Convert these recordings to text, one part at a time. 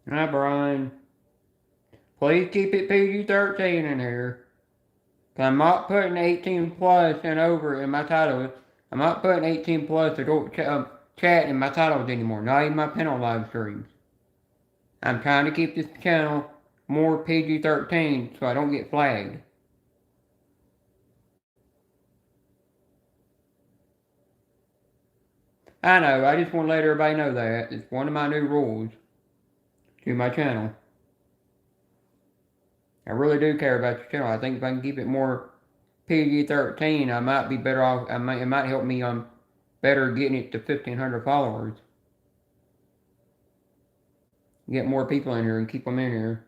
Hi, Brian. Please keep it PG-13 in here. I'm not putting 18 plus and over in my titles. I'm not putting 18 plus adult chat in my titles anymore, not even my panel live streams. I'm trying to keep this channel more PG-13 so I don't get flagged. I know, I just want to let everybody know that. It's one of my new rules to my channel. I really do care about your channel. I think if I can keep it more PG-13, I might be better off. It might help me better getting it to 1,500 followers. Get more people in here and keep them in here.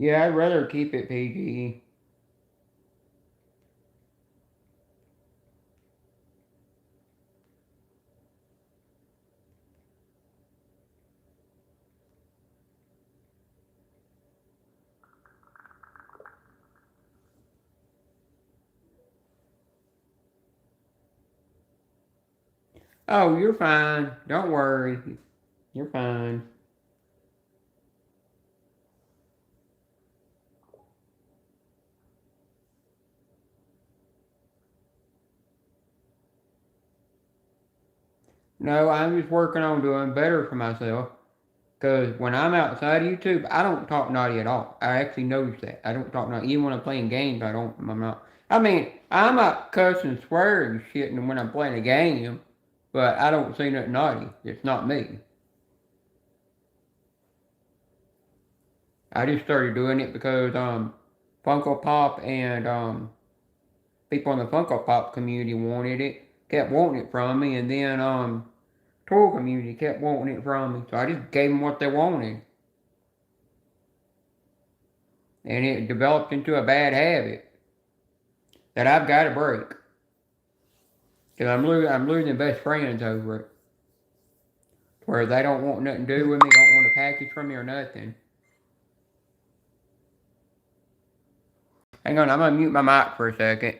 Yeah, I'd rather keep it PG. Oh, you're fine. Don't worry. You're fine. No, I'm just working on doing better for myself. Because when I'm outside of YouTube, I don't talk naughty at all. I actually notice that. I don't talk naughty. Even when I'm playing games, I'm not. I mean, I'm not cussing and swearing and shit when I'm playing a game, but I don't say nothing naughty. It's not me. I just started doing it because Funko Pop and people in the Funko Pop community wanted it, kept wanting it from me, and then toy community kept wanting it from me. So I just gave them what they wanted, and it developed into a bad habit that I've got to break. Cause I'm losing best friends over it, where they don't want nothing to do with me, don't want a package from me or nothing. Hang on, I'm gonna mute my mic for a second.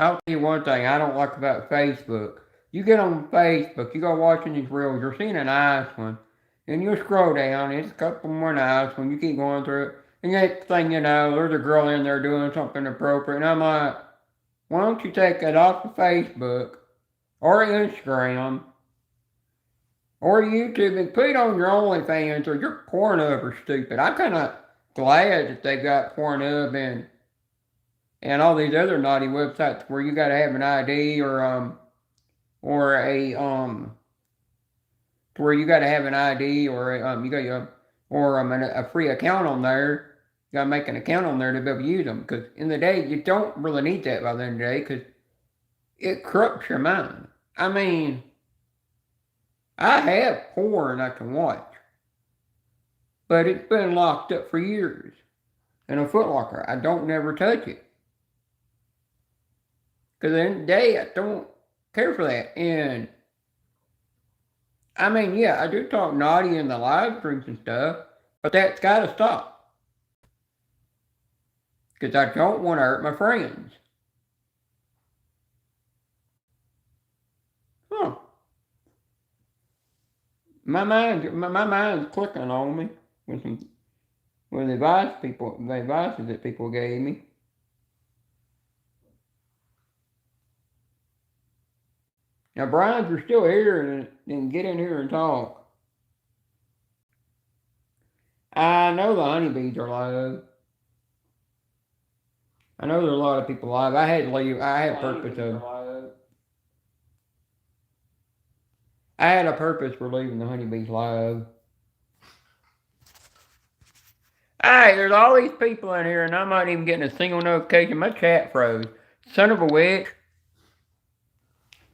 I'll tell you one thing I don't like about Facebook. You get on Facebook, you go watching these reels, you're seeing a nice one, and you scroll down, it's a couple more nice ones, you keep going through it, and next thing you know, there's a girl in there doing something appropriate, and I'm like, why don't you take it off of Facebook, or Instagram, or YouTube, and put it on your OnlyFans, or your Pornhub or stupid. I'm kind of glad that they got Pornhub and all these other naughty websites where you got to have an ID or a to where you got to have an ID or you got a free account on there. You got to make an account on there to be able to use them. Because in the day, you don't really need that by the end of the day because it corrupts your mind. I mean, I have porn I can watch, but it's been locked up for years in a footlocker. I don't never touch it. Because at the end of the day, I don't care for that. And I mean, yeah, I do talk naughty in the live streams and stuff, but that's got to stop. Because I don't want to hurt my friends. Huh. My mind's clicking on me with the advices that people gave me. Now, Brian, if you're still here, then get in here and talk. I know the honeybees are live. I know there's a lot of people live. I had to leave. I had a purpose of. I had a purpose for leaving the honeybees live. Alright, there's all these people in here, and I'm not even getting a single notification. My chat froze. Son of a witch.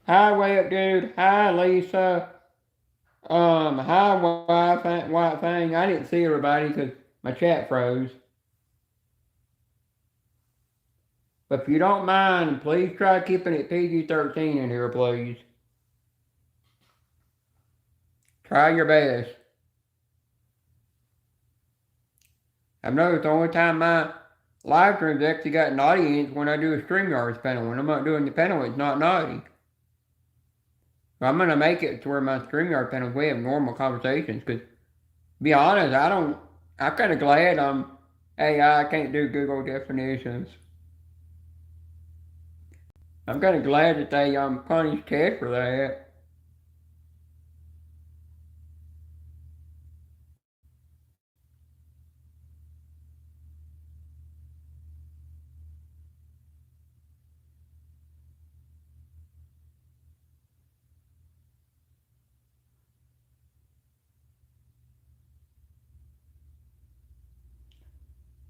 Hi, way up, dude. Hi, Lisa. Hi, White Fang. I didn't see everybody because my chat froze. But if you don't mind, please try keeping it PG-13 in here, please. Try your best. I've noticed the only time my live streams actually got an audience when I do a StreamYards panel. When I'm not doing the panel, it's not naughty. I'm going to make it to where my StreamYard panels, we have normal conversations. Because, to be honest, I'm kind of glad AI can't do Google definitions. I'm kind of glad that they punished Ted for that.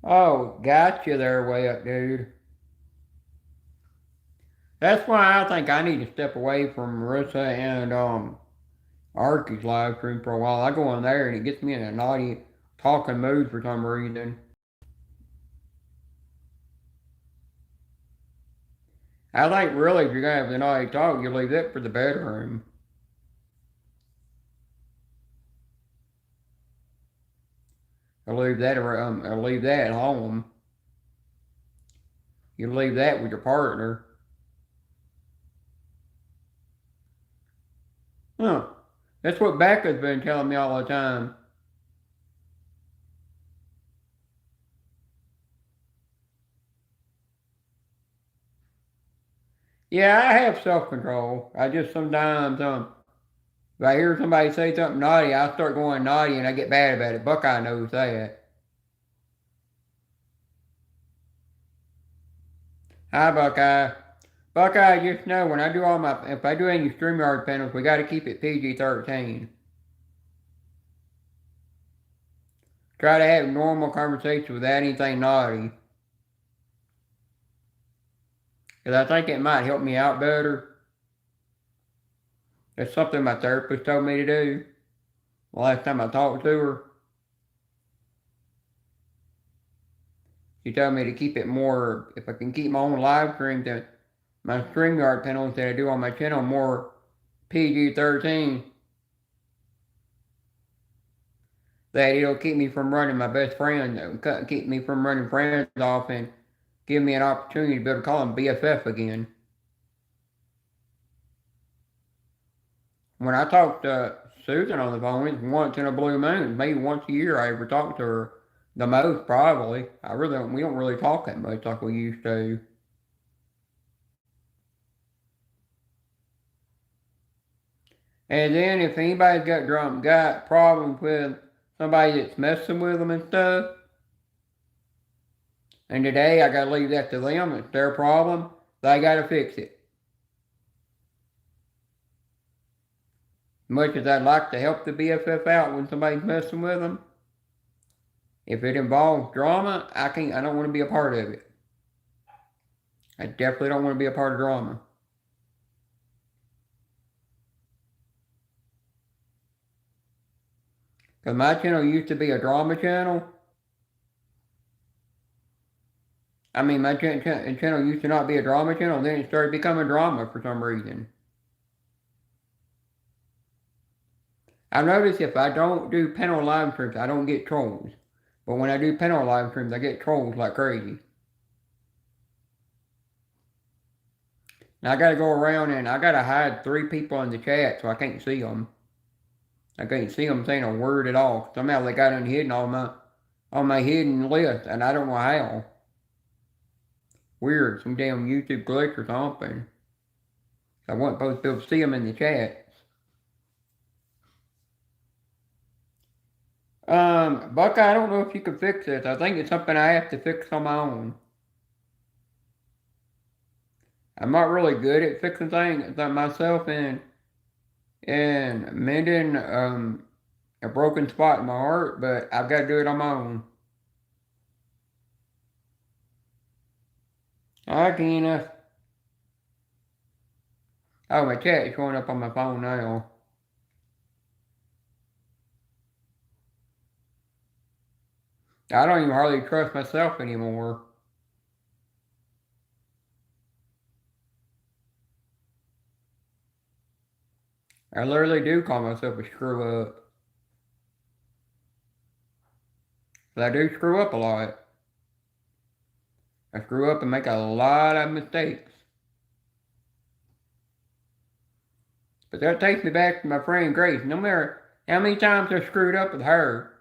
Oh, gotcha there, way up, dude. That's why I think I need to step away from Marissa and Archie's live stream for a while. I go in there and it gets me in a naughty talking mood for some reason. I think really if you're gonna have the naughty talk, you leave that for the bedroom. Or leave that at home. You leave that with your partner. Huh. That's what Becca's been telling me all the time. Yeah, I have self-control. I just sometimes, if I hear somebody say something naughty, I start going naughty and I get bad about it. Buckeye knows that. Hi, Buckeye. Buckeye, just know when I do if I do any StreamYard panels, we got to keep it PG-13. Try to have normal conversation without anything naughty. Because I think it might help me out better. That's something my therapist told me to do the last time I talked to her. She told me to keep it more, if I can keep my own live stream, my StreamYard panels that I do on my channel more PG-13. That it'll keep me from running my best friend, keep me from running friends off and give me an opportunity to be able to call them BFF again. When I talk to Susan on the phone, it's once in a blue moon. Maybe once a year I ever talk to her. The most, probably. We don't really talk that much like we used to. And then if anybody's got problems with somebody that's messing with them and stuff, and today I gotta leave that to them, it's their problem, they gotta fix it. Much as I'd like to help the BFF out when somebody's messing with them, if it involves drama, I don't want to be a part of it. I definitely don't want to be a part of drama. Because my channel used to be a drama channel. I mean, my channel used to not be a drama channel, then it started becoming drama for some reason. I've noticed if I don't do panel live streams, I don't get trolls. But when I do panel live streams, I get trolls like crazy. Now I gotta go around and I gotta hide 3 people in the chat so I can't see them. I can't see them saying a word at all. Somehow they got unhidden on my hidden list, and I don't know how. Weird, some damn YouTube glitch or something. I wasn't supposed to be able to see them in the chat. Buckeye, I don't know if you can fix this. I think it's something I have to fix on my own. I'm not really good at fixing things myself and mending a broken spot in my heart, but I've got to do it on my own. Hi, Kenneth. Oh, my chat is showing up on my phone now. I don't even hardly trust myself anymore. I literally do call myself a screw up. But I do screw up a lot. I screw up and make a lot of mistakes. But that takes me back to my friend Grace. No matter how many times I screwed up with her,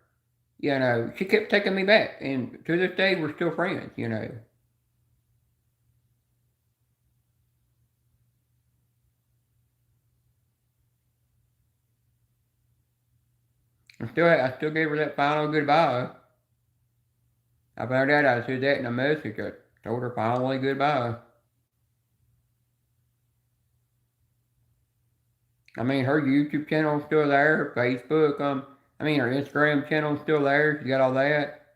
you know, she kept taking me back. And to this day, we're still friends, you know. I still gave her that final goodbye. I found out I said that in a message. I told her finally goodbye. I mean, her YouTube channel's still there, her Facebook, her Instagram channel's still there. She got all that.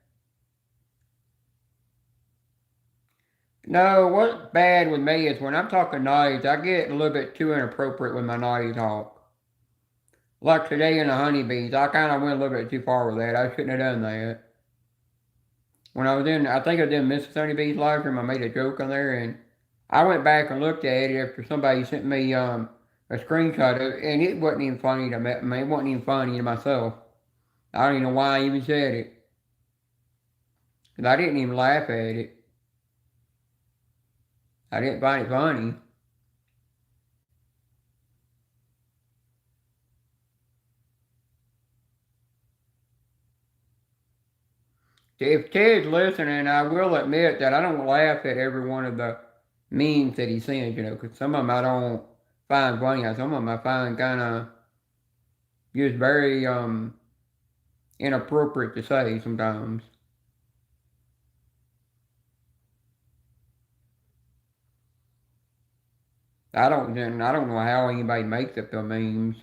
No, what's bad with me is when I'm talking naughty, I get a little bit too inappropriate with my naughty talk. Like today in the honeybees, I kind of went a little bit too far with that. I shouldn't have done that. When I think I did Mrs. Honeybee's live stream, I made a joke on there, and I went back and looked at it after somebody sent me a screenshot of it, and it wasn't even funny to me. It wasn't even funny to myself. I don't even know why I even said it. Because I didn't even laugh at it. I didn't find it funny. If Ted's listening, I will admit that I don't laugh at every one of the memes that he sends, you know, because some of them I don't find funny. Some of them I find kind of just very inappropriate to say sometimes. I don't know how anybody makes up the memes.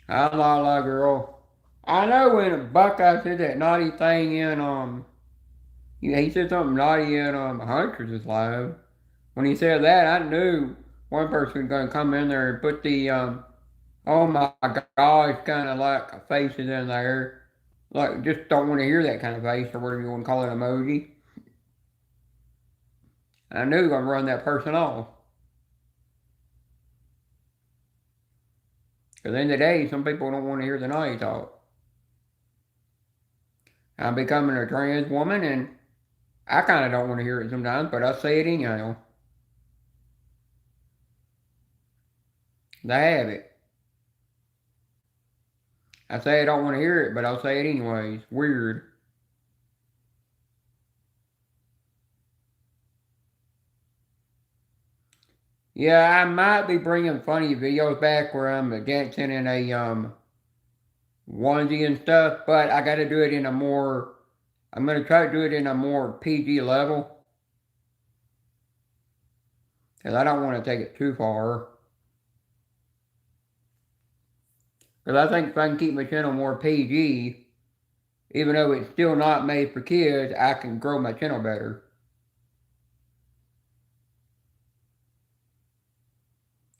I la girl. I know when Buckeye said that naughty thing in he said something naughty in Hunter's live. When he said that, I knew one person was gonna come in there and put the oh my gosh kind of like faces in there. Like just don't want to hear that kind of face or whatever you want to call it emoji. I knew I'm gonna run that person off. Because in the day, some people don't want to hear the naughty talk. I'm becoming a trans woman, and I kind of don't want to hear it sometimes, but I say it anyhow. They have it. I say I don't want to hear it, but I'll say it anyways. Weird. Yeah, I might be bringing funny videos back where I'm dancing in a onesie and stuff, but I got to do it in a more. I'm gonna try to do it in a more PG level, because I don't want to take it too far. Because I think if I can keep my channel more PG, even though it's still not made for kids, I can grow my channel better.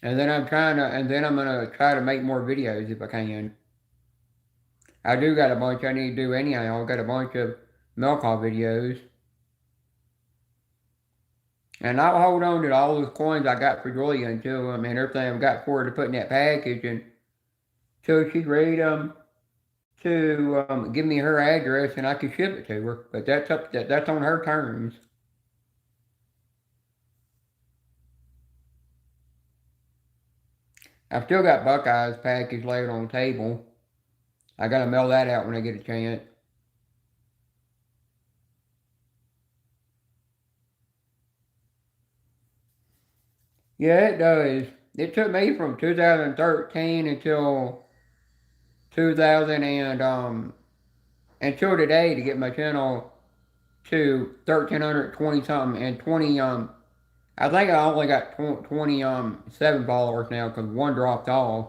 And then I'm gonna try to make more videos if I can. I do got a bunch I need to do anyhow. I got a bunch of milk haul videos. And I'll hold on to all those coins I got for Julia until, everything I've got for her to put in that package until she's ready to give me her address and I can ship it to her. But that's on her terms. I've still got Buckeyes package laid on the table. I gotta mail that out when I get a chance. Yeah, it does. It took me from 2013 until 2000 until today to get my channel to 1,320 something and 20 I think I only got 20 7 followers now because one dropped off.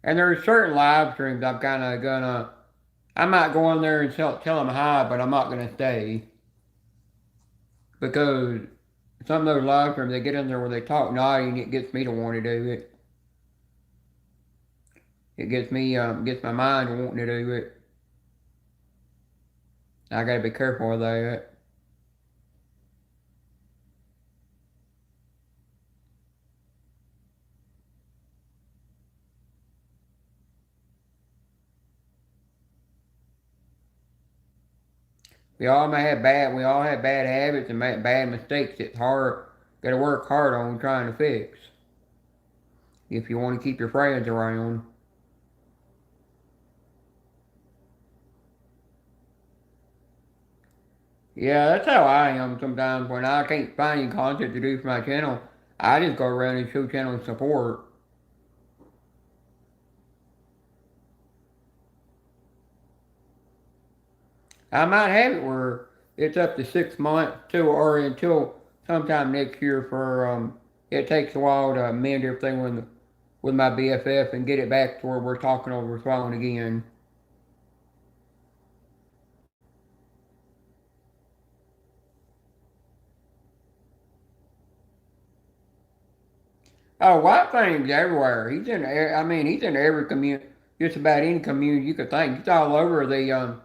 And there's certain live streams I'm kind of gonna. I might go on there and tell them hi, but I'm not gonna stay because some of those live streams they get in there where they talk naughty and it gets me to want to do it. It gets my mind wanting to do it. I gotta be careful of that. We all have bad habits and bad mistakes. It's hard. Gotta work hard on trying to fix if you want to keep your friends around. Yeah, that's how I am sometimes when I can't find any content to do for my channel. I just go around and show channel support. I might have it where it's up to 6 months or until sometime next year for it takes a while to amend everything with my BFF and get it back to where we're talking over the phone again. Oh, White Flame's everywhere. He's in every community, just about any community you could think. He's all over the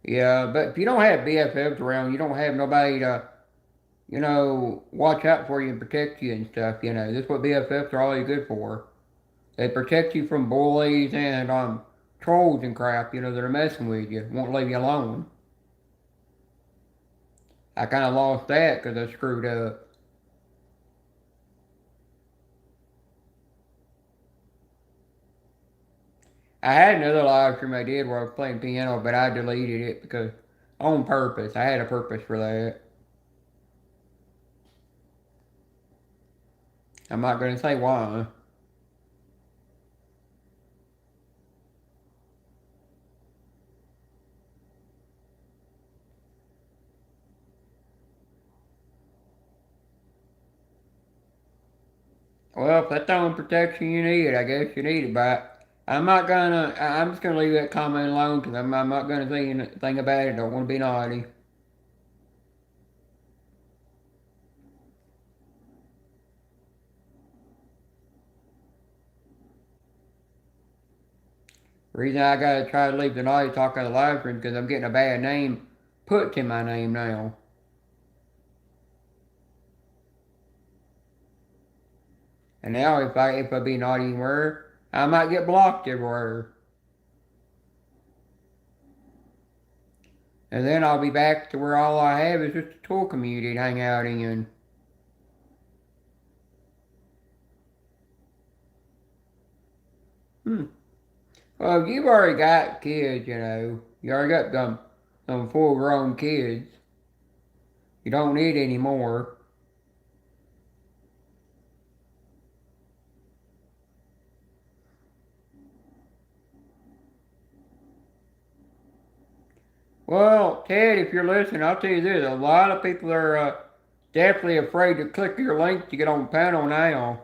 yeah. But if you don't have BFFs around, you don't have nobody to watch out for you and protect you and stuff. That's what BFFs are all good for. They protect you from bullies and trolls and crap. That are messing with you, won't leave you alone. I kind of lost that because I screwed up. I had another live stream I did where I was playing piano, but I deleted it because on purpose. I had a purpose for that. I'm not going to say why. Well, if that's the only protection you need, I guess you need it, but I'm just gonna leave that comment alone because I'm not gonna say anything about it. I don't want to be naughty. The reason I gotta try to leave the naughty talk out of the live stream because I'm getting a bad name put to my name now. And now if I be naughty anywhere, I might get blocked everywhere. And then I'll be back to where all I have is just a tool community to hang out in. Hmm. Well, you've already got kids, You already got some full-grown kids. You don't need any more. Well, Ted, if you're listening, I'll tell you this. A lot of people are definitely afraid to click your link to get on panel now.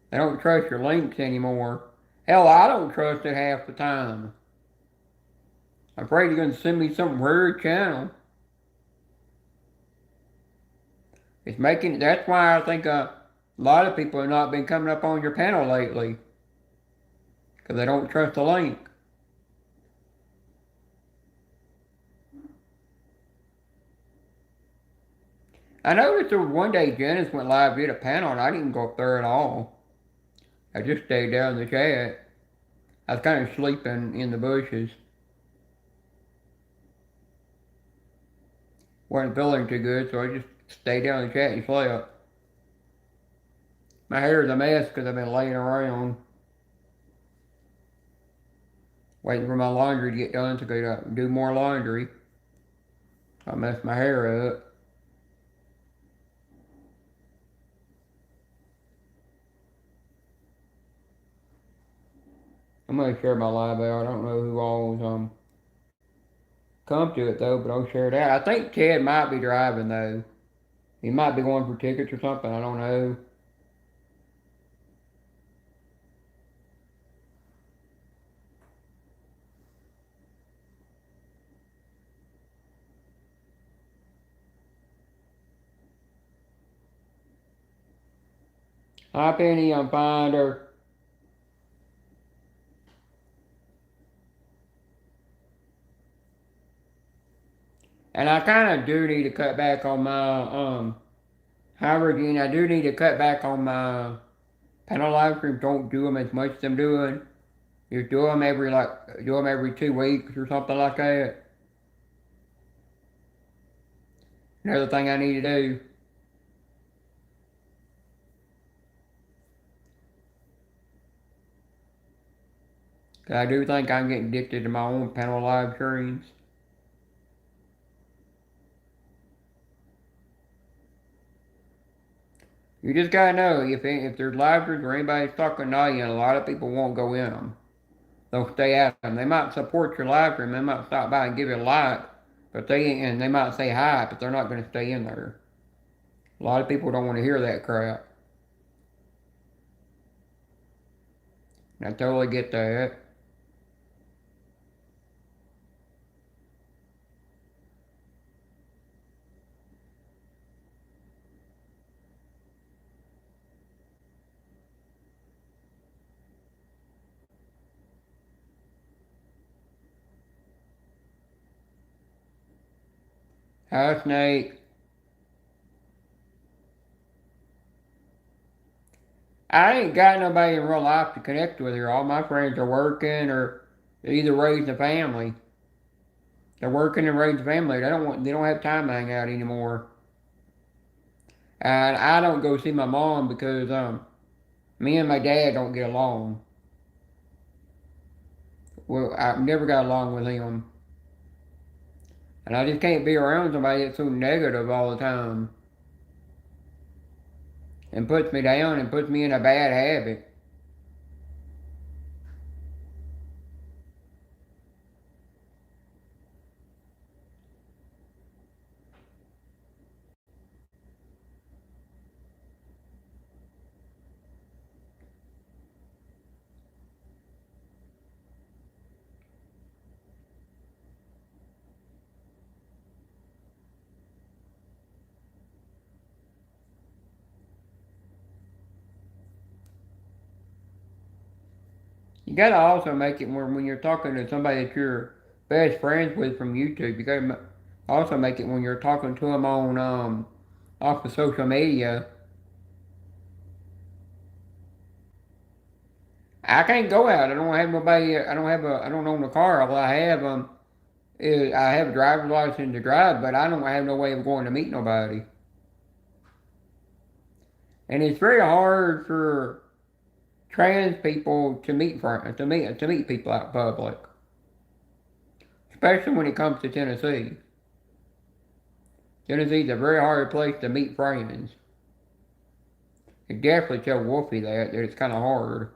They don't trust your links anymore. Hell, I don't trust it half the time. I'm afraid you're going to send me some weird channel. That's why I think a lot of people have not been coming up on your panel lately. Because they don't trust the link. I noticed there was one day Janice went live, did a panel, and I didn't go up there at all. I just stayed down in the chat. I was kind of sleeping in the bushes. Wasn't feeling too good, so I just stayed down in the chat and slept. My hair is a mess because I've been laying around waiting for my laundry to get done to go up and do more laundry. I messed my hair up. I'm going to share my live out. I don't know who all's come to it though, but I'll share it out. I think Ted might be driving though. He might be going for tickets or something. I don't know. Hi Penny, I'm fine. And I kind of do need to cut back on my however again, I do need to cut back on my panel live streams. Don't do them as much as I'm doing. Just do them every 2 weeks or something like that. Another thing I need to do. Cause I do think I'm getting addicted to my own panel live streams. You just gotta know if there's live streams or anybody's talking naughty, and a lot of people won't go in them. They'll stay out of them. They might support your live stream. They might stop by and give you a like, but they might say hi, but they're not gonna stay in there. A lot of people don't want to hear that crap. And I totally get that. Hi, Snake. I ain't got nobody in real life to connect with here. All my friends are working or either raising a family. They're working and raising a family. They don't have time to hang out anymore. And I don't go see my mom because me and my dad don't get along. Well, I've never got along with him. And I just can't be around somebody that's so negative all the time. And puts me down and puts me in a bad habit. You gotta also make it where when you're talking to somebody that you're best friends with from YouTube, you gotta also make it when you're talking to them on off of social media. I can't go out. I don't have nobody. I don't own a car. All I have is I have a driver's license to drive, but I don't have no way of going to meet nobody. And it's very hard for trans people to meet people out in public, especially when it comes to Tennessee. Tennessee's a very hard place to meet friends. You definitely tell Wolfie that it's kind of hard.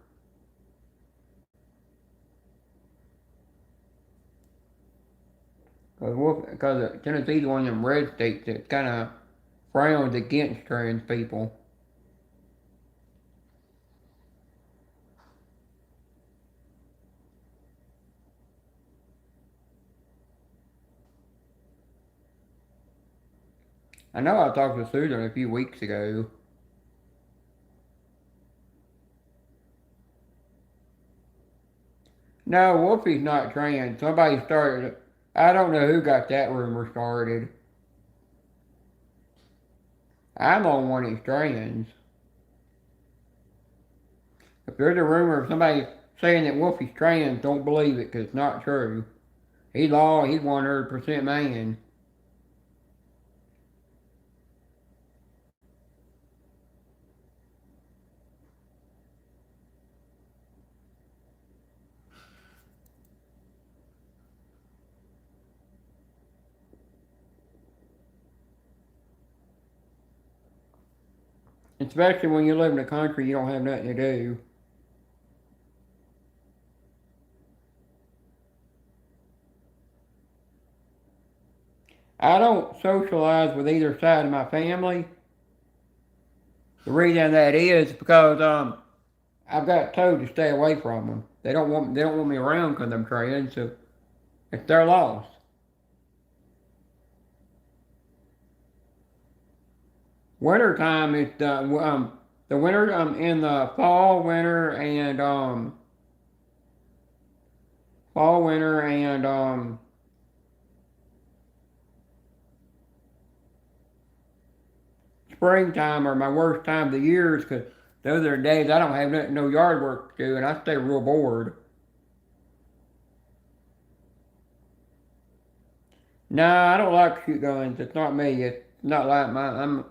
Because Tennessee's one of them red states that kind of frowns against trans people. I know I talked to Susan a few weeks ago. No, Wolfie's not trans. Somebody started. I don't know who got that rumor started. I'm on one that's trans. If there's a rumor of somebody saying that Wolfie's trans, don't believe it because it's not true. He's 100% man. Especially when you live in the country, you don't have nothing to do. I don't socialize with either side of my family. The reason that is because I've got told to stay away from them. They don't want me around because I'm trans, so it's their loss. Winter time is the winter in the fall, winter, and springtime are my worst time of the years because those are the days I don't have no yard work to do and I stay real bored. Nah, I don't like shoot guns. It's not me. It's not like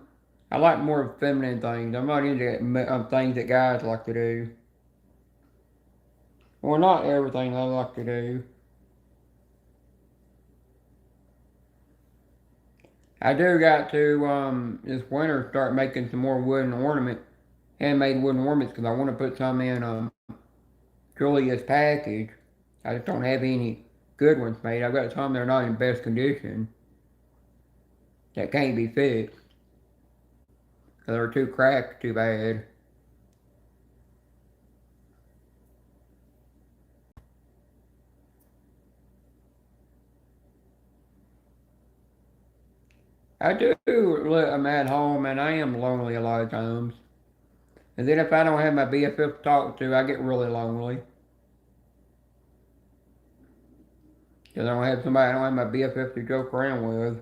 I like more feminine things. I'm not into things that guys like to do. Well, not everything I like to do. I do got to this winter start making some more handmade wooden ornaments because I want to put some in Julia's package. I just don't have any good ones made. I've got some that are not in best condition that can't be fixed because they're too cracked, too bad. I do. I'm at home and I am lonely a lot of times. And then if I don't have my BFF to talk to, I get really lonely. Because I don't have my BFF to joke around with.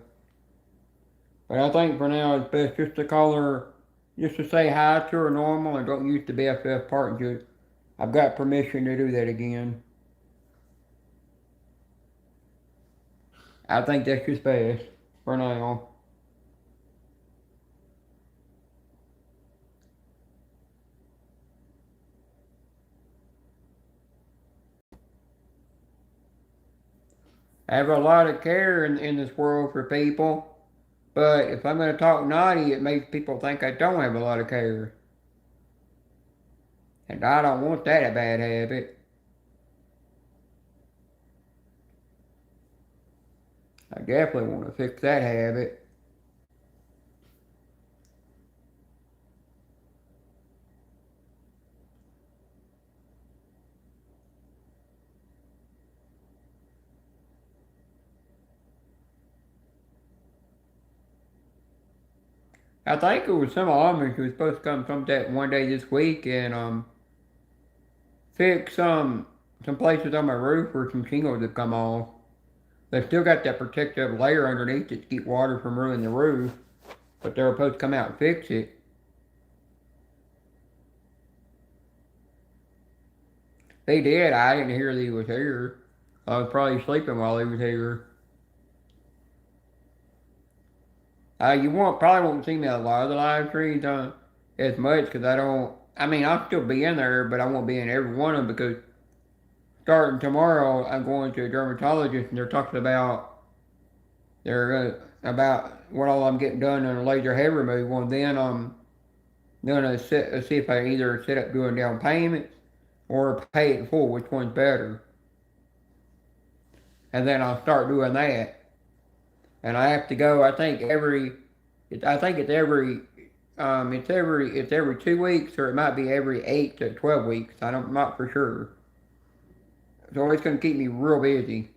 But I think for now it's best just to call her, just to say hi to her normal and don't use the BFF part. Just, I've got permission to do that again. I think that's just best for now. I have a lot of care in this world for people, but if I'm going to talk naughty, it makes people think I don't have a lot of care. And I don't want that a bad habit. I definitely want to fix that habit. I think it was some Amish who was supposed to come one day this week and fix some places on my roof where some shingles have come off. They still got that protective layer underneath it to keep water from ruining the roof. but they were supposed to come out and fix it. They did. I didn't hear that he was here. I was probably sleeping while he was here. You probably won't see me a lot of the live streams as much because I don't. I mean, I'll still be in there, but I won't be in every one of them because starting tomorrow, I'm going to a dermatologist and they're talking about what all I'm getting done on a laser hair removal, and then I'm gonna see if I either set up doing down payments or pay it full, which one's better, and then I'll start doing that. And I have to go. I think it's every 2 weeks, or it might be every 8 to 12 weeks. I'm not for sure. So it's gonna keep me real busy.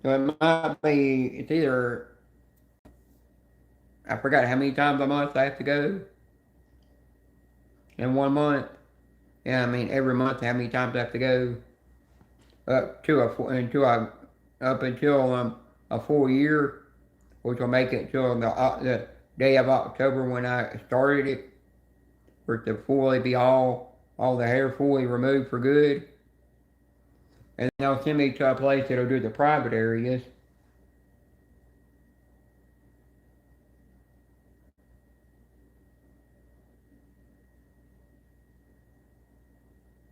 So it might be. It's either I forgot how many times a month I have to go in 1 month. Yeah, I mean every month how many times I have to go up until a full year, which will make it until the day of October when I started it, for it to fully be all the hair fully removed for good. And they'll send me to a place that'll do the private areas.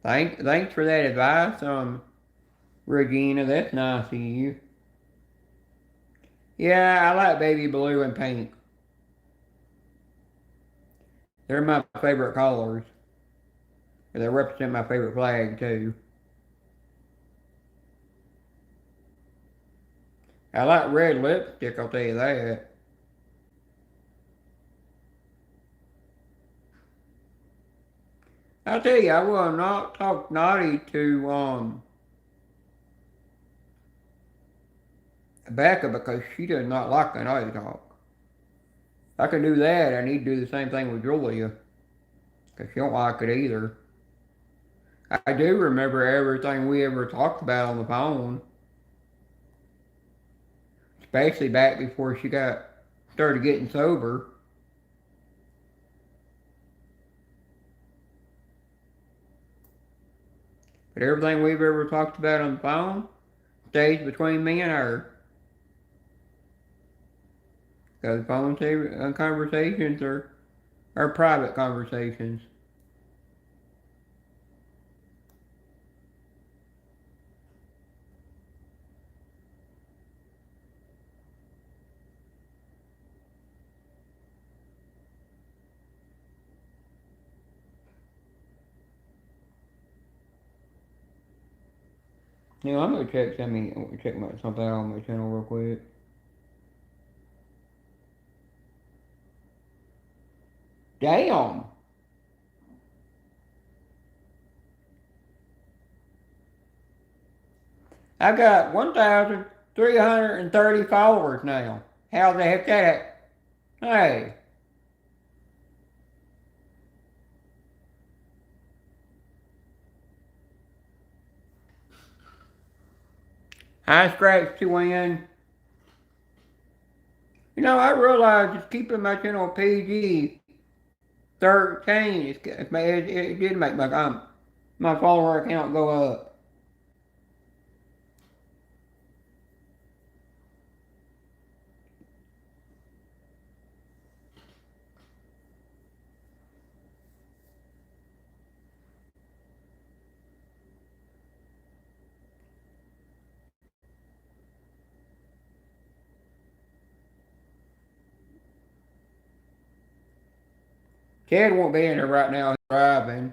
Thanks for that advice, Regina. That's nice of you. Yeah, I like baby blue and pink. They're my favorite colors. They represent my favorite flag too. I like red lipstick, I'll tell you that. I'll tell you, I will not talk naughty to Becca because she does not like the naughty talk. If I can do that, I need to do the same thing with Julia because she don't like it either. I do remember everything we ever talked about on the phone, especially back before she got started getting sober. But everything we've ever talked about on the phone stays between me and her. Because phone conversations are private conversations. You know, I'm gonna check something out on my channel real quick. Damn! I got 1,330 followers now. How the heck that? Hey, I scratched to win. You know, I realized just keeping my channel PG 13, it did make my follower count go up. Ted won't be in there right now. He's driving.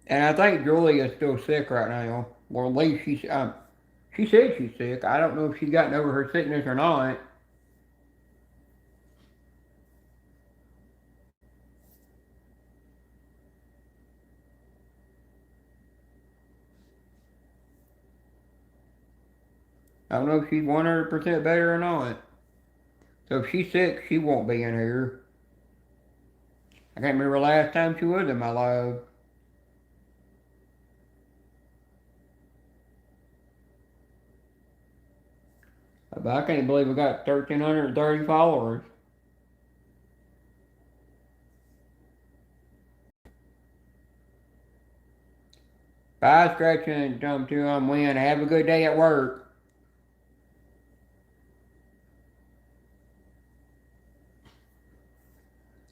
And I think Julie is still sick right now. Well, at least she said she's sick. I don't know if she's gotten over her sickness or not. I don't know if she's 100% better or not. So if she's sick, she won't be in here. I can't remember the last time she was in my life. But I can't believe we got 1,330 followers. Bye, Scratching and Jump to Win. Have a good day at work.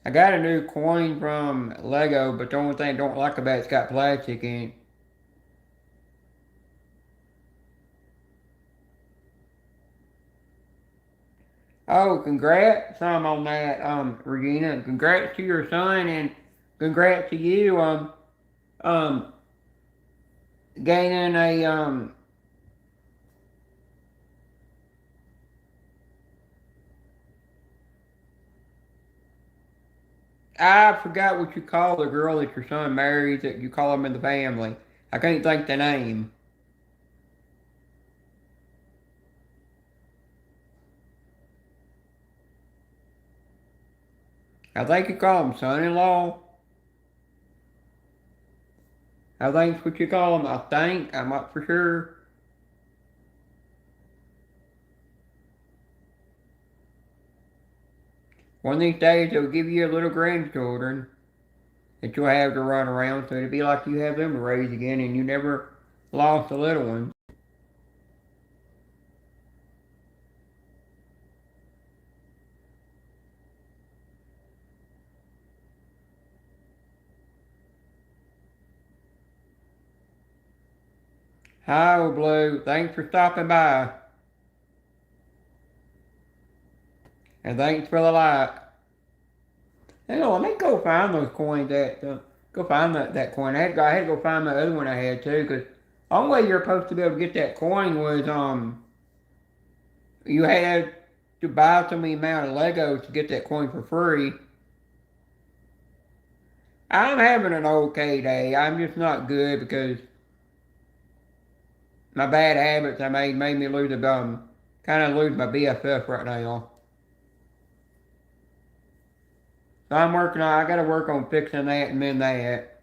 I got a new coin from Lego, but the only thing I don't like about it's got plastic in it. Oh, congrats on that, Regina. Congrats to your son and congrats to you, um, gaining a, I forgot what you call the girl that your son marries that you call him in the family. I can't think the name. I think you call him son-in-law. I think that's what you call him. I think. I'm not for sure. One of these days they'll give you little grandchildren that you'll have to run around, so it'll be like you have them to raise again and you never lost the little ones. Hi, Blue. Thanks for stopping by. And thanks for the like. Hey, let me go find those coins go find that coin. I had to go find the other one I had too, because the only way you're supposed to be able to get that coin was, you had to buy so many amount of Legos to get that coin for free. I'm having an okay day. I'm just not good because my bad habits I made me lose kind of lose my BFF right now. So I gotta work on fixing that and mend that.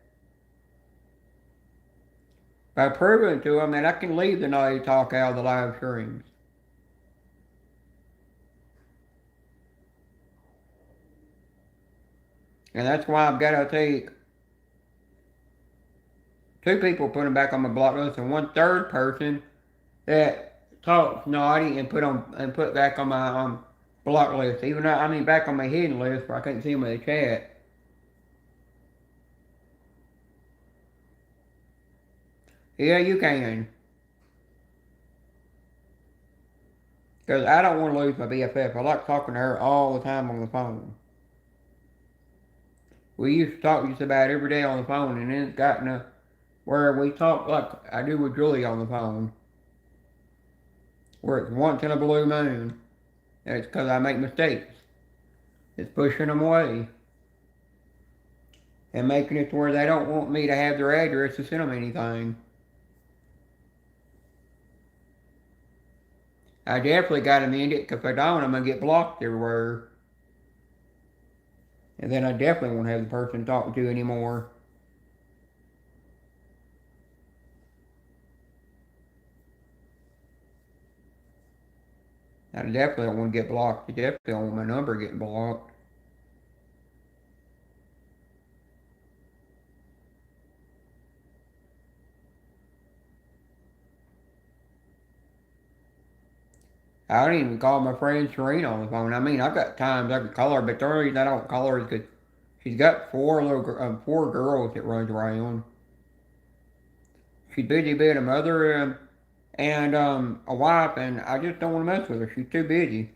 By proving to them that I can leave the naughty talk out of the live streams. And that's why I've got to take two people, put them back on my block list, and one third person that talks naughty and put back on my block list. Even though back on my hidden list where I couldn't see them in the chat. Yeah, you can. Because I don't want to lose my BFF. I like talking to her all the time on the phone. We used to talk just about every day on the phone, and then it's gotten to where we talk like I do with Julie on the phone. Where it's once in a blue moon. And it's because I make mistakes. It's pushing them away. And making it to where they don't want me to have their address to send them anything. I definitely got to amend it, because if I don't, I'm going to get blocked everywhere. And then I definitely won't have the person to talk to anymore. I definitely don't want to get blocked. I definitely don't want my number getting blocked. I don't even call my friend Serena on the phone. I've got times I can call her, but the only reason I don't call her is because she's got four girls that runs around. She's busy being a mother and a wife, and I just don't want to mess with her. She's too busy.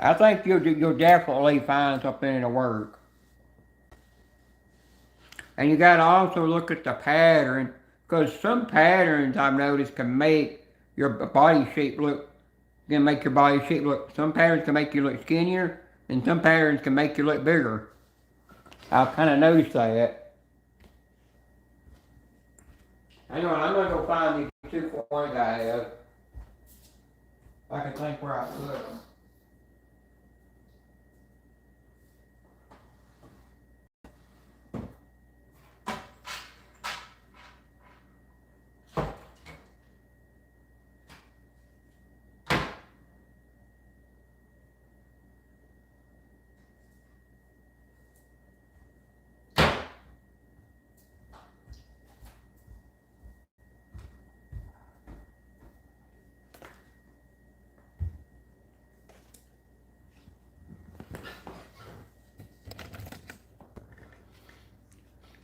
I think you'll definitely find something in the work. And you got to also look at the pattern, because some patterns I've noticed can make your body shape look, some patterns can make you look skinnier, and some patterns can make you look bigger. I've kind of noticed that. Hang on, I'm going to go find these 2 coins I have. I can think where I put them.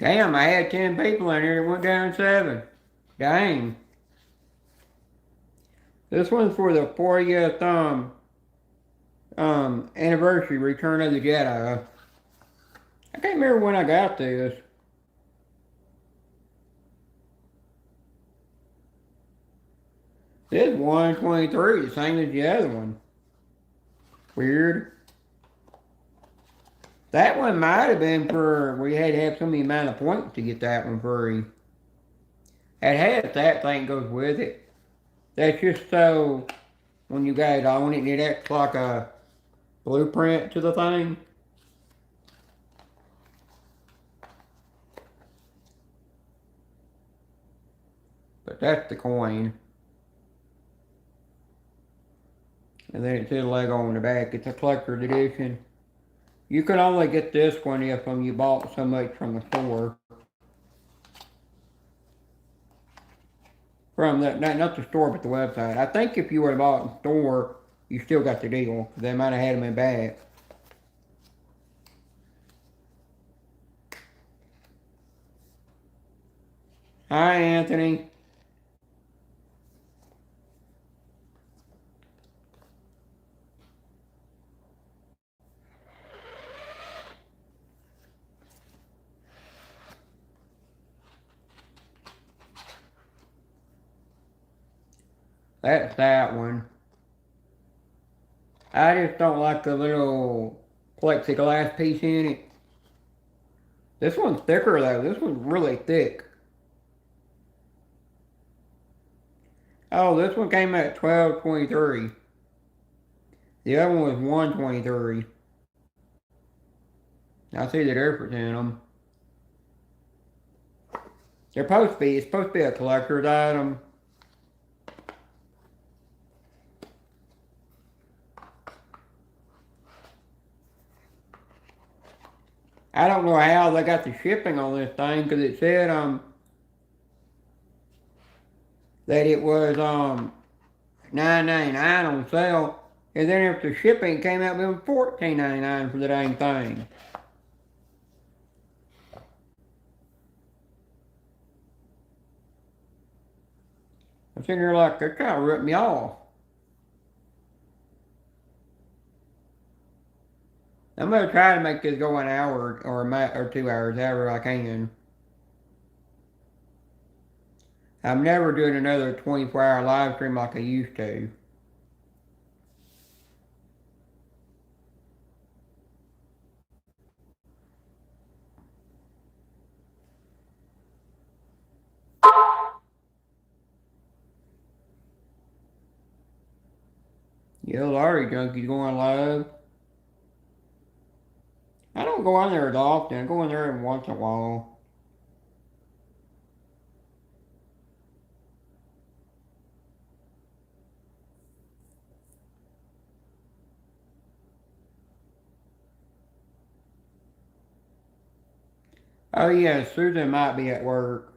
Damn, I had 10 people in here. It went down to 7. Dang. This one's for the 40th anniversary Return of the Jedi. I can't remember when I got this. This is 123, the same as the other one. Weird. That one might have been for, we had to have so many amount of points to get that one free. It has that thing goes with it. That's just so when you guys own it, it acts like a blueprint to the thing. But that's the coin. And then it says Lego on the back. It's a collector's edition. You can only get this one if you bought so much from the store. From the, not the store, but the website. I think if you would have bought in the store, you still got the deal. They might have had them in back. Hi, Anthony. That's that one. I just don't like the little plexiglass piece in it. This one's thicker though. This one's really thick. Oh, this one came at $12.23. The other one was $1.23. I see the difference in them. They're supposed to be. It's supposed to be a collector's item. I don't know how they got the shipping on this thing because it said that it was $9.99 on sale, and then if the shipping came out, it was $14.99 for the dang thing. I'm sitting here like they're trying to rip me off. I'm gonna try to make this go an hour or 2 hours, however I can. I'm never doing another 24-hour live stream like I used to. Yeah, Larry Junkie's going live. I don't go on there as often. I go in there every once in a while. Oh yeah, Susan might be at work.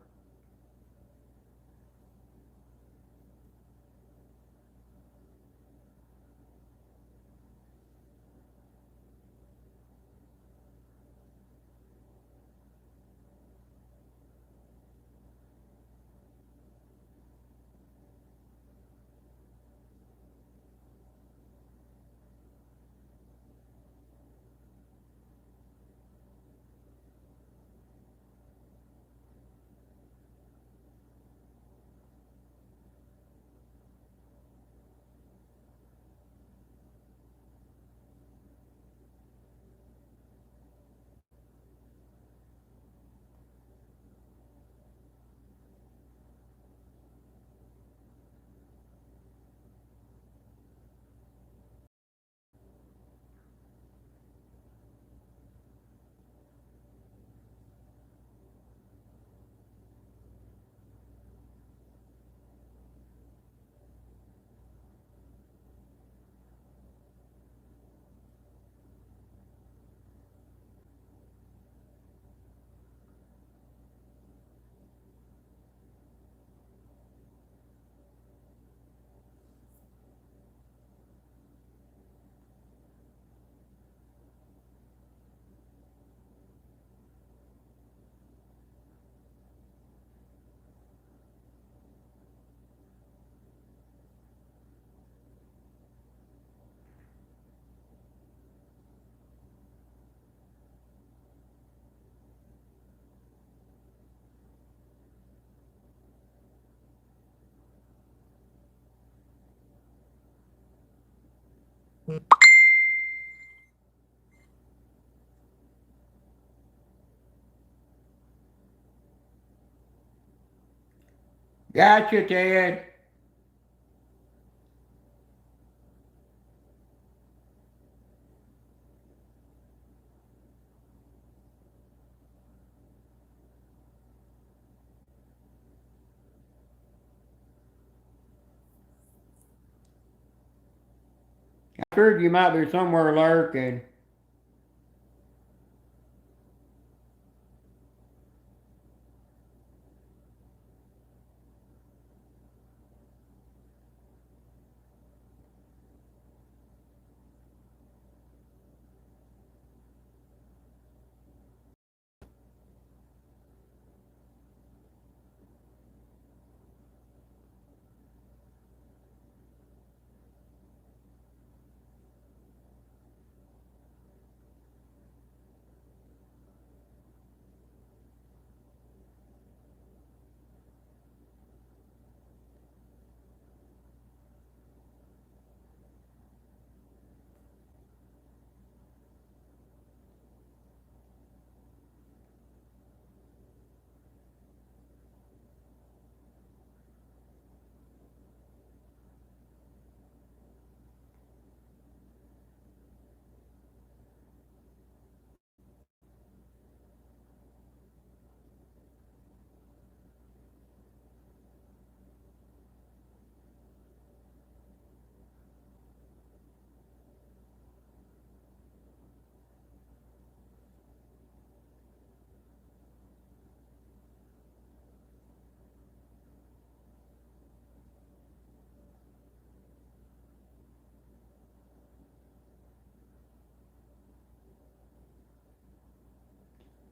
Gotcha, Ted. I figured you might be somewhere lurking.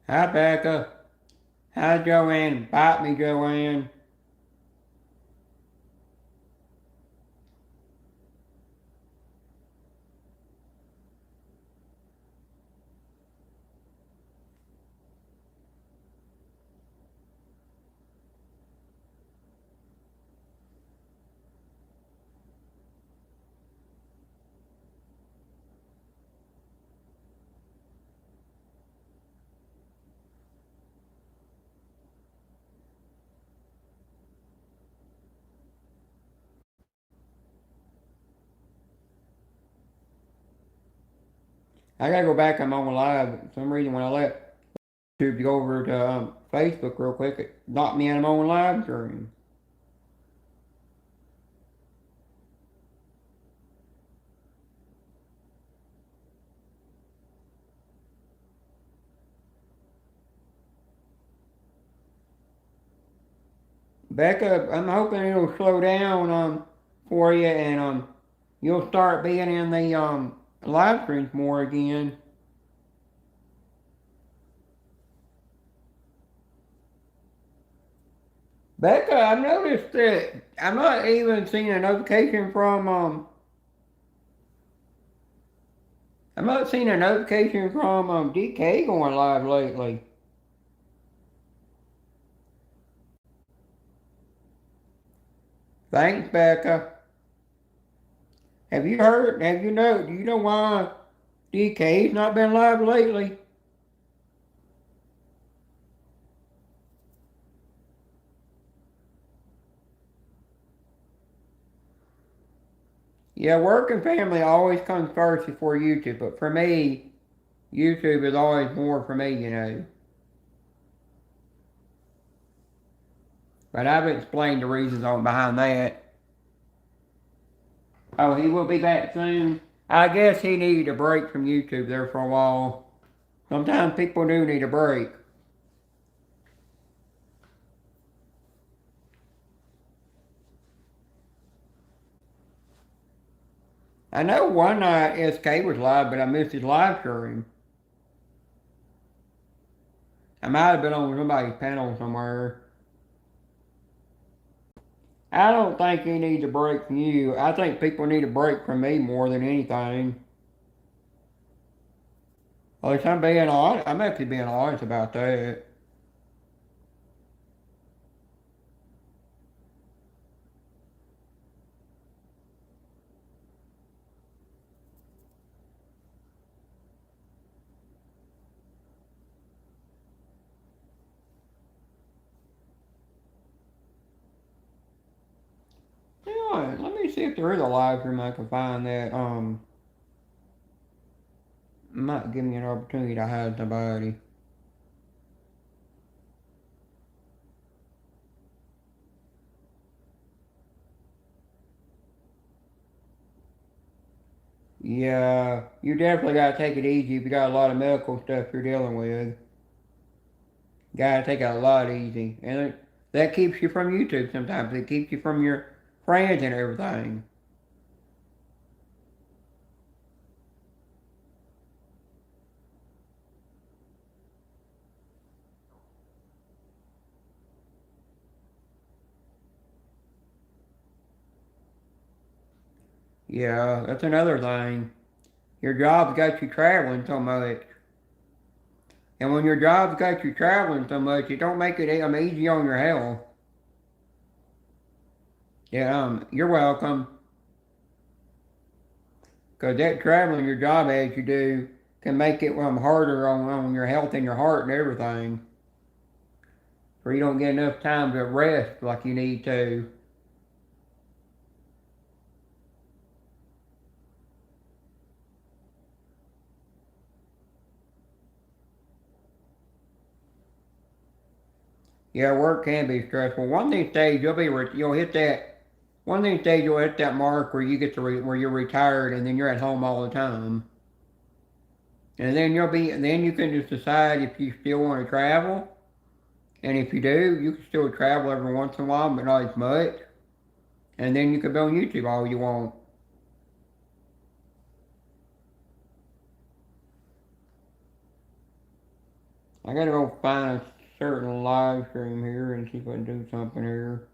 Hi, Becca. Hi, Joanne. Bite me, Joanne. I gotta go back. I'm on live. For some reason, when I let YouTube go over to Facebook real quick, it knocked me out of my own live stream. Becca, I'm hoping it'll slow down for you and you'll start being in the live streams more again. Becca, I've noticed that I'm not even seeing a notification from I'm not seeing a notification from DK going live lately. Thanks, Becca. Have you heard? Do you know why DK's not been live lately? Yeah, work and family always comes first before YouTube, but for me, YouTube is always more for me. But I've explained the reasons on behind that. Oh, he will be back soon. I guess he needed a break from YouTube there for a while. Sometimes people do need a break. I know one night SK was live, but I missed his live stream. I might have been on somebody's panel somewhere. I don't think he needs a break from you. I think people need a break from me more than anything. At least I'm being honest. I'm actually being honest about that. me see if there is a live stream I can find that might give me an opportunity to hide somebody. Yeah, you definitely gotta take it easy if you got a lot of medical stuff you're dealing with. Gotta take it a lot easy. And that keeps you from YouTube sometimes. It keeps you from your friends and everything. Yeah, that's another thing. Your job's got you traveling so much. And when your job's got you traveling so much, it don't make it easy on your health. Yeah, you're welcome. Because that traveling your job as you do can make it harder on your health and your heart and everything. Or you don't get enough time to rest like you need to. Yeah, work can be stressful. One of these days you'll hit that. One of these days you'll hit that mark where you get to where you're retired and then you're at home all the time. And then you can just decide if you still want to travel. And if you do, you can still travel every once in a while, but not as much. And then you can be on YouTube all you want. I gotta go find a certain live stream here and see if I can do something here.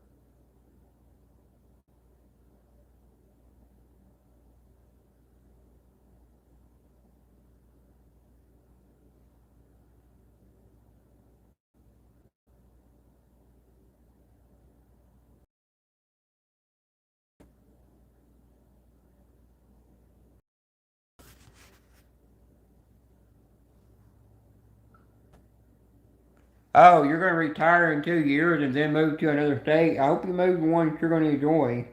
Oh, you're gonna retire in 2 years and then move to another state. I hope you move to one that you're gonna enjoy.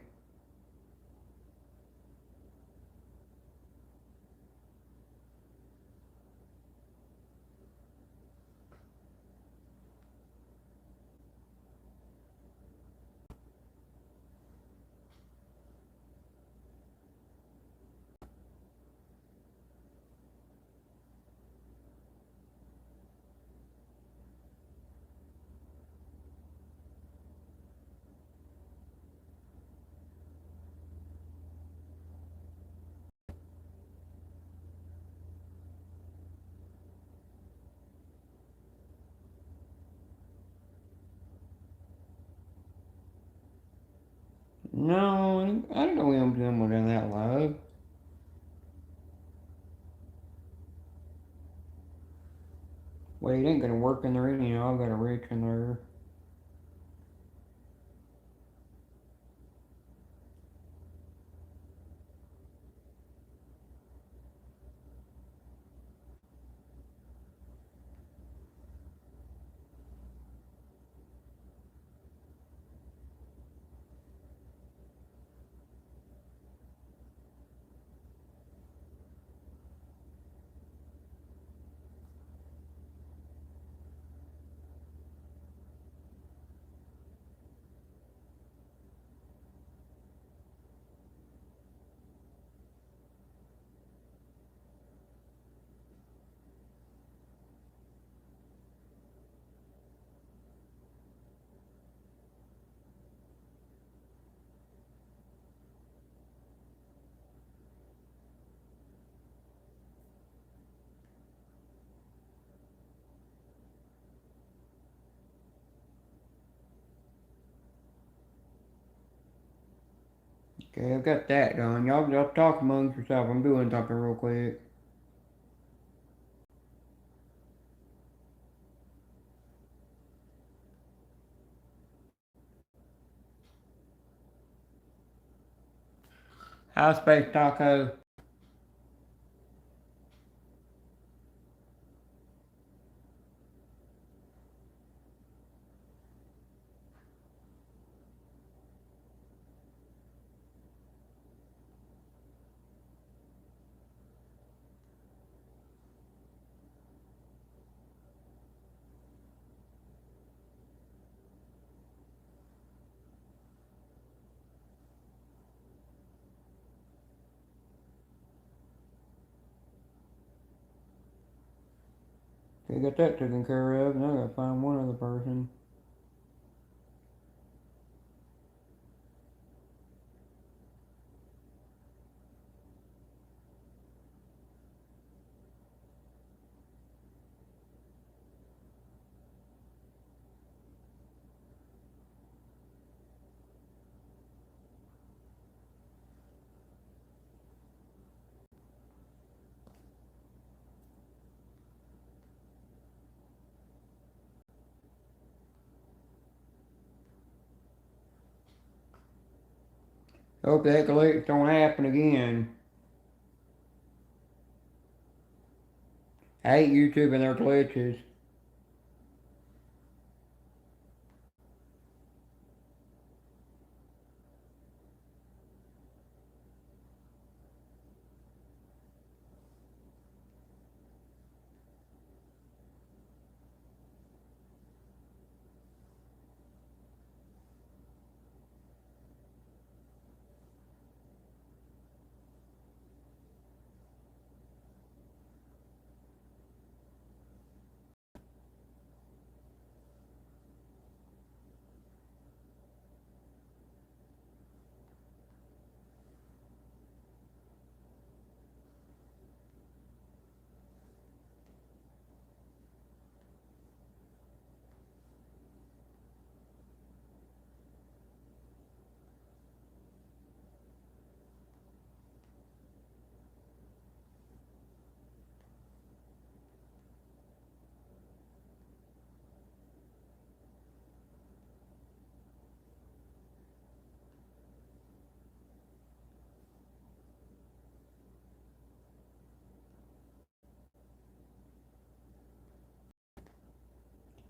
No, I don't know him doing within that live. Well, it ain't gonna work in there anyhow. I've got a rich in there. Okay, I've got that done. Y'all talk amongst yourself. I'm doing something real quick. High Space Taco. Okay, got that taken care of. Now I gotta find one other person. Hope that glitch don't happen again. I hate YouTube and their glitches.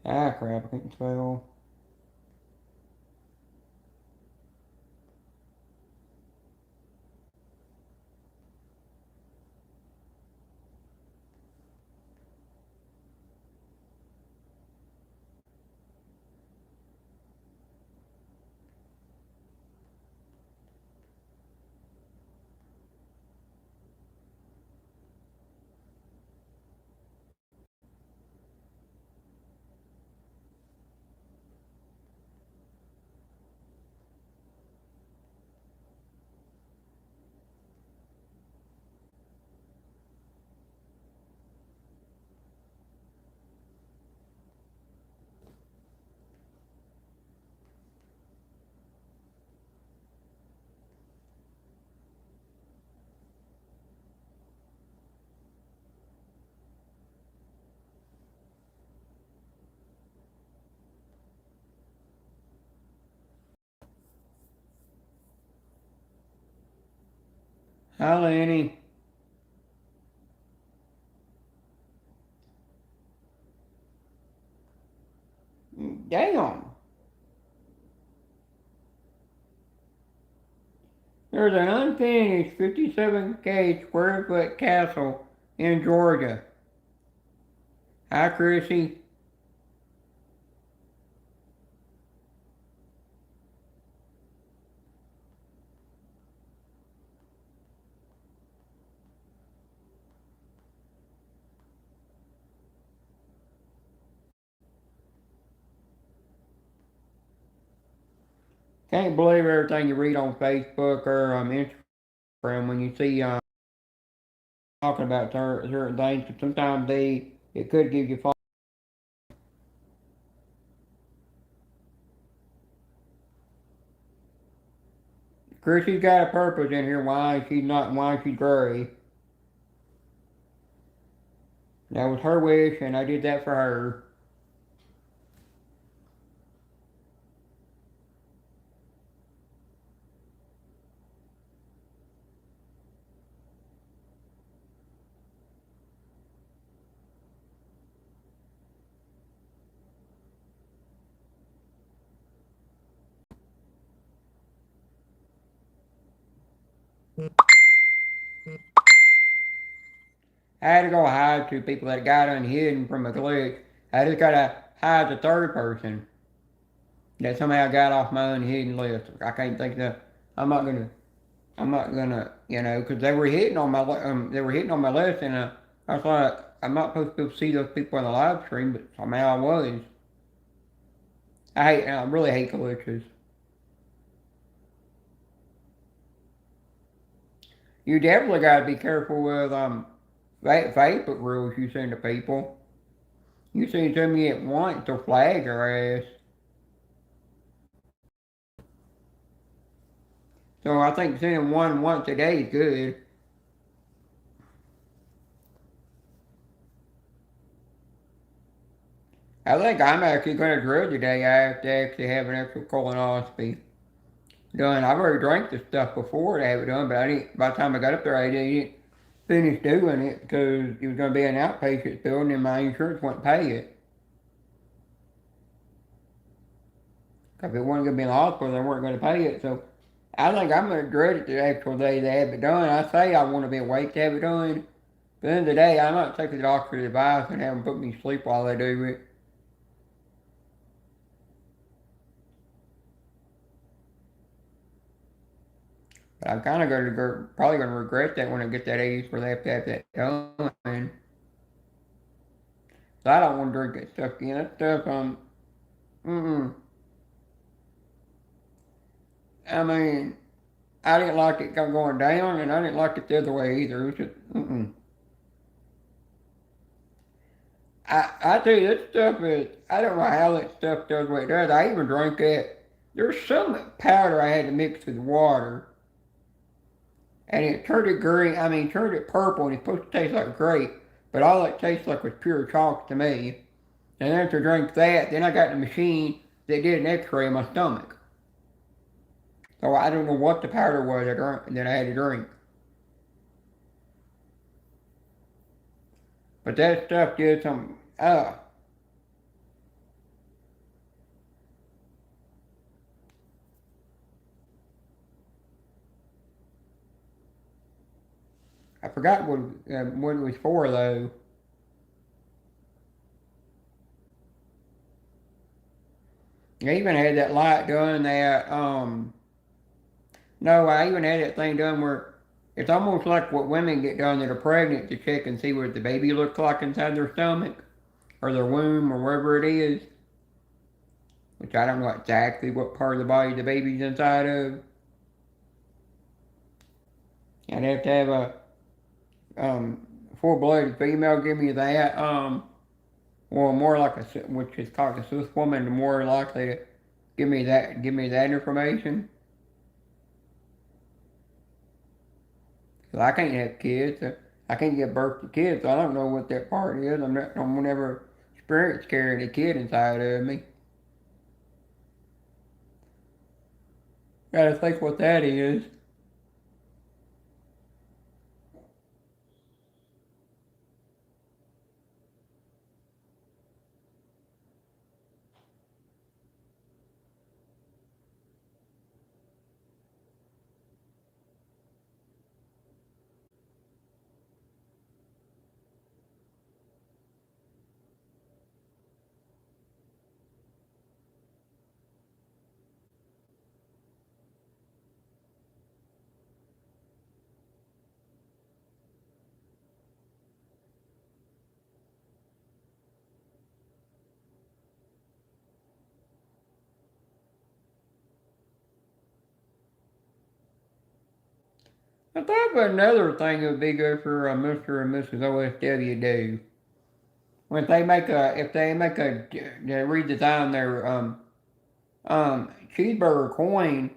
Ah, crap, I can't spell. Hi, Lenny. Damn. There's an unfinished 57K square foot castle in Georgia. Hi, Chrissy. Can't believe everything you read on Facebook or Instagram when you see talking about certain things. Sometimes it could give you false. Chrissy's got a purpose in here why she's gray. That was her wish, and I did that for her. I had to go hide two people that got unhidden from a glitch. I just gotta hide the third person that somehow got off my unhidden list. I can't think that. I'm not gonna. I'm not gonna. Because they were hitting on my. They were hitting on my list, and I was like, I'm not supposed to be able to see those people on the live stream, but somehow I was. I really hate glitches. You definitely got to be careful with Facebook rules you send to people. You send to me at once, they'll flag your ass. So I think sending one once a day is good. I think I'm actually going to drill today. I have to actually have an extra colonoscopy done. I've already drank this stuff before to have it done, but I didn't. By the time I got up there, I didn't finish doing it because it was going to be an outpatient building and my insurance wouldn't pay it. If it wasn't going to be in the hospital, they weren't going to pay it. So I think I'm going to dread it the actual day they have it done. I say I want to be awake to have it done. But at the end of the day, I might take the doctor's advice and have them put me to sleep while they do it. But I'm kind of going to probably going to regret that when I get that age where they have to have that done. So I don't want to drink that stuff again. That stuff, mm-mm. I mean, I didn't like it going down, and I didn't like it the other way either. It was just, mm-mm. I tell you, that stuff is, I don't know how that stuff does what it does. I even drank that. There's some powder I had to mix with water, and it turned it green. I mean, turned it purple, and it's supposed to taste like grape, but all it tastes like was pure chalk to me. And after I drank that, then I got the machine that did an x-ray of my stomach. So I don't know what the powder was that I had to drink. But that stuff did some, I forgot what it was for though. I even had that light done that, no, I even had that thing done where it's almost like what women get done that are pregnant to check and see what the baby looks like inside their stomach or their womb or wherever it is. Which I don't know exactly what part of the body the baby's inside of. I'd have to have a full-blooded female give me that. Or more like which is called a cis woman, the more likely to give me that information. So I can't have kids. I can't give birth to kids. So I don't know what that part is. I'm never experienced carrying a kid inside of me. Gotta think what that is. I thought another thing that would be good for Mr. and Mrs. OSW do. When they make if they make they redesign their cheeseburger coin,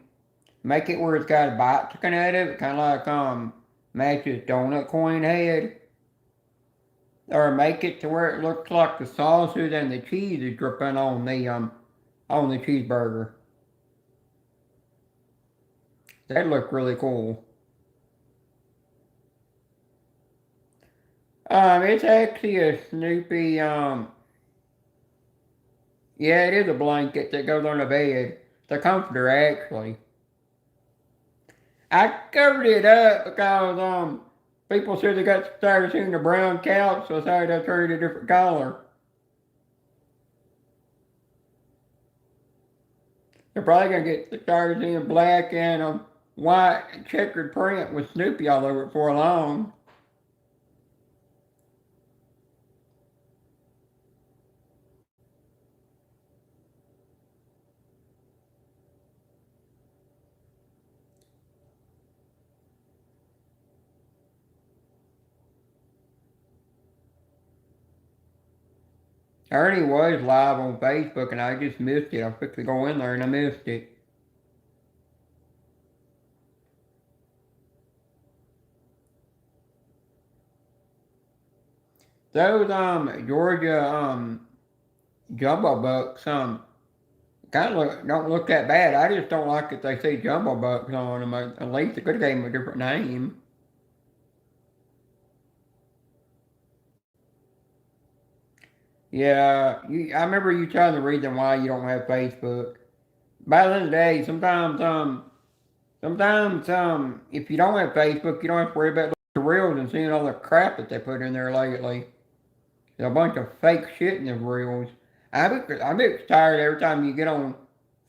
make it where it's got a bite sticking out of it, kind of like Match's donut coin head. Or make it to where it looks like the sausage and the cheese is dripping on the cheeseburger. That'd look really cool. It's actually a Snoopy, yeah, it is a blanket that goes on the bed. It's a comforter, actually. I covered it up because, people said they got tired of seeing the brown couch, so I decided to turn it a different color. They're probably gonna get tired of seeing black and white checkered print with Snoopy all over it before long. I already was live on Facebook and I just missed it. I quickly go in there and I missed it. Those Georgia jumbo bucks kind of don't look that bad. I just don't like that they say jumbo bucks on them. At least they could have gave them a different name. Yeah, I remember you telling the reason why you don't have Facebook. Back in the day, sometimes if you don't have Facebook, you don't have to worry about the reels and seeing all the crap that they put in there lately. There's a bunch of fake shit in the reels. I'm tired every time you get on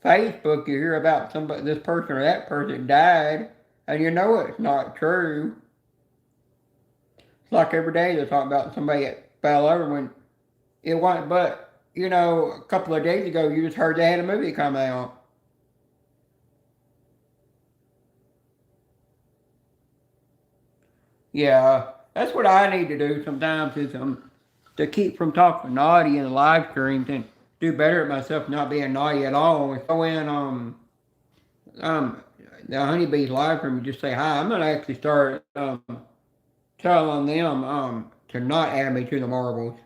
Facebook, you hear about somebody, this person or that person died, and you know it's not true. It's like every day they talk about somebody that fell over when it wasn't. But a couple of days ago, you just heard they had a movie come out. Yeah, that's what I need to do sometimes is to keep from talking naughty in the live streams and do better at myself not being naughty at all. Go in um the honeybees live stream and just say hi. I'm gonna actually start telling them to not add me to the marbles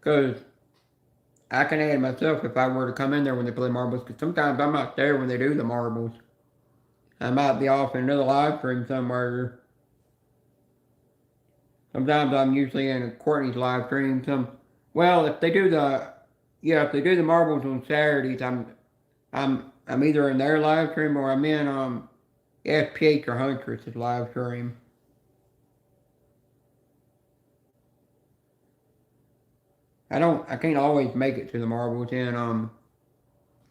because I can add myself if I were to come in there when they play marbles because sometimes I'm not there when they do the marbles. I might be off in another live stream somewhere. Sometimes I'm usually in Courtney's live stream. Well, if they do the marbles on Saturdays, I'm either in their live stream or I'm in SPH or Huntress's live stream. I can't always make it to the marbles in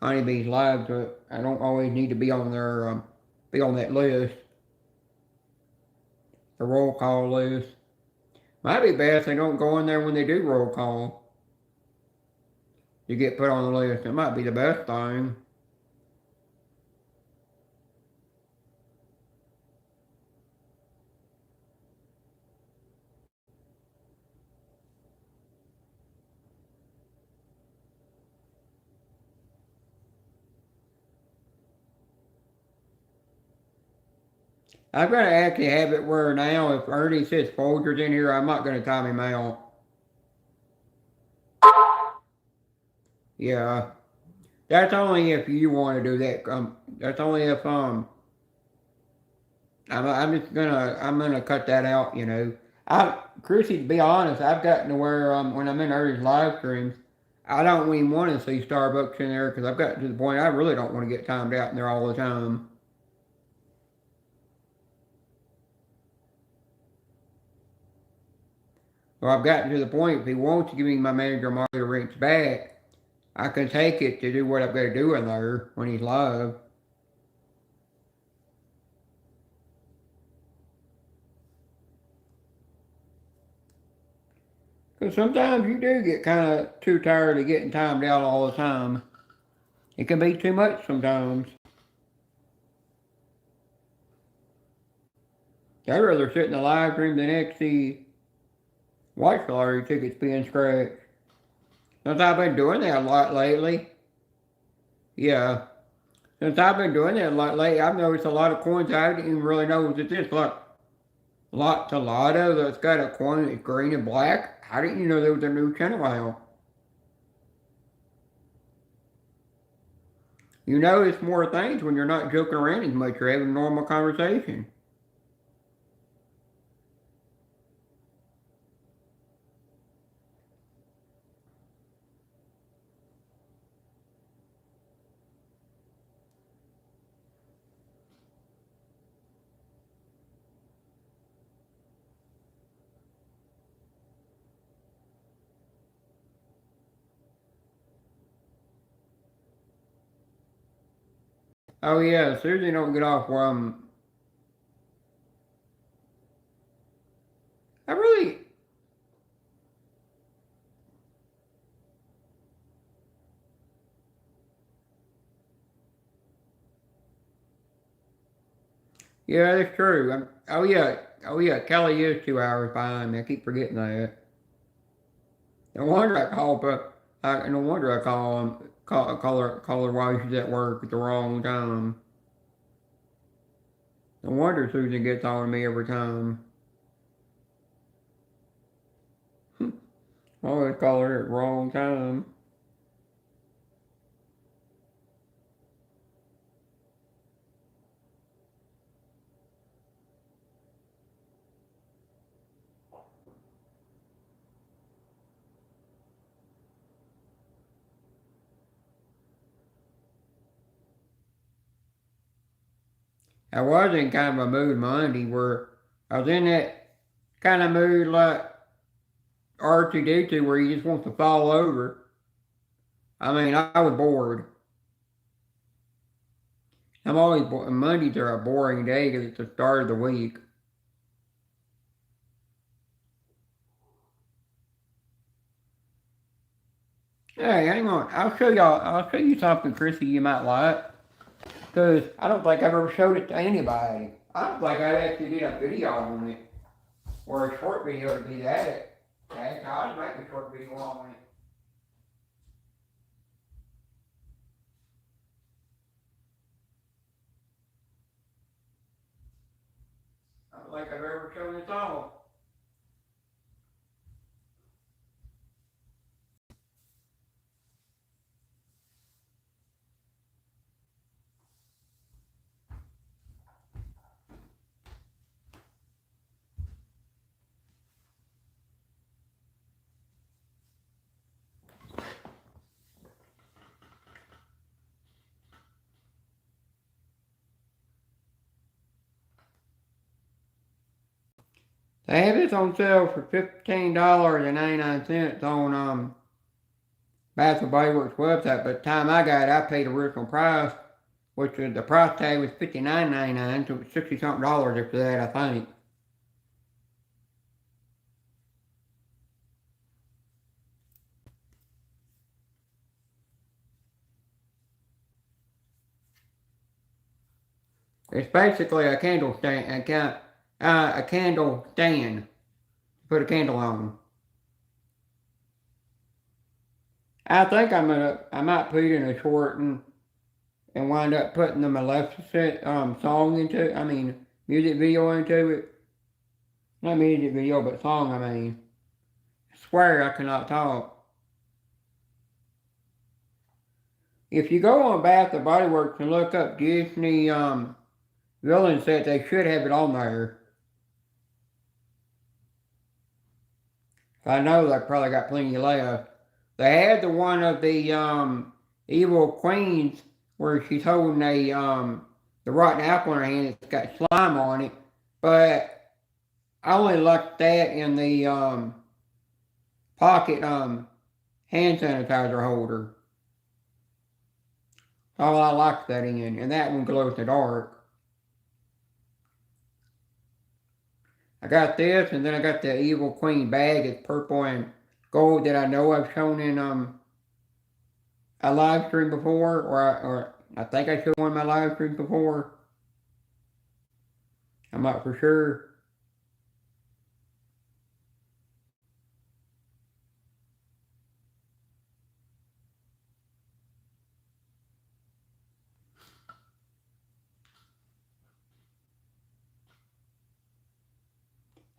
Honeybee's live, so I don't always need to be on be on that list, the roll call list. Might be best they don't go in there when they do roll call. You get put on the list. It might be the best thing. I've got to actually have it where now if Ernie says Folgers in here, I'm not going to time him out. Yeah, that's only if you want to do that. That's only if I'm gonna cut that out. Chrissy, to be honest, I've gotten to where when I'm in Ernie's live streams, I don't even want to see Starbucks in there because I've gotten to the point I really don't want to get timed out in there all the time. So I've gotten to the point if he wants to give me my manager Mario Rinks back, I can take it to do what I've got to do in there when he's live. Because sometimes you do get kind of too tired of getting timed out all the time. It can be too much sometimes. I'd rather sit in the live stream than actually watch the lottery tickets being scratched. Since I've been doing that a lot lately, yeah. Since I've been doing that a lot lately, I've noticed a lot of coins I didn't even really know was this. Like Lotto that's got a coin that's green and black. How didn't you know there was a new channel out? You notice more things when you're not joking around as much. You're having a normal conversation. Oh yeah, Susie don't get off I really yeah, that's true. Oh yeah, Kelly is 2 hours behind me. I keep forgetting that. No wonder I call, but no wonder I call her while she's at work at the wrong time. No wonder Susan gets on me every time. I always call her at the wrong time. I was in kind of a mood Monday where I was in that kind of mood like R2D2 where you just want to fall over. I mean, I was bored. I'm always bored. Mondays are a boring day because it's the start of the week. Hey, hang on. I'll show you something, Chrissy, you might like. Because I don't think I've ever showed it to anybody. I don't think I actually did a video on it. Or a short video to be that. Heck, I'll make a short video on it. I don't think I've ever shown it all. They have this on sale for $15.99 on Bath and Body Works website, but the time I got it, I paid the original price, which was the price tag was $59.99, so it's 60 something dollars after that, I think. It's basically a candle stand, a candle stand to put a candle on. I think I might put it in a short and wind up putting the Maleficent song into, I mean, music video into it. Not music video, but song, I mean. I swear I cannot talk. If you go on Bath and Body Works and look up Disney villain set, they should have it on there. I know they probably got plenty left. They had the one of the evil queens where she's holding the rotten apple in her hand. It's got slime on it, but I only liked that in the pocket hand sanitizer holder. All I liked that in, and that one glows in the dark. I got this, and then I got the Evil Queen bag. It's purple and gold that I know I've shown in a live stream before, or I think I showed one of my live streams before. I'm not for sure.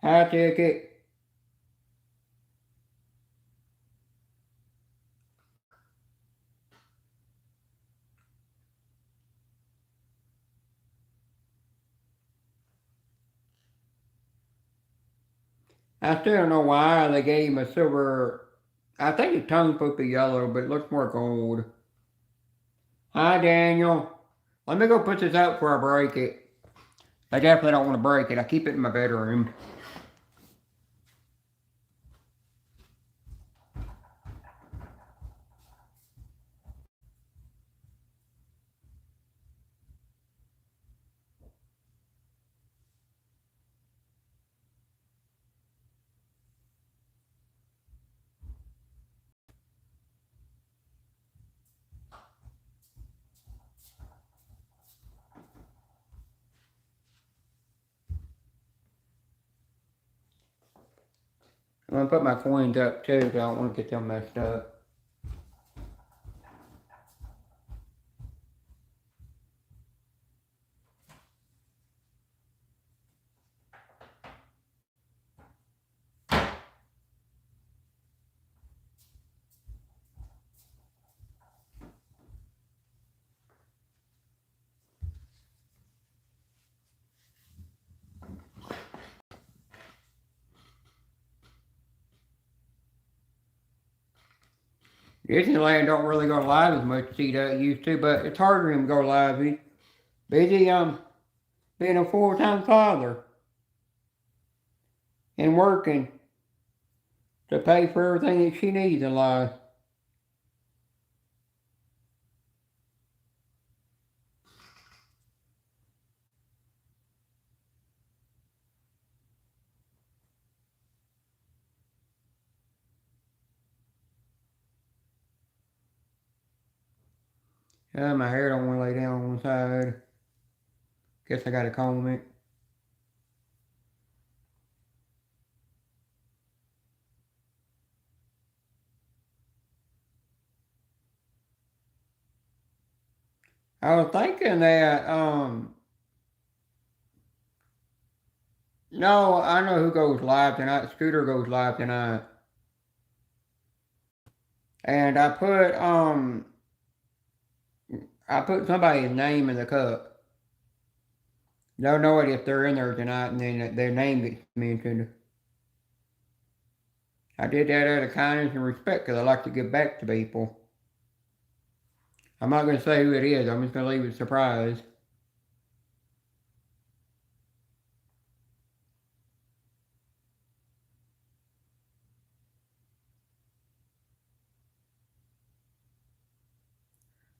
High ticket. I still don't know why they gave him a silver. I think his tongue's supposed to be yellow, but it looks more gold. Hi, Daniel. Let me go put this out before I break it. I definitely don't want to break it. I keep it in my bedroom. I'm gonna put my coins up too, because I don't want to get them messed up. Disneyland don't really go live as much as he used to, but it's hard for him to go live. He's busy being a full-time father and working to pay for everything that she needs in life. My hair don't want to lay down on one side. Guess I gotta comb it. I was thinking that, no, I know who goes live tonight. Scooter goes live tonight. And I put somebody's name in the cup. Don't know it if they're in there tonight and then their name gets mentioned. I did that out of kindness and respect because I like to give back to people. I'm not going to say who it is. I'm just going to leave it a surprise.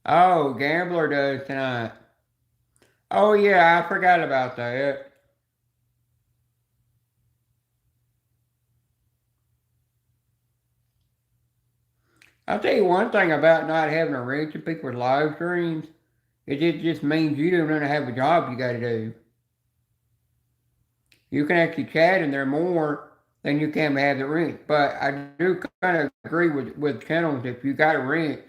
Oh, Gambler does tonight. Oh, yeah, I forgot about that. I'll tell you one thing about not having a reach of people's live streams. It just means you don't have a job you got to do. You can actually chat in there more than you can have the wrench. But I do kind of agree with channels if you got a wrench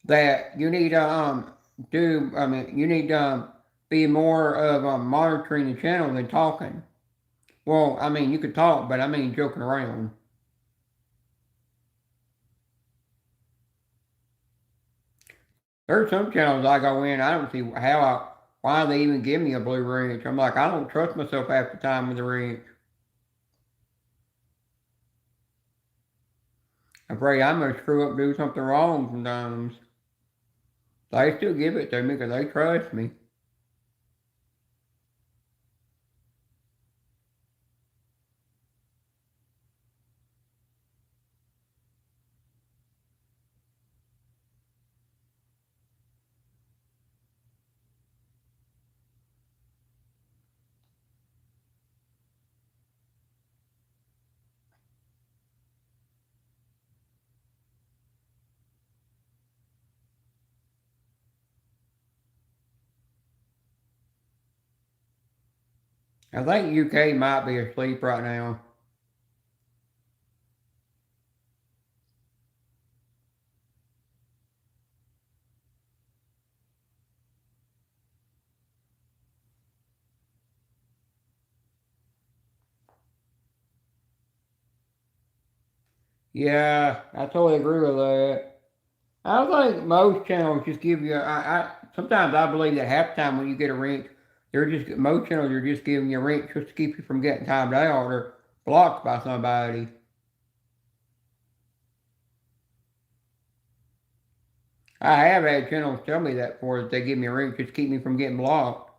that you need to you need to be more of monitoring the channel than talking. Well, I mean you could talk, but I mean joking around. There's some channels I go in, I don't see why they even give me a blue wrench. I'm like, I don't trust myself half the time with the wrench. I'm afraid I'm gonna screw up, do something wrong sometimes. They still give it to me because they trust me. I think UK might be asleep right now. Yeah, I totally agree with that. I think most channels just give you. Sometimes I believe that half the time when you get a wrench, most channels are just giving you a wrench just to keep you from getting timed out or blocked by somebody. I have had channels tell me that before that they give me a wrench just to keep me from getting blocked.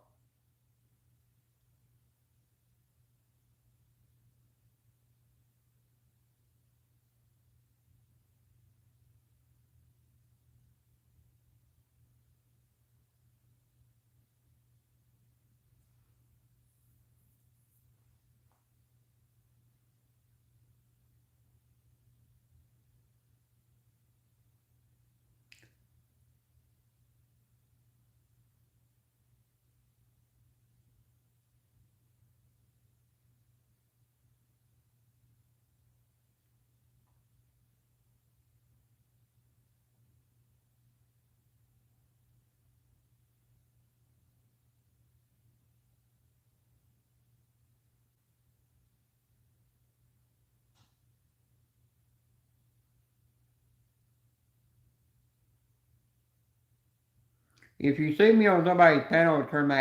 if you see me on somebody's panel turn my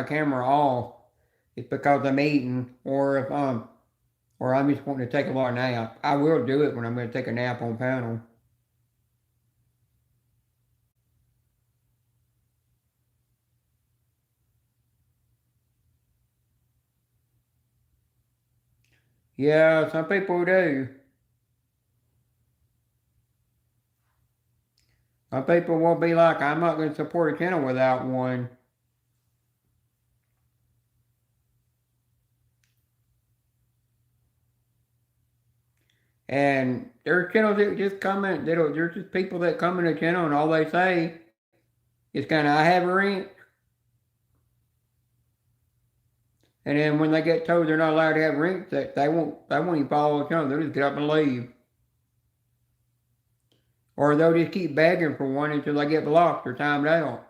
camera off, it's because I'm eating, or I'm just wanting to take a lot of nap. I will do it when I'm going to take a nap on panel. Yeah, some people do. Some people will be like, I'm not going to support a channel without one. And there's channels that just comment, there's just people that come in the channel and all they say is kind of, I have a rent. And then when they get told they're not allowed to have rent, they won't even follow the channel. They'll just get up and leave. Or they'll just keep begging for one until they get blocked or timed out.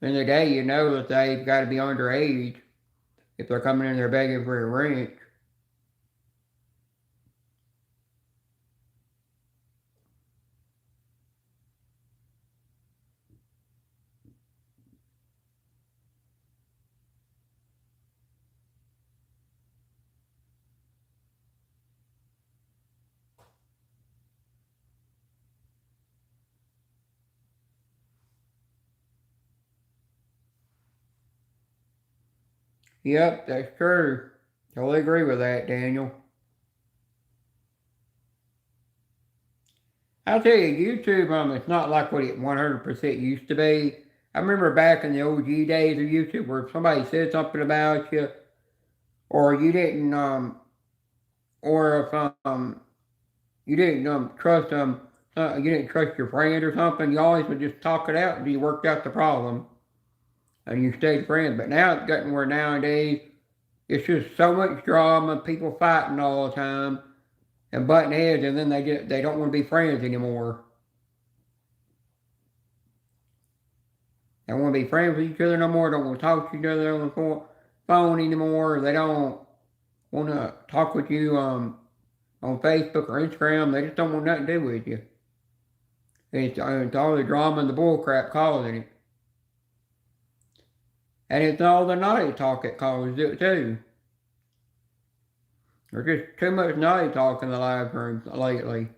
In the day, you know that they've got to be underage if they're coming in there begging for a rent. Yep, that's true. Totally agree with that, Daniel. I'll tell you, YouTube, it's not like what it 100% used to be. I remember back in the OG days of YouTube where if somebody said something about you, or you didn't, or if you didn't trust you didn't trust your friend or something, you always would just talk it out until you worked out the problem, and you stayed friends. But now it's gotten where nowadays it's just so much drama, people fighting all the time and butting heads, and then they don't want to be friends anymore. They don't want to be friends with each other no more. Don't want to talk to each other on the phone anymore. They don't want to talk with you on Facebook or Instagram. They just don't want nothing to do with you. It's all the drama and the bullcrap causing it. And it's all the naughty talk that causes it too. There's just too much naughty talk in the live rooms lately.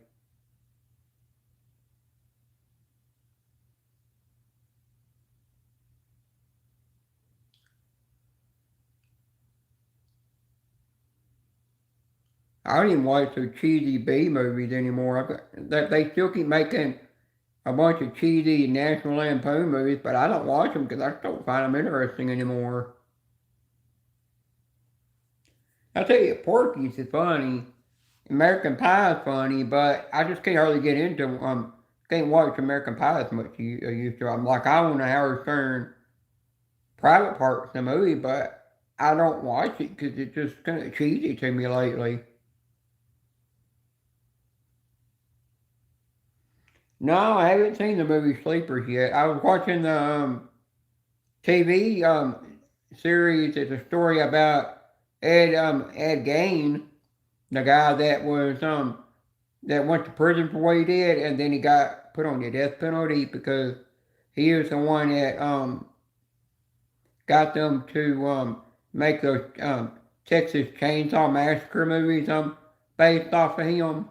I don't even watch those cheesy B movies anymore. They still keep making a bunch of cheesy National Lampoon movies, but I don't watch them because I just don't find them interesting anymore. I tell you, Porky's is funny. American Pie is funny, but I just can't hardly get into can't watch American Pie as much as I used to. I'm like I own a Howard Stern private parts in the movie, but I don't watch it because it's just kind of cheesy to me lately. No, I haven't seen the movie Sleepers yet. I was watching the TV series. It's a story about Ed Gain, the guy that went to prison for what he did, and then he got put on the death penalty because he was the one that got them to make those Texas Chainsaw Massacre movies based off of him.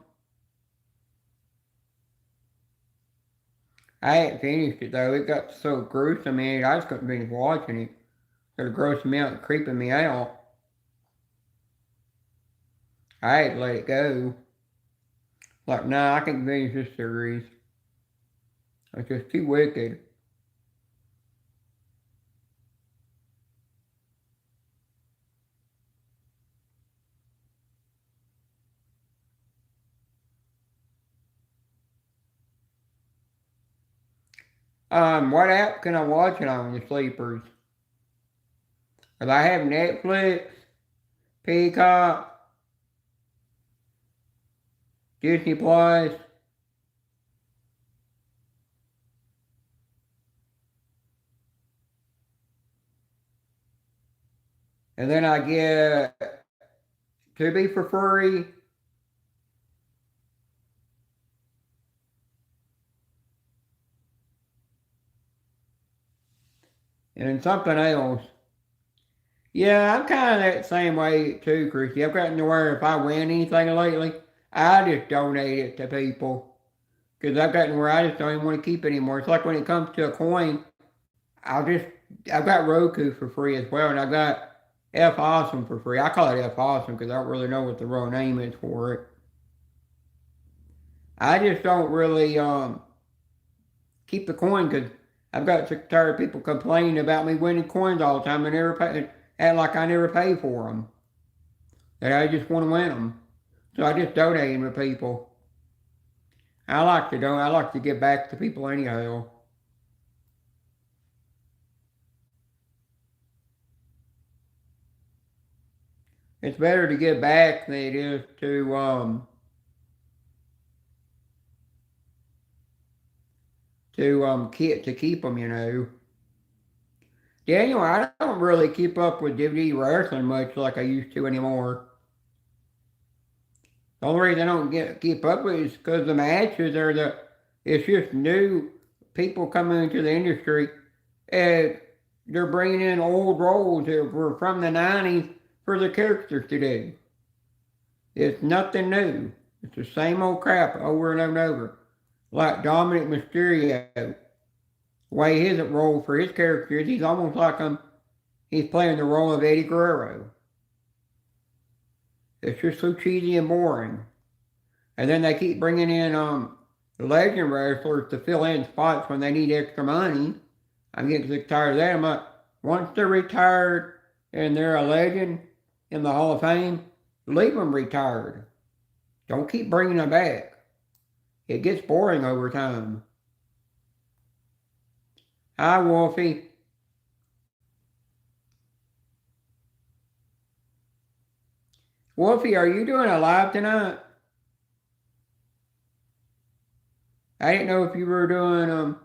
I hadn't finished it though. It got so gruesome in it, I just couldn't finish watching it. It was grossing me out and creeping me out. I had to let it go. Like, nah, I can't finish this series. It's just too wicked. What app can I watch it on, the sleepers? If I have Netflix, Peacock, Disney Plus, and then I get Tubi for free, And something else. Yeah, I'm kind of that same way too, Christy. I've gotten to where if I win anything lately, I just donate it to people. Because I've gotten where I just don't even want to keep it anymore. It's like when it comes to a coin, I'll just, I've got Roku for free as well, and I've got F Awesome for free. I call it F Awesome because I don't really know what the real name is for it. I just don't really keep the coin because I've got sick tired of people complaining about me winning coins all the time and never pay, act like I never pay for them. That I just want to win them. So I just donate them to people. I like to donate. I like to give back to people anyhow. It's better to give back than it is to keep them. You know. Daniel, I don't really keep up with WWE wrestling much like I used to anymore. The only reason I don't keep up with it is because the matches are it's just new people coming into the industry and they're bringing in old roles that were from the 90s for the characters today. It's nothing new. It's the same old crap over and over and over. Like Dominic Mysterio, the way his role for his character is, he's almost like he's playing the role of Eddie Guerrero. It's just so cheesy and boring. And then they keep bringing in legend wrestlers to fill in spots when they need extra money. I'm getting sick tired of that. I'm like, once they're retired and they're a legend in the Hall of Fame, leave them retired. Don't keep bringing them back. It gets boring over time. Hi, Wolfie. Wolfie, are you doing a live tonight? I didn't know if you were doing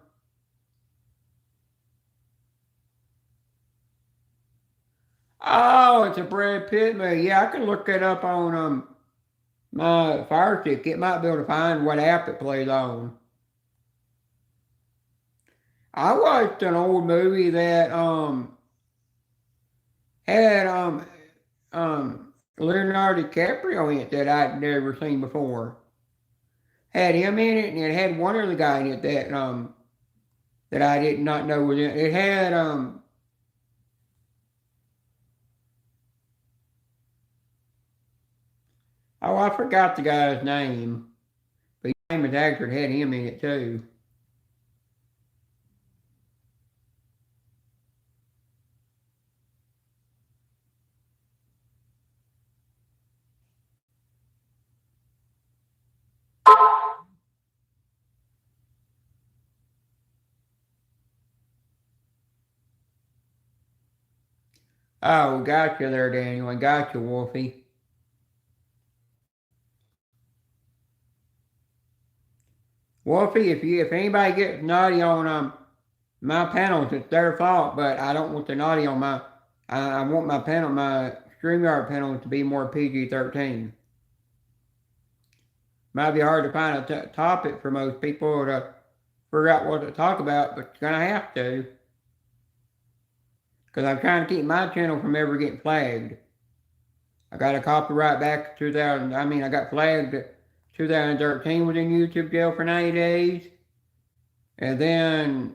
Oh, it's a Brad Pitt movie. Yeah, I can look that up on my Fire Stick. It might be able to find what app it plays on. I watched an old movie that had Leonardo DiCaprio in it that I'd never seen before. Had him in it, and it had one other guy in it that I did not know was in it. It had oh, I forgot the guy's name, but his name is actor had him in it too. Oh, gotcha there, Daniel, and gotcha, Wolfie. Wolfie, if anybody gets naughty on my panels, it's their fault, but I don't want the naughty on I want my StreamYard panel to be more PG-13. Might be hard to find a topic for most people to figure out what to talk about, but you're gonna have to. Because I'm trying to keep my channel from ever getting flagged. I got a copyright back to 2000, I got flagged 2013, was in YouTube jail for 90 days. And then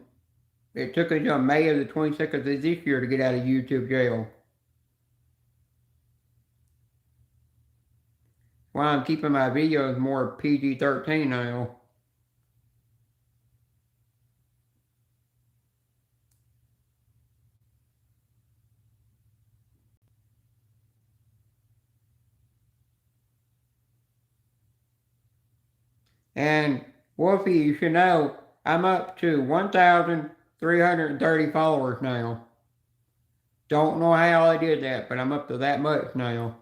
it took until May of the 22nd of this year to get out of YouTube jail. Why I'm keeping my videos more PG-13 now. And Wolfie, you should know I'm up to 1,330 followers now. Don't know how I did that, but I'm up to that much now.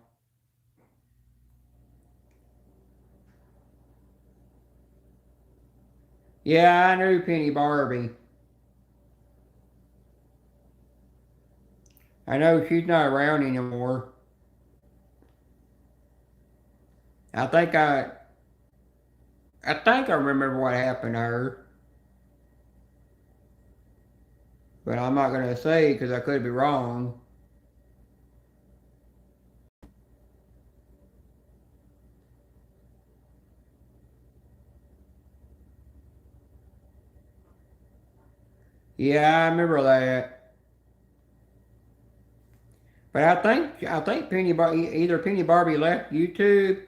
Yeah, I knew Penny Barbie. I know she's not around anymore. I think I I think I remember what happened to her. but I'm not going to say because I could be wrong. Yeah, I remember that. But I think Penny either Penny Barbie left YouTube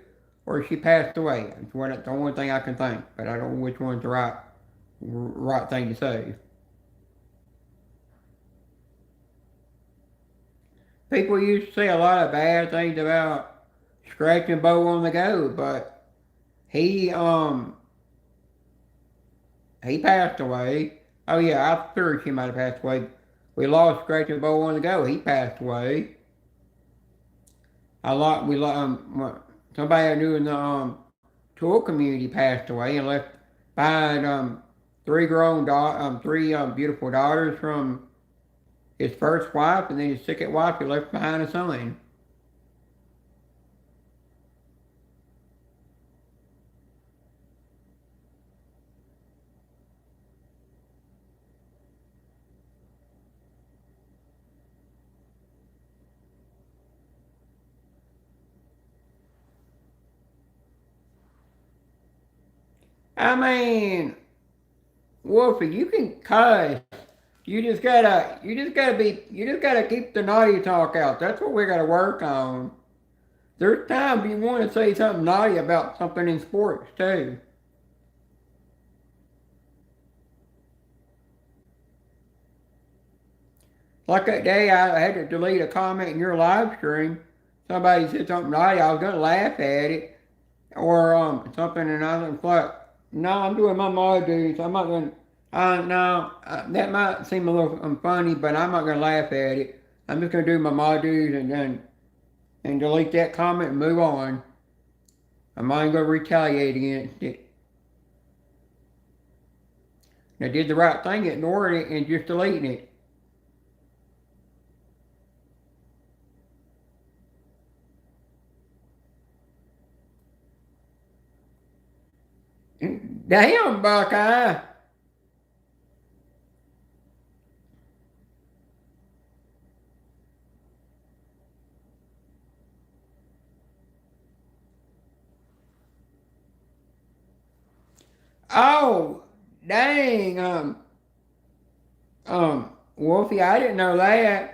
or she passed away. It's the only thing I can think. But I don't know which one's the right thing to say. People used to say a lot of bad things about Scratch and Bo on the Go, but he um he passed away. Oh yeah, I'm sure she might have passed away. We lost Scratch and Bo on the Go. He passed away. A lot we somebody I knew in the tour community passed away and left behind three beautiful daughters from his first wife, and then his second wife he left behind a son. I mean, Wolfie, you can cuss. You just gotta keep the naughty talk out. That's what we gotta work on. There's times you want to say something naughty about something in sports too. Like that day I had to delete a comment in your live stream. Somebody said something naughty. I was gonna laugh at it or something, and I was like, no, I'm doing my mod duties. I'm not gonna. No, that might seem a little funny, but I'm not gonna laugh at it. I'm just gonna do my mod duties and delete that comment and move on. I'm not gonna retaliate against it. I did the right thing, ignoring it and just deleting it. Damn, Buckeye. Oh, dang. Wolfie, I didn't know that.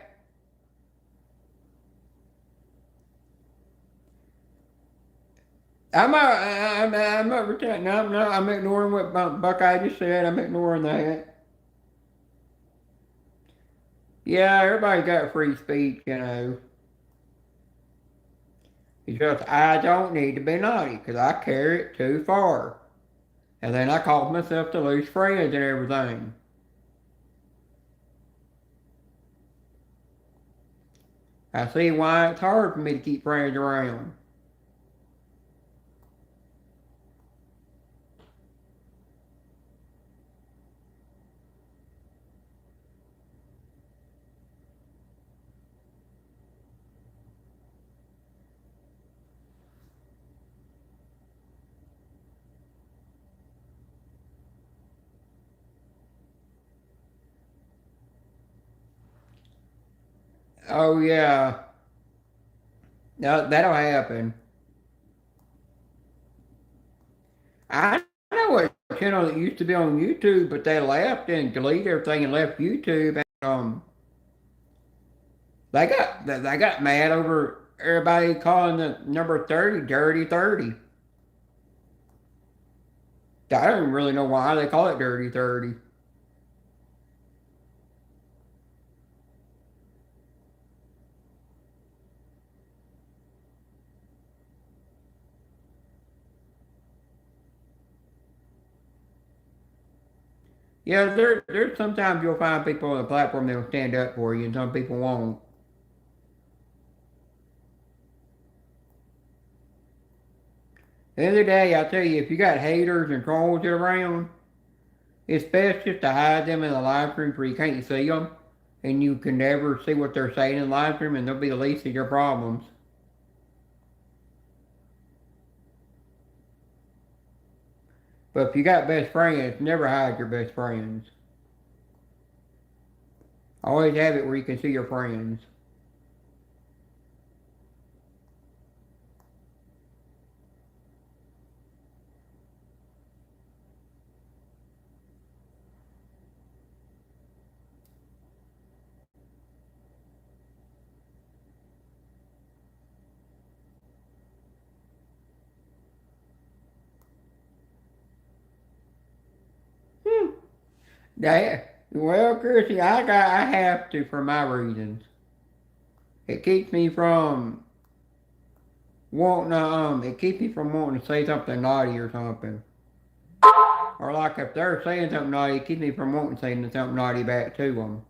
I'm not pretending. No, no, I'm ignoring what Buckeye just said. I'm ignoring that. Yeah, everybody got free speech, you know. It's just I don't need to be naughty because I carry it too far. And then I cause myself to lose friends and everything. I see why it's hard for me to keep friends around. Oh yeah, that'll happen. I know a channel that used to be on YouTube, but they left and deleted everything and left YouTube. And, they got mad over everybody calling the number 30 Dirty 30. I don't really know why they call it Dirty 30. Yeah, there's sometimes you'll find people on the platform that'll stand up for you, and some people won't. The other day, I tell you, if you got haters and trolls around, it's best just to hide them in the live streams where you can't see them, and you can never see what they're saying in the live stream, and they'll be the least of your problems. But if you got best friends, never hide your best friends. Always have it where you can see your friends. Hmm. Well, Chrissy, I have to for my reasons. It keeps me from it keeps me from wanting to say something naughty or something. Or like if they're saying something naughty, it keeps me from wanting to say something naughty back to them.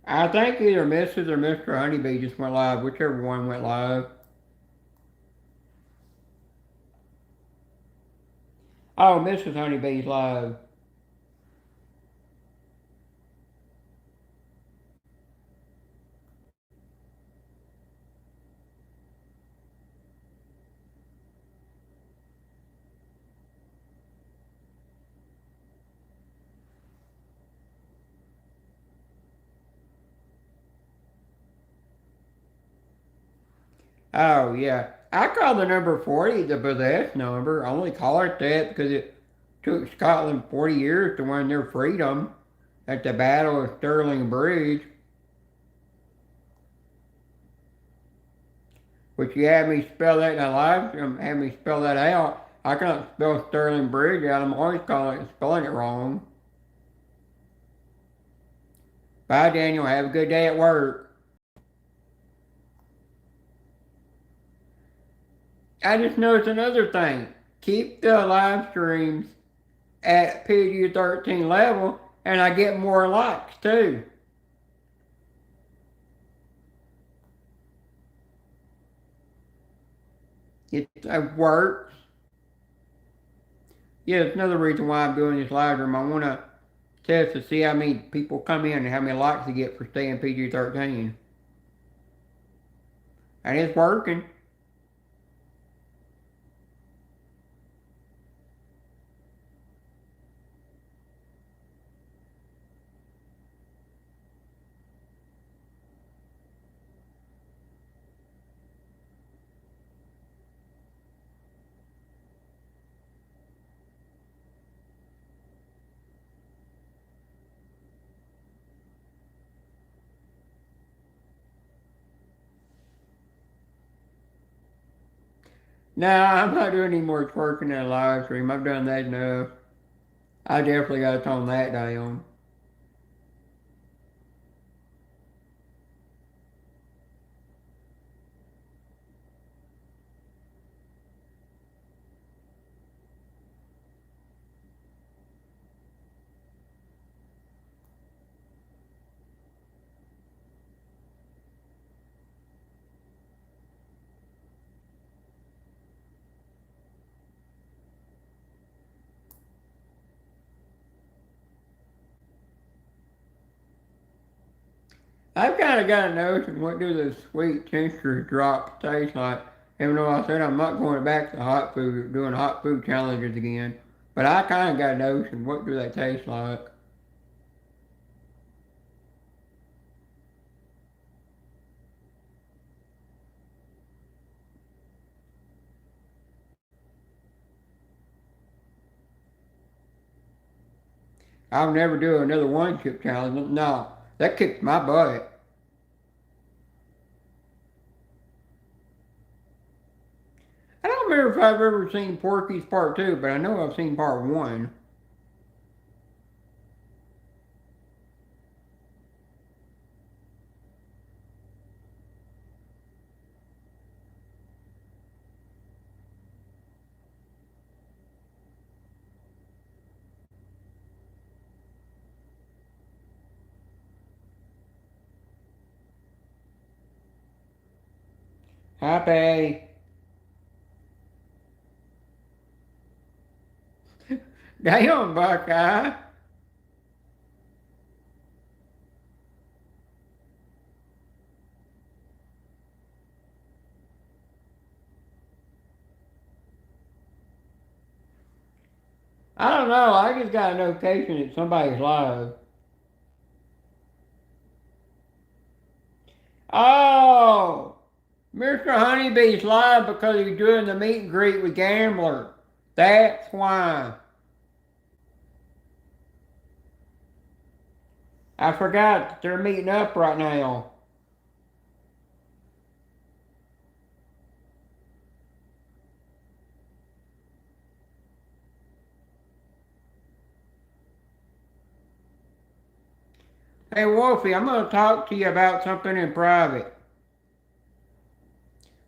I think either Mrs. or Mr. Honeybee just went live, whichever one went live. Oh, Mrs. Honeybee's live. Oh, yeah. I call the number 40 the possessed number. I only call it that because it took Scotland 40 years to win their freedom at the Battle of Stirling Bridge, which you had me spell that in a live stream, had me spell that out. I can't spell Stirling Bridge out. I'm always spelling it wrong. Bye, Daniel. Have a good day at work. I just noticed another thing. Keep the live streams at PG-13 level, and I get more likes too. It works. Yeah, it's another reason why I'm doing this live stream. I want to test to see how many people come in and how many likes they get for staying PG-13. And it's working. Nah, I'm not doing any more twerking in a live stream. I've done that enough. I definitely got to tone that down. I've kind of got a notion what do the sweet texture drops taste like. Even though I said I'm not going back to hot food, doing hot food challenges again. But I kind of got a notion what do they taste like. I'll never do another one chip challenge. No, that kicked my butt. I don't remember if I've ever seen Porky's Part 2, but I know I've seen Part 1. Happy. Damn, Buckeye. I don't know. I just got a notification that somebody's live. Oh, Mr. Honeybee's live because he's doing the meet and greet with Gambler. That's why. I forgot that they're meeting up right now. Hey, Wolfie, I'm going to talk to you about something in private.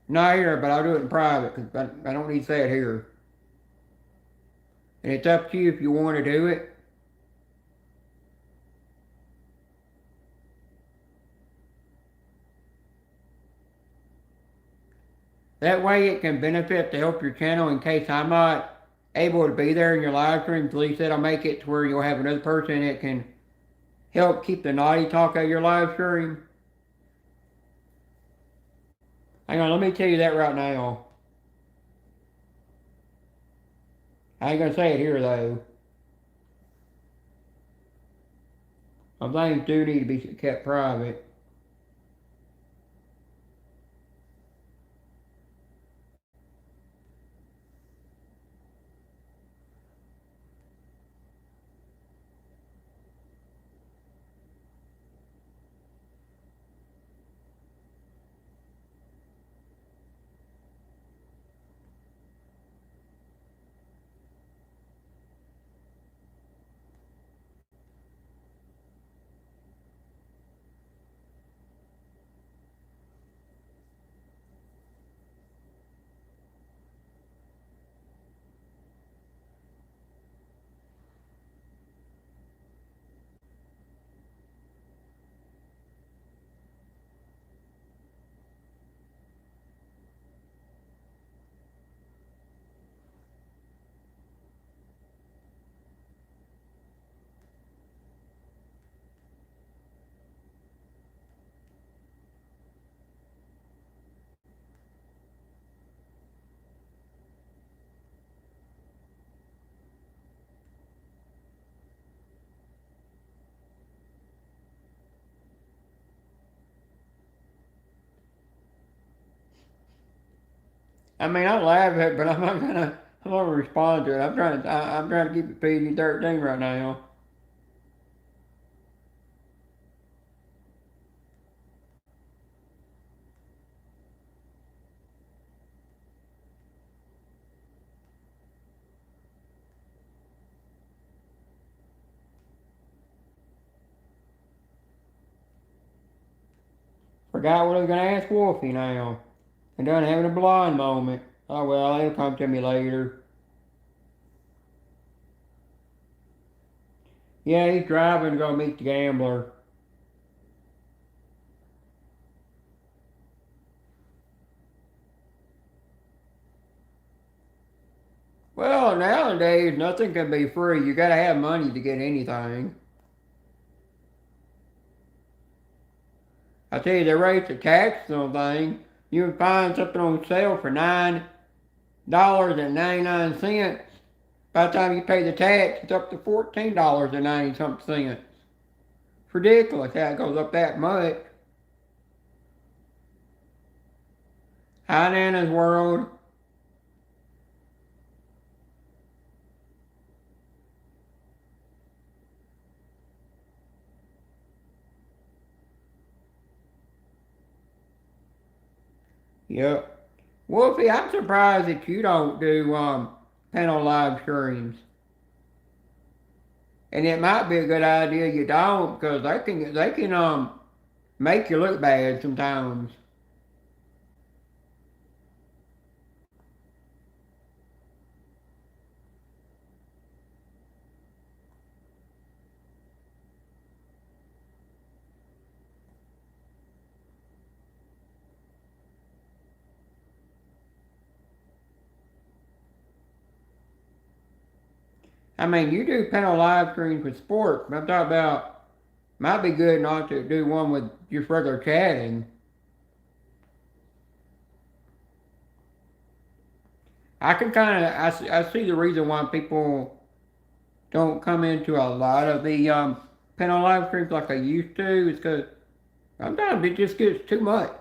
Not here, but I'll do it in private because I don't need to say it here. And it's up to you if you want to do it. That way it can benefit to help your channel in case I'm not able to be there in your live stream. At least that'll make it to where you'll have another person that can help keep the naughty talk out of your live stream. Hang on, let me tell you that right now. I ain't gonna say it here though. Some things do need to be kept private. I mean, I laugh at it, but I'm gonna respond to it. I'm trying to keep it PG-13 right now. Forgot what I was gonna ask Wolfie now. I'm done having a blind moment. Oh well, he'll come to me later. Yeah, he's driving to go meet the gambler. Well, nowadays nothing can be free. You gotta have money to get anything. I tell you, they raised the tax on things. You can find something on sale for $9.99. By the time you pay the tax, it's up to $14 and 90 something cents. It's ridiculous how it goes up that much. Hi, Nana's World. Yep. Wolfie, I'm surprised that you don't do panel live streams. And it might be a good idea you don't, because they can make you look bad sometimes. I mean, you do panel live streams with sports, but I'm talking about might be good not to do one with just regular chatting. I can kind of I see the reason why people don't come into a lot of the panel live streams like I used to. It's because sometimes it just gets too much.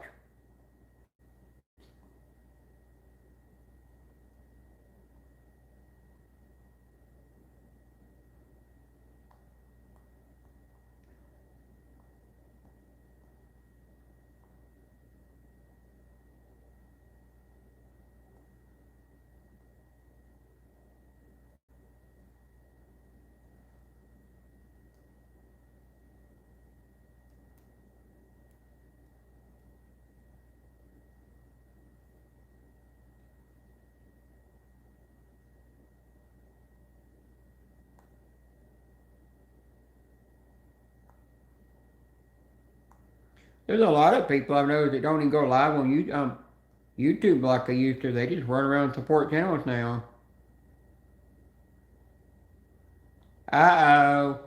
There's a lot of people I've noticed that don't even go live on YouTube like they used to. They just run around and support channels now. Uh-oh.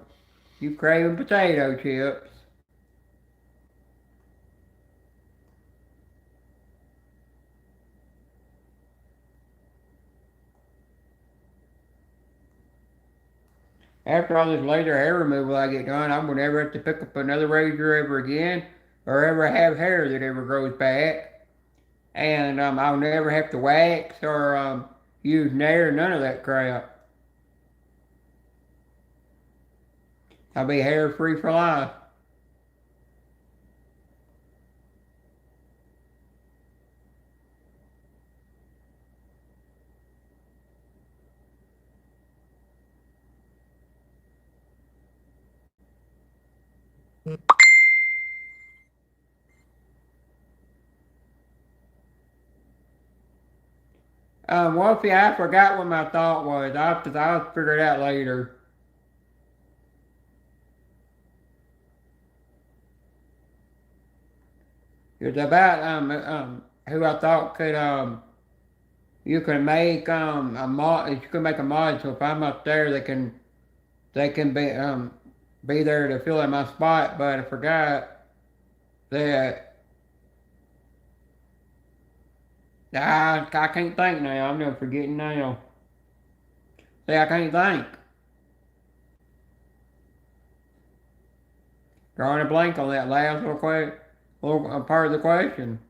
You craving potato chips. After all this laser hair removal I get done, I will never have to pick up another razor ever again or ever have hair that ever grows back. And I'll never have to wax or use Nair, none of that crap. I'll be hair free for life. Wolfie, I forgot what my thought was. I'll figure it out later. It was about who I thought could you can make a mod. You can make a mod so if I'm up there, they can be there to fill in my spot. But I forgot that I can't think now. I'm just forgetting now. See, I can't think. Drawing a blank on that last little part of the question.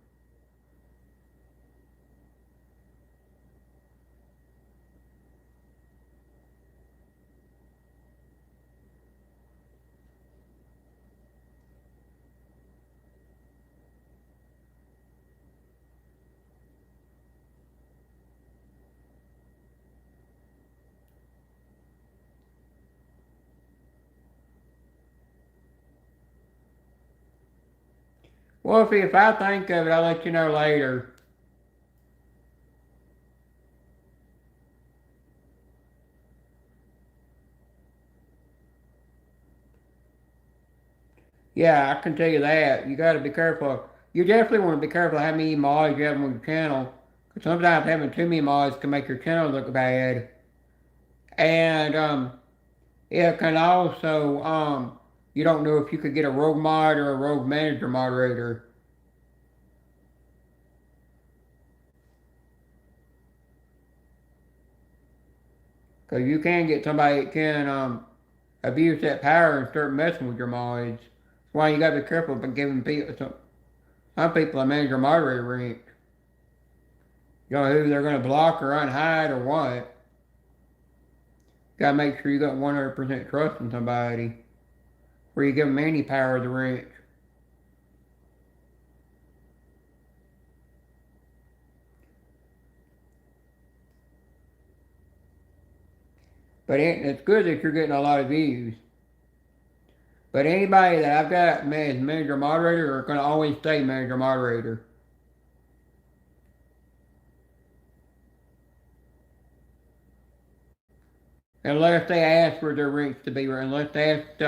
Wolfie, if I think of it, I'll let you know later. Yeah, I can tell you that. You got to be careful. You definitely want to be careful how many mods you have on your channel. Because sometimes having too many mods can make your channel look bad. And it can also, you don't know if you could get a rogue mod or a rogue manager moderator. Because you can get somebody that can abuse that power and start messing with your mods. That's why you got to be careful about giving some people a manager moderator rank. You know who they're going to block or unhide or what. Got to make sure you got 100% trust in somebody where you give them any power of the wrench. But it's good that you're getting a lot of views. But anybody that I've got as manager moderator are going to always stay manager moderator. Unless they ask for their ranks to be, unless they ask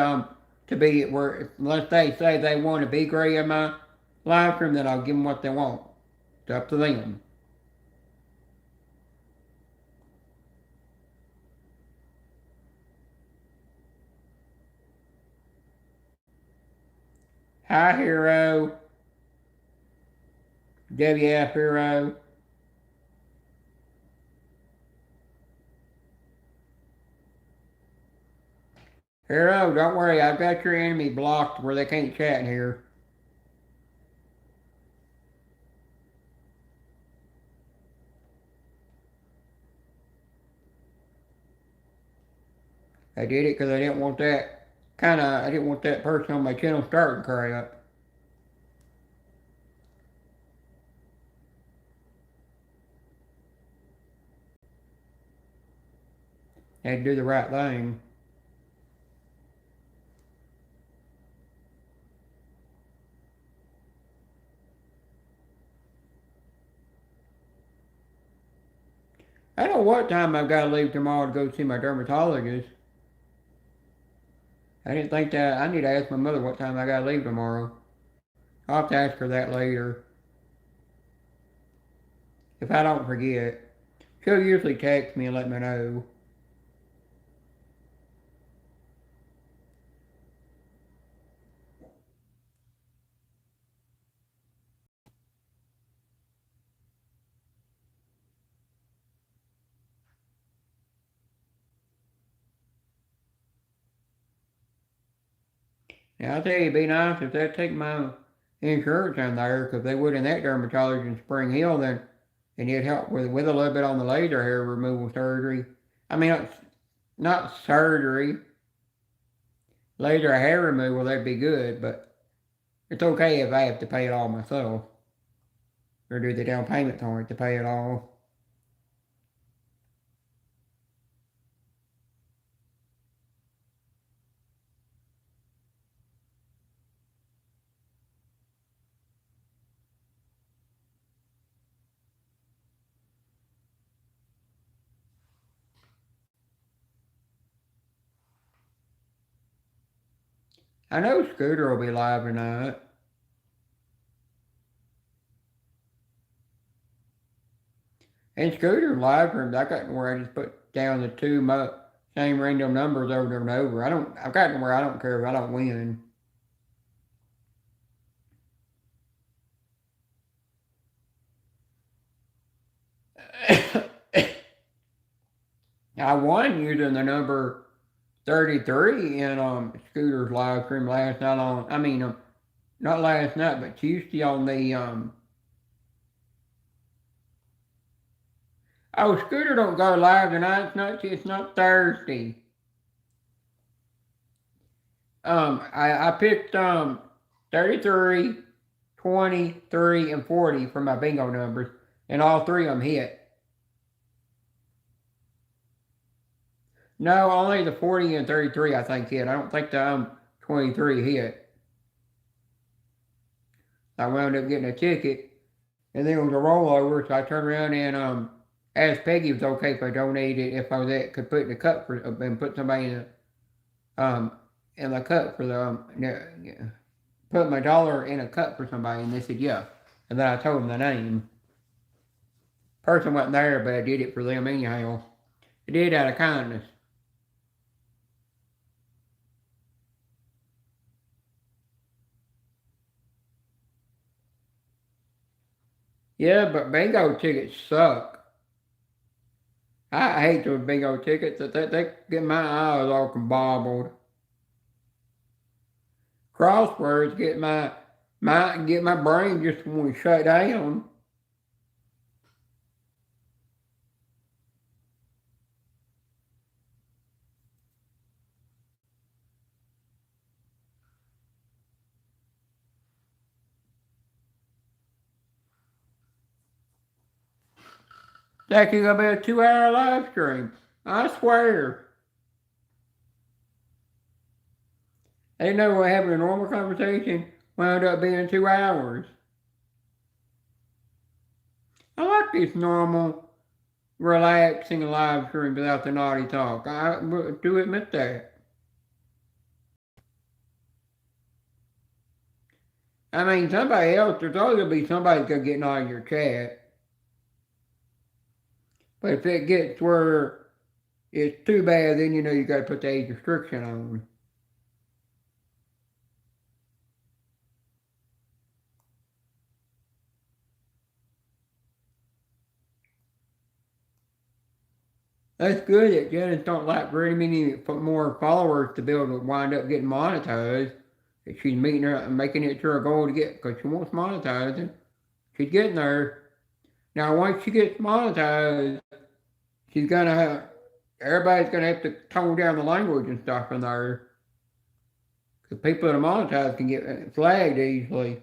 to be where, unless they say they want to be gray in my live stream, then I'll give them what they want. It's up to them. Hi, Hero. WF Hero. Hero, don't worry, I've got your enemy blocked where they can't chat in here. I did it because I didn't want I didn't want that person on my channel starting crap. I had to do the right thing. I don't know what time I've got to leave tomorrow to go see my dermatologist. I didn't think that. I need to ask my mother what time I got to leave tomorrow. I'll have to ask her that later. If I don't forget. She'll usually text me and let me know. Now, I'll tell you, it'd be nice if they'd take my insurance in there, because they would in that dermatologist in Spring Hill, then, and it'd help with a little bit on the laser hair removal surgery. I mean, not surgery, laser hair removal, that'd be good, but it's okay if I have to pay it all myself. Or do the down payment on it to pay it all. I know Scooter will be live tonight. And Scooter live streams, I got to where I just put down the two same random numbers over and over. I've gotten to where I don't care if I don't win. I won using the number 33 in Scooter's live stream last night not last night, but Tuesday on the oh, Scooter don't go live tonight. It's not Thursday. I picked 33, 23, and 40 for my bingo numbers, and all three of them hit. No, only the 40 and 33 I think hit. I don't think the 23 hit. I wound up getting a ticket, and then it was a rollover, so I turned around and asked Peggy if it was okay if I donated, if I was could put in a cup for and put somebody in the cup for the put my dollar in a cup for somebody, and they said yeah, and then I told them the name. Person wasn't there, but I did it for them anyhow. I did out of kindness. Yeah, but bingo tickets suck. I hate those bingo tickets. They get my eyes all bobbled. Crosswords get my brain just want to shut down. That could be a 2-hour live stream. I swear. They know what having a normal conversation wound up being 2 hours. I like this normal, relaxing live stream without the naughty talk. I do admit that. I mean, somebody else, there's always going to be somebody that's going to get out of your chat. But if it gets where it's too bad, then you know you got to put the age restriction on. That's good that Janice don't like very many more followers to be able to wind up getting monetized. That she's meeting her and making it to her goal to get, because she wants monetizing. She's getting there. Now, once she gets monetized, she's gonna have, everybody's gonna have to tone down the language and stuff in there. Because people that are monetized can get flagged easily.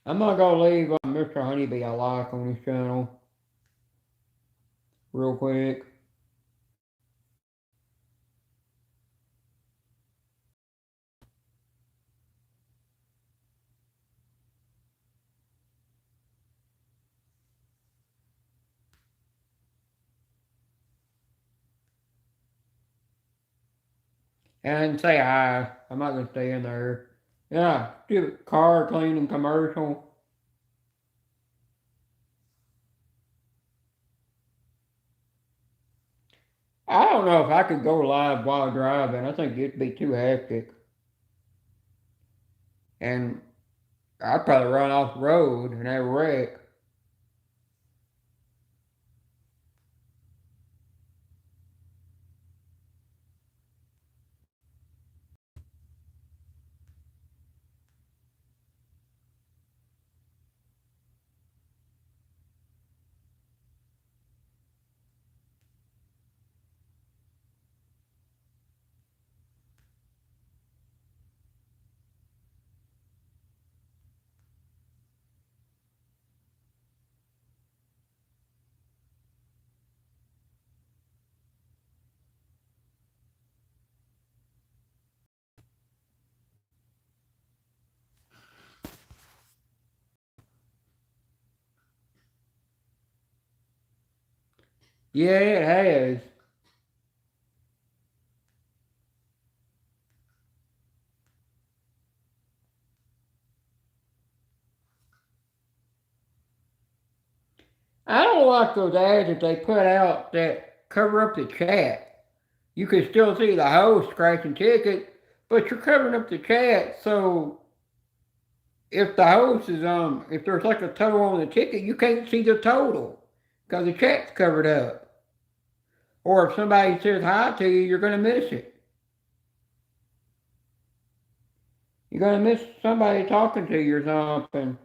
I'm not gonna leave Mr. Honeybee a like on this channel real quick. And say hi. I'm not gonna stay in there. Yeah, do a car cleaning commercial. I don't know if I could go live while driving. I think it'd be too hectic. And I'd probably run off the road and have a wreck. Yeah, it has. I don't like those ads that they put out that cover up the chat. You can still see the host scratching tickets, but you're covering up the chat. So if the host is if there's like a total on the ticket, you can't see the total because the chat's covered up. Or if somebody says hi to you, you're gonna miss it. You're gonna miss somebody talking to you or something.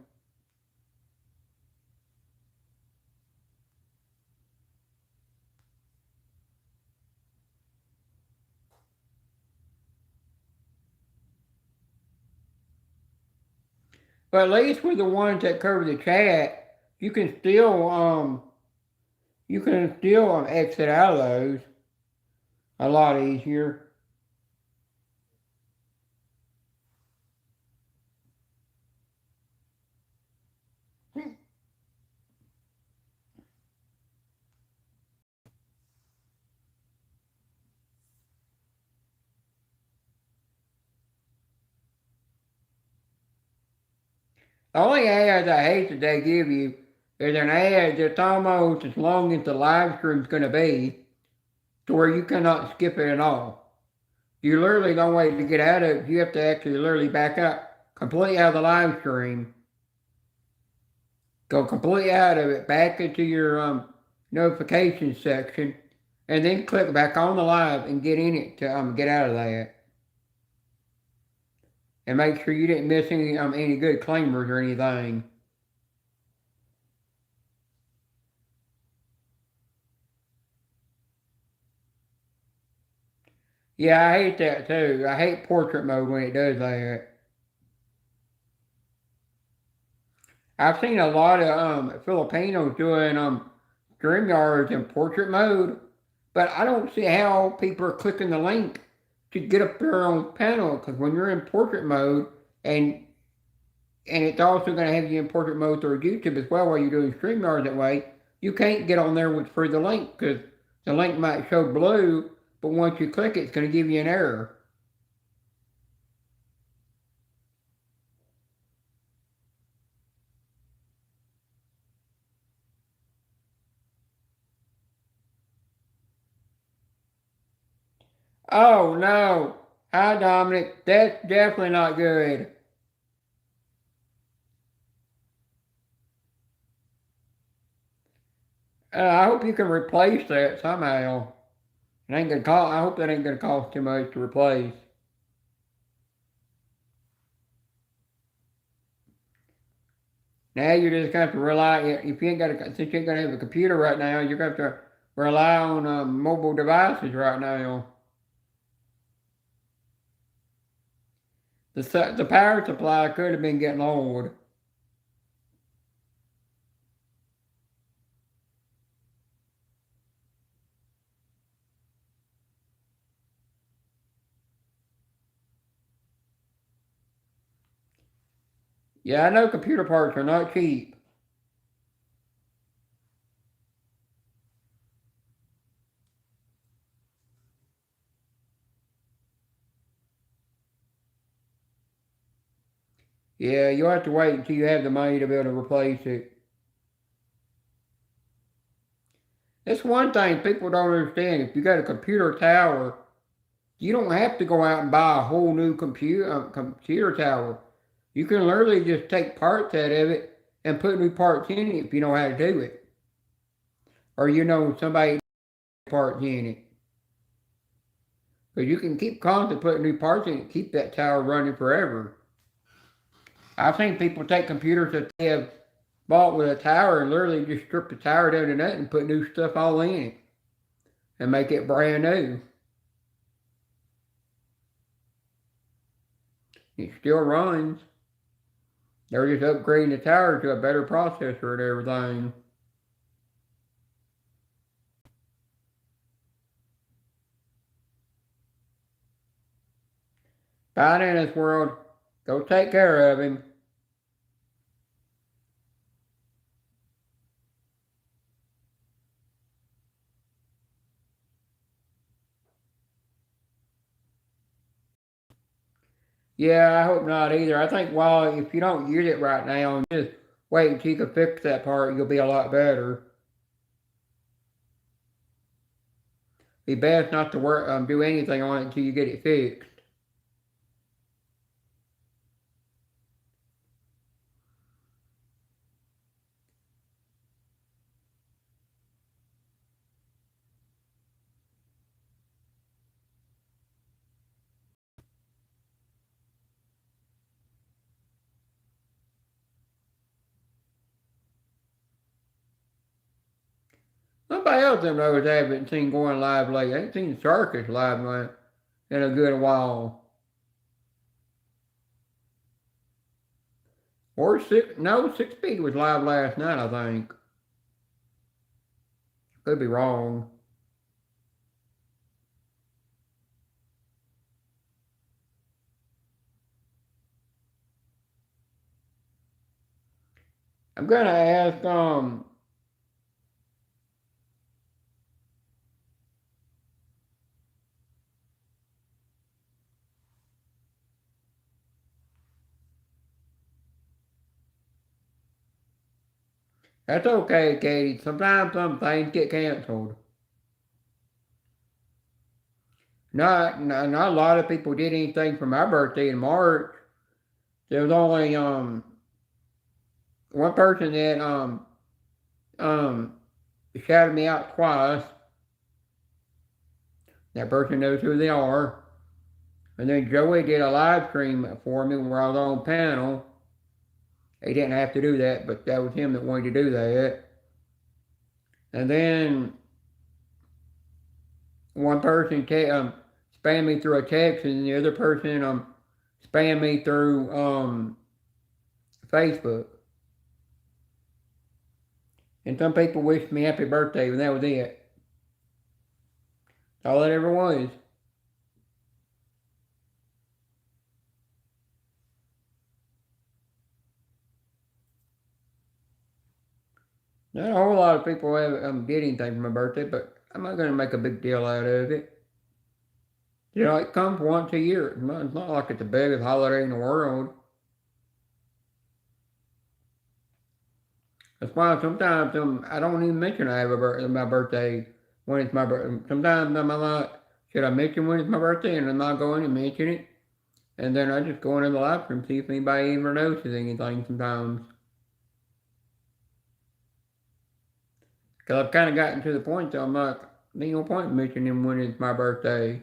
But at least with the ones that cover the chat, you can still exit out of those a lot easier. The only ads I hate that they give you is an ad that's almost as long as the live stream's going to be, to where you cannot skip it at all. You literally don't wait to get out of it. You have to actually literally back up completely out of the live stream, go completely out of it, back into your notifications section, and then click back on the live and get in it to get out of that. And make sure you didn't miss any good claimers or anything. Yeah, I hate that too. I hate portrait mode when it does that. I've seen a lot of Filipinos doing StreamYards in portrait mode, but I don't see how people are clicking the link to get up there on panel, because when you're in portrait mode and it's also going to have you in portrait mode through YouTube as well while you're doing StreamYard that way, you can't get on there with for the link because the link might show blue, but once you click it, it's going to give you an error. Oh no! Hi Dominic, that's definitely not good. I hope you can replace that somehow. It ain't gonna cost. I hope that ain't gonna cost too much to replace. Now you're just gonna have to rely. If you ain't got since you ain't gonna have a computer right now, you're gonna have to rely on mobile devices right now. The power supply could have been getting old. Yeah, I know computer parts are not cheap. Yeah, you'll have to wait until you have the money to be able to replace it. That's one thing people don't understand. If you got a computer tower, you don't have to go out and buy a whole new computer tower. You can literally just take parts out of it and put new parts in it if you know how to do it. Or you know somebody parts in it. Because you can keep constantly putting new parts in it, keep that tower running forever. I've seen people take computers that they have bought with a tower and literally just strip the tower down to nothing and put new stuff all in it and make it brand new. It still runs. They're just upgrading the tower to a better processor and everything. Bye in this world. Go take care of him. Yeah, I hope not either. I think while if you don't use it right now and just wait until you can fix that part, you'll be a lot better. Be best not to do anything on it until you get it fixed. Nobody else I knows I haven't seen going live lately. I ain't seen Circus live in a good while. Or no, 6 Speed was live last night, I think. Could be wrong. I'm gonna ask, that's okay, Katie. Sometimes some things get canceled. Not a lot of people did anything for my birthday in March. There was only one person that um shouted me out twice. That person knows who they are. And then Joey did a live stream for me where I was on panel. He didn't have to do that, but that was him that wanted to do that. And then one person spammed me through a text, and the other person spammed me through Facebook. And some people wished me happy birthday, and that was it. That's all it ever was. Not a whole lot of people have did anything for my birthday, but I'm not gonna make a big deal out of it. You know, it comes once a year. It's not like it's the biggest holiday in the world. That's why sometimes I don't even mention I have my birthday when it's my birthday. Sometimes I'm like, should I mention when it's my birthday? And then I'll go in and mention it. And then I just go into the live stream, see if anybody even notices anything sometimes. Because I've kind of gotten to the point that I'm like, there's no point in mentioning when it's my birthday.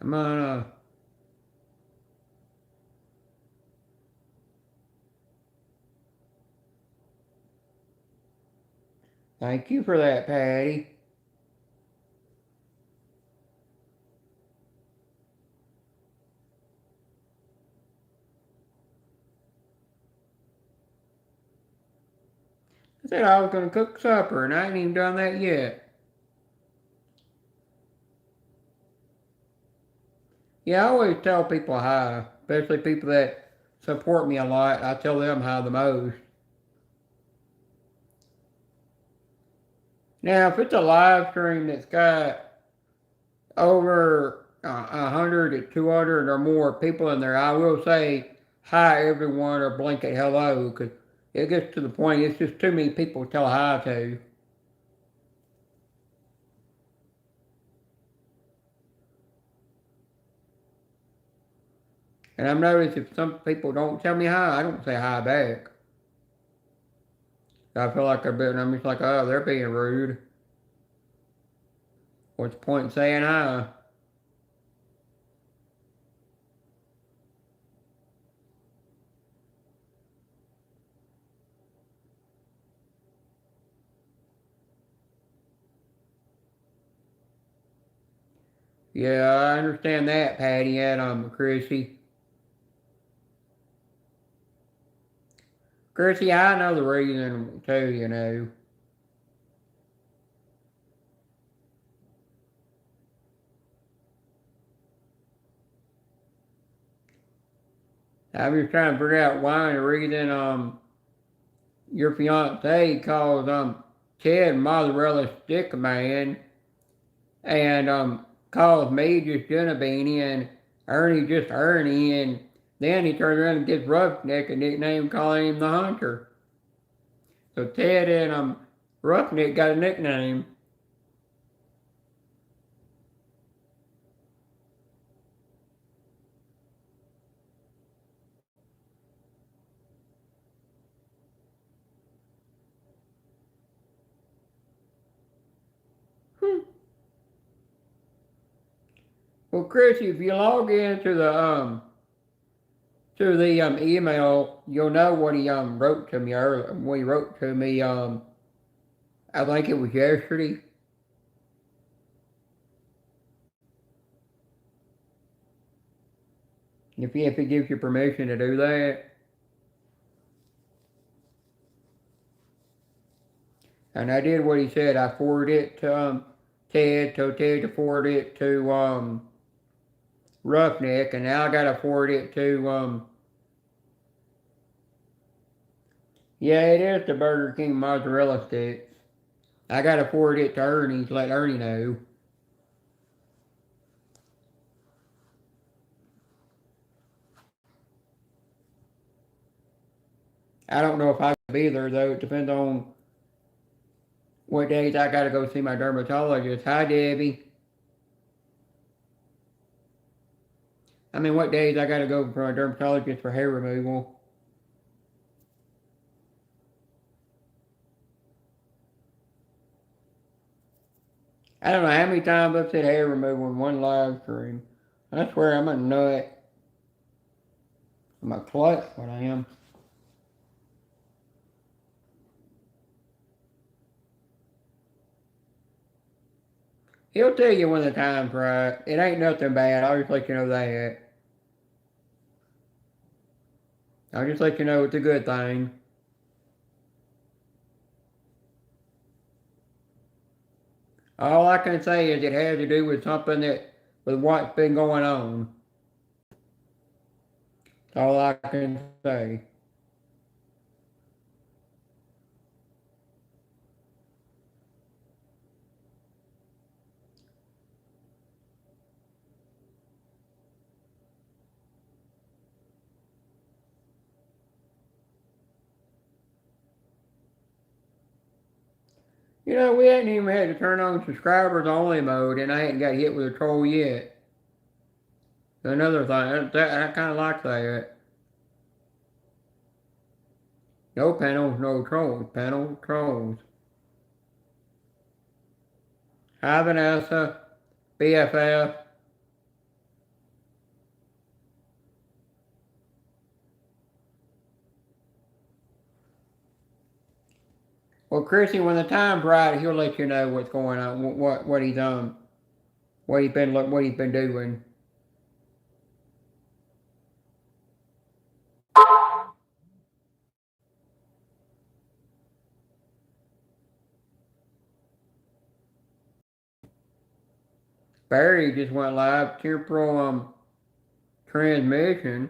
I'm gonna thank you for that, Patty. I said I was gonna cook supper, and I ain't even done that yet. Yeah, I always tell people hi, especially people that support me a lot. I tell them hi the most. Now, if it's a live stream that's got over 100 to 200 or more people in there, I will say hi everyone or blanket hello because it gets to the point it's just too many people to tell hi to. And I've noticed if some people don't tell me hi, I don't say hi back. I feel like I'm just like, oh, they're being rude. What's the point in saying hi? Yeah, I understand that, Patty and Chrissy. Chrissy, I know the reason too, you know. I'm just trying to figure out why the reason your fiance calls Ted Mozzarella Stick Man and calls me just Jenna Beanie and Ernie just Ernie and then he turns around and gives Roughneck a nickname calling him the Hunter. So Ted and Roughneck got a nickname. Hmm. Well, Chrissy, if you log into the email, you'll know what he wrote to me earlier. What he wrote to me I think it was yesterday. If he gives you permission to do that. And I did what he said. I forwarded it to Ted, told Ted to forward it to Roughneck, and now I gotta forward it to yeah, it is the Burger King mozzarella sticks. I gotta forward it to Ernie to let Ernie know. I don't know if I will be there though. It depends on what days I gotta go see my dermatologist. Hi, Debbie. I mean, what days I gotta go for a dermatologist for hair removal. I don't know how many times I've said hair removal in one live stream. I swear I'm a nut. I'm a klutz, what I am. He'll tell you when the time's right. It ain't nothing bad. I'll just let you know that. I'll just let you know it's a good thing. All I can say is it has to do with something with what's been going on. That's all I can say. You know, we hadn't even had to turn on subscribers only mode, and I hadn't got hit with a troll yet. Another thing, I kind of like that. No panels, no trolls. Panel trolls. Hi, Vanessa. BFF. Well, Chrissy, when the time's right, he'll let you know what's going on, what he's what he's been doing. Barry just went live. Temporal transmission.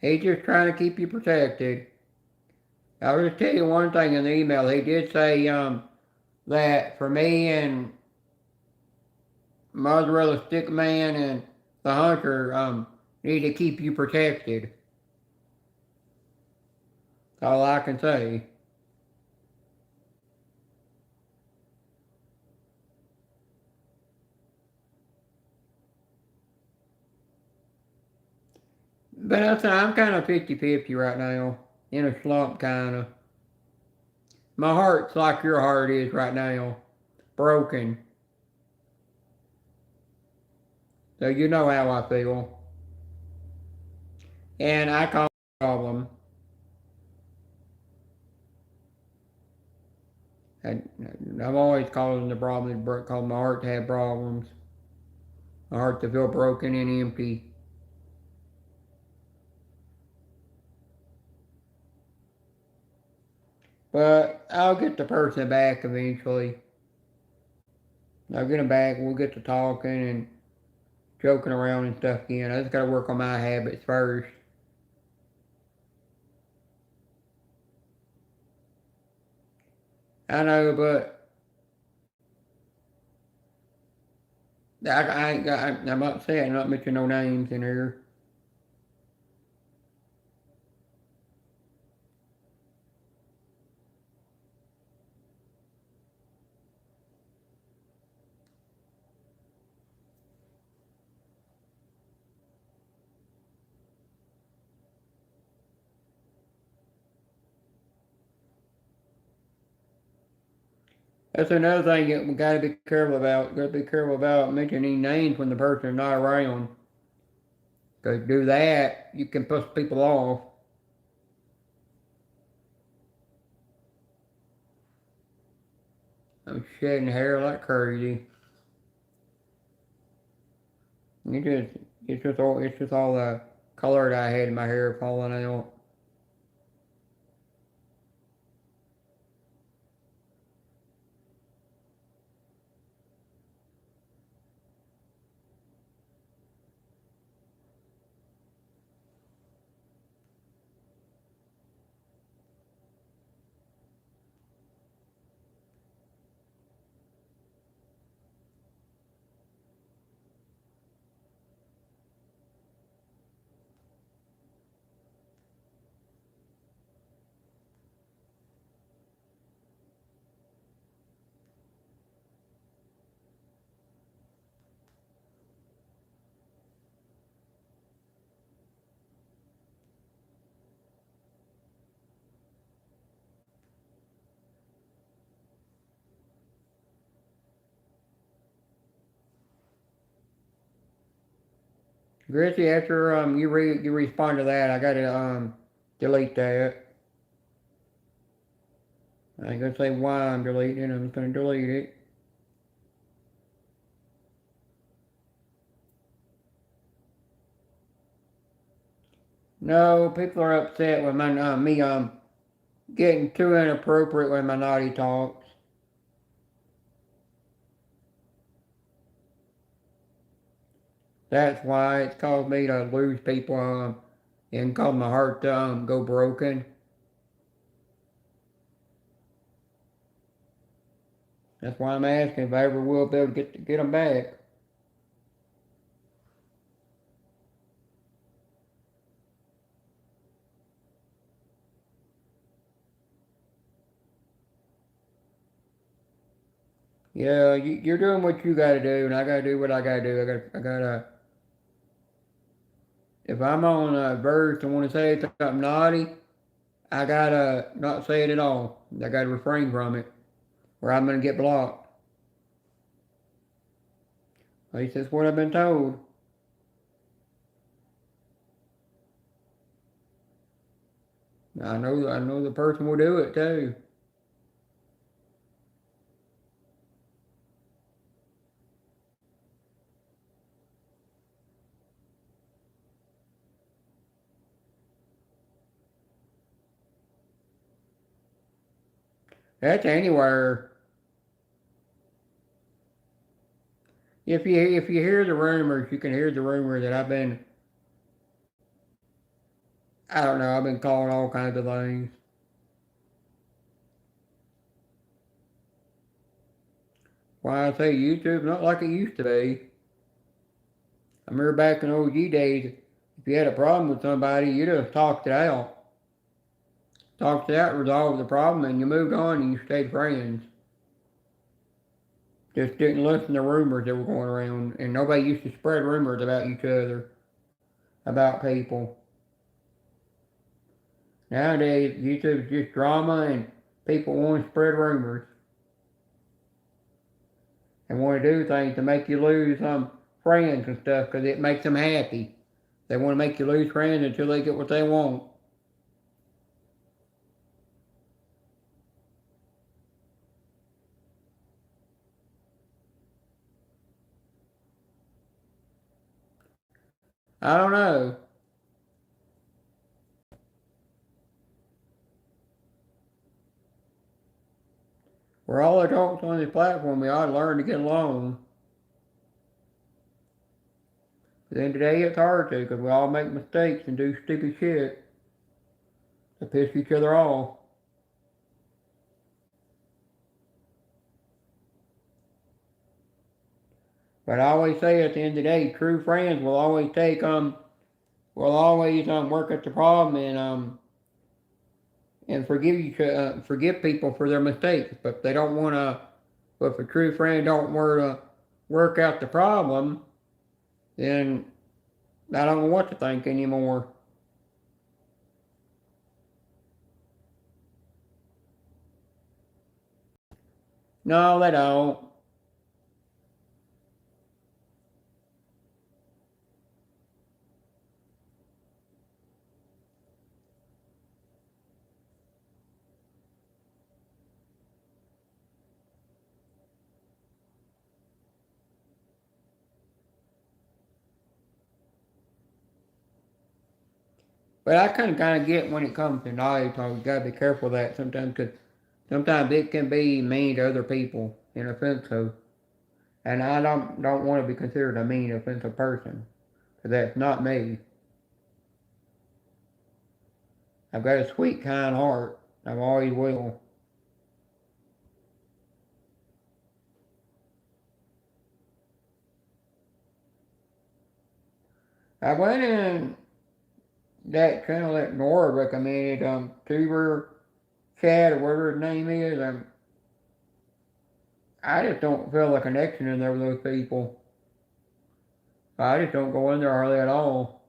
He's just trying to keep you protected. I'll just tell you one thing in the email. He did say that for me and Mozzarella Stick Man and the Hunter need to keep you protected. That's all I can say. But I'm kind of 50-50 right now. In a slump, kind of. My heart's like your heart is right now. Broken. So you know how I feel. And I call it a problem. I'm always causing the problem, cause my heart to have problems. My heart to feel broken and empty. But I'll get the person back eventually. I'll get him back. We'll get to talking and joking around and stuff again. I just gotta work on my habits first. I know, but I'm not saying, not mentioning no names in here. That's another thing that we gotta be careful about. Gotta be careful about mentioning names when the person's not around. Cause do that, you can piss people off. I'm shedding hair like crazy. It's just all the color that I had in my hair falling out. Grizzly, after you respond to that, I gotta delete that. I ain't gonna say why I'm deleting it. I'm just gonna delete it. No, people are upset with my me getting too inappropriate with my naughty talks. That's why it's caused me to lose people and caused my heart to go broken. That's why I'm asking if I ever will be able to get them back. Yeah, you're doing what you gotta do, and I gotta do what I gotta do. I gotta. If I'm on a verge to want to say something naughty, I gotta not say it at all. I gotta refrain from it, or I'm gonna get blocked. At least that's what I've been told. I know the person will do it too. That's anywhere. If you hear the rumors, you can hear the rumor that I don't know, I've been calling all kinds of things. Why I say YouTube, not like it used to be. I remember back in OG days, if you had a problem with somebody, you just talked it out. Talked it out, resolved the problem, and you moved on and you stayed friends. Just didn't listen to rumors that were going around, and nobody used to spread rumors about each other, about people. Nowadays, YouTube's just drama, and people want to spread rumors and want to do things to make you lose some friends and stuff because it makes them happy. They want to make you lose friends until they get what they want. I don't know. We're all adults on this platform. We ought to learn to get along. But then today it's hard to because we all make mistakes and do stupid shit to piss each other off. But I always say at the end of the day, true friends will always will always work at the problem and forgive people for their mistakes. But if they don't want to, but if a true friend don't want to work out the problem, then I don't know what to think anymore. No, they don't. But I kind of get when it comes to knives, so you gotta be careful of that sometimes, because sometimes it can be mean to other people and offensive. And I don't want to be considered a mean, offensive person, because that's not me. I've got a sweet, kind heart. I always will. I went in that channel that Nora recommended, Tuber Chat or whatever his name is. I just don't feel a connection in there with those people. I just don't go in there hardly at all.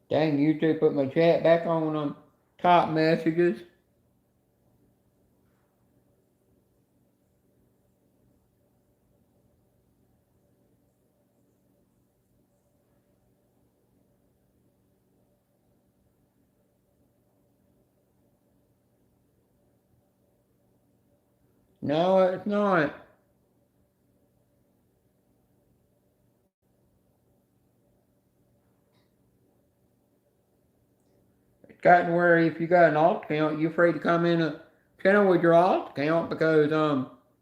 Dang, YouTube put my chat back on top messages. No, it's not. It's gotten where if you got an alt account, you're afraid to come in a channel with your alt account because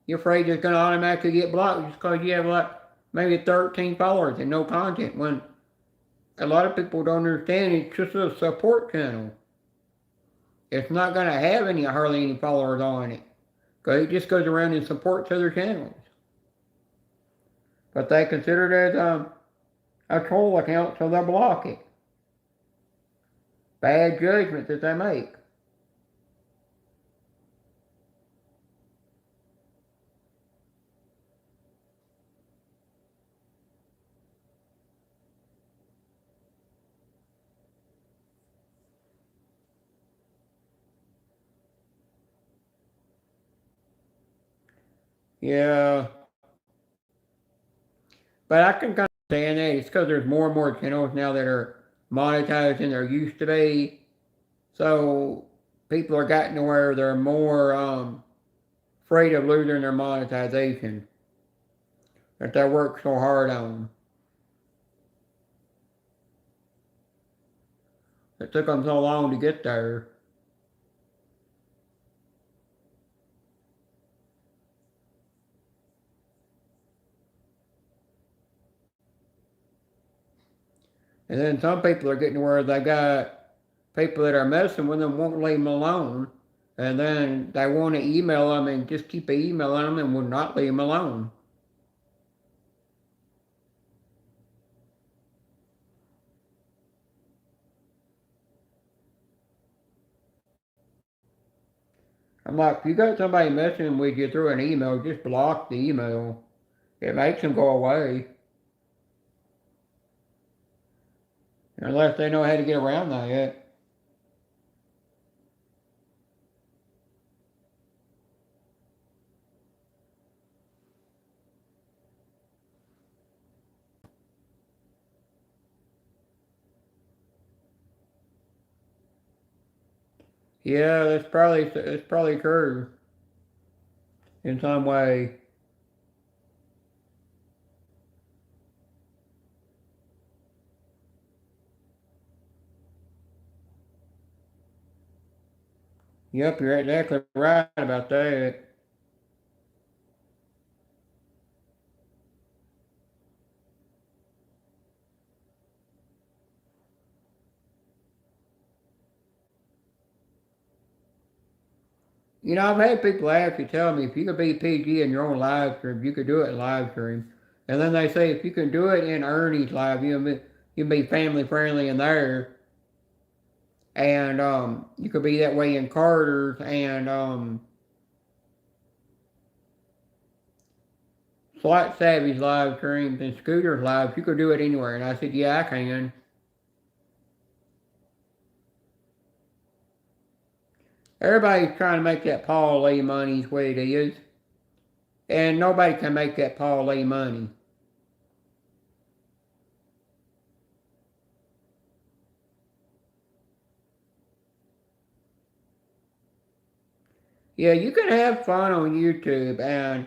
you're afraid it's gonna automatically get blocked just because you have like maybe 13 followers and no content. When a lot of people don't understand, it's just a support channel. It's not gonna have hardly any followers on it because it just goes around and supports other channels. But they consider it as a troll account, so they'll block it. Bad judgments that they make. Yeah, but I can kind of understand that. It's because there's more and more channels now that are monetized than there used to be. So people are getting to where they're more afraid of losing their monetization that they work so hard on. It took them so long to get there. And then some people are getting to where they got people that are messing with them won't leave them alone. And then they want to email them and just keep emailing them and will not leave them alone. I'm like, if you got somebody messing with you through an email, just block the email. It makes them go away. Unless they know how to get around that yet. Yeah, that's probably true in some way. Yep, you're exactly right about that. I've had people actually tell me if you could be PG in your own live stream, you could do it in live stream. And then they say if you can do it in Ernie's live, you can be family friendly in there. And you could be that way in Carter's and Slot Savvy's live streams and Scooter's live. You could do it anywhere. And I said, yeah, I can. Everybody's trying to make that Paul Lee money is what it is. And nobody can make that Paul Lee money. Yeah, you can have fun on YouTube, and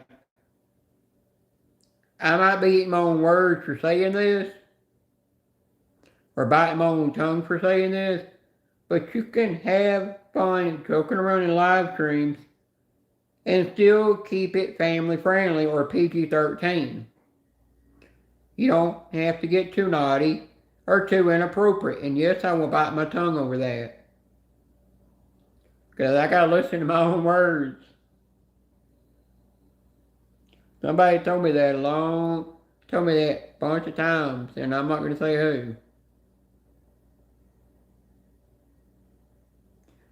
I might be eating my own words for saying this, or biting my own tongue for saying this, but you can have fun joking around in live streams and still keep it family friendly or PG-13. You don't have to get too naughty or too inappropriate. And yes, I will bite my tongue over that. Because I gotta listen to my own words. Somebody told me that a bunch of times, and I'm not gonna say who.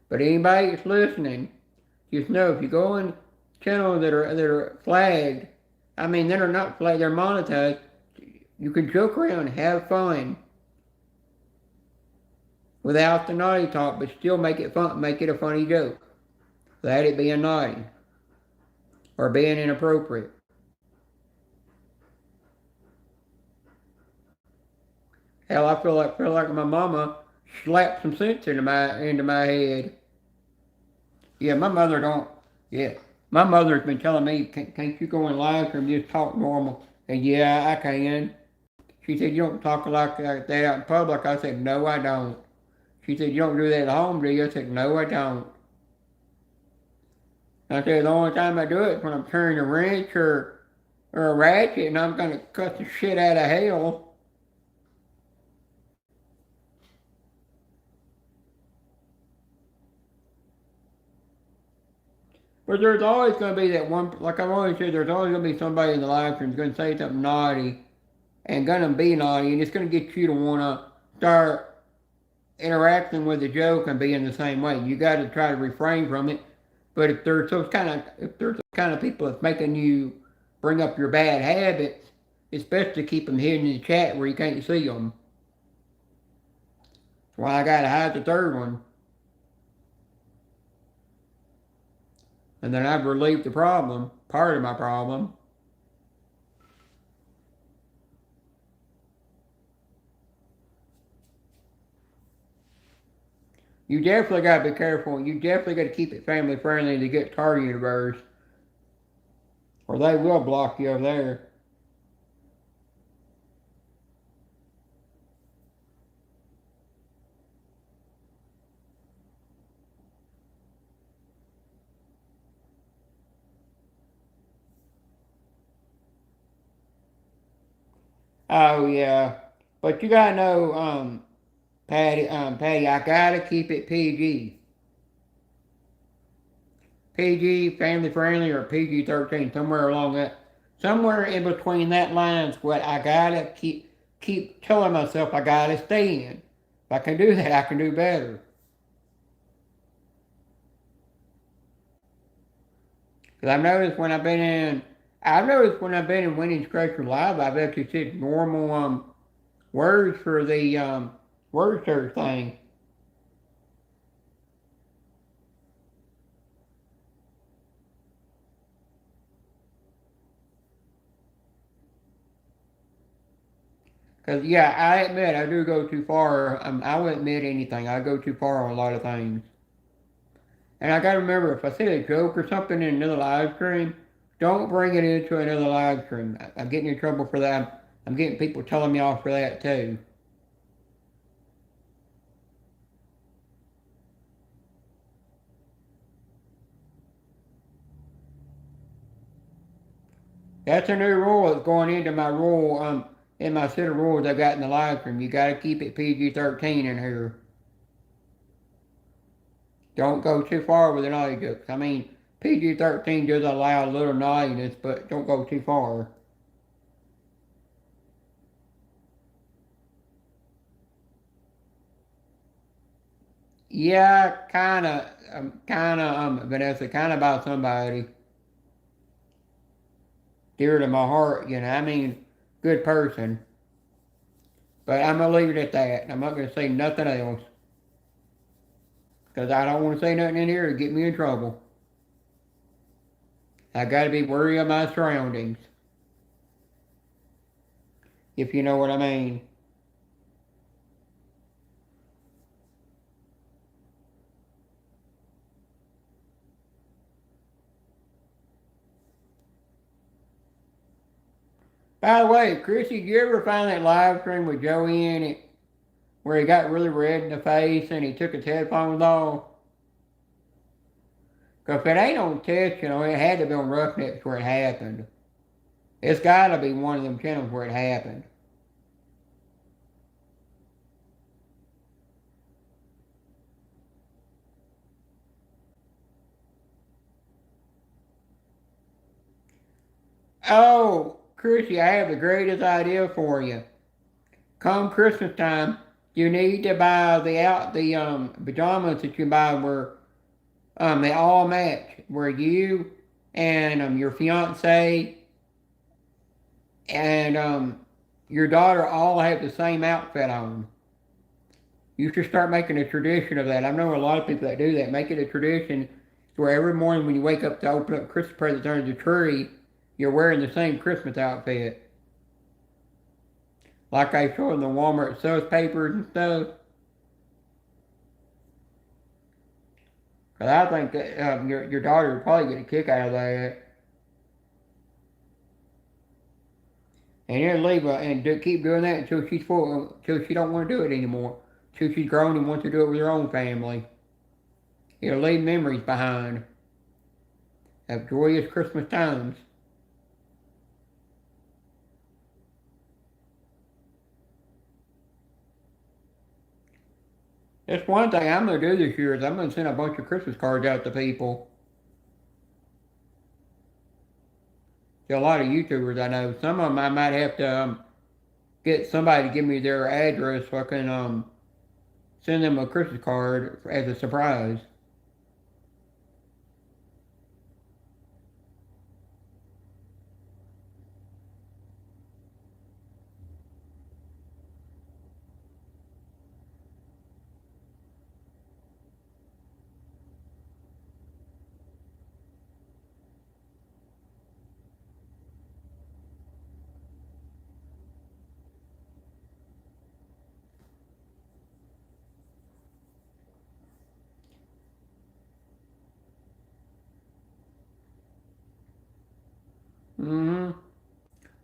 But anybody that's listening, just know if you go on channels that are flagged, I mean that are not flagged, they're monetized, you can joke around, have fun without the naughty talk, but still make it fun, make it a funny joke without it being naughty or being inappropriate. Hell, I feel like my mama slapped some sense into my head. Yeah, my mother don't. Yeah, my mother's been telling me, can't you go in live and just talk normal? And yeah, I can. She said, you don't talk like that out in public. I said, no, I don't. She said, you don't do that at home, do you? I said, no, I don't. I said, the only time I do it is when I'm turning a wrench or a ratchet and I'm going to cut the shit out of hell. But there's always going to be that one, like I've always said, there's always going to be somebody in the live stream who's going to say something naughty and going to be naughty, and it's going to get you to want to start interacting with the joke and being the same way. You got to try to refrain from it. But if there's those kind of people that's making you bring up your bad habits, it's best to keep them hidden in the chat where you can't see them. That's why I got to hide the third one. And then I've relieved the problem, part of my problem. You definitely got to be careful. You definitely got to keep it family friendly to get Tar Universe, or they will block you over there. Oh yeah, but you gotta know, Patty, I gotta keep it PG. PG, family friendly, or PG-13, somewhere in between that line's what I gotta keep telling myself I gotta stay in. If I can do that, I can do better. Because I've noticed when I've been in Winning Scratcher Live, I've actually said normal words for the word search thing. Because, yeah, I admit I do go too far. I will admit anything. I go too far on a lot of things. And I gotta remember, if I say a joke or something in another live stream, don't bring it into another live stream. I'm getting in trouble for that. I'm getting people telling me off for that too. That's a new rule that's going into my rule, in my set of rules I got in the live stream. You gotta keep it PG-13 in here. Don't go too far with the naughty jokes. I mean, PG-13 does allow a little naughtiness, but don't go too far. Yeah, Vanessa, kinda about somebody dear to my heart, I mean, good person. But I'm gonna leave it at that. I'm not gonna say nothing else. Because I don't want to say nothing in here to get me in trouble. I gotta be wary of my surroundings, if you know what I mean. By the way, Chrissy, did you ever find that live stream with Joey in it where he got really red in the face and he took his headphones off? Because if it ain't on test, it had to be on Roughnecks where it happened. It's got to be one of them channels where it happened. Oh, Chrissy, I have the greatest idea for you. Come Christmas time, you need to buy the pajamas that you buy where they all match, where you and your fiance and your daughter all have the same outfit on. You should start making a tradition of that. I know a lot of people that do that. Make it a tradition where every morning when you wake up to open up Christmas presents under the tree, you're wearing the same Christmas outfit. Like I saw in the Walmart sales papers and stuff. Because I think that your daughter would probably get a kick out of that. And then leave her and keep doing that until she's full, until she don't want to do it anymore. Until she's grown and wants to do it with her own family. It'll leave memories behind of joyous Christmas times. That's one thing I'm going to do this year is I'm going to send a bunch of Christmas cards out to people. To a lot of YouTubers I know. Some of them I might have to get somebody to give me their address so I can send them a Christmas card as a surprise. Mm-hmm.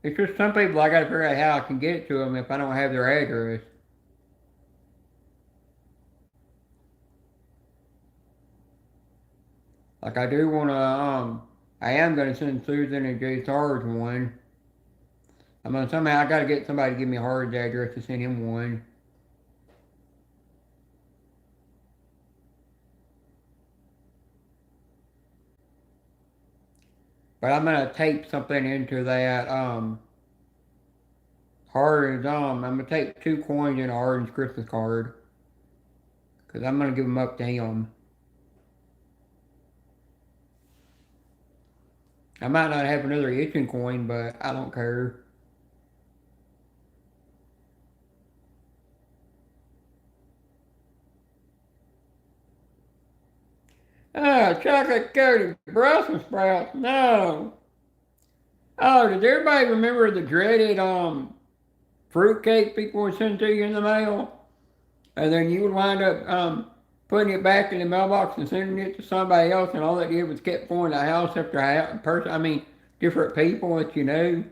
It's just some people I got to figure out how I can get it to them if I don't have their address. Like I do want to, I am going to send Susan and Jay Sarge one. Somehow I got to get somebody to give me a hard address to send him one. But I'm going to tape something into that, Harden's, I'm going to take 2 coins in Harden's Christmas card. Because I'm going to give them up to him. I might not have another itching coin, but I don't care. Ah, chocolate coated Brussels sprouts. No. Oh, does everybody remember the dreaded fruitcake people would send to you in the mail? And then you would wind up putting it back in the mailbox and sending it to somebody else, and all that did was kept going to house after house, different people that you knew.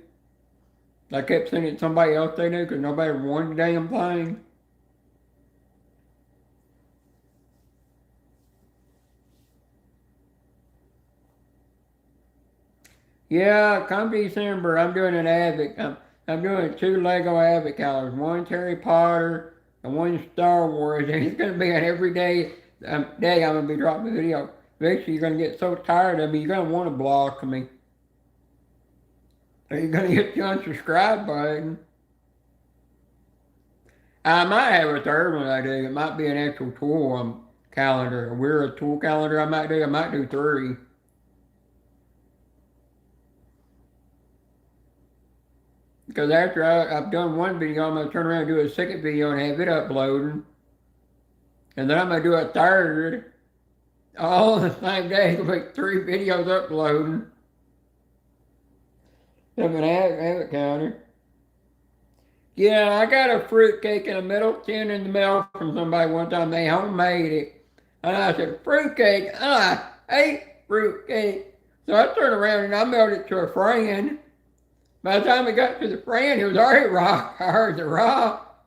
I kept sending it to somebody else they knew because nobody wanted the damn thing. Yeah, come December, I'm doing an I'm doing 2 Lego Advent, one Harry Potter and one Star Wars, and it's going to be an everyday day I'm going to be dropping a video. Eventually you're going to get so tired of me, you're going to want to block me. Or you're going to hit the unsubscribe button. I might have a third one I do. It might be an actual tool calendar. We're a tool calendar I might do. I might do 3. Because after I've done one video, I'm going to turn around and do a second video and have it uploading. And then I'm going to do a third. All on the same day, it'll be 3 videos uploading. I'm going to have it counter. Yeah, I got a fruitcake in a metal tin in the mail from somebody one time. They homemade it. And I said, fruitcake? I hate fruitcake. So I turned around and I mailed it to a friend. By the time it got to the friend, it was already hard to rock.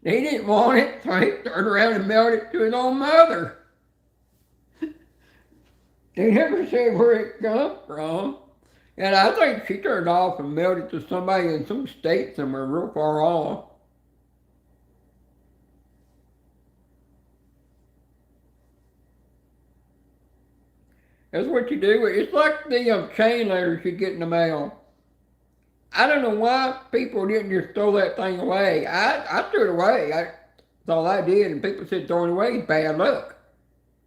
He didn't want it, so he turned around and mailed it to his own mother. They never said where it come from. And I think she turned off and mailed it to somebody in some state somewhere real far off. That's what you do. It's like the chain letters you get in the mail. I don't know why people didn't just throw that thing away. I threw it away. That's all I did, and people said throwing it away is bad luck.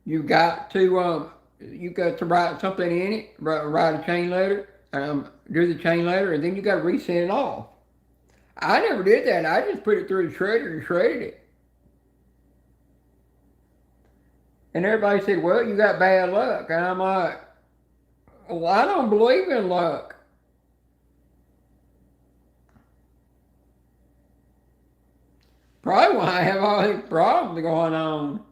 You got to write something in it, write a chain letter, do the chain letter, and then you got to resend it off. I never did that. I just put it through the shredder and shredded it. And everybody said, well, you got bad luck. And I'm like, well, I don't believe in luck. Probably why I have all these problems going on.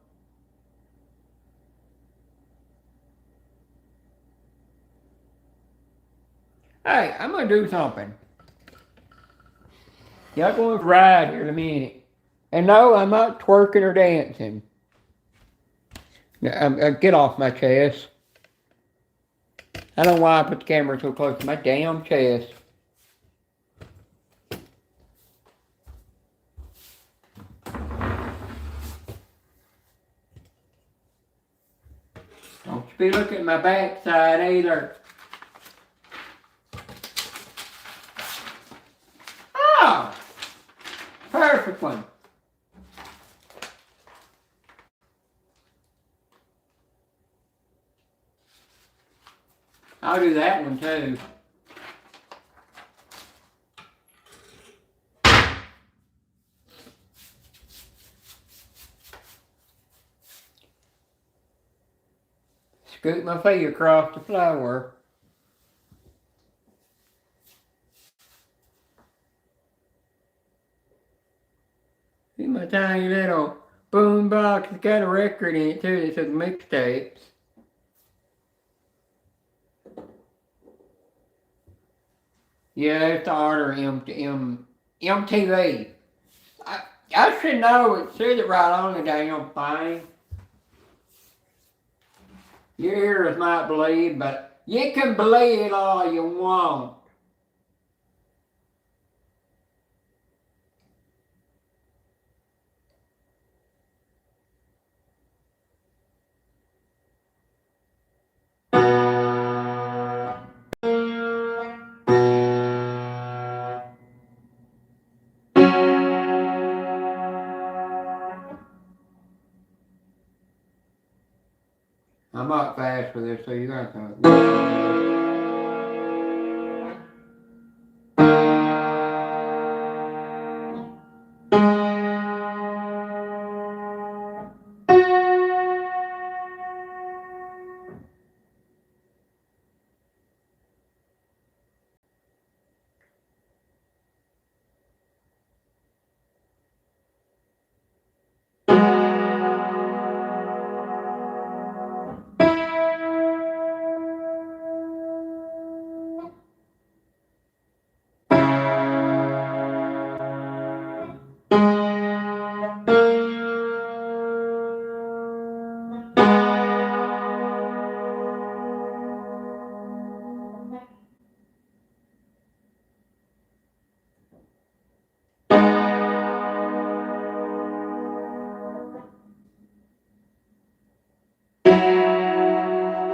Hey, I'm going to do something. Y'all going to ride here in a minute. And no, I'm not twerking or dancing. Get off my chest. I don't know why I put the camera so close to my damn chest. Don't you be looking at my backside either. Oh! Perfect one. I'll do that one too. Scoot my feet across the floor. See my tiny little boom box. It's got a record in it too that says mixtapes. Yeah, it's the order MTV. I should know it says it right on the damn thing. Your ears might bleed, but you can bleed all you want. I'm not fast with this, so you're gonna have to.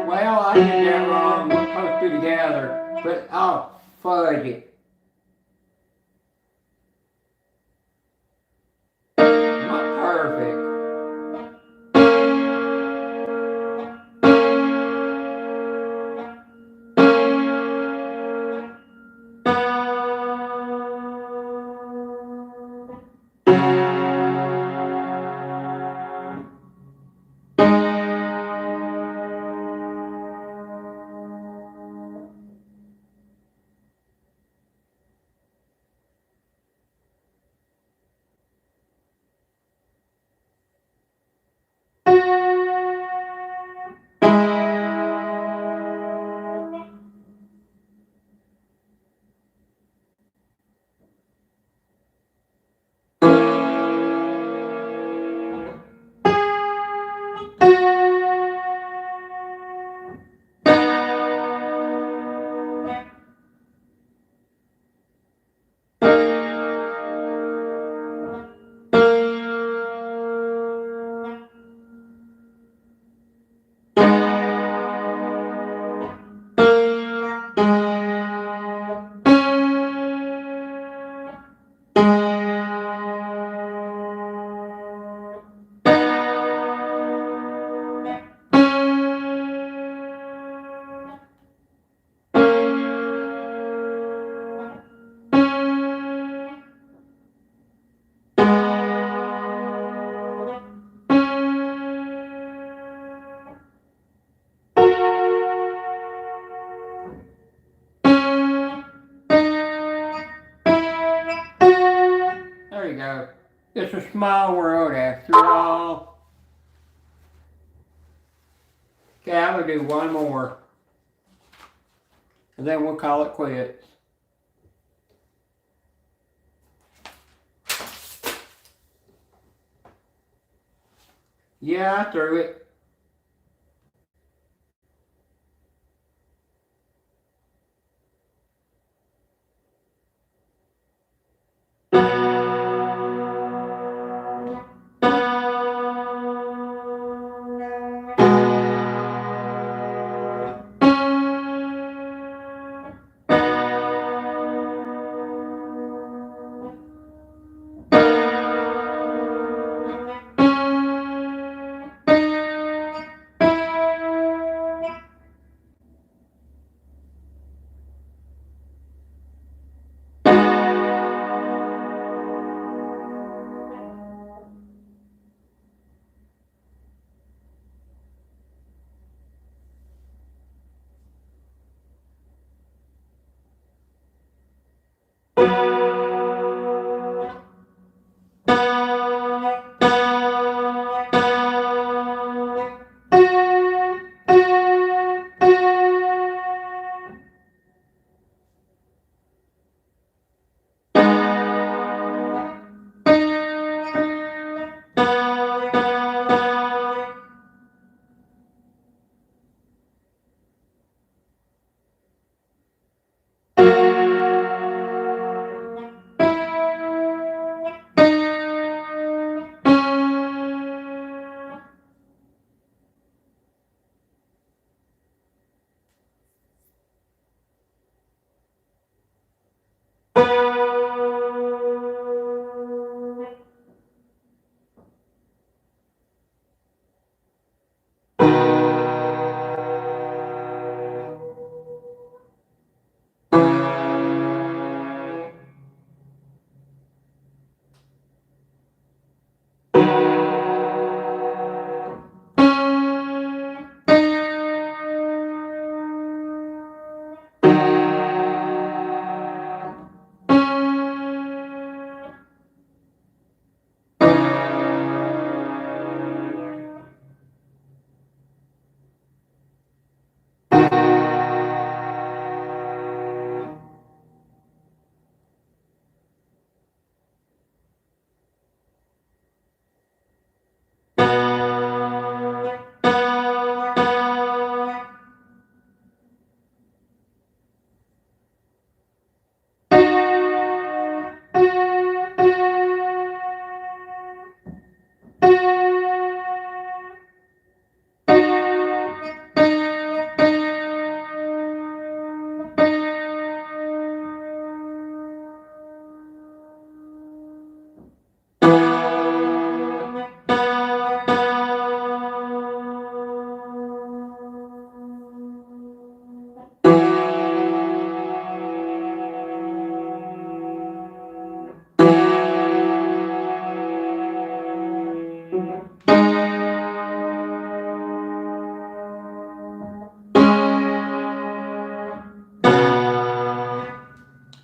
Well, I did that wrong. We're supposed to do together, but I'll fudge it. Not perfect. go. It's a small world after all. Okay, I'm gonna do one more. And then we'll call it quits. Yeah, I threw it.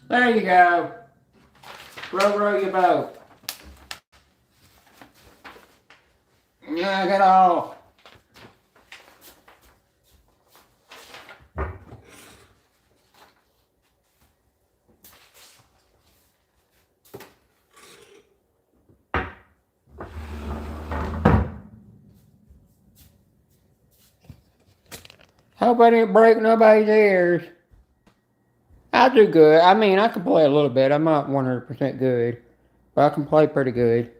There you go. Row your boat. Knock it off. Hope I didn't break nobody's ears. I do good. I mean, I can play a little bit. I'm not 100% good, but I can play pretty good.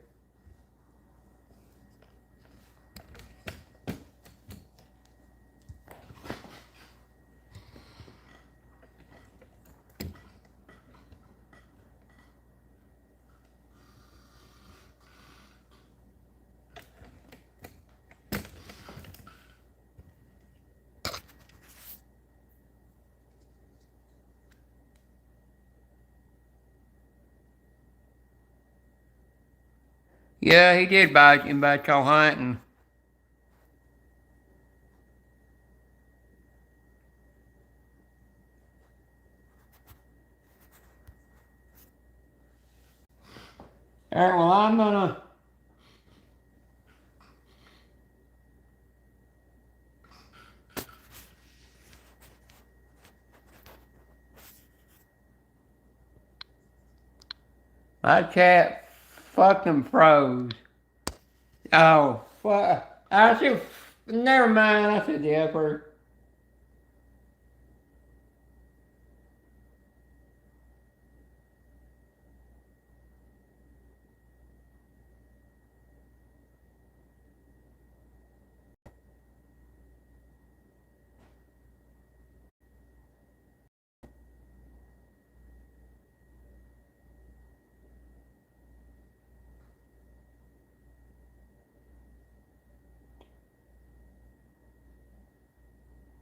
Yeah, he did invite y'all hunting. Alright, well, I'm gonna. My chat fucking froze. Oh, fuck. I should. Never mind, I said the F word.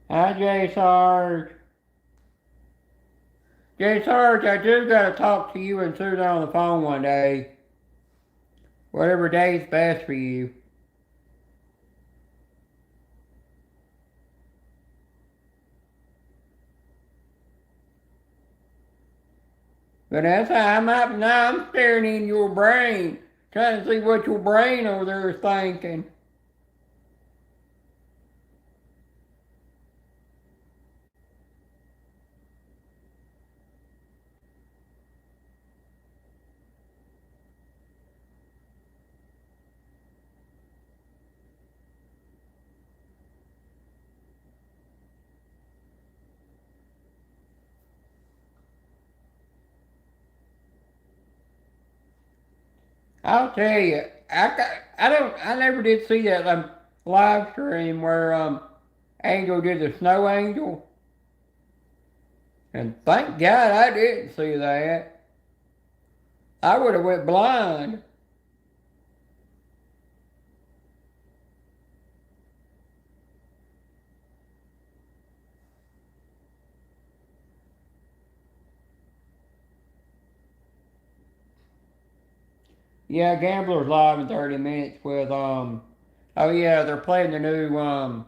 Hi, J Sarge. J Sarge, I do gotta talk to you and Susan on the phone one day. Whatever day's best for you. Vanessa, now I'm staring in your brain, trying to see what your brain over there is thinking. I'll tell you, I never did see that live stream where Angel did the snow angel, and thank God I didn't see that. I would have went blind. Yeah, Gambler's live in 30 minutes with oh yeah, they're playing the new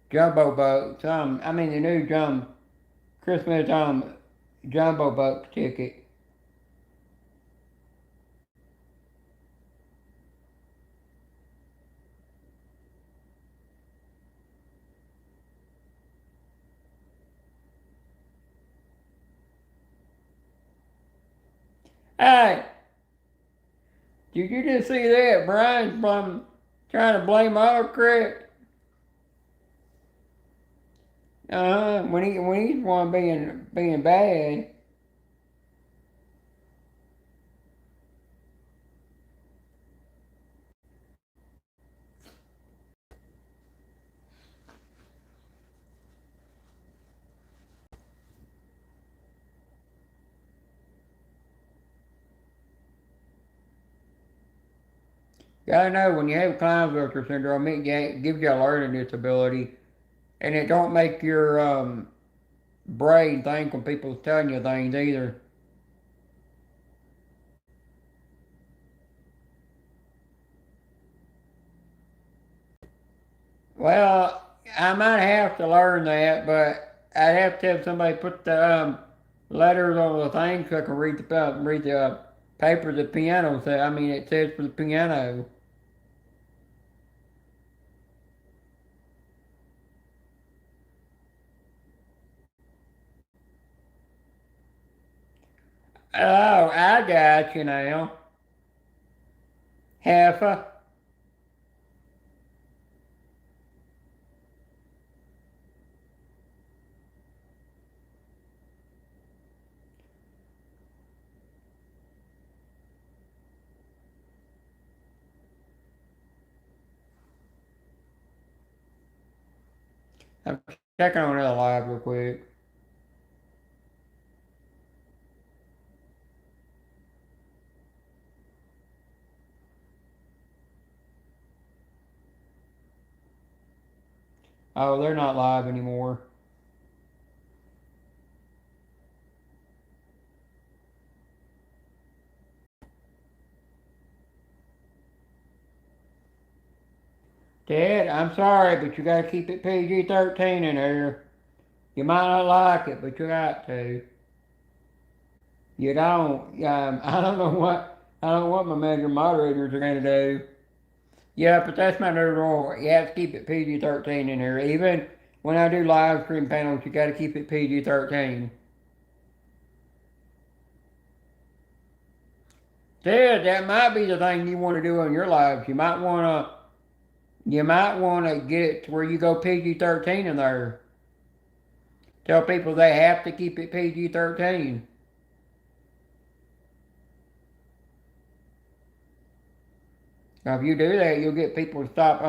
jumbo boat. I mean the new Christmas jumbo boat ticket. Hey, did you just see that? Brian's trying to blame autocorrect. When he's one being bad. Gotta know when you have Klinefelter syndrome, it gives you a learning disability, and it don't make your brain think when people's telling you things either. Well, I might have to learn that, but I'd have to have somebody put the letters on the thing so I can read the paper the piano says. I mean, it says for the piano. Oh, I got you now. Heifer. I'm checking on another live real quick. Oh, they're not live anymore. Dad, I'm sorry, but you gotta keep it PG-13 in there. You might not like it, but you got to. You don't. I don't know what. I don't know what my major moderators are going to do. Yeah, but that's my new rule. You have to keep it PG-13 in here. Even when I do live stream panels, you got to keep it PG-13. Ted, that might be the thing you want to do on your lives. You might want to get it to where you go PG-13 in there. Tell people they have to keep it PG-13. Now, if you do that, you'll get people to stop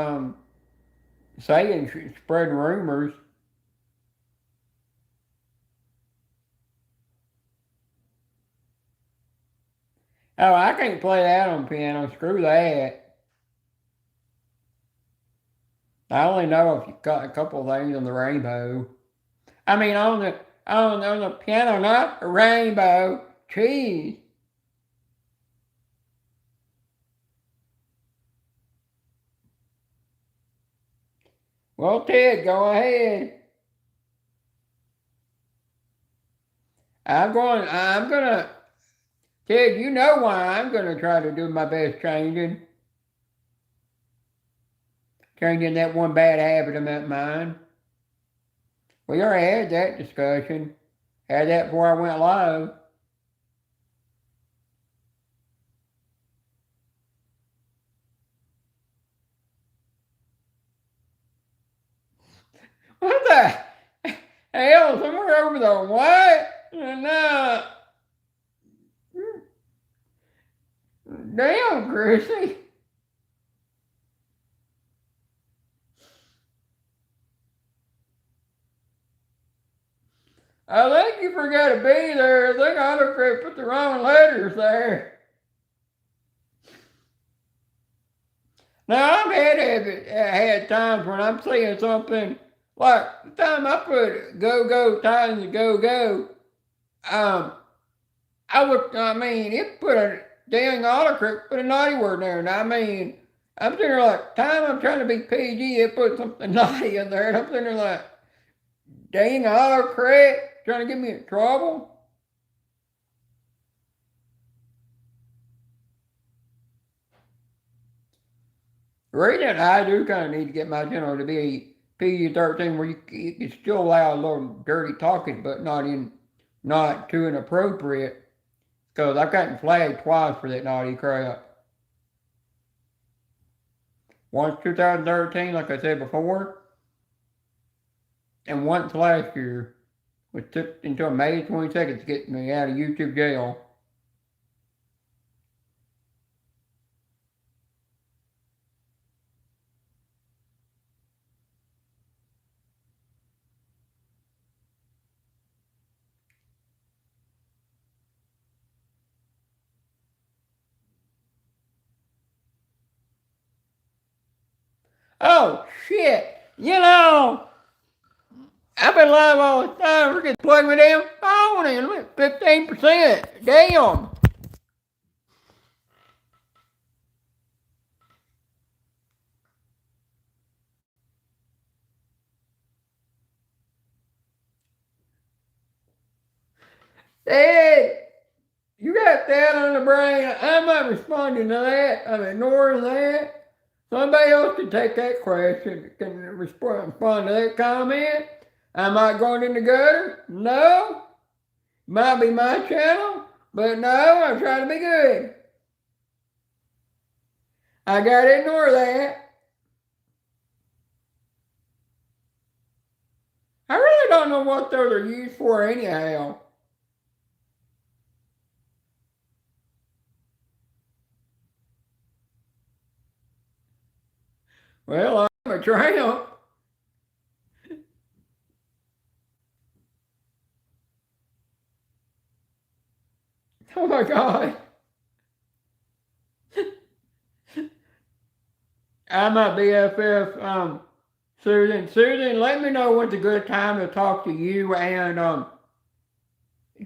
spreading rumors. Oh, I can't play that on piano. Screw that. I only know if you got a couple of things on the rainbow. I mean, on the piano, not the rainbow. Cheese. Well, Ted, go ahead. I'm gonna, Ted, you know why I'm gonna try to do my best changing that one bad habit of mine. We already had that discussion. Had that before I went live. What the hell? Somewhere over the what? No. Damn, Chrissy. I think you forgot to be there. I think autocorrect put the wrong letters there. Now I've had times when I'm seeing something like the time I put go times go. Um, it put a dang autocorrect, put a naughty word there, and I'm sitting there like, time I'm trying to be PG, it put something naughty in there, and I'm sitting there like, dang autocorrect, trying to get me in trouble. The reason I do kind of need to get my channel to be PG-13 where you can still allow a little dirty talking, but not too inappropriate. Because I've gotten flagged twice for that naughty crap. Once 2013, like I said before, and once last year, which took until May 22nd to get me out of YouTube jail. Oh, shit! I've been live all the time. We're going to plug my damn phone in. Look, 15%. Damn! Hey! You got that on the brain. I'm not responding to that. I'm ignoring that. Somebody else can take that question, can respond to that comment. Am I going in the gutter? No. Might be my channel, but no, I'm trying to be good. I gotta ignore that. I really don't know what those are used for anyhow. Well, I'm a tramp. Oh my God. I'm my BFF, Susan. Susan, let me know when's a good time to talk to you and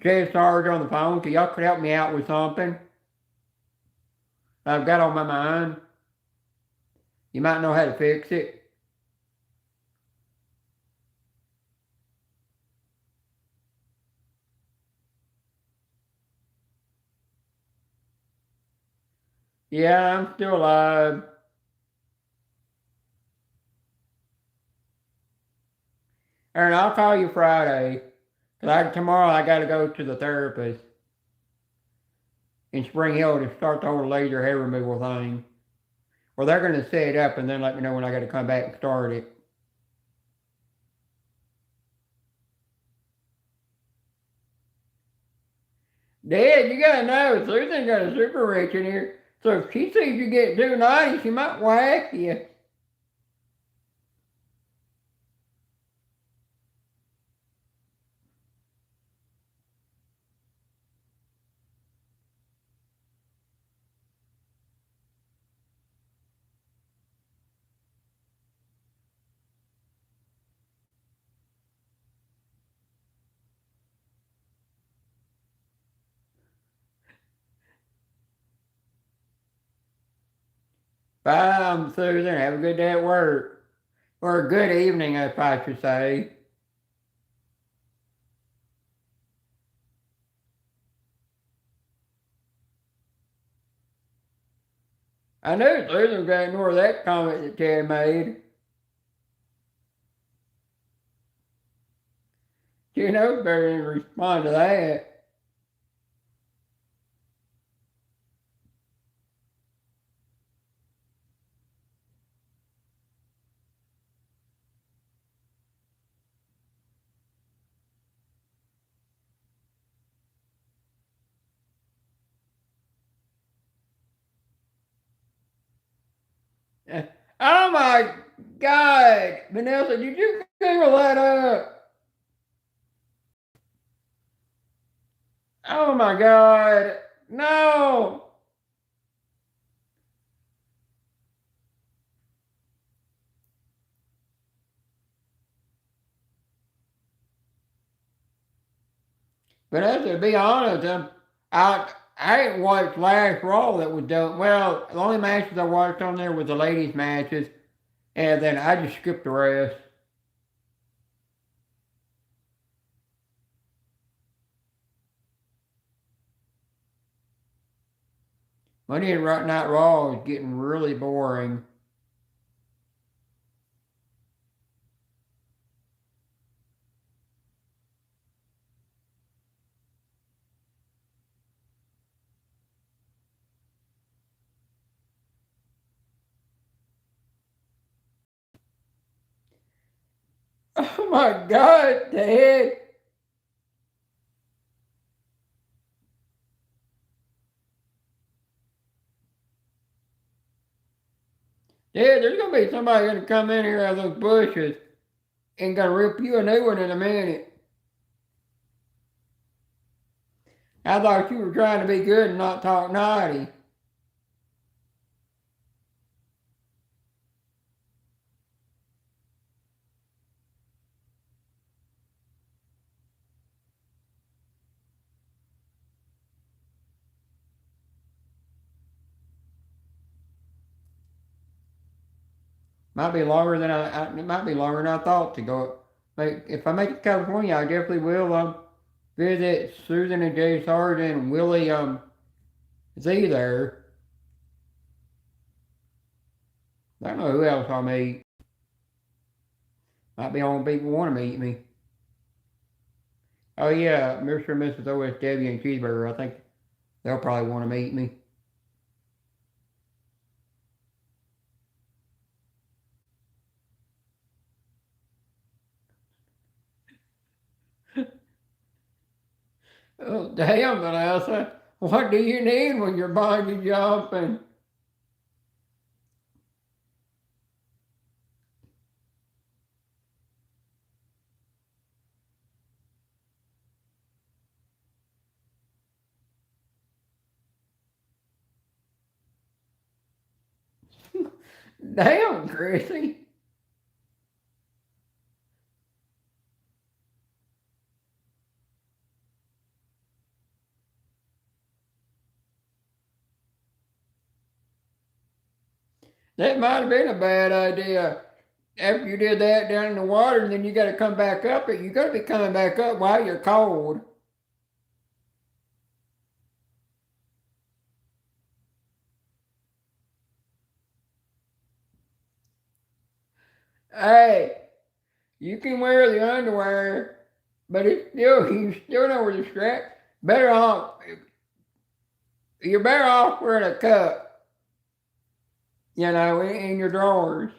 Jay Sarge on the phone, because y'all could help me out with something I've got on my mind. You might know how to fix it. Yeah, I'm still alive. Aaron, I'll call you Friday. Tomorrow I gotta go to the therapist in Spring Hill to start the whole laser hair removal thing. Well, they're gonna set it up and then let me know when I gotta come back and start it. Dad, you gotta know, Susan got a super rich in here. So if she sees you get too naughty, she might whack you. Bye, Susan. Have a good day at work. Or a good evening, if I should say. I knew Susan was going to ignore that comment that Chad made. She knows better than to respond to that. Oh my God, Vanessa, did you Google that up? Oh my God, no. Vanessa, to be honest, I didn't watch last Raw that was done. Well, the only matches I watched on there was the ladies' matches, and then I just skipped the rest. Monday Night Raw is getting really boring. Oh my God, Dad. Dad, there's gonna be somebody gonna come in here out of those bushes and gonna rip you a new one in a minute. I thought you were trying to be good and not talk naughty. Might be longer than it might be longer than I thought to go. If I make it to California, I definitely will visit Susan and Jay Sargent and Willie Z there. I don't know who else I'll meet. Might be all the people want to meet me. Oh yeah, Mr. and Mrs. OSW and Cheeseburger. I think they'll probably want to meet me. Oh damn, Vanessa. What do you need when you're bungee jumping? Damn, Chrissy. That might have been a bad idea. After you did that down in the water, and then you got to come back up. You got to be coming back up while you're cold. Hey, you can wear the underwear, but it's still you still know where the strap. Better off you're better off wearing a cup, in your drawers.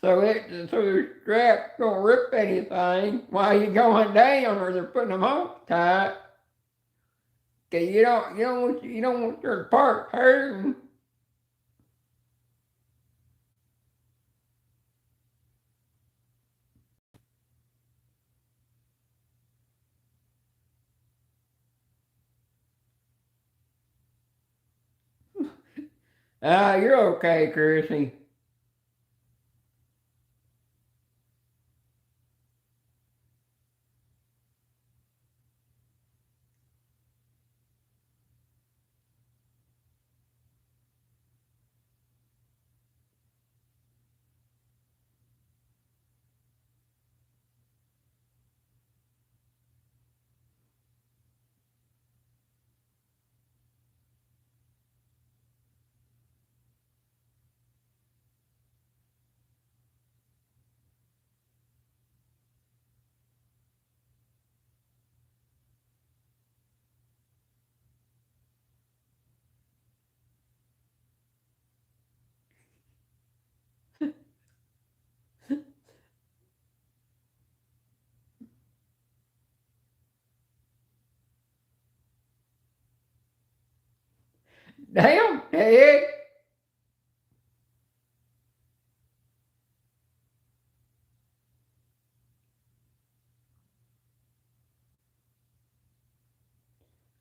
So the strap don't rip anything while you're going down, or they're putting them on tight. 'Cause you don't want your part hurting. You're okay, Chrissy. Damn, Ted.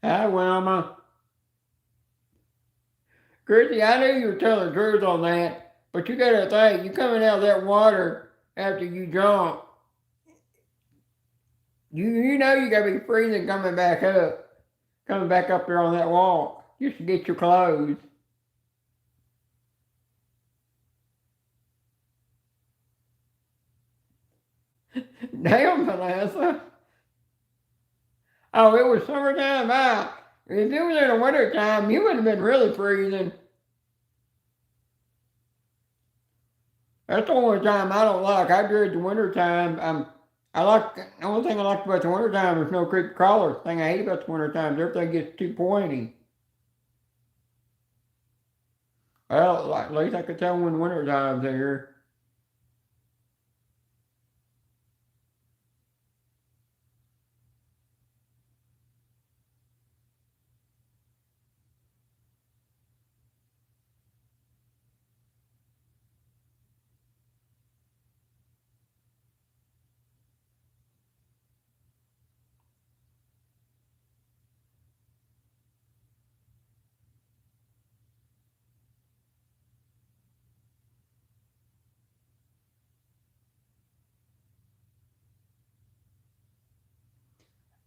Hi, Wilma. Chrissy, I knew you were telling the truth on that, but you gotta think, you coming out of that water after you jump, you know you gotta be freezing coming back up there on that walk, just to get your clothes. Damn, Vanessa. Oh, it was summertime. If it was in the wintertime, you would have been really freezing. That's the only time I don't like. I dread the wintertime. The only thing I like about the wintertime is no creepy crawlers. The thing I hate about the wintertime is everything gets too pointy. Well, at least I could tell when wintertime's here.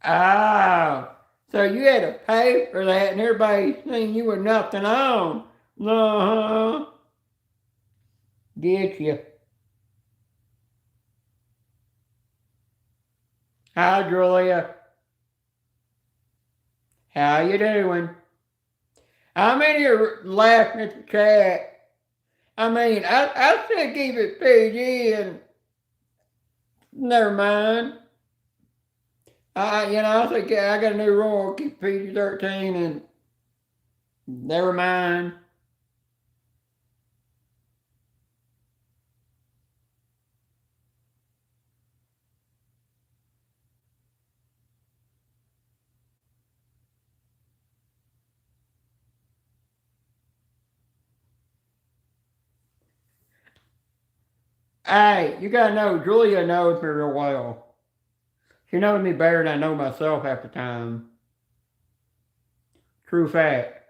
Ah, so you had to pay for that, and everybody seen you with nothing on. Uh-huh. Get you. Hi, Julia. How you doing? I'm in here laughing at the chat. I mean, I still keep it PG, and never mind. I think I got a new rule, keep PG-13, and never mind. Hey, you gotta know, Julia knows me real well. She knows me better than I know myself half the time. True fact.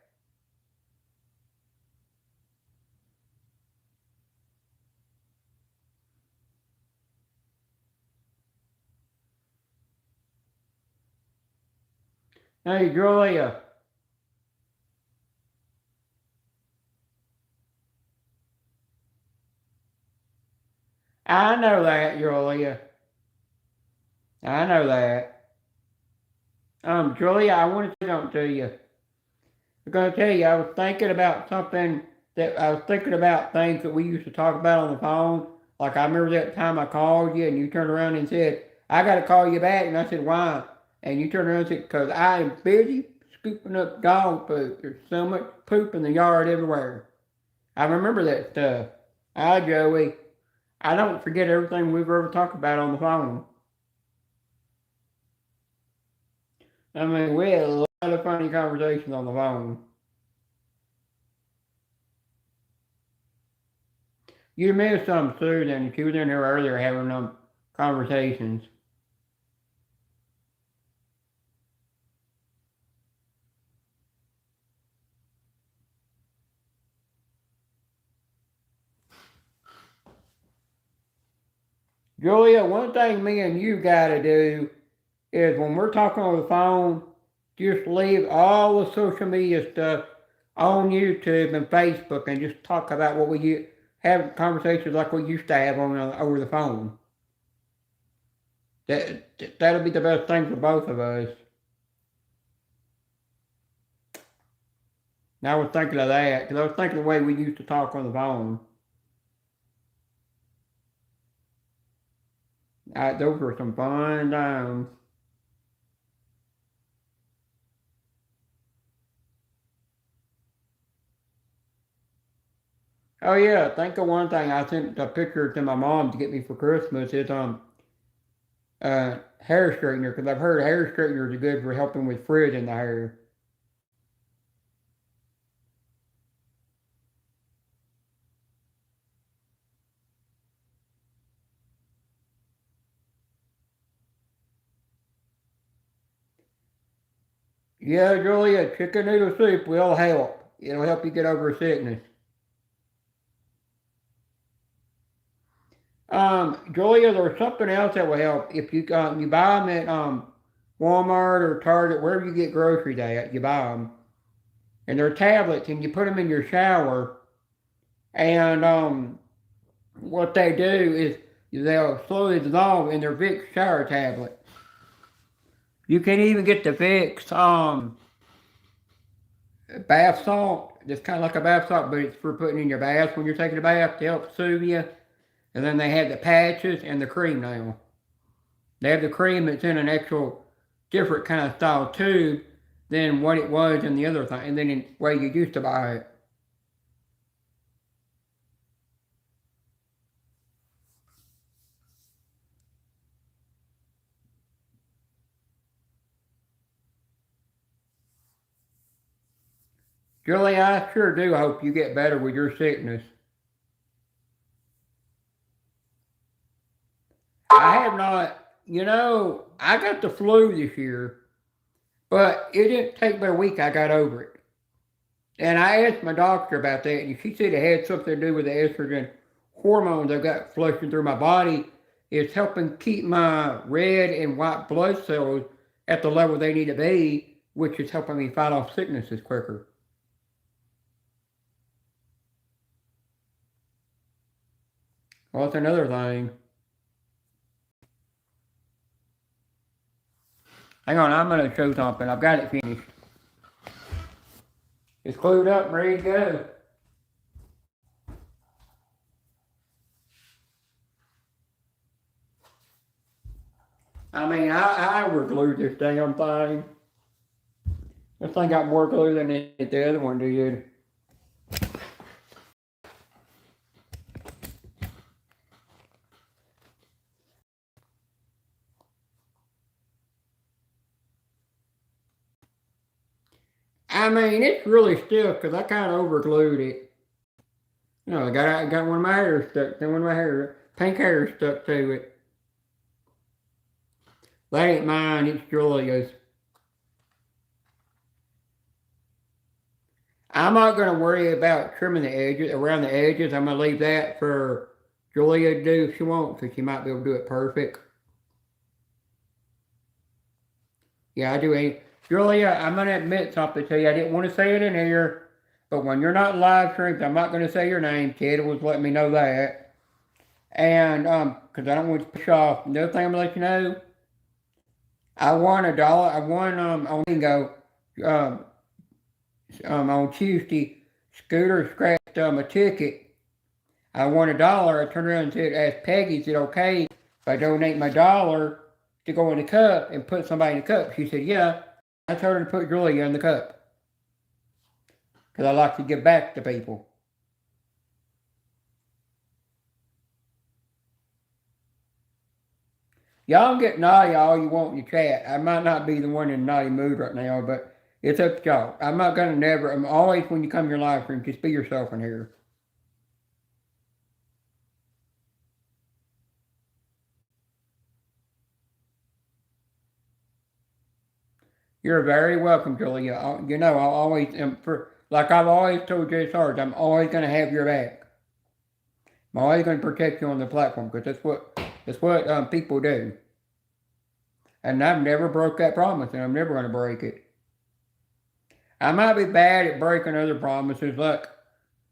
Hey, Julia. I know that, Julia. I know that. Julia, I want to say something to you. I'm gonna tell you, I was thinking about something that I was thinking about things that we used to talk about on the phone. Like I remember that time I called you and you turned around and said, I got to call you back. And I said, why? And you turned around and said, because I am busy scooping up dog poop. There's so much poop in the yard everywhere. I remember that stuff. Joey, I don't forget everything we've ever talked about on the phone. I mean, we had a lot of funny conversations on the phone. You missed some too, then. She was in here earlier having them conversations. Julia, one thing me and you gotta do is when we're talking on the phone, just leave all the social media stuff on YouTube and Facebook and just talk about what we have conversations like we used to have on over the phone. That'll be the best thing for both of us. Now I was thinking of that because I was thinking the way we used to talk on the phone. Those were some fun times. Oh yeah, think of one thing. I sent a picture to my mom to get me for Christmas. It's hair straightener because I've heard hair straighteners are good for helping with frizz in the hair. Yeah, Julia, chicken noodle soup will help. It'll help you get over a sickness. Julia, there's something else that will help. If you buy them at Walmart or Target, wherever you get groceries at, you buy them, and they're tablets, and you put them in your shower, and what they do is they'll slowly dissolve in their Vicks shower tablet. You can even get the Vicks bath salt. It's kind of like a bath salt, but it's for putting in your bath when you're taking a bath to help soothe you. And then they have the patches and the cream now. They have the cream that's in an actual different kind of style tube than what it was in the other thing, and then the way you used to buy it. Julie, I sure do hope you get better with your sickness. I have not, I got the flu this year, but it didn't take but a week I got over it. And I asked my doctor about that, and she said it had something to do with the estrogen hormones I got flushing through my body. It's helping keep my red and white blood cells at the level they need to be, which is helping me fight off sicknesses quicker. Well, that's another thing. Hang on, I'm going to show something. I've got it finished. It's glued up and ready to go. I mean, I overglued this damn thing. This thing got more glue than the other one did. I mean, it's really stiff because I kind of overglued it. I got one of my hairs stuck, one of my hair, pink hair stuck to it. That ain't mine, it's Julia's. I'm not going to worry about trimming the edges, around the edges. I'm going to leave that for Julia to do if she wants, because she might be able to do it perfect. Yeah, I do. Julia, I'm going to admit something to you. I didn't want to say it in here, but when you're not live streamed, I'm not going to say your name. Ted was letting me know that. And, because I don't want to push off. Another thing I'm going to let you know, I won $1. I won, on Bingo, on Tuesday, Scooter scratched next a ticket, I won $1. I turned around and said, asked Peggy, is it okay if I donate my $1 to go in the cup and put somebody in the cup? She said, yeah. I told her to put Julia in the cup. Because I like to give back to people. Y'all can get naughty all you want in your chat. I might not be the one in a naughty mood right now, but it's up to y'all. I'm not going to I'm always, when you come to your live stream, just be yourself in here. You're very welcome, Julia. You know, I'll always, like I've always told Jay Sarge, I'm always going to have your back. I'm always going to protect you on the platform, because that's what people do. And I've never broke that promise, and I'm never going to break it. I might be bad at breaking other promises, like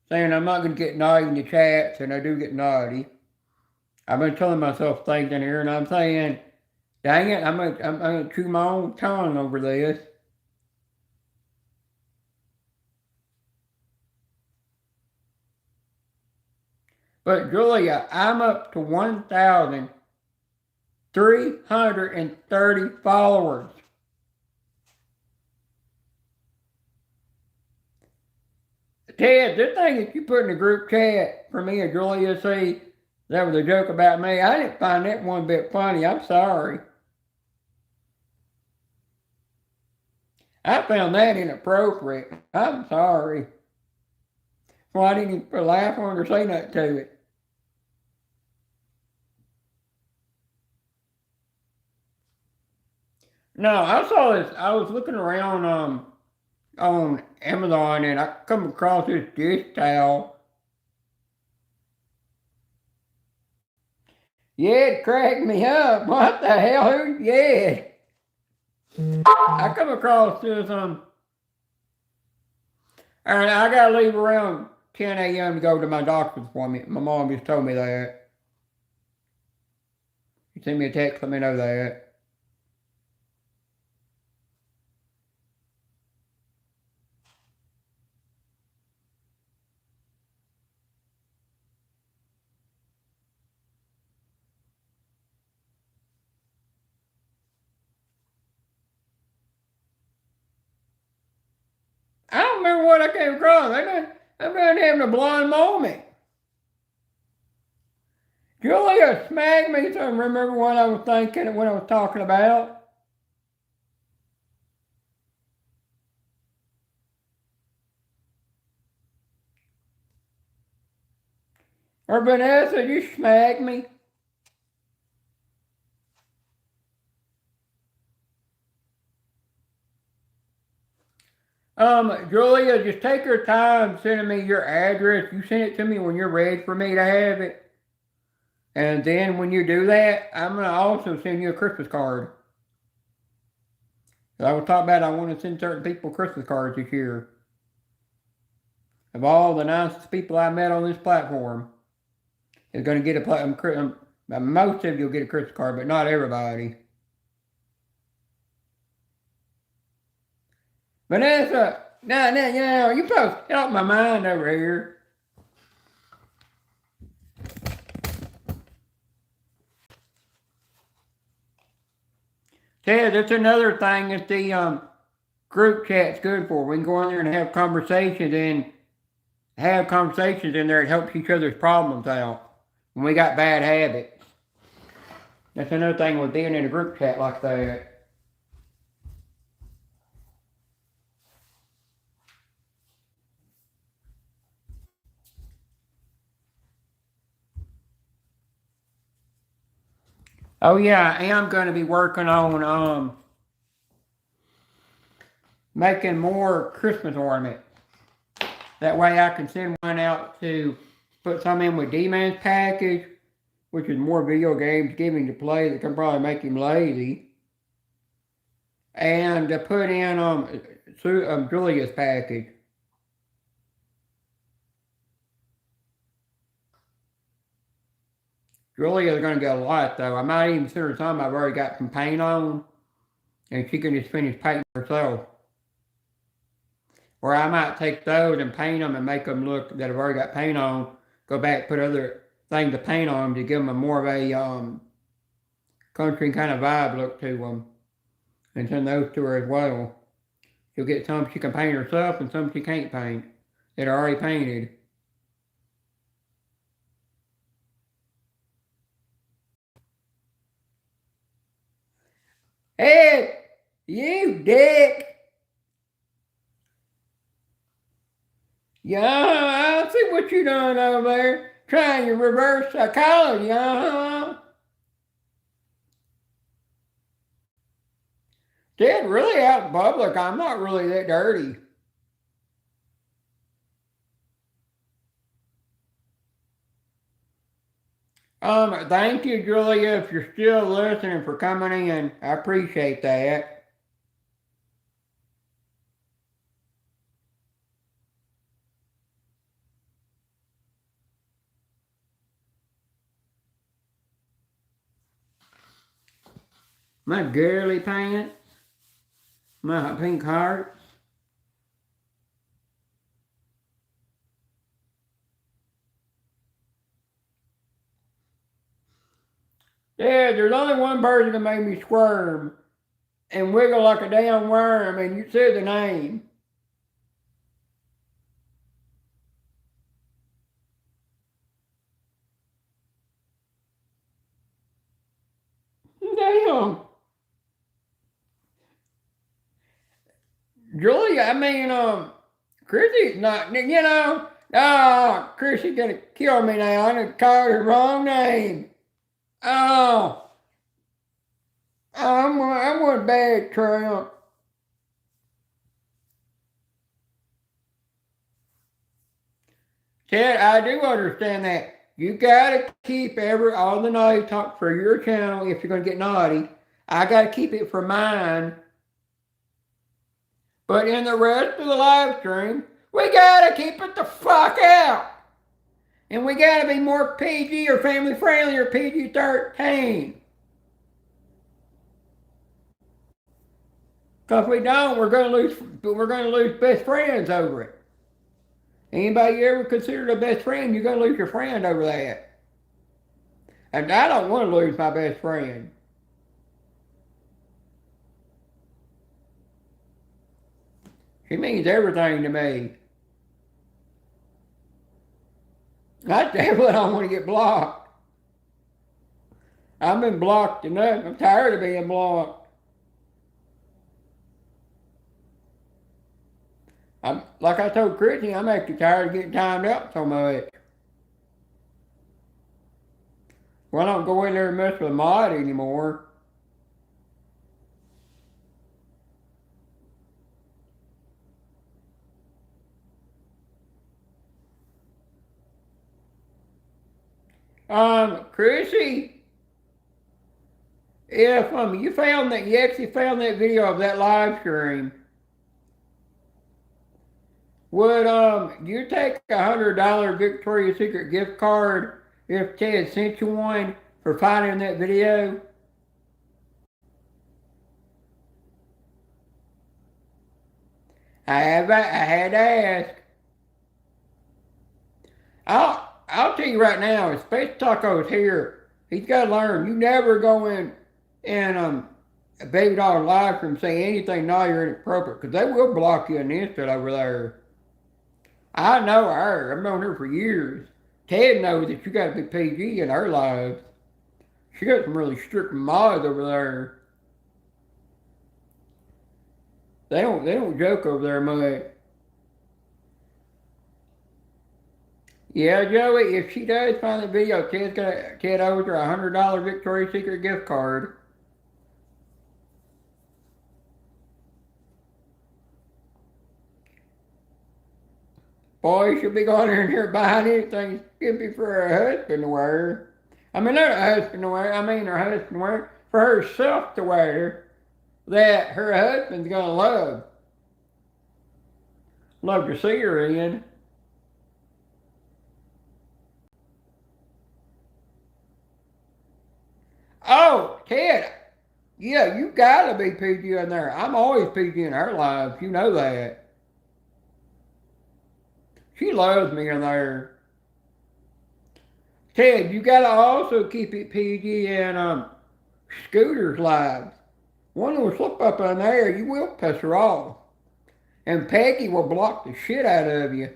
saying I'm not going to get naughty in the chats, and I do get naughty. I've been telling myself things in here, and I'm saying, dang it, I'm gonna chew my own tongue over this. But Julia, I'm up to 1,330 followers. Ted, this thing that you put in the group chat for me and Julia, see, that was a joke about me. I didn't find that one bit funny. I'm sorry. I found that inappropriate. I'm sorry. Well, I didn't even laugh on it or say nothing to it. No, I saw this. I was looking around on Amazon, and I come across this dish towel. Yeah, it cracked me up. What the hell? Yeah. I come across this alright, I gotta leave around 10 a.m. to go to my doctor's appointment. My mom just told me that. She sent me a text, let me know that. I don't remember what I came across. I'm not having a blind moment. Julia smacked me, so I remember what I was thinking and what I was talking about. Or Vanessa, you smacked me. Julia, just take your time sending me your address. You send it to me when you're ready for me to have it. And then when you do that, I'm going to also send you a Christmas card. I was talking about I want to send certain people Christmas cards this year. Of all the nicest people I met on this platform, is going to get most of you will get a Christmas card, but not everybody. Vanessa, no, you supposed to help my mind over here. Ted, that's another thing that the group chat's good for. We can go in there and have conversations in there. It helps each other's problems out when we got bad habits. That's another thing with being in a group chat like that. Oh yeah, I am going to be working on making more Christmas ornaments. That way I can send one out to put some in with D-Man's package, which is more video games giving to play that can probably make him lazy. And to put in Julia's package. Julia's going to get a lot though. I might even send her some I've already got some paint on, and she can just finish painting herself. Or I might take those and paint them and make them look that I've already got paint on. Go back, put other things to paint on them to give them a more of a country kind of vibe look to them. And send those to her as well. She'll get some she can paint herself and some she can't paint that are already painted. Hey, you dick! Yeah, I see what you doing over there. Trying your reverse psychology, Dead really out in public. I'm not really that dirty. Thank you, Julia, if you're still listening for coming in. I appreciate that. My girly pants, my pink hearts. Yeah, there's only one person that made me squirm and wiggle like a damn worm, and you said the name. Damn. Julia, I mean, Chrissy's not, Chrissy's gonna kill me now. I done called her wrong name. Oh, I'm one bad tramp. Ted, I do understand that. You gotta keep all the naughty talk for your channel if you're gonna get naughty. I gotta keep it for mine. But in the rest of the live stream, we gotta keep it the fuck out. And we gotta be more PG or family friendly or PG-13. Cause if we don't, we're gonna lose best friends over it. Anybody you ever considered a best friend, you're gonna lose your friend over that. And I don't want to lose my best friend. She means everything to me. I definitely don't want to get blocked. I've been blocked enough. I'm tired of being blocked. Like I told Chrissy, I'm actually tired of getting timed out so much. Well, I don't go in there and mess with a mod anymore. Chrissy, if you actually found that video of that live stream, would you take $100 Victoria's Secret gift card if Ted sent you one for finding that video? I had to ask. I'll tell you right now, if Space Taco's here, he's got to learn. You never go in and Baby Doll live from say anything naughty or inappropriate, because they will block you in the instant over there. I know her. I've known her for years. Ted knows that you got to be PG in her lives. She got some really strict mods over there. They don't joke over there much. Yeah, Joey, if she does find the video, Ted owes her $100 Victoria's Secret gift card. Boy, she'll be going in here buying anything skimpy for her husband to wear. I mean, not her husband to wear. I mean, her husband to wear for herself to wear that her husband's gonna love. Love to see her in. Oh, Ted, yeah, you gotta be PG in there. I'm always PG in her lives. You know that. She loves me in there. Ted, you gotta also keep it PG and Scooter's lives. One will slip up in there, you will piss her off. And Peggy will block the shit out of you.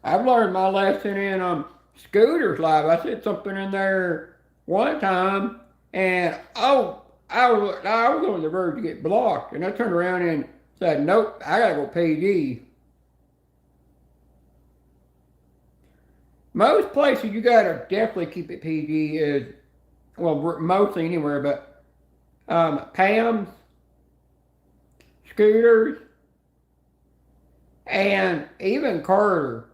I've learned my lesson in Scooter's life. I said something in there one time, and I was on the verge to get blocked, and I turned around and said, "Nope, I gotta go PG." Most places you gotta definitely keep it PG is, well, mostly anywhere, but Pam's, Scooters, and even Carter.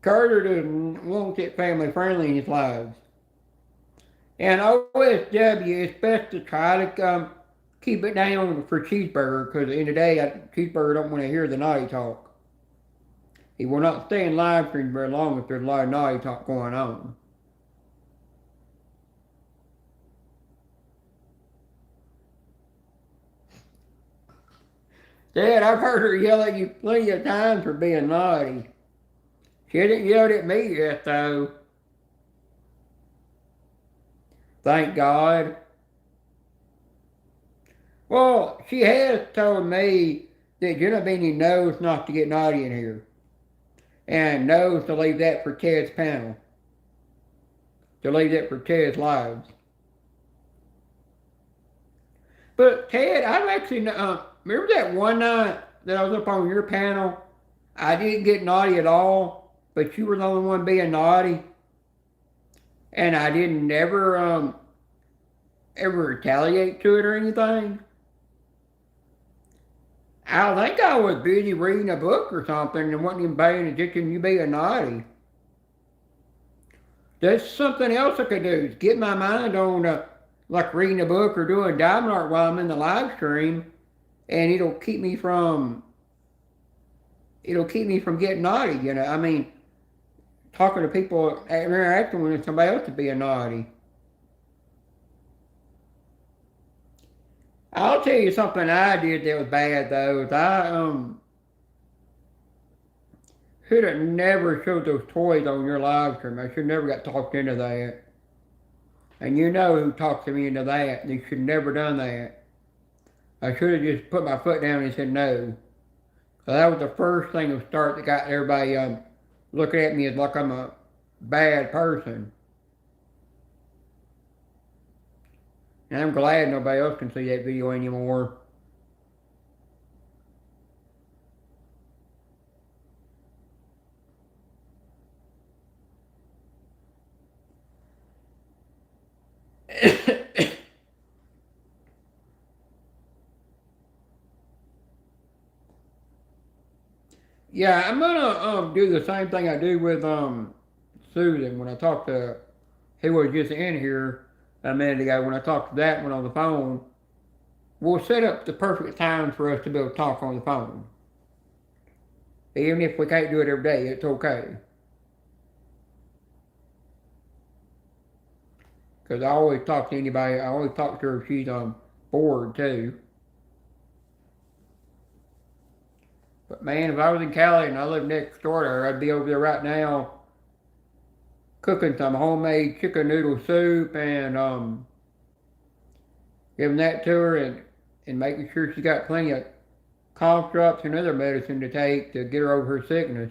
Carter won't get family friendly in his lives. And OSW, it's best to try to keep it down for Cheeseburger, because at the end of the day, Cheeseburger don't want to hear the naughty talk. He will not stay in live stream very long if there's a lot of naughty talk going on. Dad, I've heard her yell at you plenty of times for being naughty. She hasn't yelled at me yet, though. Thank God. Well, she has told me that Jenna Beanie knows not to get naughty in here. And knows to leave that for Ted's panel. To leave that for Ted's lives. But Ted, I've actually, remember that one night that I was up on your panel? I didn't get naughty at all, but you were the only one being naughty. And I didn't ever retaliate to it or anything. I think I was busy reading a book or something and wasn't even paying attention to you being naughty. That's something else I could do, is get my mind on like reading a book or doing diamond art while I'm in the live stream, and it'll keep me from getting naughty, you know. I mean, talking to people, interacting with somebody else to being naughty. I'll tell you something I did that was bad though. Is I should have never showed those toys on your live stream. I should never got talked into that. And you know who talked me into that. They should never done that. I should have just put my foot down and said no. So that was the first thing to start that got everybody looking at me as like I'm a bad person. And I'm glad nobody else can see that video anymore. Yeah, I'm gonna do the same thing I do with Susan when I talk to who was just in here a minute ago. When I talked to that one on the phone, we'll set up the perfect time for us to be able to talk on the phone. Even if we can't do it every day, it's okay. Because I always talk to anybody, I always talk to her if she's bored too. But man, if I was in Cali and I lived next door to her, I'd be over there right now cooking some homemade chicken noodle soup and giving that to her and making sure she got plenty of cough drops and other medicine to take to get her over her sickness.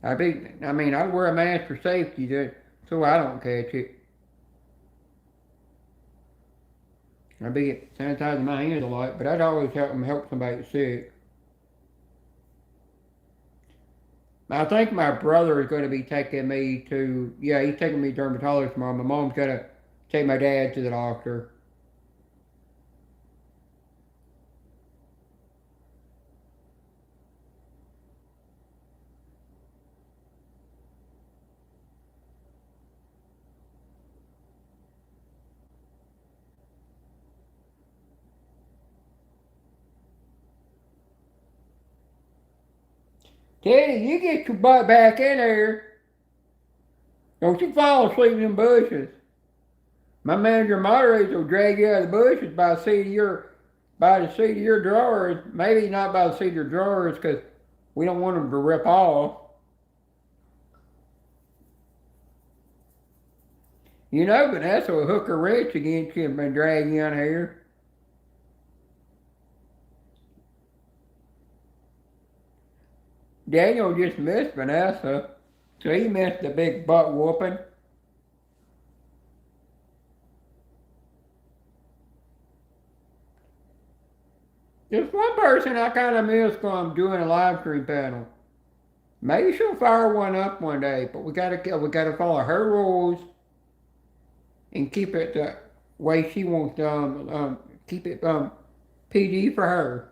I'd wear a mask for safety so I don't catch it. I'd be sanitizing my hands a lot, but I'd always help somebody that's sick. I think my brother is going to be taking me to, yeah, he's taking me to dermatologist tomorrow. My mom's got to take my dad to the doctor. Teddy, you get your butt back in there. Don't you fall asleep in them bushes. My manager moderators will drag you out of the bushes by the seat of your drawers. Maybe not by the seat of your drawers, because we don't want them to rip off. You know Vanessa will hook her wrench against you and drag you in here. Daniel just missed Vanessa, so he missed the big butt whooping. There's one person I kind of miss when I'm doing a live stream panel. Maybe she'll fire one up one day, but we gotta follow her rules and keep it the way she wants to keep it PG for her.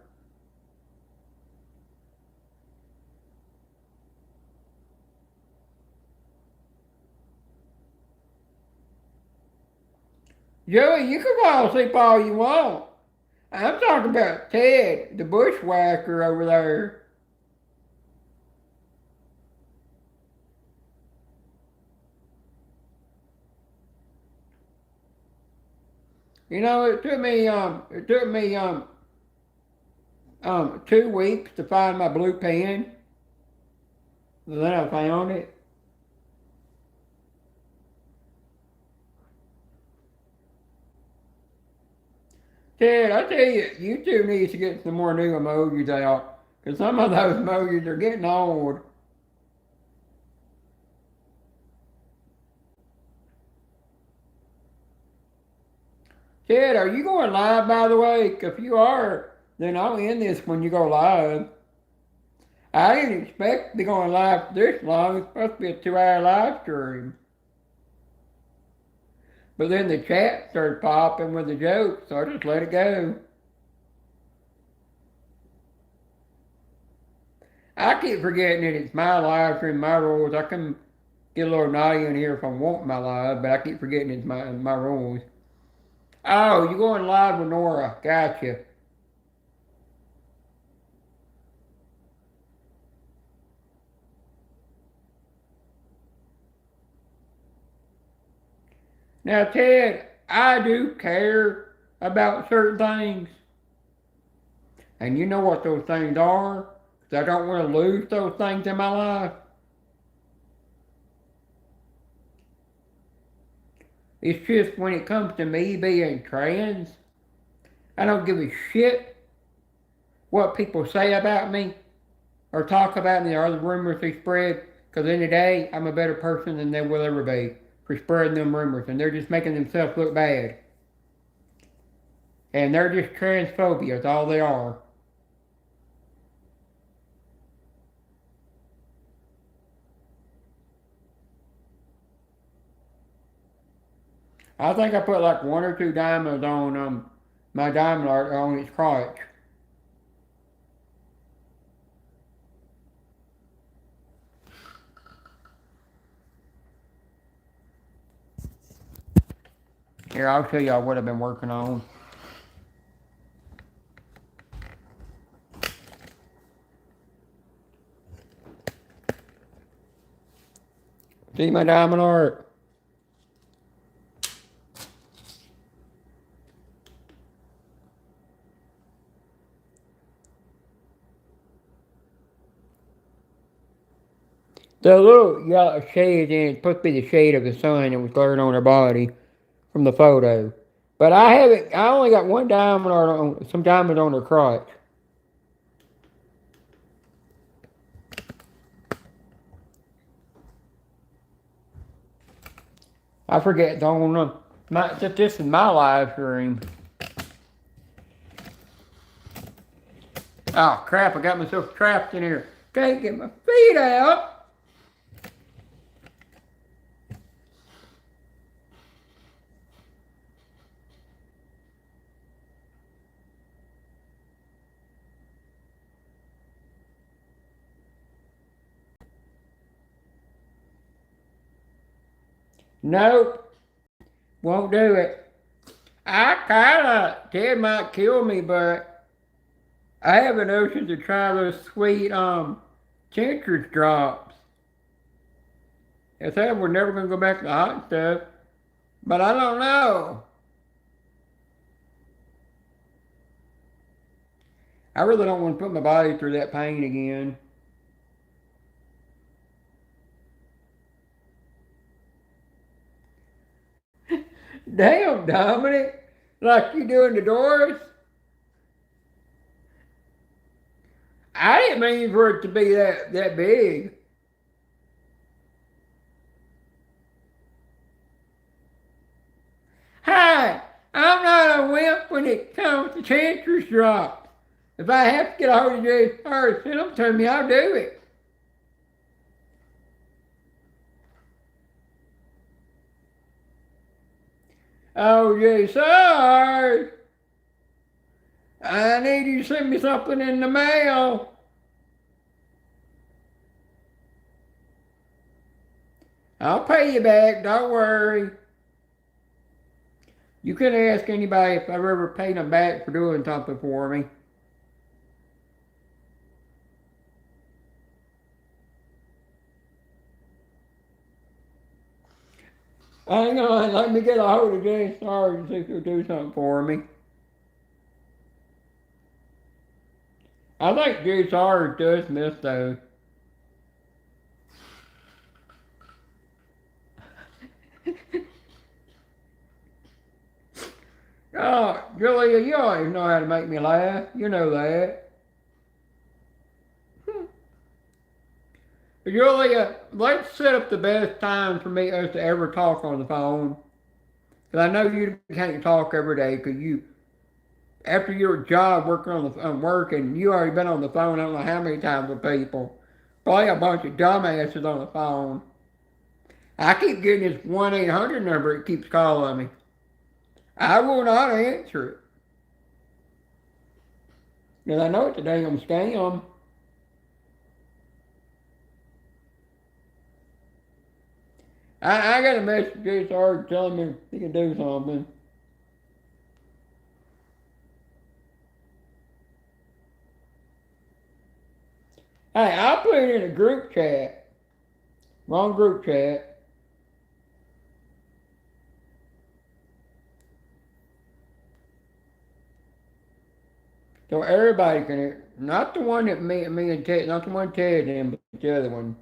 Joey, you can fall asleep all you want. I'm talking about Ted, the bushwhacker over there. You know, it took me 2 weeks to find my blue pen. Then I found it. Ted, I tell you, YouTube needs to get some more new emojis out. Because some of those emojis are getting old. Ted, are you going live, by the way? If you are, then I'll end this when you go live. I didn't expect to be going live this long. It's supposed to be a 2-hour live stream. But then the chat started popping with the jokes, so I just let it go. I keep forgetting that it's my live stream, my rules. I can get a little naughty in here if I want my live, but I keep forgetting it's my rules. Oh, you going live with Nora. Gotcha. Now, Ted, I do care about certain things. And you know what those things are? Because I don't want to lose those things in my life. It's just when it comes to me being trans, I don't give a shit what people say about me or talk about me or the rumors they spread. Because in the day, I'm a better person than they will ever be for spreading them rumors. And they're just making themselves look bad. And they're just transphobia, that's all they are. I think I put like 1 or 2 diamonds on my diamond art on its crotch. Here, I'll show y'all what I've been working on. See my diamond art? The little yellow shade in it's supposed to be the shade of the sun that was glaring on her body from the photo. But I only got 1 diamond art on, some diamonds on her crotch. I forget on this is my live stream. Oh crap, I got myself trapped in here. Can't get my feet out. Nope. Won't do it. Ted might kill me, but I have a notion to try those sweet Temptress drops. I said we're never gonna go back to the hot stuff, But I don't know. I really don't want to put my body through that pain again. Damn, Dominic. Like you doing the doors? I didn't mean for it to be that big. Hi, I'm not a wimp when it comes to transfer drops. If I have to get a hold of Jay Star, send them to me, I'll do it. Oh, Jay Star, I need you to send me something in the mail. I'll pay you back, don't worry. You can ask anybody if I've ever paid them back for doing something for me. Hang on, let me get a hold of Jay Star and see if he'll do something for me. I think Jay Star does miss though. Oh, Julia, you always know how to make me laugh. You know that. Julia, let's set up the best time for us to ever talk on the phone. Because I know you can't talk every day because after your job working on working, you already been on the phone I don't know how many times with people. Probably a bunch of dumbasses on the phone. I keep getting this 1-800 number it keeps calling me. I will not answer it. Because I know it's a damn scam. I got a message JSR telling me he can do something. Hey, I'll put it in a group chat. Wrong group chat. So everybody can hear. Not the one that me and Ted, not the one Ted in, but the other one.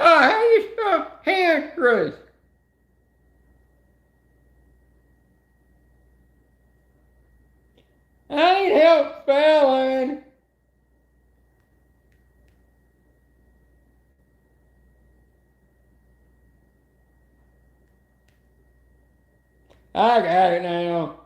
Oh, how you spell hamstress? I ain't help spelling. I got it now.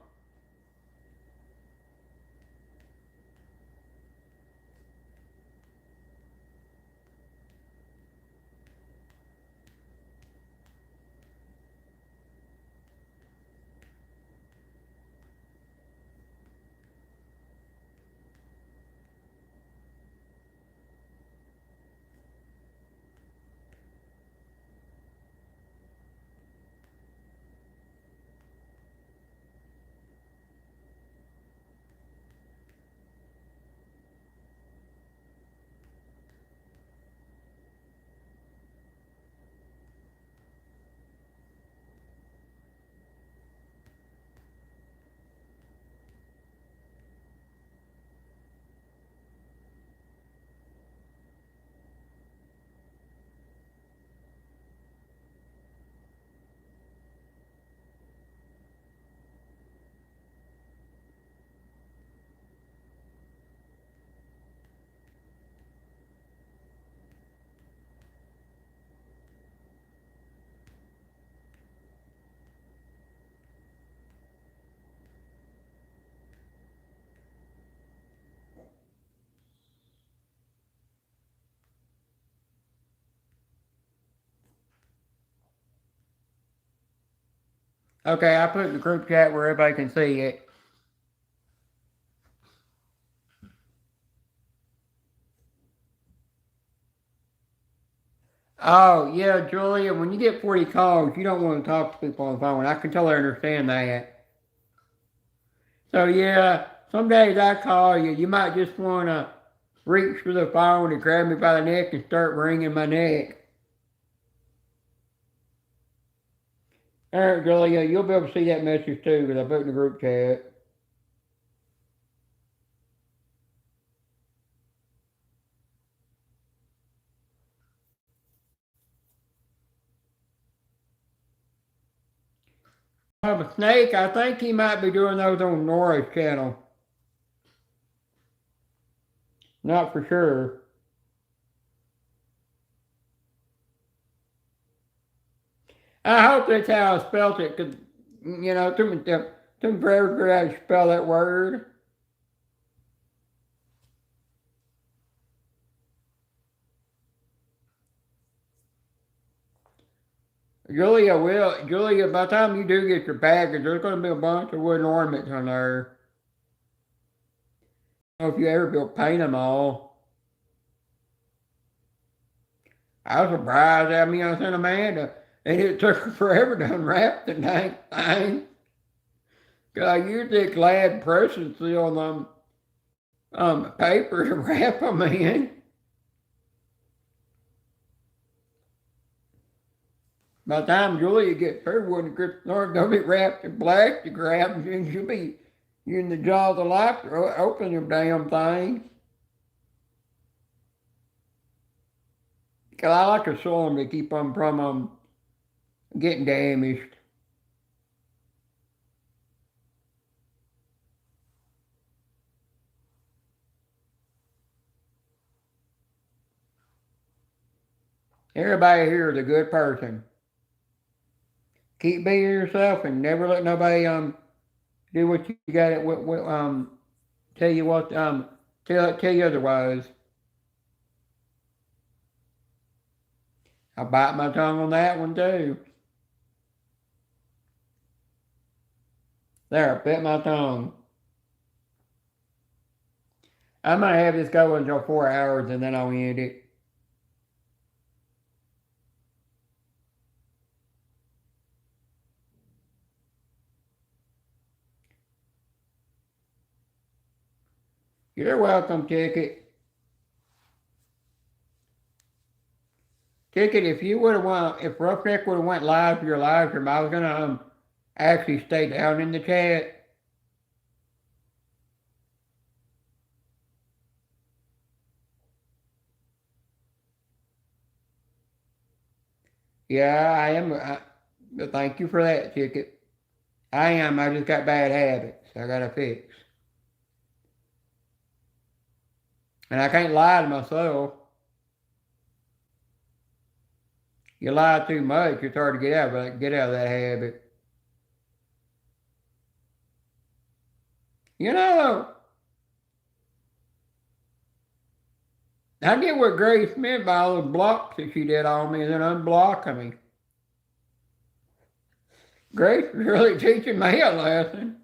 Okay, I put it in the group chat where everybody can see it. Oh, yeah, Julia, when you get 40 calls, you don't want to talk to people on the phone. I can totally understand that. So, yeah, some days I call you, you might just want to reach for the phone and grab me by the neck and start wringing my neck. All right, Julia, you'll be able to see that message too because I put it in the group chat. Snake, I think he might be doing those on Nora's channel. Not for sure. I hope that's how I spelled it, because, you know, it took me forever to figure out how to spell that word. Julia, by the time you do get your package, there's going to be a bunch of wooden ornaments on there. I don't know if you ever will paint them all. I was surprised. I mean, I sent Amanda, and it took her forever to unwrap the dang thing. Cause I used the Glad pressing seal on paper to wrap them in. By the time Julia gets through with it, they'll be wrapped in plastic wrap, and she'll be using the jaws of life to open them damn thing. Cause I like to sew them to keep them from getting damaged. Everybody here is a good person. Keep being yourself and never let nobody do what you got to tell you what tell you otherwise. I bite my tongue on that one too. There, I bit my tongue. I might have this go until 4 hours and then I'll end it. You're welcome, Ticket. Ticket, if you would have if Roughneck would have went live for your live stream, I was gonna actually stay down in the chat. Yeah, I am. But thank you for that, Ticket. I am. I just got bad habits. I gotta fix. And I can't lie to myself. You lie too much, it's hard to get out of that habit. You know, I get what Grace meant by all the blocks that she did on me and then unblocking me. Grace was really teaching me a lesson.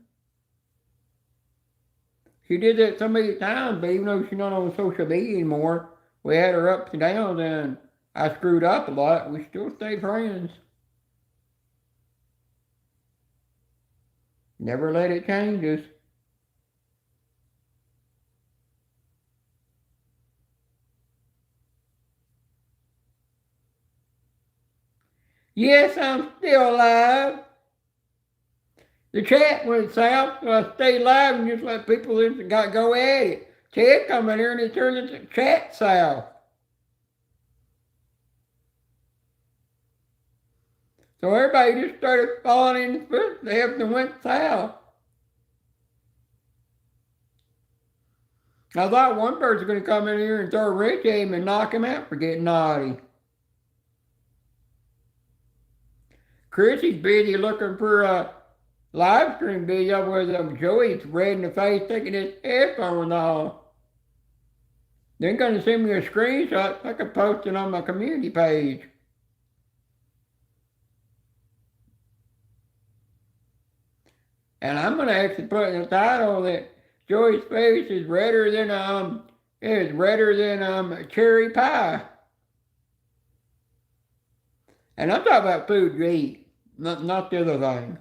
She did that so many times, but even though she's not on social media anymore, we had her ups and downs and I screwed up a lot. We still stay friends. Never let it change us. Yes, I'm still alive. The chat went south, so I stayed live and just let people go at it. Ted come in here and it turned the chat south. So everybody just started falling in the footsteps and went south. I thought one person was going to come in here and throw a wrench at him and knock him out for getting naughty. Chrissy's busy looking for a live stream video where Joey's red in the face taking his headphones off. They're going to send me a screenshot so I can post it on my community page. And I'm gonna actually put in the title that Joey's face is redder than cherry pie. And I'm talking about food you eat, not the other thing.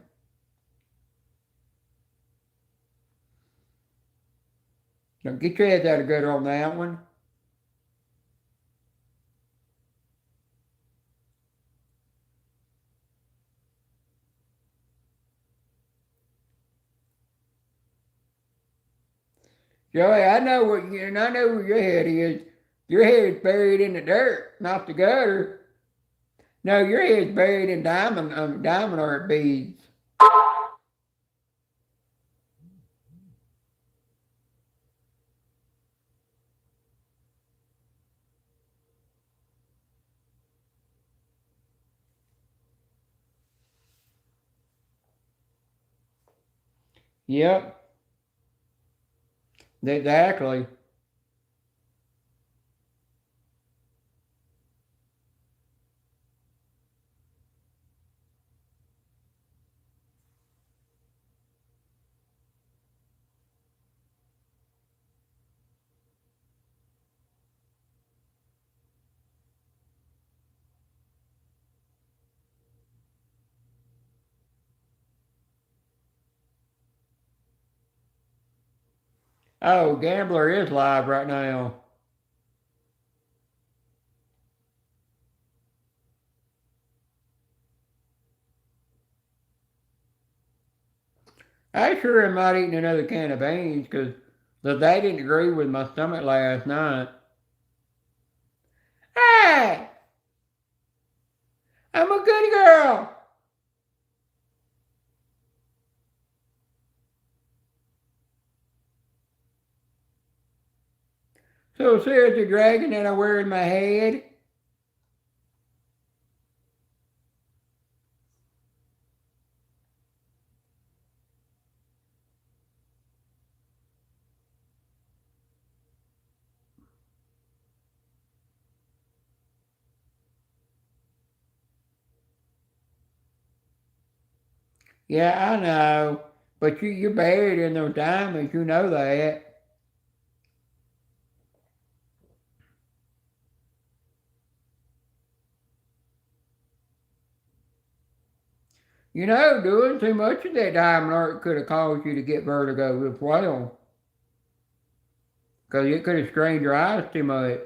So get your heads out of gutter on that one. Joey, I know where your head is. Your head's buried in the dirt, not the gutter. No, your head's buried in diamond art beads. Yep, exactly. Oh, Gambler is live right now. I sure am not eating another can of beans because they didn't agree with my stomach last night. Hey, I'm a good girl. So says the dragon that I wear in my head. Yeah, I know. But you're buried in those diamonds, you know that. You know, doing too much of that diamond art could have caused you to get vertigo as well. Because it could have strained your eyes too much.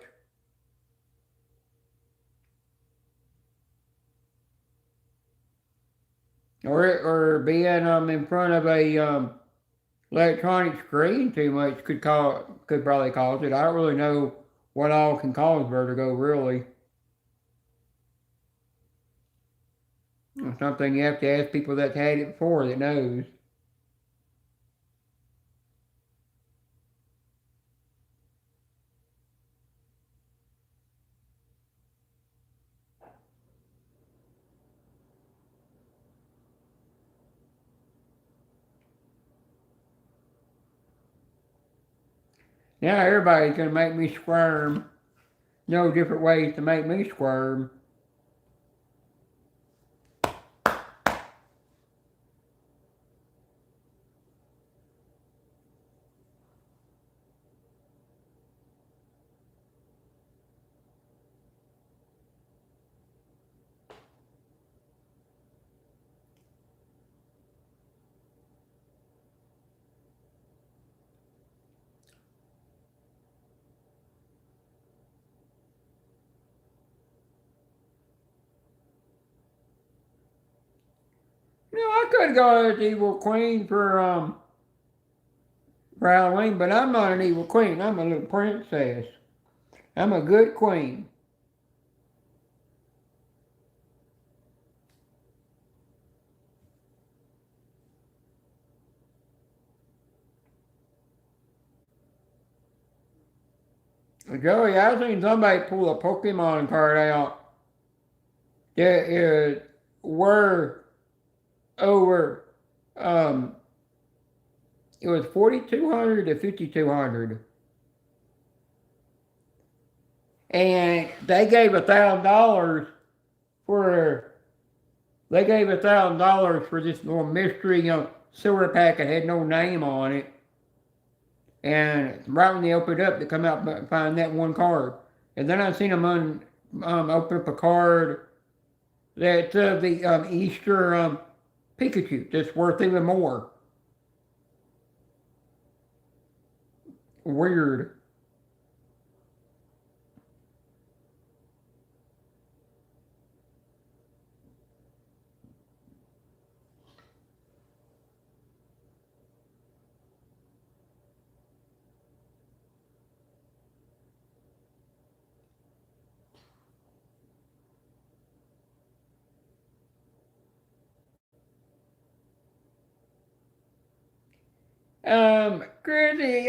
Or being in front of a electronic screen too much could probably cause it. I don't really know what all can cause vertigo really. It's something you have to ask people that's had it before that knows. Now everybody's gonna make me squirm. No different ways to make me squirm. I could go as evil queen for Halloween, but I'm not an evil queen. I'm a little princess. I'm a good queen. Joey, I seen somebody pull a Pokemon card out that is worth over um it was 4,200 to 5,200. And for they gave $1,000 for this little mystery, sewer packet had no name on it. And right when they opened it up, they come out and find that one card. And then I seen them open up a card that's the Easter Pikachu that's worth even more. Weird. Chrissy,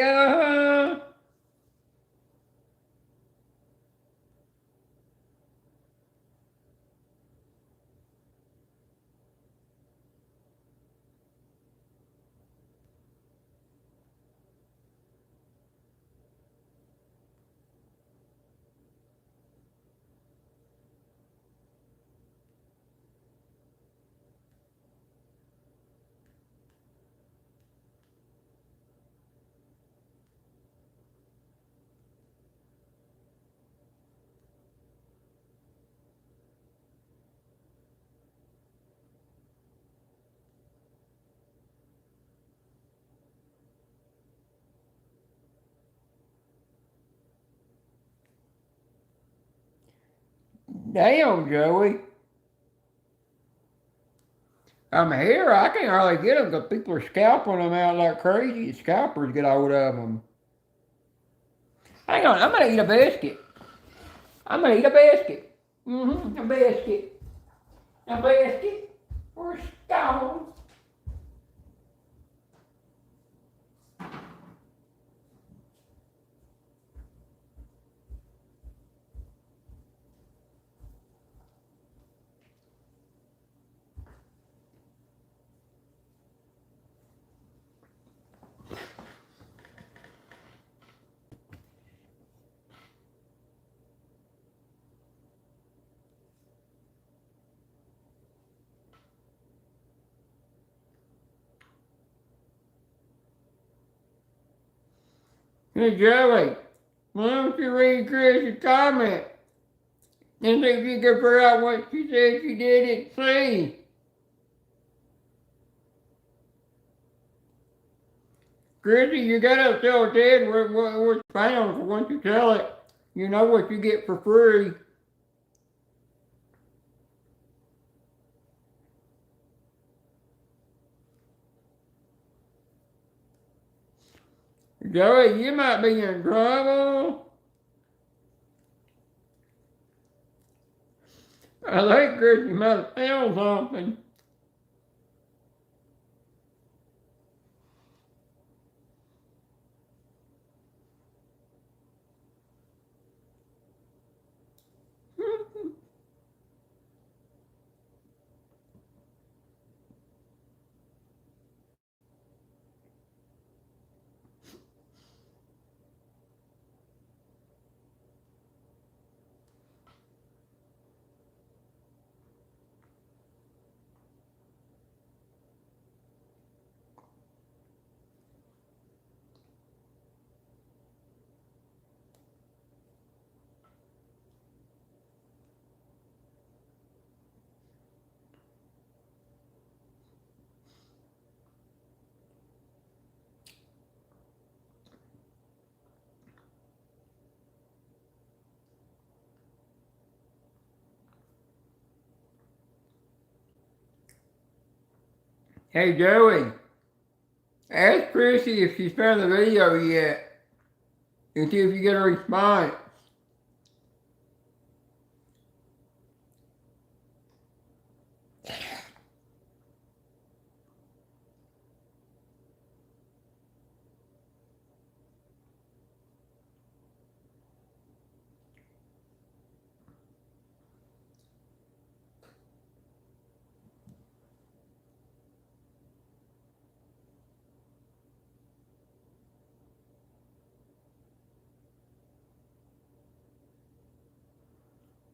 damn, Joey. I'm here. I can't hardly get them because people are scalping them out like crazy. Scalpers get hold of them. Hang on, I'm gonna eat a biscuit. I'm gonna eat a biscuit. A biscuit. A biscuit. Or scone. Hey, Joey, why don't you read Chris's comment and see if you can figure out what she said she didn't see? Chrissy, you gotta tell Ted what's found, so once you tell it, you know what you get for free. Joey, you might be in trouble. I think Chrissy might have found something. Hey, Joey, ask Chrissy if she's found the video yet and see if you get a response.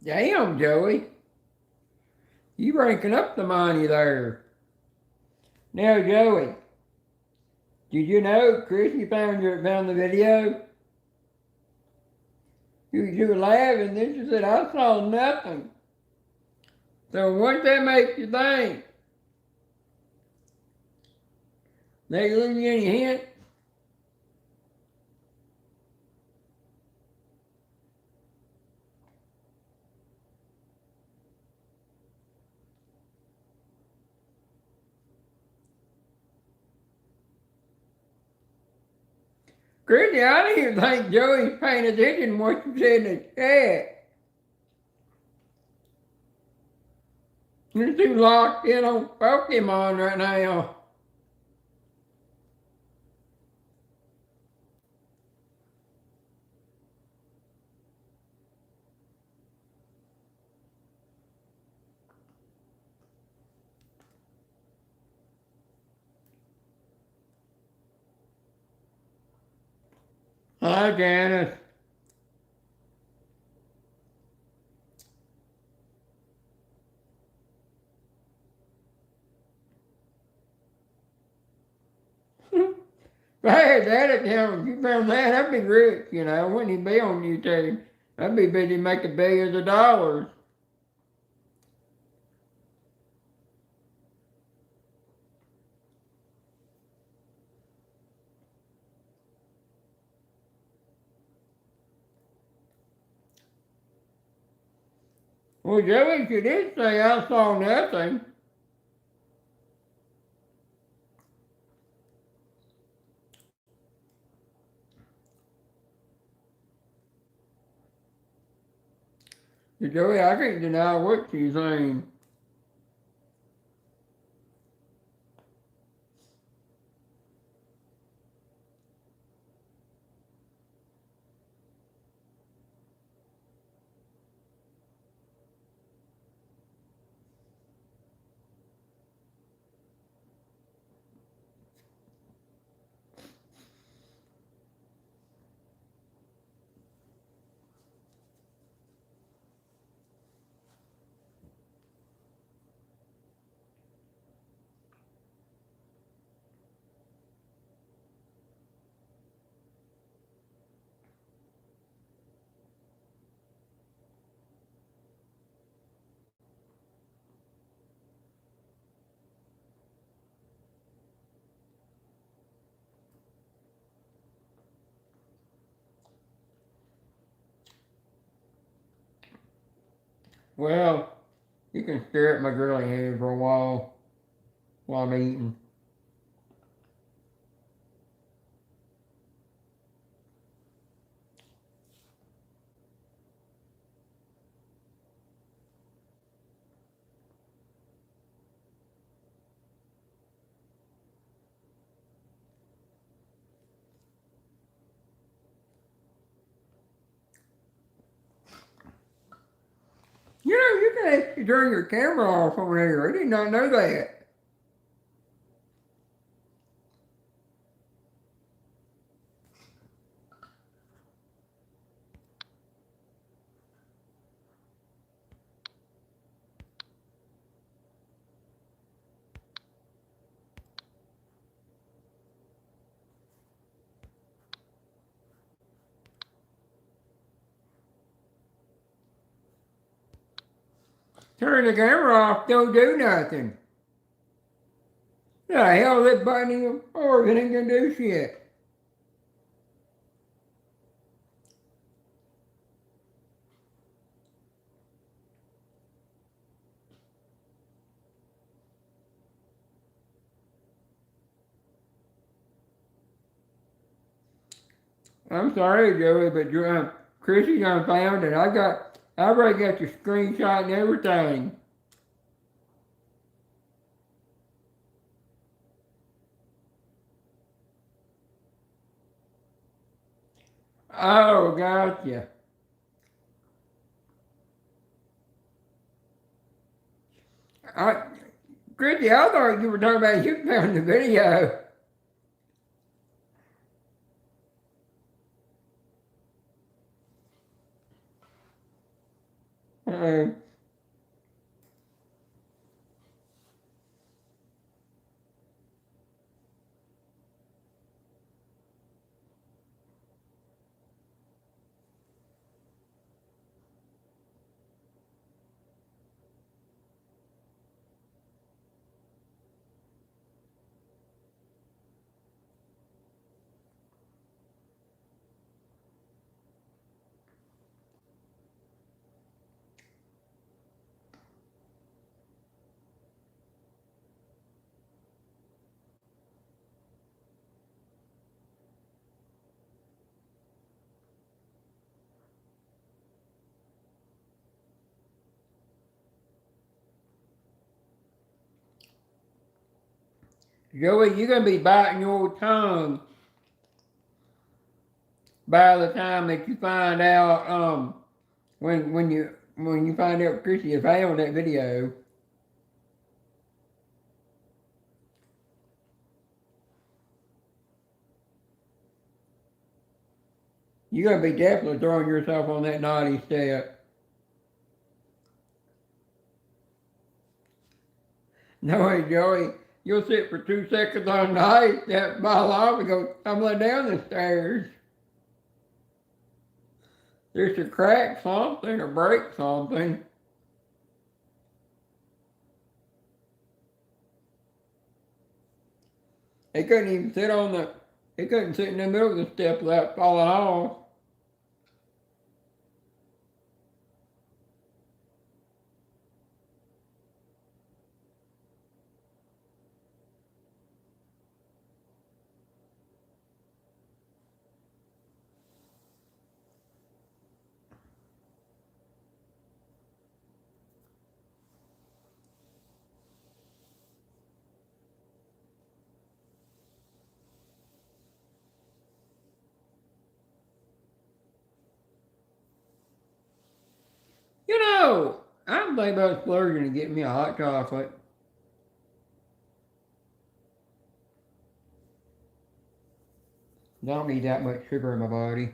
Damn, Joey, you ranking up the money there. Now, Joey, did you know Chrissy found the video? You were laughing, then she said, I saw nothing. So what that make you think? They leave you any hint? Chrissy, I didn't even think Joey's paying attention to what you said in the chat. You're too locked in on Pokemon right now. Hi, Janice. If I had that account, you found that, I'd be rich, you know, wouldn't he be on YouTube? I'd be busy making billions of dollars. Well, Joey, you did say I saw nothing. Joey, I can't deny what she's saying. Well, you can stare at my girly head for a while I'm eating. You know, you can actually turn your camera off over here. I did not know that. Turn the camera off, don't do nothing. The hell that button even for if it ain't gonna do shit. I'm sorry, Joey, but Chrissy done found it. I already got your screenshot and everything. Oh, gotcha. I, Chrissy, I thought you were talking about you found the video. Uh, Joey, you're gonna be biting your tongue by the time that you find out when you find out Chrissy has found that video. You're gonna be definitely throwing yourself on that naughty step. No way, Joey. You'll sit for 2 seconds on the ice, that ball off, and go tumbling down the stairs. There's a crack something or break something. He couldn't even sit on the. He couldn't sit in the middle of the step without falling off. You know, I'm thinking about splurging and getting me a hot chocolate. Don't need that much sugar in my body.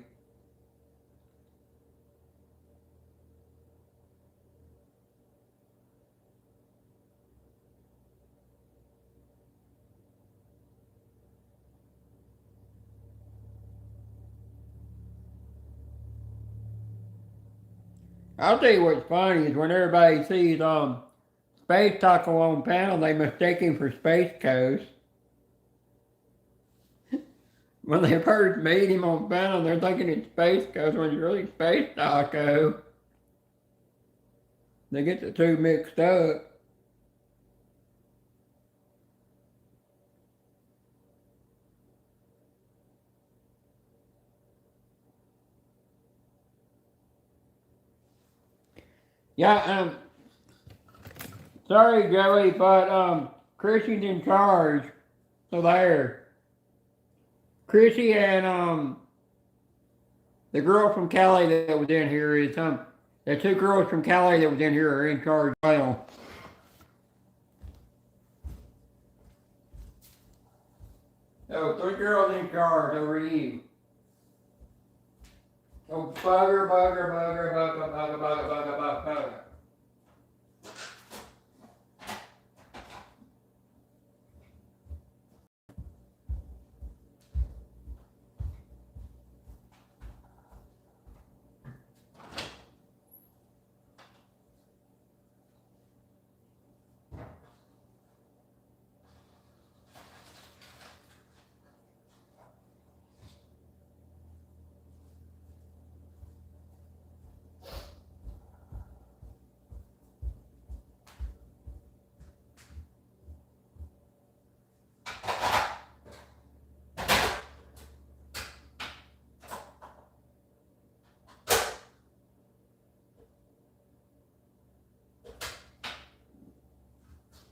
I'll tell you what's funny is when everybody sees Space Taco on panel, they mistake him for Space Coast. When they first meet him on panel, they're thinking it's Space Coast when it's really Space Taco. They get the two mixed up. Yeah, sorry Joey, but Chrissy's in charge. So there. Chrissy and the girl from Cali that was in here is the two girls from Cali that was in here are in charge as well. So 3 girls in charge over you. Oh bugger, bugger, bugger, bugger, bugger, bugger, bugger, bugger, bugger.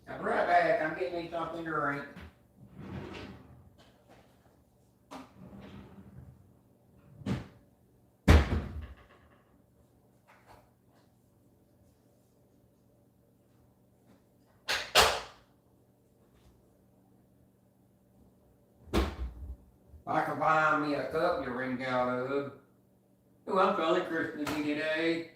I'll be right back. I'm getting me something to drink. I can buy me a cup to drink out of. Oh, I'm feeling Christmassy today.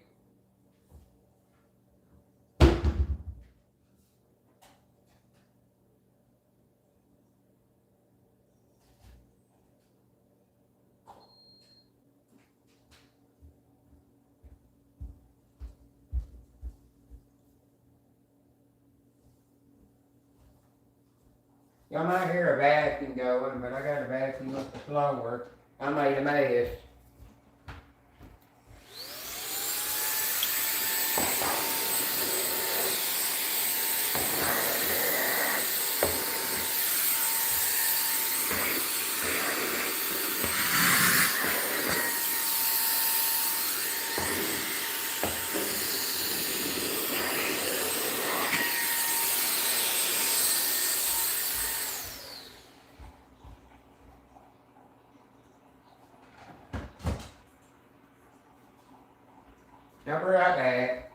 Y'all might hear a vacuum going, but I got a vacuum up the floor. I made a mess. I'll be right back.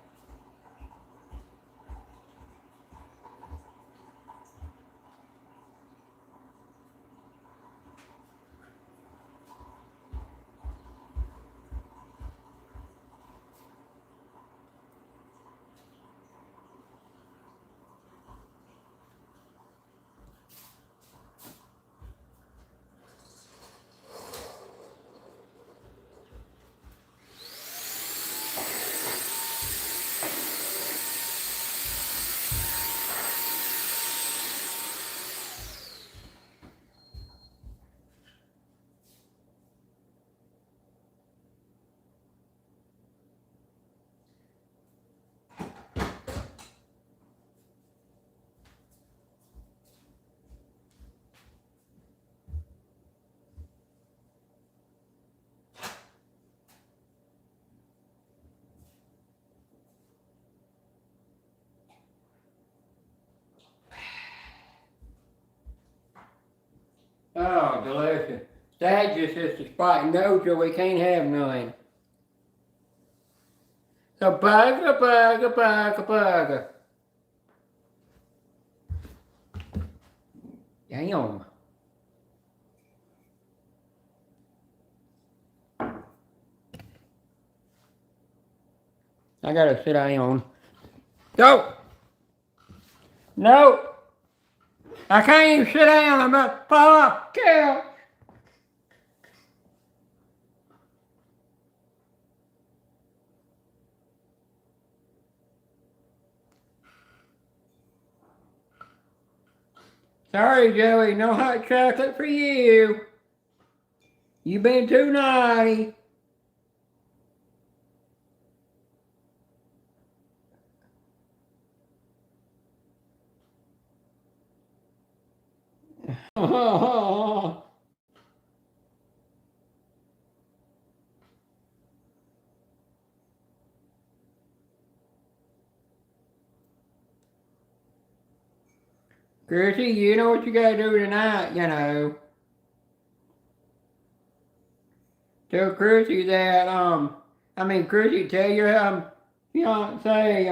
Oh, delicious. Dad just says to Spot and Dojo we can't have none. Kapaga, paga, paga, paga. Damn. I gotta sit down. Go! No! I can't even sit down. I'm about to fall off the couch. Sorry, Joey. No hot chocolate for you. You've been too naughty. Chrissy, you know what you gotta do tonight, you know. Tell Chrissy that, Chrissy, tell your, fiance,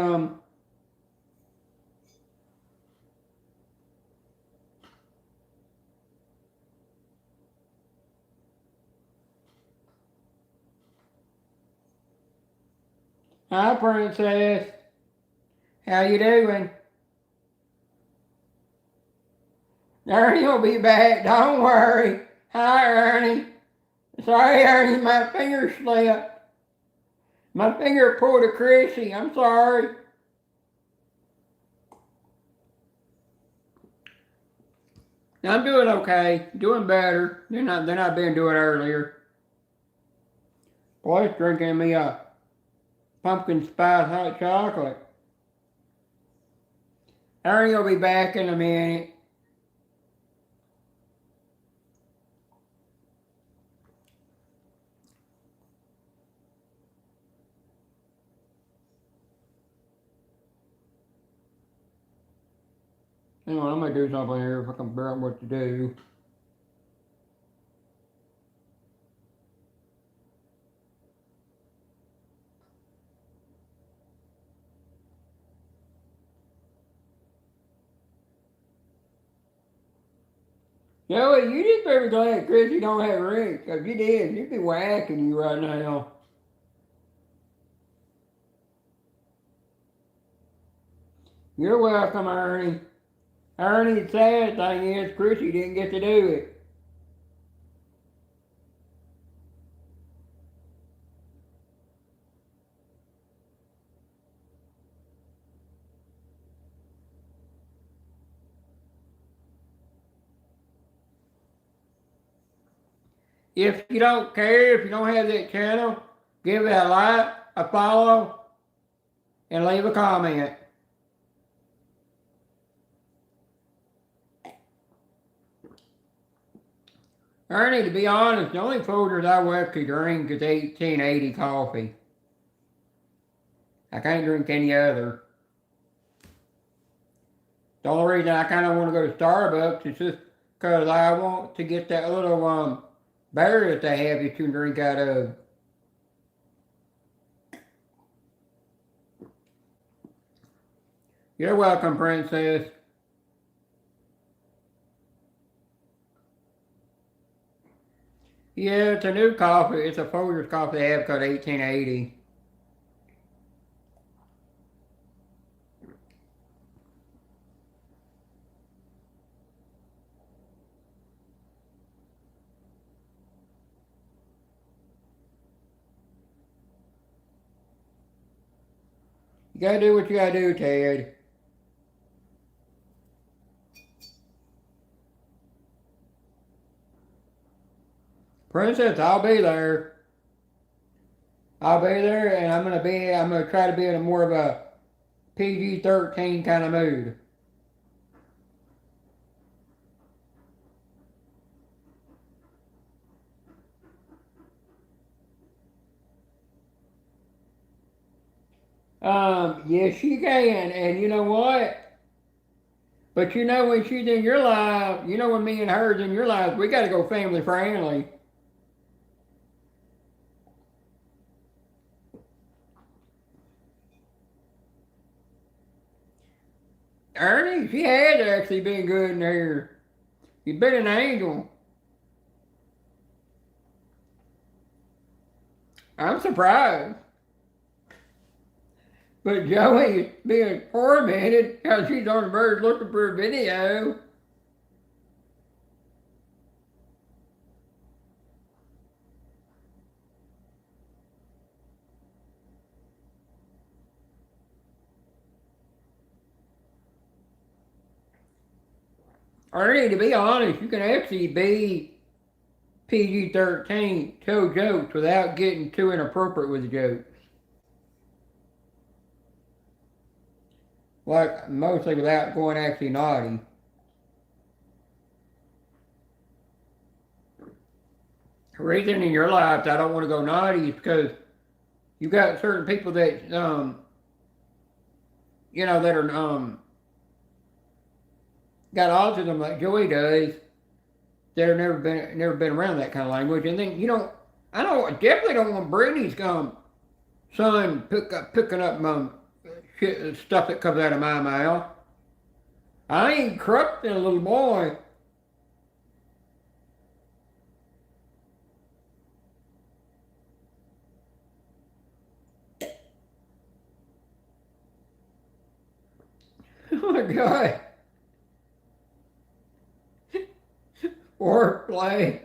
hi, princess. How you doing? Ernie will be back, don't worry. Hi, Ernie. Sorry, Ernie, my finger slipped. My finger pulled a Chrissy, I'm sorry. I'm doing okay, doing better than I've been doing earlier. Boy's drinking me a pumpkin spice hot chocolate. Ernie will be back in a minute. Hang on, I'm gonna do something here if I can figure out what to do. Joey, you just better be glad Chrissy don't have rings. If you did, she'd be whacking you right now. You're welcome, Ernie. Ernie, the sad thing is Chrissy didn't get to do it. If you don't care, if you don't have that channel, give it a like, a follow, and leave a comment. Ernie, to be honest, the only filters I want to drink is 1880 coffee. I can't drink any other. The only reason I kind of want to go to Starbucks is just because I want to get that little bear that they have that you can drink out of. You're welcome, Princess. Yeah, it's a new coffee. It's a Folgers coffee they have called 1880. You gotta do what you gotta do, Ted. Princess, I'll be there. I'll be there, and I'm gonna try to be in a more of a PG-13 kind of mood. Yes, she can, and you know what? But you know when she's in your life, you know when me and her's in your life, we gotta go family friendly. Ernie, she has actually been good in here. You've been an angel. I'm surprised. But Joey is being tormented because she's on the verge looking for a video. Ernie, to be honest, you can actually be PG-13, tell jokes without getting too inappropriate with the jokes. Like, mostly without going actually naughty. The reason in your life that I don't want to go naughty is because you got certain people that, that are, got autism like Joey does, that have never been around that kind of language. And then, I definitely don't want Brittany's son picking up my shit, stuff that comes out of my mouth. I ain't corrupting a little boy. Oh my God. Or play.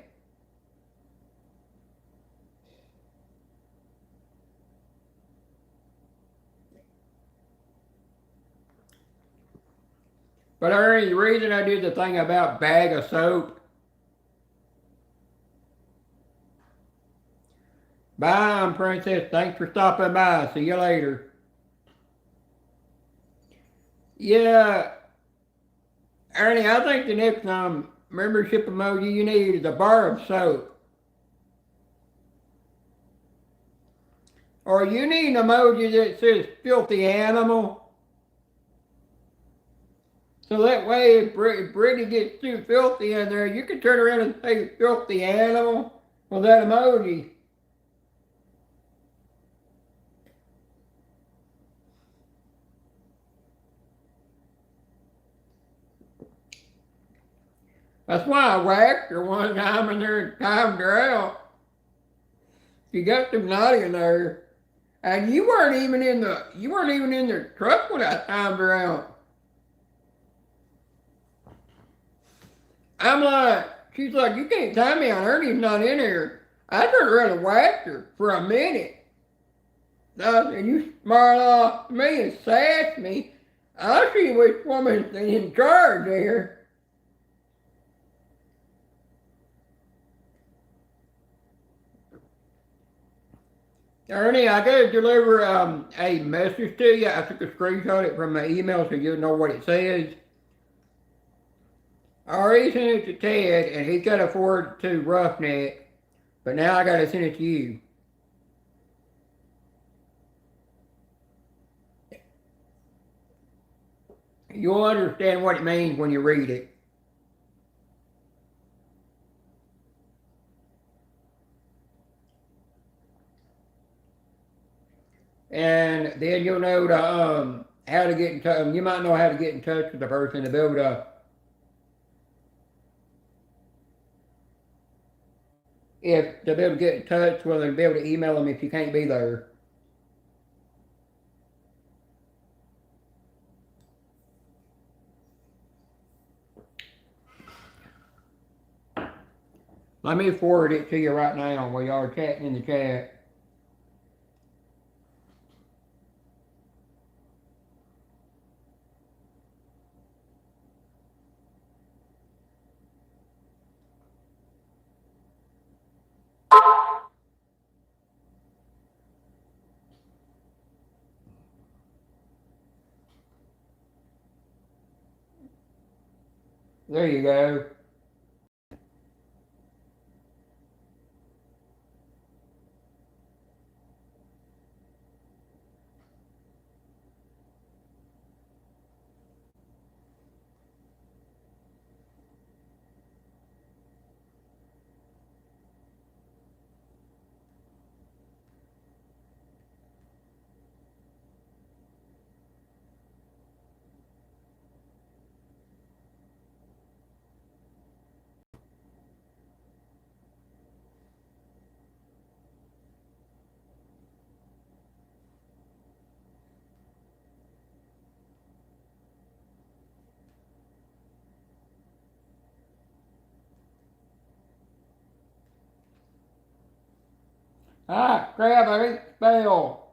But Ernie, the reason I did the thing about bag of soap. Bye, Princess. Thanks for stopping by. See you later. Yeah, Ernie, I think the next membership emoji you need is a bar of soap. Or you need an emoji that says filthy animal. So that way, if Brittany gets too filthy in there, you can turn around and say filthy animal with that emoji. That's why I whacked her one time and there timed her out. She got too naughty in there. And you weren't even in the truck when I timed her out. I'm like, she's like, you can't time me on Ernie's not in here. I turned around and whacked her for a minute. And you smiled off at me and sassed me. I see which woman's in charge here. Ernie, I gotta deliver a message to you. I took a screenshot of it from my email so you know what it says. I already sent it to Ted, and he got to forward to Roughneck, but now I gotta send it to you. You'll understand what it means when you read it. And then you'll know how to get in touch. You might know how to get in touch with the person to be able to, if to be able to get in touch with them, to be able to email them if you can't be there. Let me forward it to you right now while y'all are chatting in the chat. There you go. Ah, crap, I didn't spell.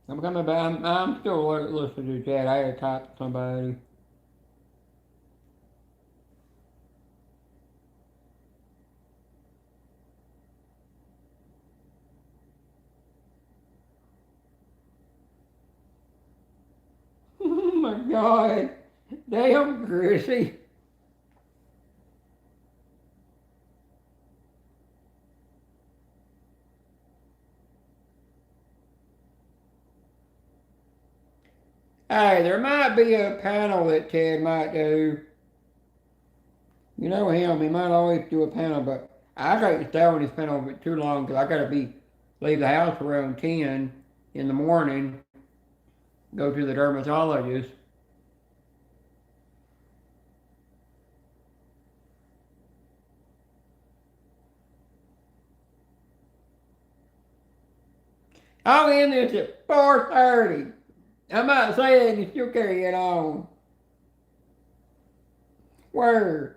I'm coming back. I'm still listening to chat. I had to talk to somebody. Oh my God. Damn, Chrissy. Hey, there might be a panel that Ted might do. You know him, he might always do a panel, but I got to stay on his panel too long because I got to leave the house around 10 in the morning, go to the dermatologist. I'll end this at 4:30. I'm not saying you still carry it on. Where?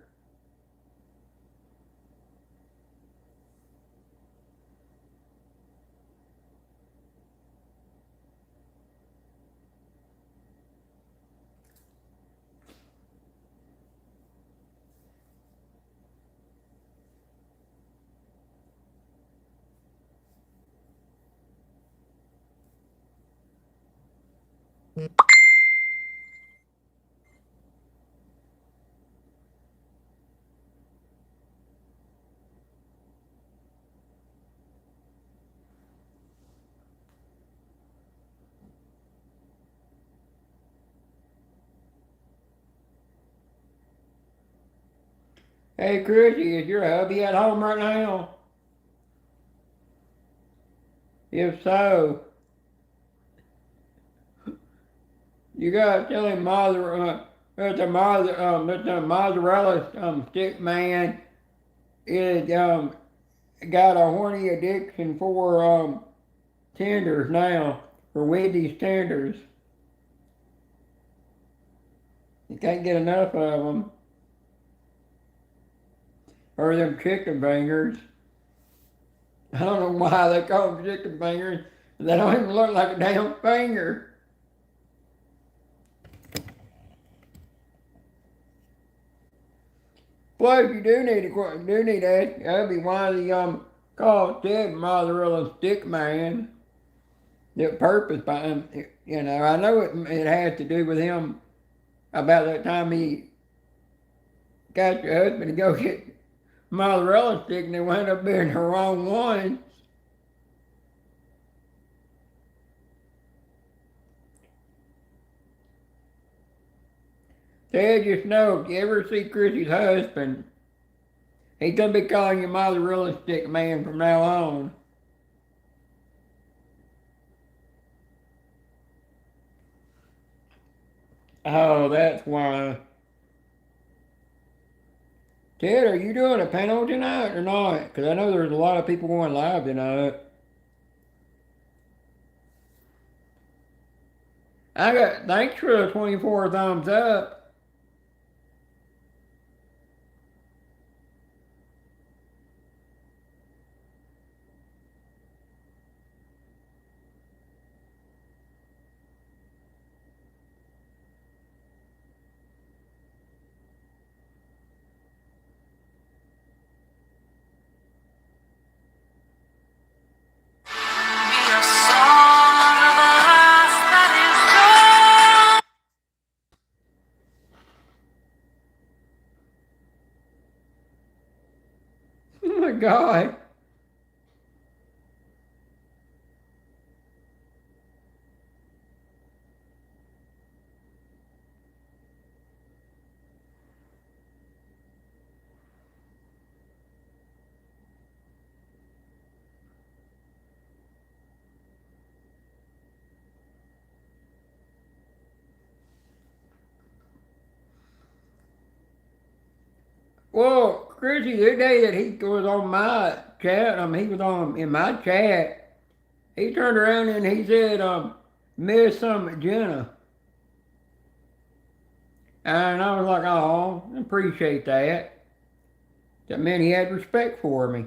Hey, Chrissy, is your hubby at home right now? If so, you gotta tell him that the mozzarella stick man is got a horny addiction for tenders now, for Wendy's tenders. You can't get enough of them. Or them chicken fingers. I don't know why they call them chicken fingers. They don't even look like a damn finger. Plus, you do need to ask Hubby why the called Ted mozzarella stick man. The purpose behind you know, I know it has to do with him about that time he got your husband to go get mozzarella stick and they wound up being the wrong one. Ted, just know if you ever see Chrissy's husband, he's gonna be calling you mozzarella stick man from now on. Oh, that's why. Ted, are you doing a panel tonight or not? Because I know there's a lot of people going live tonight. Thanks for the 24 thumbs up. Oh my God. Well, Chrissy, the day that he was on my chat, he was on in my chat, he turned around and he said, Miss Jenna. And I was like, oh, I appreciate that. That meant he had respect for me.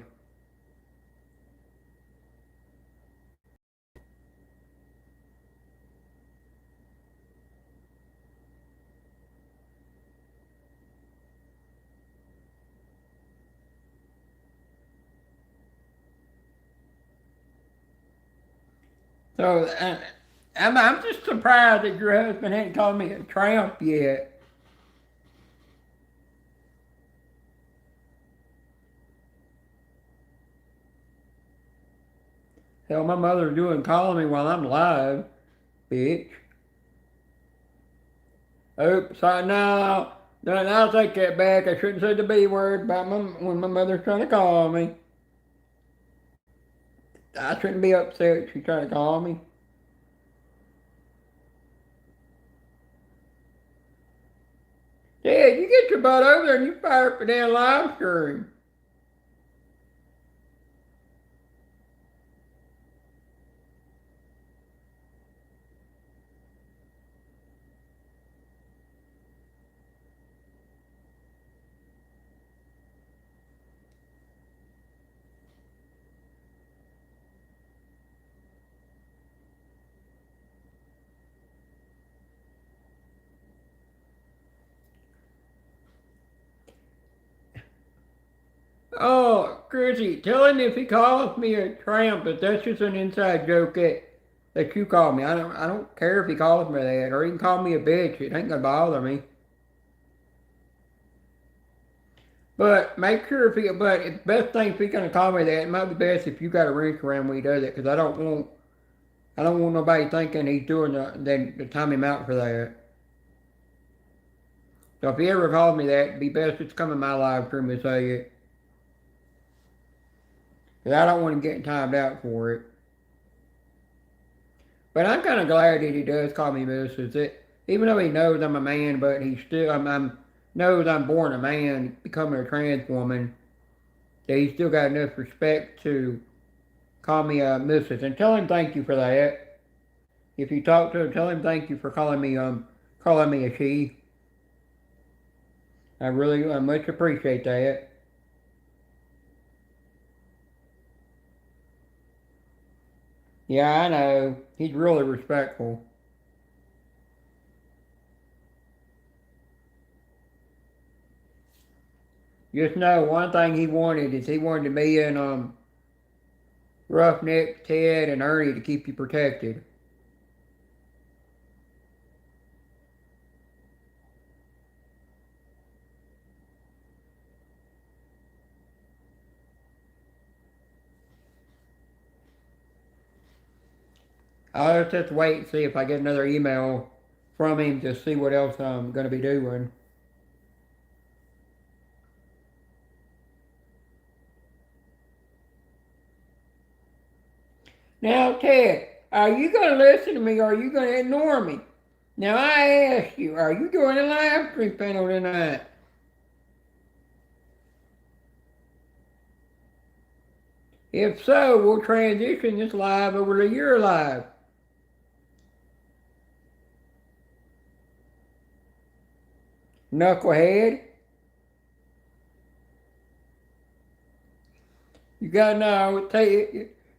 So I'm just surprised that your husband hadn't called me a tramp yet. Hell, my mother's doing calling me while I'm live, bitch. Oops, no, I'll take that back. I shouldn't say the B word about when my mother's trying to call me. I shouldn't be upset she's trying to call me. Dad, you get your butt over there and you fire up the damn live stream. Oh, Chrissy, tell him if he calls me a tramp, but that's just an inside joke that you call me. I don't care if he calls me that, or he can call me a bitch. It ain't gonna bother me. But make sure but the best thing if he's gonna call me that, it might be best if you got a wrench around when he does it, because I don't want nobody thinking he's doing then to time him out for that. So if he ever calls me that, it'd be best just come in my live stream and say it. Because I don't want him getting timed out for it. But I'm kind of glad that he does call me Mrs. Even though he knows I'm a man, but he still knows I'm born a man, becoming a trans woman, that he's still got enough respect to call me Mrs. And tell him thank you for that. If you talk to him, tell him thank you for calling me a she. I much appreciate that. Yeah, I know. He's really respectful. Just know one thing he wanted is he wanted me and Roughneck, Ted, and Ernie to keep you protected. I'll just have to wait and see if I get another email from him to see what else I'm going to be doing. Now, Ted, are you going to listen to me or are you going to ignore me? Now, I ask you, are you doing a live stream panel tonight? If so, we'll transition this live over to your live. Knucklehead. You gotta know,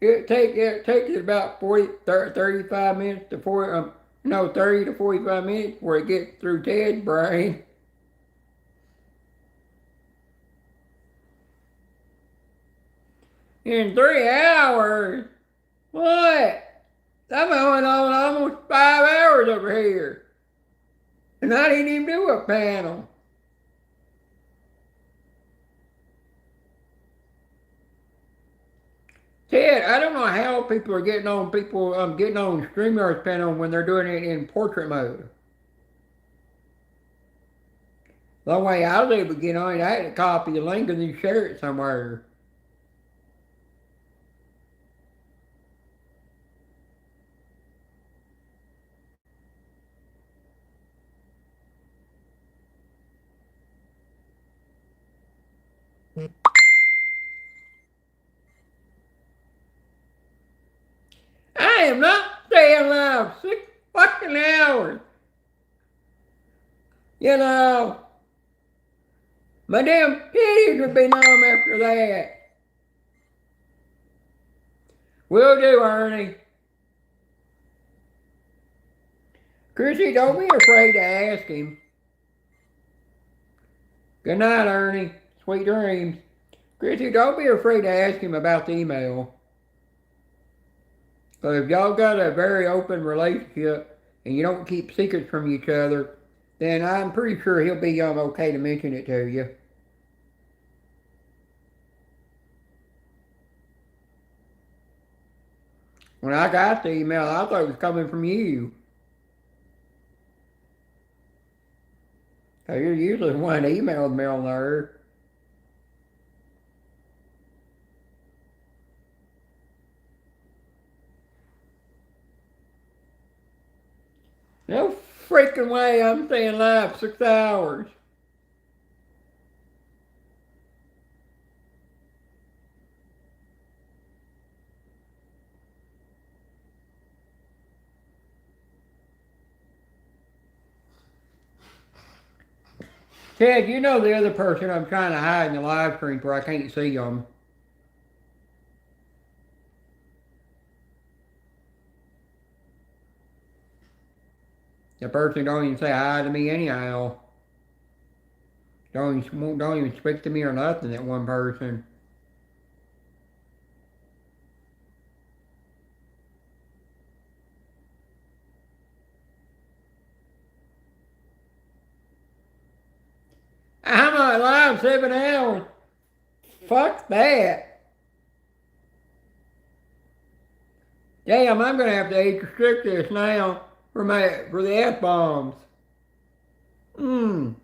it takes about 35 minutes to 30 to 45 minutes before it gets through Ted's brain. In 3 hours? What? I'm going on almost 5 hours over here. And I didn't even do a panel. Ted, I don't know how people are getting on StreamYard's panel when they're doing it in portrait mode. The only way I was able to get on it, I had to copy the link and then share it somewhere. I am not staying alive 6 fucking hours. You know, my damn titties would be numb after that. Will do, Ernie. Chrissy, don't be afraid to ask him. Good night, Ernie. Sweet dreams. Chrissy, don't be afraid to ask him about the email. So if y'all got a very open relationship and you don't keep secrets from each other, then I'm pretty sure he'll be okay to mention it to you. When I got the email, I thought it was coming from you. So you're usually the one that emailed me on there. No freaking way I'm staying live 6 hours. Ted, you know the other person I'm trying to hide in the live stream where I can't see them. The person don't even say hi to me anyhow. Don't even speak to me or nothing, that one person. I'm not live 7 hours. Fuck that. Damn, I'm gonna have to age restrict this now for the F bombs. Mmm.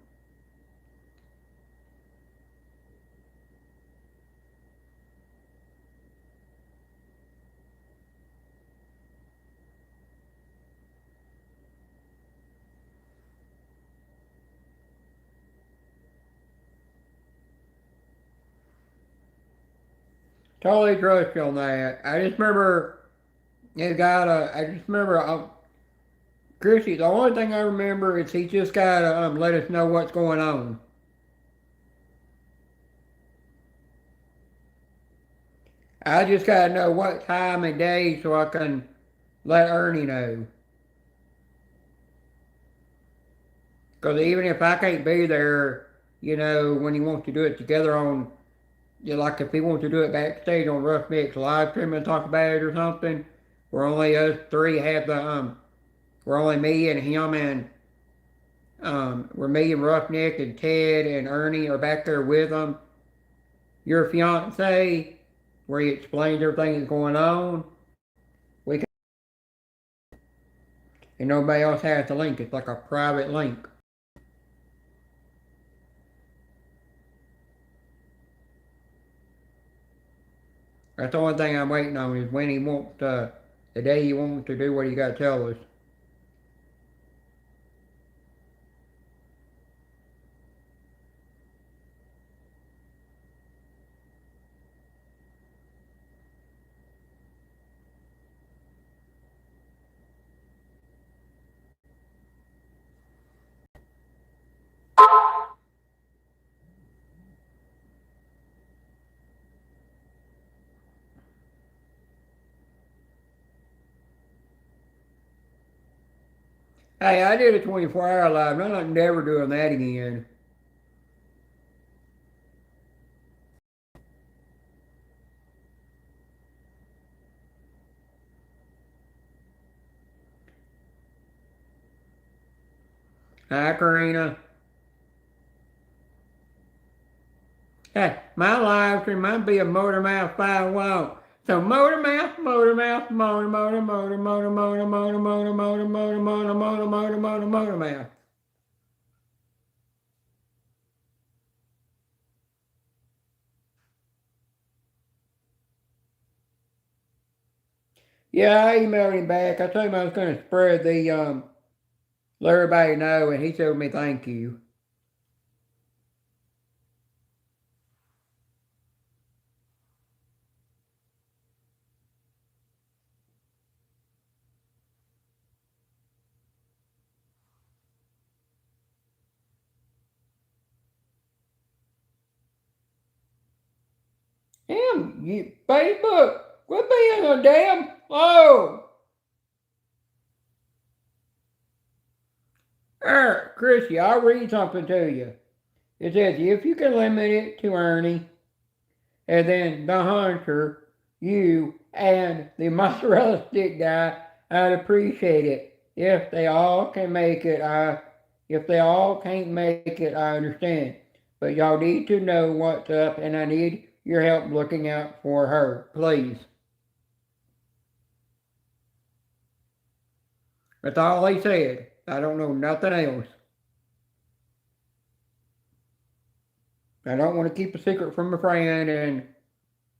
Totally trust you on that. I just remember Chrissy, the only thing I remember is he just gotta let us know what's going on. I just gotta know what time and day so I can let Ernie know. Because even if I can't be there, when he wants to do it together like if he wants to do it backstage on Roughneck's live stream and talk about it or something, where only us three have where only me and him and, where me and Roughneck and Ted and Ernie are back there with him. Your fiance, where he explains everything that's going on, we can, and nobody else has the link. It's like a private link. That's the only thing I'm waiting on is when he wants the day he wants to do what he got to tell us. Hey, I did a 24-hour live. I'm never doing that again. Hi, Karina. Hey, my live stream might be a Motor Mouth 5 So Motor Mouth, Motor Mouth, Motor, Motor, Motor, Motor, Motor, Motor, Motor, Motor, Motor, Motor, Motor, Motor, Motor, Motor Mouth. Yeah, I emailed him back. I told him I was going to spread let everybody know, and he told me thank you. Damn, Facebook, quit being a damn low. Chrissy, I'll read something to you. It says, if you can limit it to Ernie, and then the hunter, you, and the mozzarella stick guy, I'd appreciate it. If they all can make it, if they all can't make it, I understand. But y'all need to know what's up, and I need your help looking out for her, please. That's all they said. I don't know nothing else. I don't want to keep a secret from a friend, and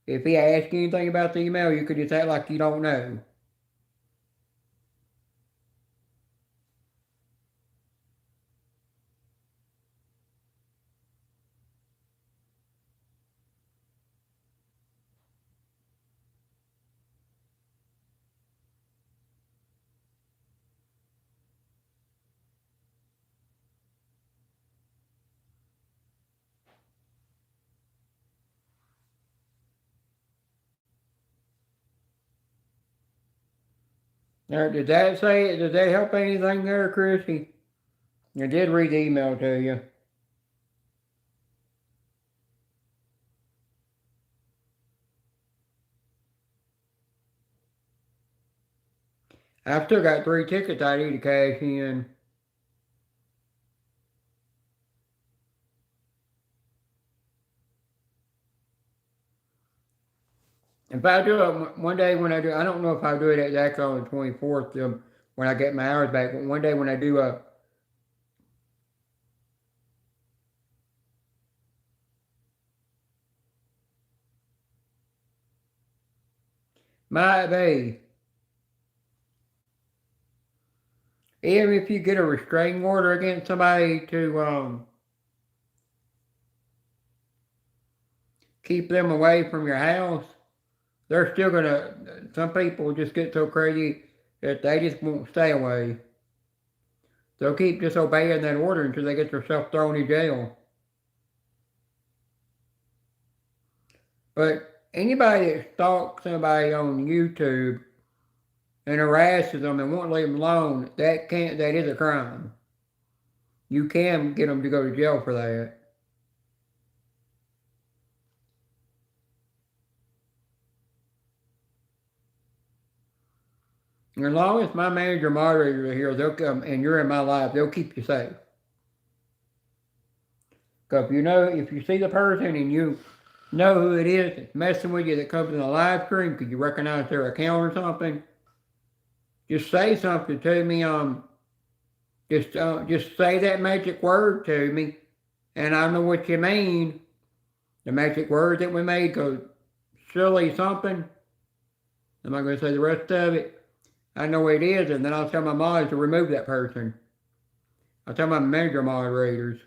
if he asks you anything about the email, you could just act like you don't know. Now, did that say, did that help anything there, Chrissy? I did read the email to you. I've still got 3 tickets I need to cash in. If I do it one day when I do, I don't know if I'll do it exactly on the 24th when I get my hours back, but one day when I do might be. Even if you get a restraining order against somebody to keep them away from your house, they're still gonna, some people just get so crazy that they just won't stay away. They'll keep disobeying that order until they get themselves thrown in jail. But anybody that stalks somebody on YouTube and harasses them and won't leave them alone, that is a crime. You can get them to go to jail for that. And as long as my manager moderator are here, they'll come and you're in my life, they'll keep you safe. Because if you see the person and you know who it is that's messing with you that comes in the live stream, could you recognize their account or something? Just say something to me. Just say that magic word to me, and I know what you mean. The magic word that we made goes silly something. I'm not going to say the rest of it. I know what it is, and then I'll tell my mods to remove that person. I'll tell my manager moderators.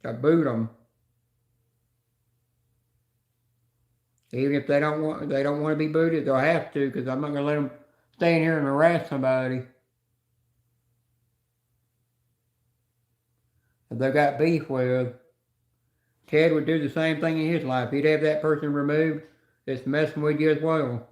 I boot them. Even if they don't want to be booted, they'll have to, because I'm not going to let them stay in here and harass somebody. If they've got beef with, Ted would do the same thing in his life. He'd have that person removed that's messing with you as well.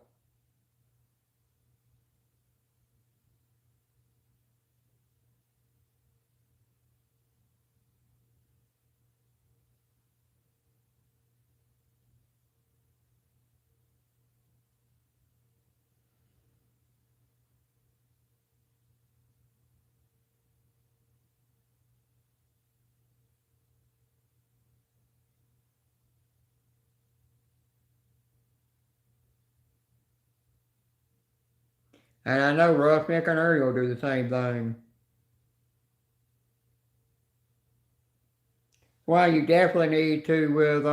And I know Roughneck and Earl will do the same thing. Well, you definitely need to with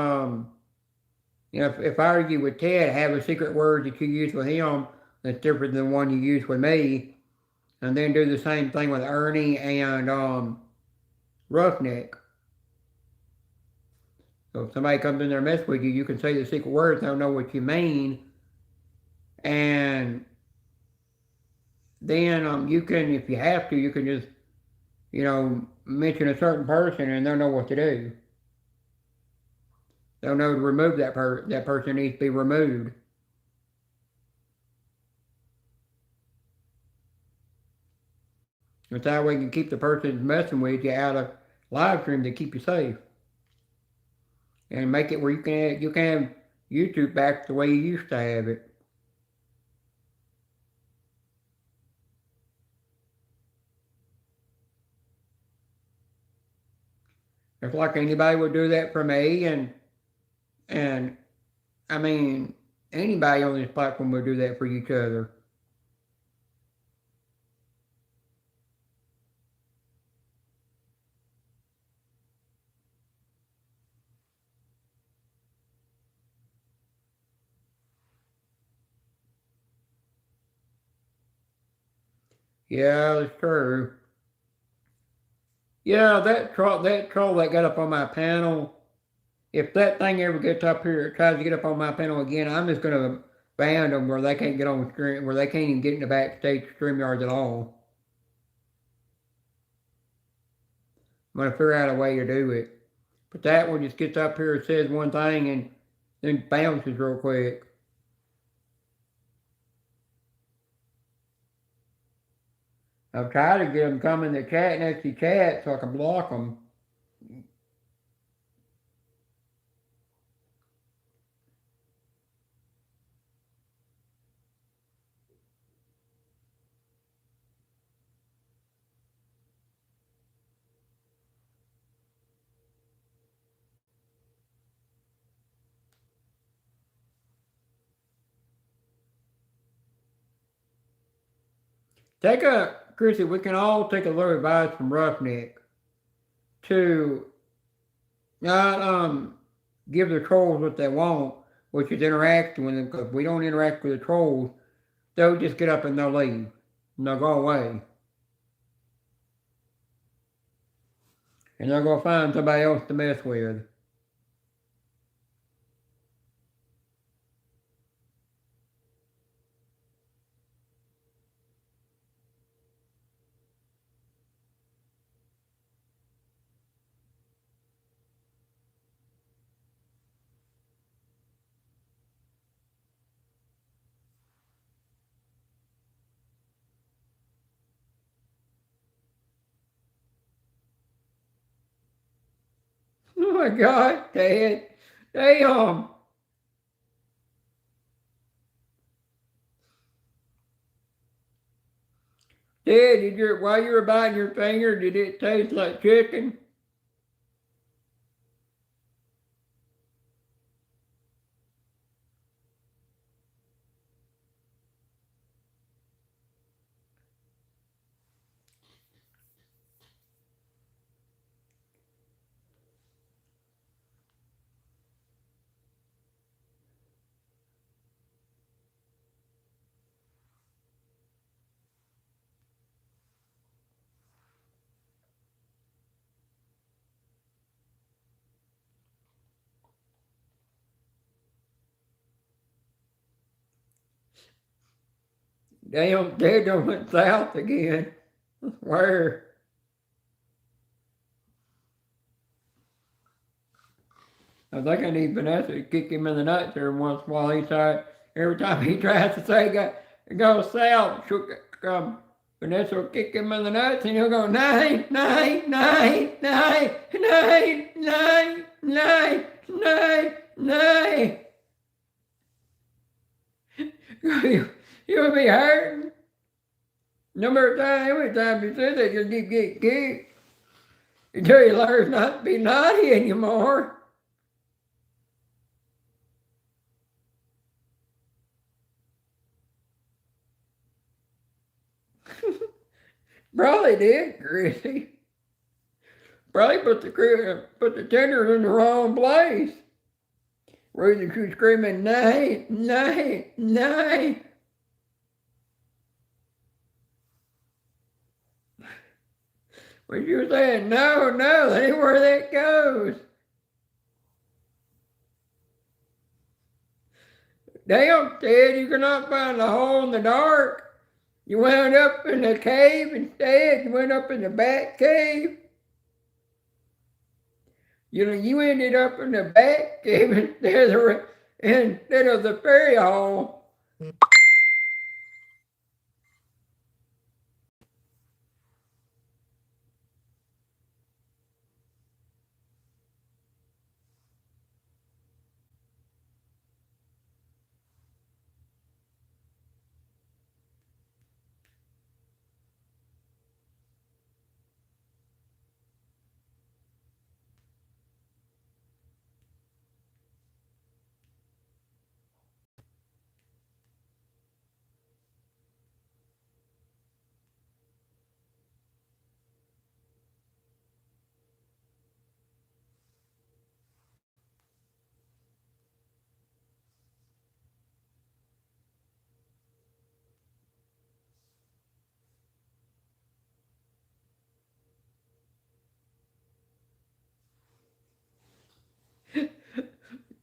if I argue with Ted, have a secret word that you use with him that's different than the one you use with me, and then do the same thing with Ernie and Roughneck. So if somebody comes in there and mess with you, you can say the secret words, they'll know what you mean, and then you can, if you have to, you can just, mention a certain person and they'll know what to do. They'll know to remove that person needs to be removed. That's how we can keep the person messing with you out of live stream to keep you safe. and make it where you can have YouTube back the way you used to have it. It's like anybody would do that for me, and I mean anybody on this platform would do that for each other. Yeah, that's true. Yeah, that troll that got up on my panel. If that thing ever gets up here, tries to get up on my panel again, I'm just gonna ban them where they can't get on stream, where they can't even get in the backstage StreamYards at all. I'm gonna figure out a way to do it. But that one just gets up here, says one thing, and then bounces real quick. I've tried to get them come in the chat next to chat so I can block them. Chrissy, we can all take a little advice from Roughneck to not give the trolls what they want, which is interaction with them, because if we don't interact with the trolls, they'll just get up and they'll leave. And they'll go away. And they'll go find somebody else to mess with. Oh my God, Dad. Damn. Dad, while you were biting your finger, did it taste like chicken? Damn, Dad done went south again. Where? I think I need Vanessa to kick him in the nuts every once in a while. Every time he tries to say go south, Vanessa will kick him in the nuts and he'll go, nine, nine, nine, nine, nine, nine, nine, nine, nine. You'll be hurting. No matter how many times you say that, you'll keep getting kicked until you learn not to be naughty anymore. Probably did, Chrissy. Probably put the tenders in the wrong place. Reason she was screaming, nay, nay, nay. When you were saying, no, no, that ain't where that goes. Damn, Ted, you cannot find a hole in the dark. You wound up in the cave instead. You went up in the back cave. You ended up in the back cave instead of the fairy hole.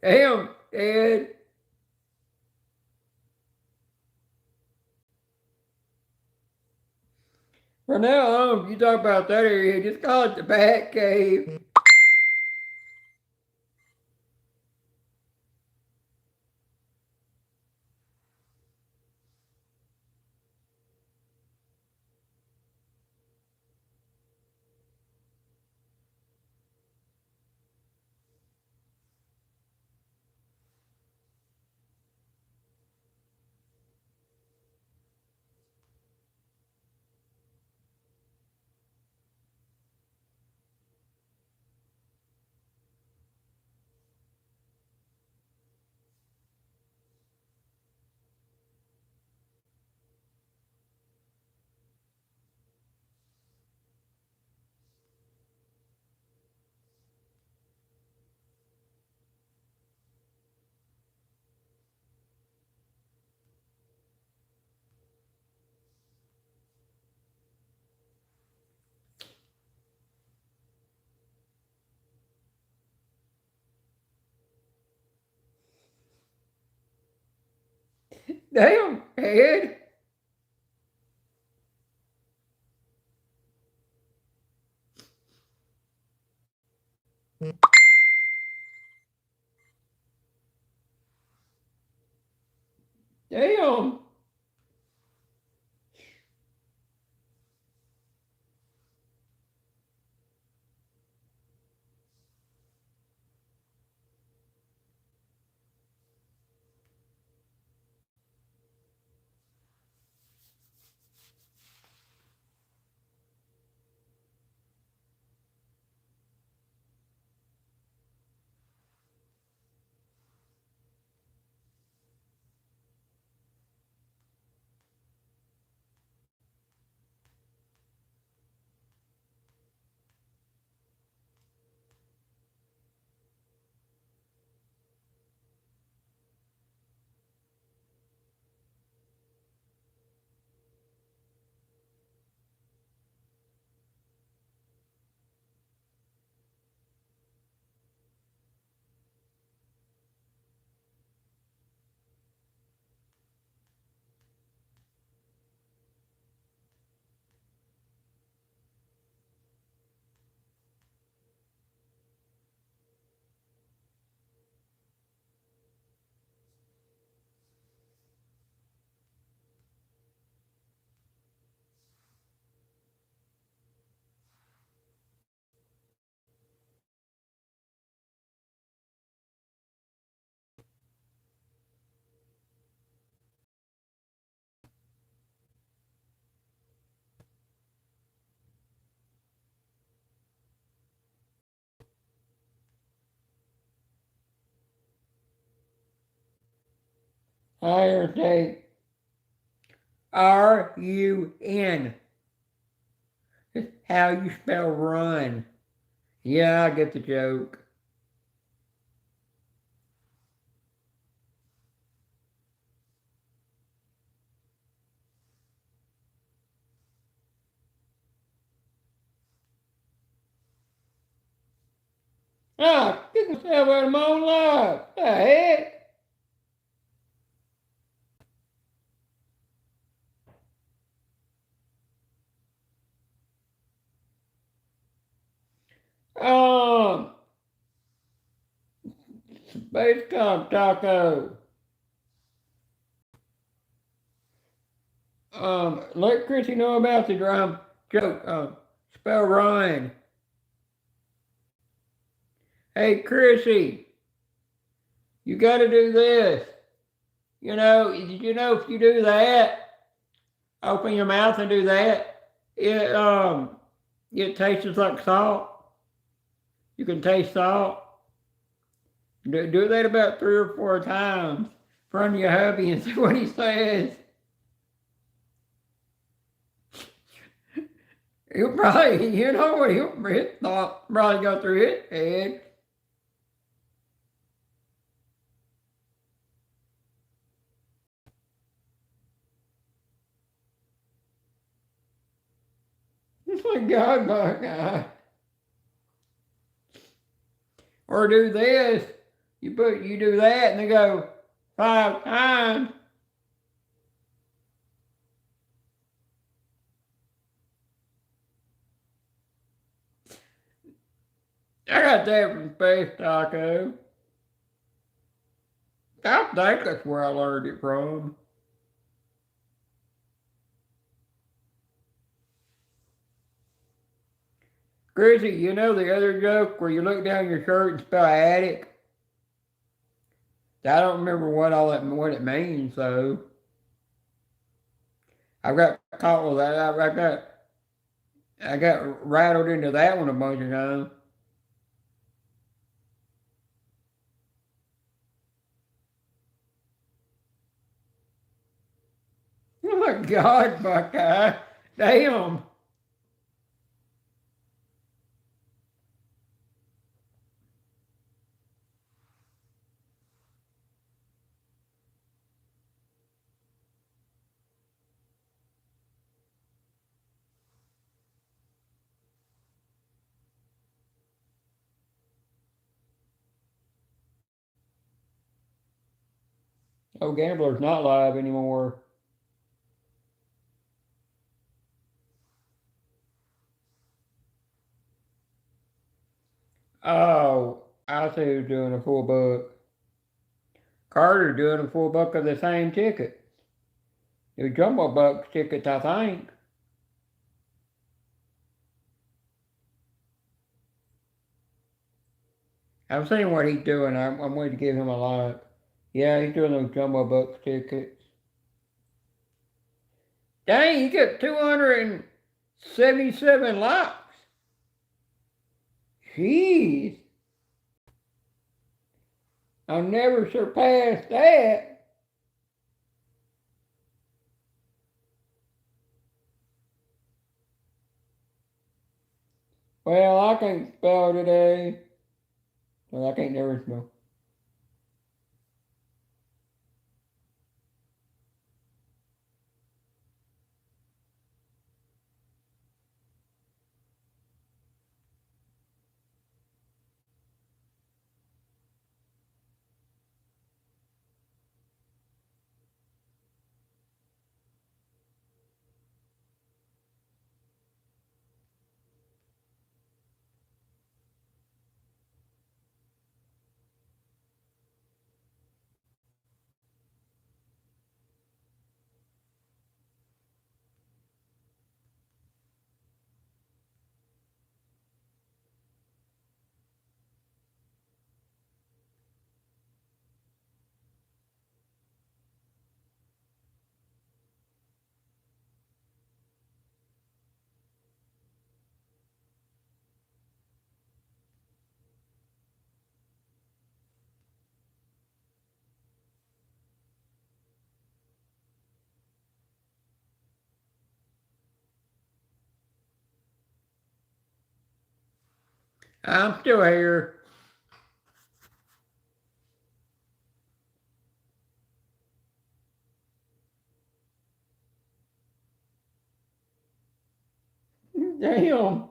Damn, Ed. From now on, if you talk about that area, just call it the Bat Cave. Damn, Ed. Damn. Higher state. R-U-N. It's how you spell run. Yeah, I get the joke. Ah, get myself out of my own life. The heck? Um, Spacecom Taco. Let Chrissy know about the drum joke. Spell Ryan. Hey, Chrissy, you got to do this. Did you know if you do that, open your mouth and do that, it tastes like salt. You can taste salt. Do that about 3 or 4 times in front of your hubby and see what he says. He'll probably, his thought probably go through his head. Oh my God. Or do this. You do that and they go 5 times. I got that from Space Taco. I think that's where I learned it from. Chrissy, you know the other joke where you look down your shirt and spell attic? I don't remember what it means, so I got caught with that. I got rattled into that one a bunch of times. Oh my God, Buckeye. Damn. Oh, Gambler's not live anymore. Oh, I see who's doing a full book. Carter's doing a full book of the same ticket. The Jumbo Bucks tickets, I think. I've seen what he's doing. I'm going to give him a like. Yeah, he's doing those Jumbo Bucks tickets. Dang, you got 277 likes. Jeez. I'll never surpass that. Well, I can't spell today. Well, I can't never spell. I'm still here. Damn.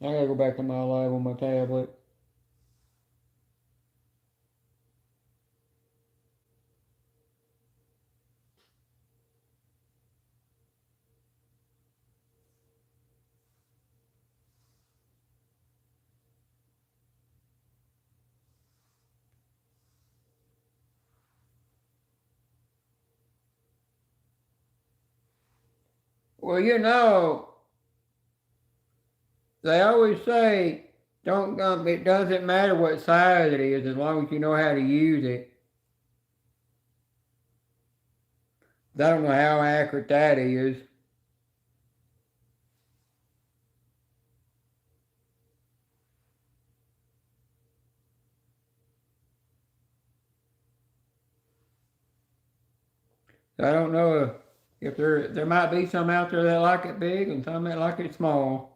I gotta go back to my live on my tablet. Well, they always say, don't it doesn't matter what size it is as long as you know how to use it. I don't know how accurate that is. So I don't know if there might be some out there that like it big and some that like it small.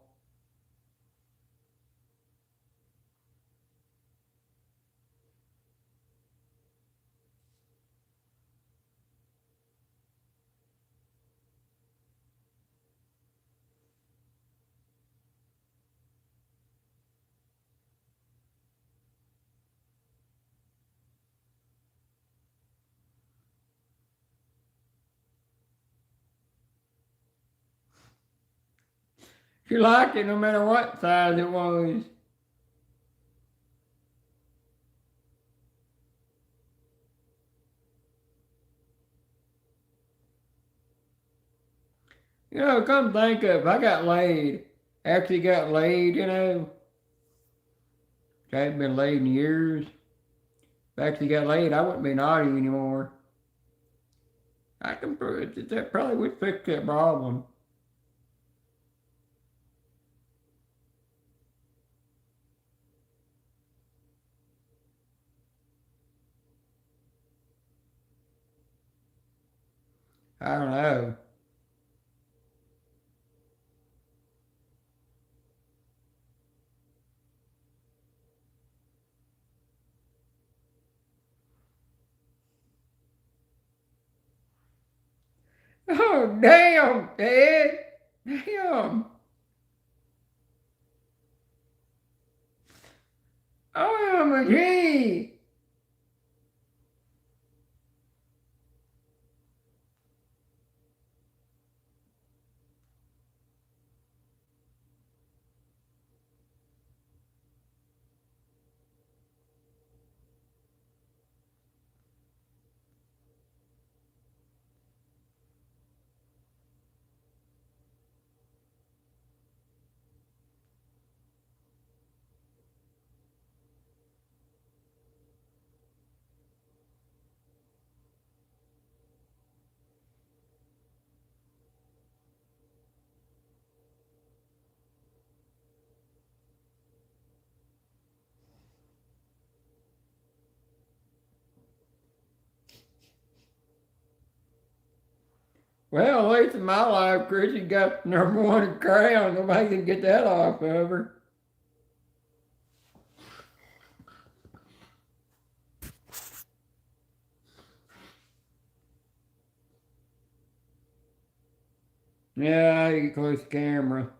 She liked it no matter what size it was. You know, come think of it, I got laid. Actually got laid, you know. I hadn't been laid in years. If I actually got laid, I wouldn't be naughty anymore. I can prove that probably would fix that problem. I don't know. Oh, damn, Dad. Damn. OMG. Well, at least in my life, Chrissy got #1 crown. Nobody can get that off of her. Yeah, I get close to camera.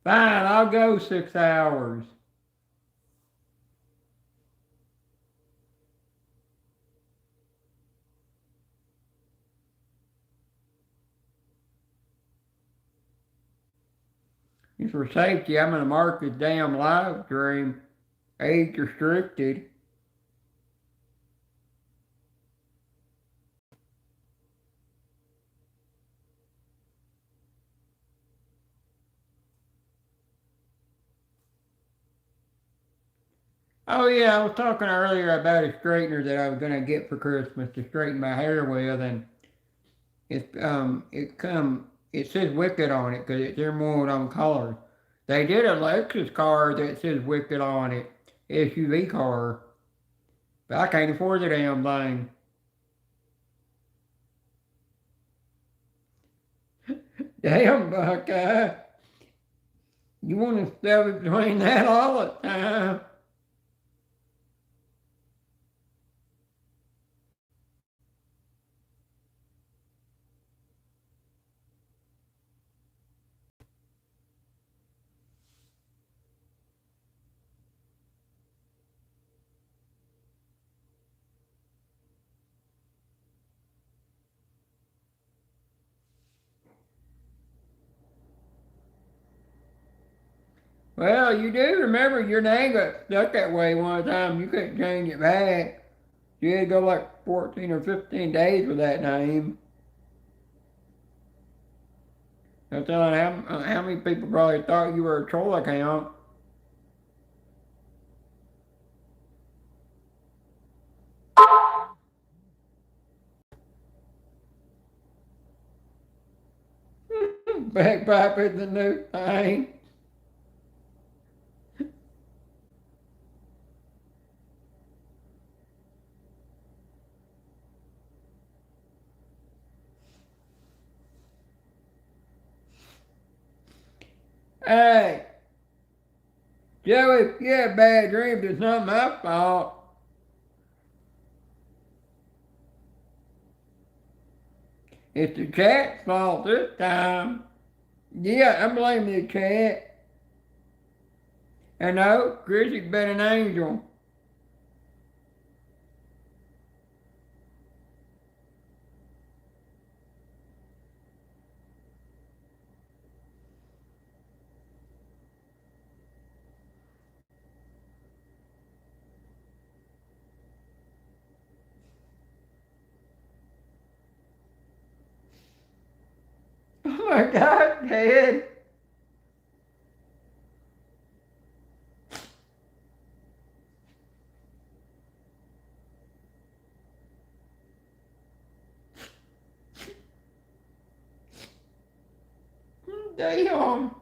Fine, I'll go 6 hours. Just for safety, I'm gonna mark this damn live stream age restricted. Oh yeah, I was talking earlier about a straightener that I was gonna get for Christmas to straighten my hair with, and it says Wicked on it because it's their mold on colors. They did a Lexus car that says Wicked on it, SUV car, but I can't afford the damn thing. Damn, Buckeye, you want to stuff it between that all the time? Well, you do remember your name got stuck that way one time. You couldn't change it back. You had to go like 14 or 15 days with that name. I'm telling how many people probably thought you were a troll account. Bagpipe is the new thing. Hey, Joey, if you had bad dreams, it's not my fault. It's the chat's fault this time. Yeah, I'm blaming the cat. I know, Chrissy's been an angel. Oh my God, Dad. Damn.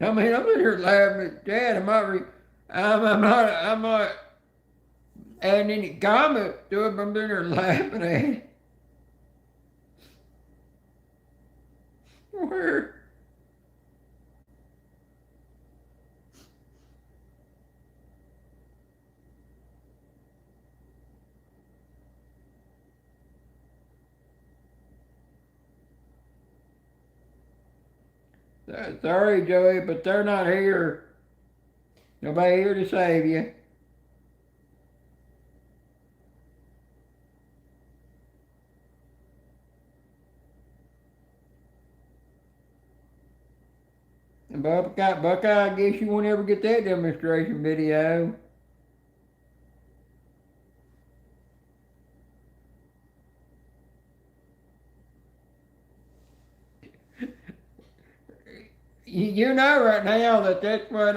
I mean, I'm in here laughing at Dad. I'm not adding any comment to it, but I'm in here laughing at it. Where? Sorry, Joey, but they're not here. Nobody here to save you. And Buckeye, I guess you won't ever get that demonstration video. You know right now that that's what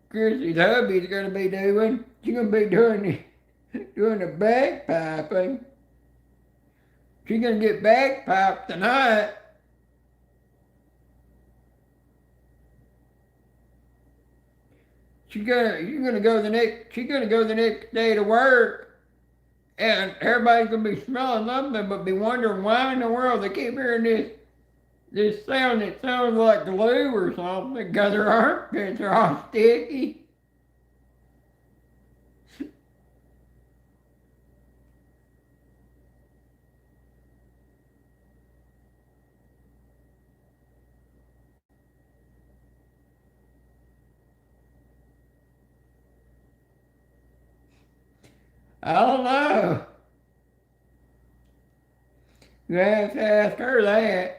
Chrissy's hubby's gonna be doing. She's gonna be doing the bagpiping. She's gonna get bagpiped tonight. She's gonna go the next day to work, and everybody's gonna be smelling something, but be wondering why in the world they keep hearing this sound that sounds like glue or something, because their armpits are all sticky. I don't know. You have to ask her that.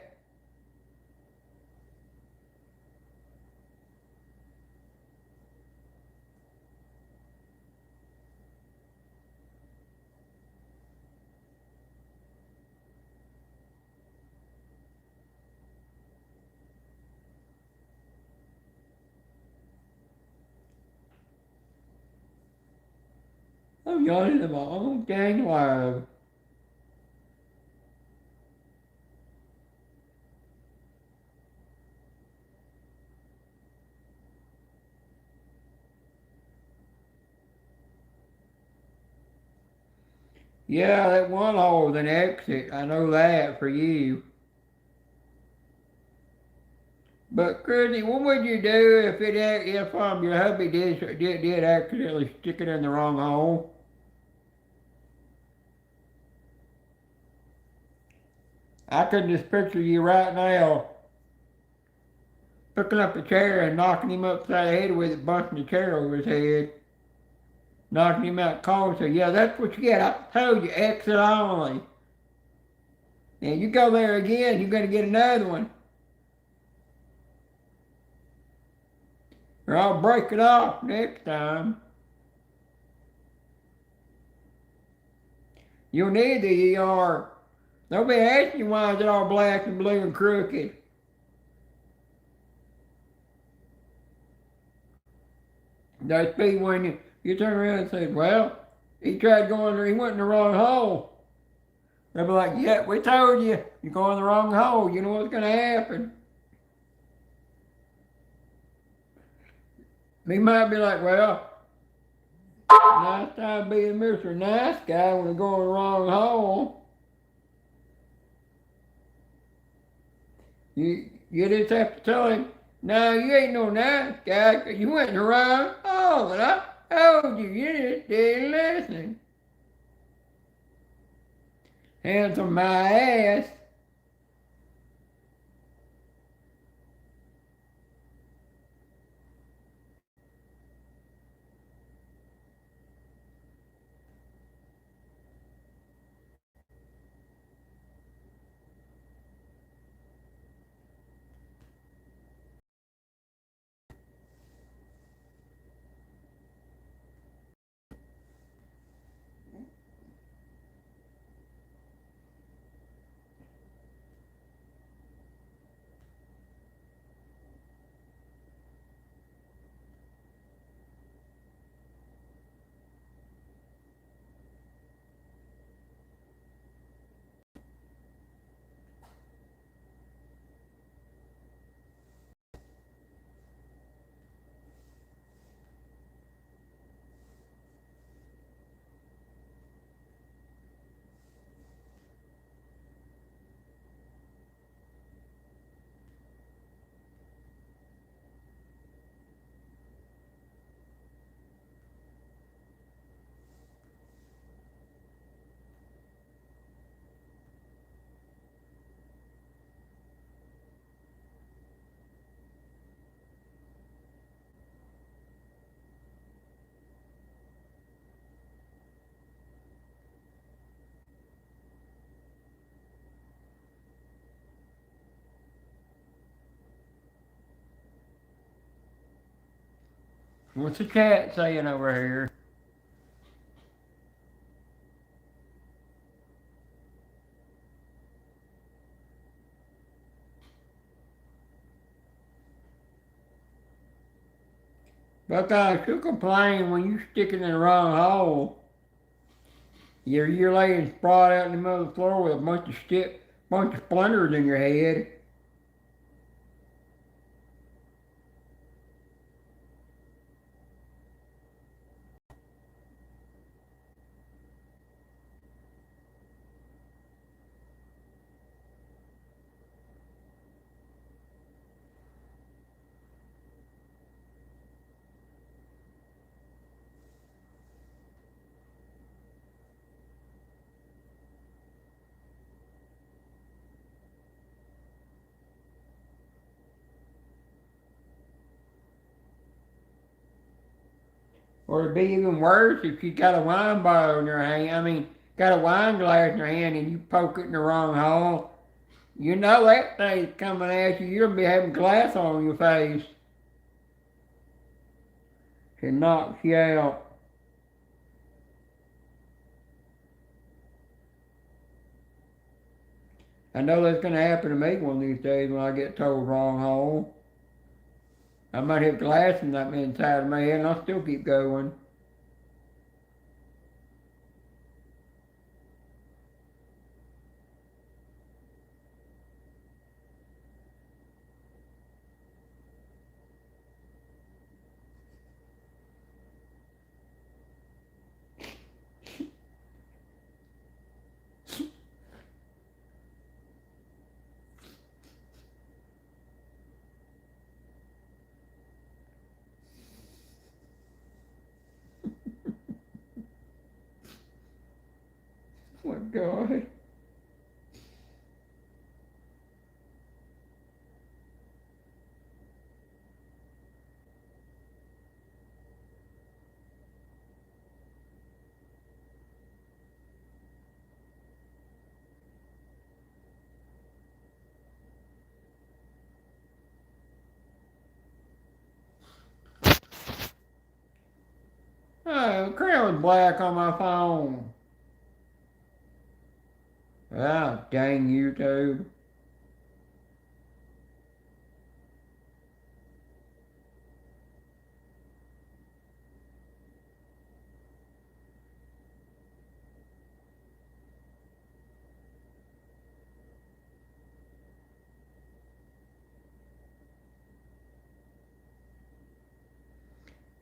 I'm yawning at my own dang live. Yeah, that one hole with an exit. I know that for you. But Chrissy, what would you do if your hubby did accidentally stick it in the wrong hole? I could just picture you right now picking up a chair and knocking him upside the head with it, busting the chair over his head, knocking him out cold. So yeah, that's what you get. I told you, exit only. And you go there again, you're gonna get another one. Or I'll break it off next time. You'll need the ER. They'll be asking you why is it all black and blue and crooked. That's be when you turn around and say, well, he tried going there, he went in the wrong hole. They'll be like, yeah, we told you, you're going the wrong hole. You know what's going to happen. He might be like, well, nice time being Mr. Nice Guy when I go in the wrong hole. You just have to tell him, no, you ain't no nice guy 'cause you went in the wrong hole. And I told you, you just didn't listen. Hands on my ass. What's the cat saying over here? Buckeye, she'll complain when you stick it in the wrong hole. You're laying sprawled out in the middle of the floor with a bunch of splinters in your head. Or it'd be even worse if you got a wine bottle in your hand. I mean, got a wine glass in your hand and you poke it in the wrong hole. You know that thing's coming at you. You'll be having glass on your face. It knocks you out. I know that's going to happen to me one of these days when I get told wrong hole. I might have glass in that inside of my head and I'll still keep going. Oh my God. Oh, the crown was black on my phone. Ah, dang YouTube.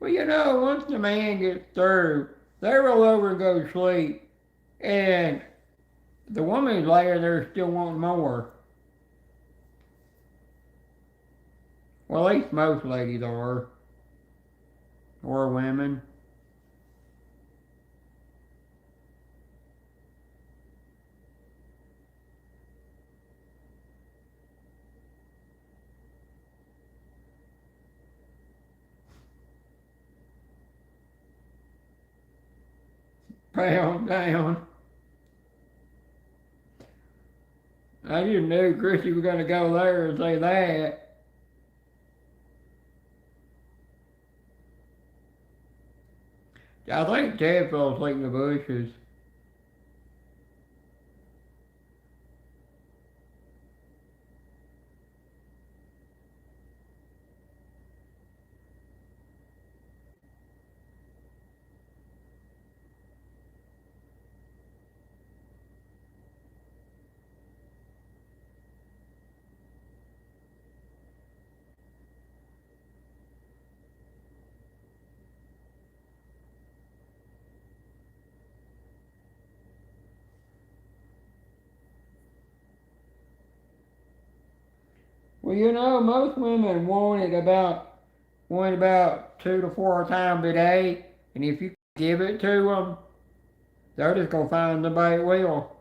Well, once the man gets through, they roll over and go to sleep, and the woman's laying there still wanting more. Well, at least most ladies are, or women. Pound down. I just knew Chrissy was going to go there and say that. I think Ted fell asleep in the bushes. Well, most women want about 2 to 4 times a day, and if you give it to them, they're just gonna find the bait wheel.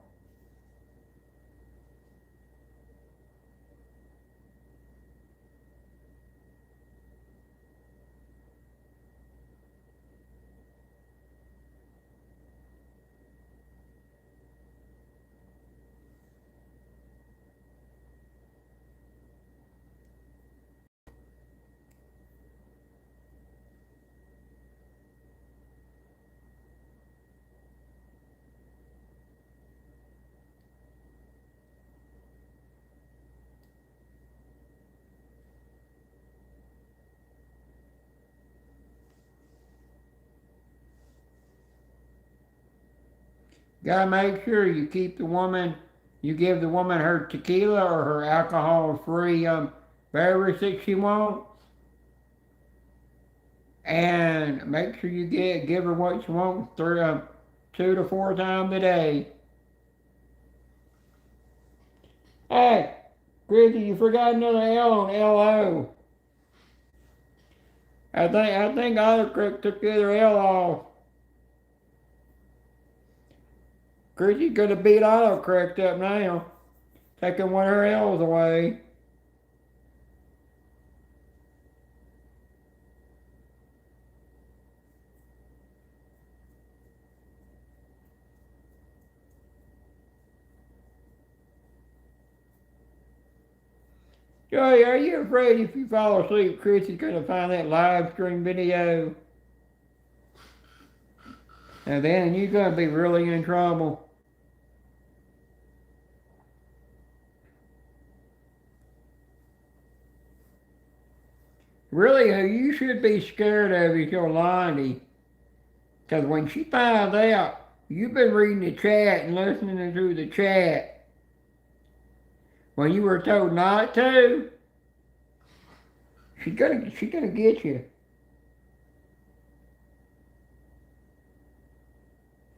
Gotta make sure you you give the woman her tequila or her alcohol-free beverage that she wants, and make sure you give her what she wants 2 to 4 times a day. Hey, Chrissy, you forgot another L on LO. I think Otter Creek took the other L off. Chrissy's gonna beat Otter Creek up now, taking one of her L's away. Joey, are you afraid if you fall asleep, Chrissy's gonna find that live stream video? And then you're gonna be really in trouble. Really, who you should be scared of is your Lonnie. Because when she finds out you've been reading the chat and listening to the chat when you were told not to, she's gonna get you.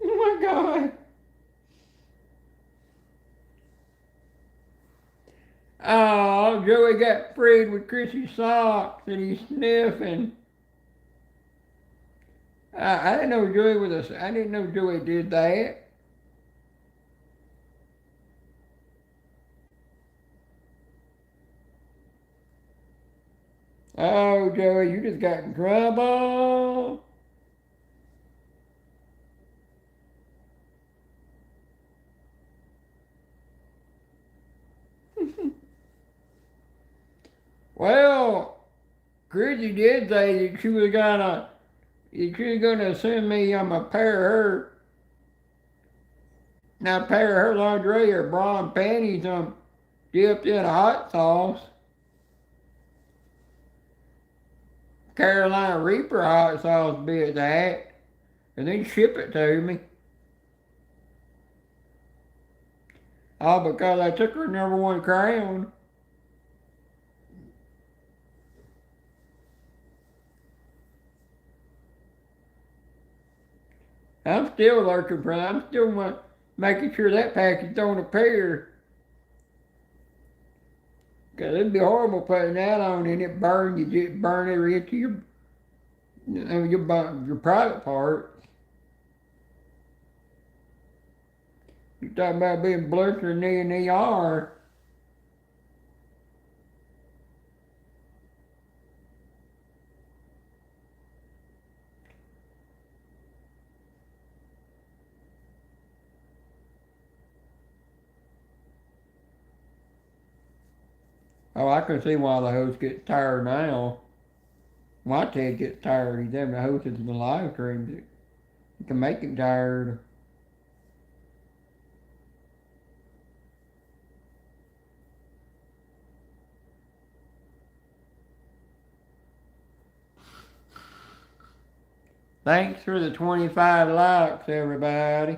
Oh my God. Oh, Joey got freed with Chrissy's socks and he's sniffing. I didn't know I didn't know Joey did that. Oh, Joey, you just got in trouble. Well, Chrissy did say that she was gonna send me a pair of her lingerie or bra and panties dipped in a hot sauce. Carolina Reaper hot sauce be at that. And then ship it to me. All because I took her #1 crown. I'm still lurking for that. I'm still making sure that package don't appear. Cause it'd be horrible putting that on and it burn you, just burn every inch of your private part. You talking about being blunter than they are. Oh, I can see why the host gets tired now. My Ted gets tired. He's having to host it in the live streams. It can make him tired. Thanks for the 25 likes, everybody.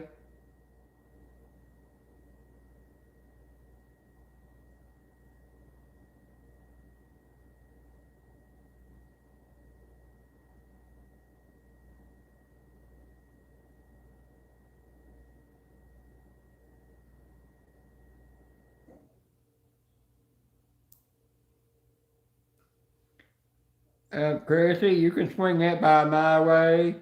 Chrissy, you can swing that by my way.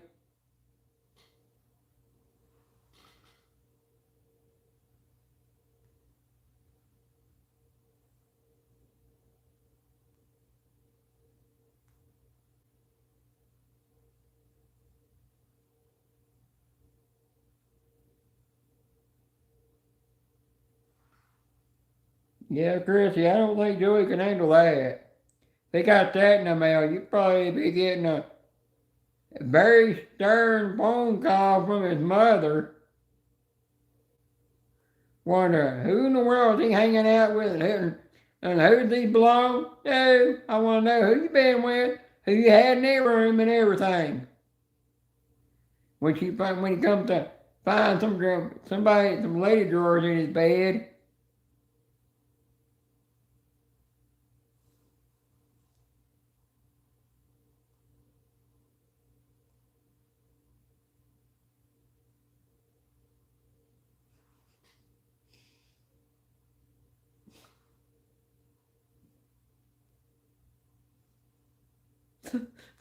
Yeah, Chrissy, I don't think Joey can handle that. They got that in the mail. You'd probably be getting a very stern phone call from his mother. Wonder who in the world is he hanging out with and who does he belong to? I want to know who you been with, who you had in their room and everything. When he comes to find some lady drawers in his bed.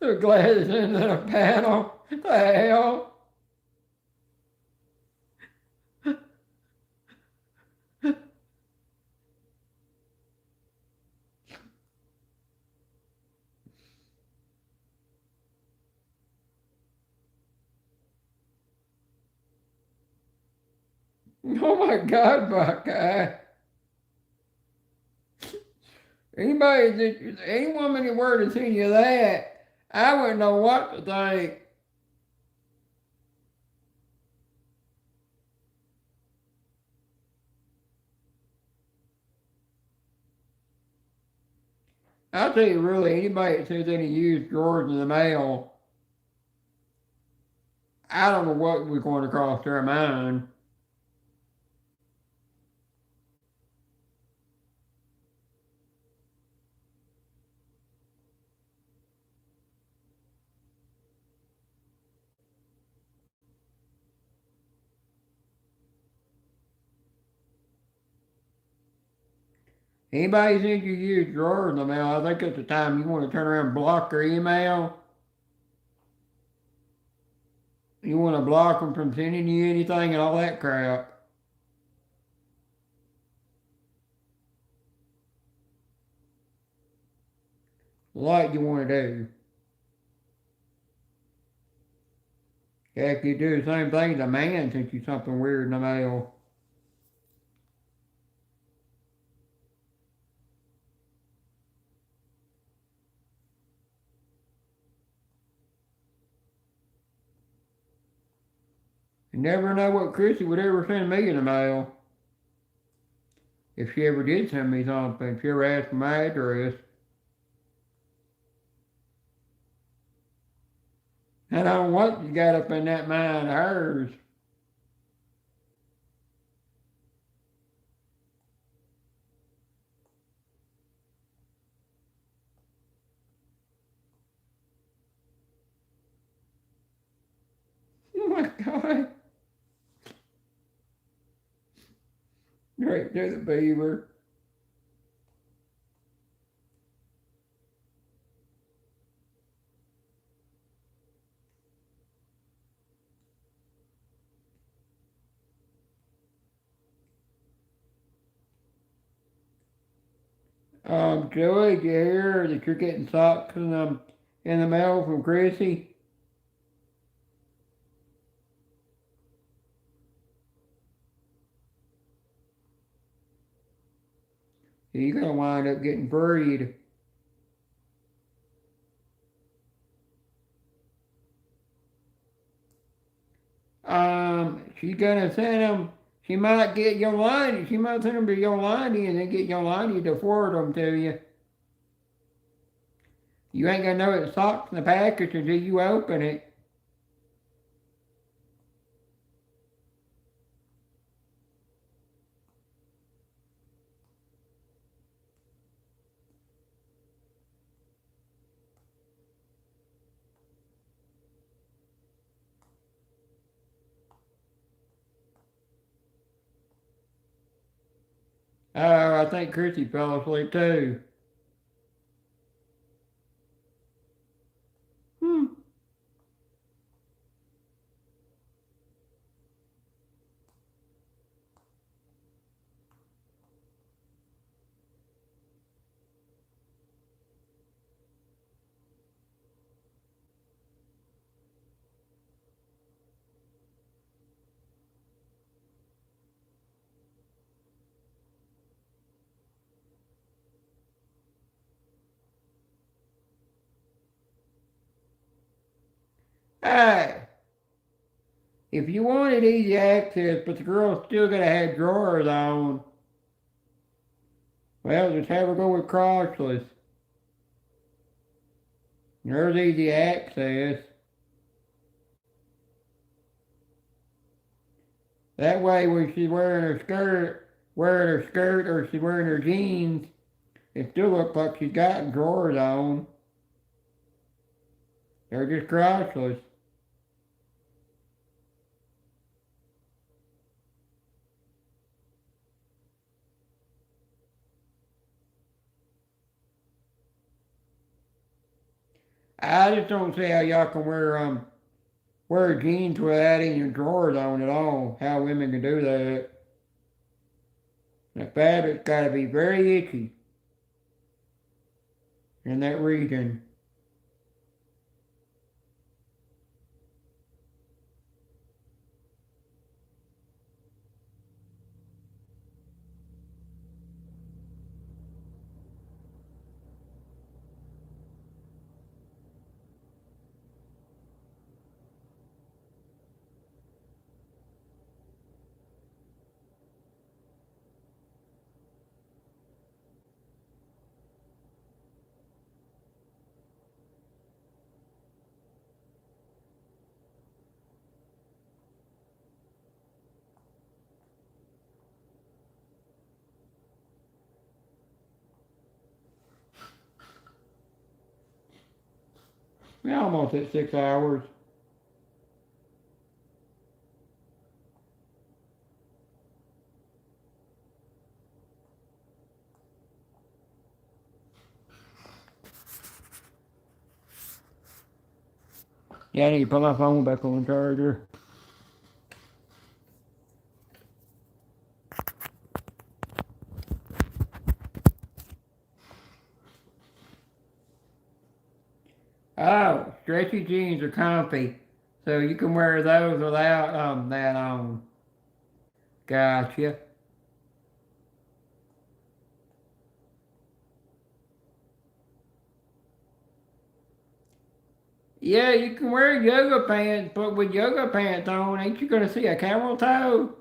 The glasses in the panel. The hell? Oh my God, Buckeye. Any woman in the world that's seen you that, I wouldn't know what to think. I'll tell you really, anybody that says any used drawers in the mail, I don't know what was going across their mind. Anybody sends you used drawers in the mail, I think at the time you want to turn around and block their email. You want to block them from sending you anything and all that crap. Like you want to do. Heck, you do the same thing to a man sends you something weird in the mail. You never know what Chrissy would ever send me in the mail. If she ever did send me something, if she ever asked for my address. I don't know what you got up in that mind of hers. Oh my God. God. Right to the beaver. Joey, did you hear that you're getting socks in the mail from Chrissy? You're gonna wind up getting freed. She's gonna send them. She might get Yolandi. She might send them to Yolandi and then get Yolandi to forward them to you. You ain't gonna know it's socks in the package until you open it. Oh, I think Chrissy fell asleep too. Hmm. Hey, if you wanted easy access, but the girl's still gonna have drawers on, well, just have her go with crotchless. There's easy access. That way, when she's wearing her skirt, or she's wearing her jeans, it still looks like she's got drawers on. They're just crotchless. I just don't see how y'all can wear jeans without any drawers on at all. How women can do that. The fabric's got to be very itchy in that region. We're almost at 6 hours. Yeah, I need to put my phone back on charger. Oh, stretchy jeans are comfy, so you can wear those without that on. Gotcha. Yeah, you can wear yoga pants, but with yoga pants on, ain't you gonna see a camel toe?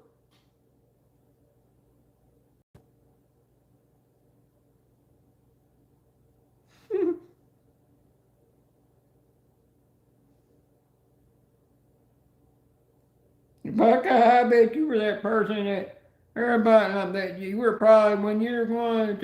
Buckeye, I bet you were that person that everybody that you were probably when you're going to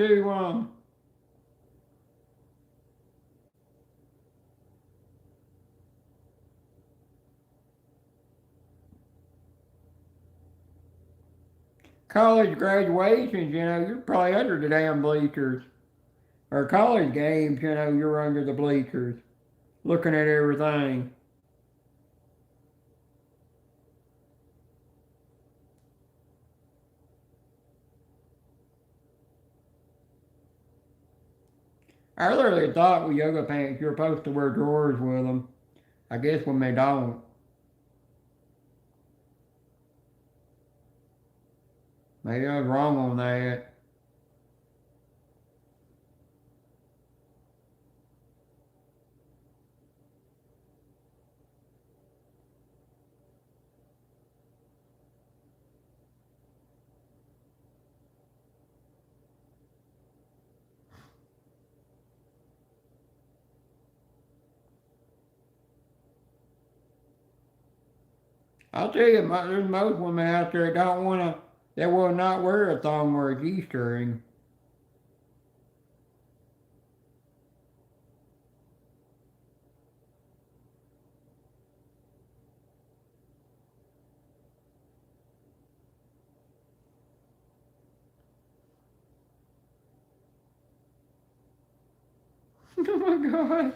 college graduations, you're probably under the damn bleachers. Or college games, you're under the bleachers, looking at everything. I literally thought with yoga pants you're supposed to wear drawers with them. I guess when they don't. Maybe I was wrong on that. I'll tell you, there's most women out there that don't want to, that will not wear a thong or a G-string. Oh my God.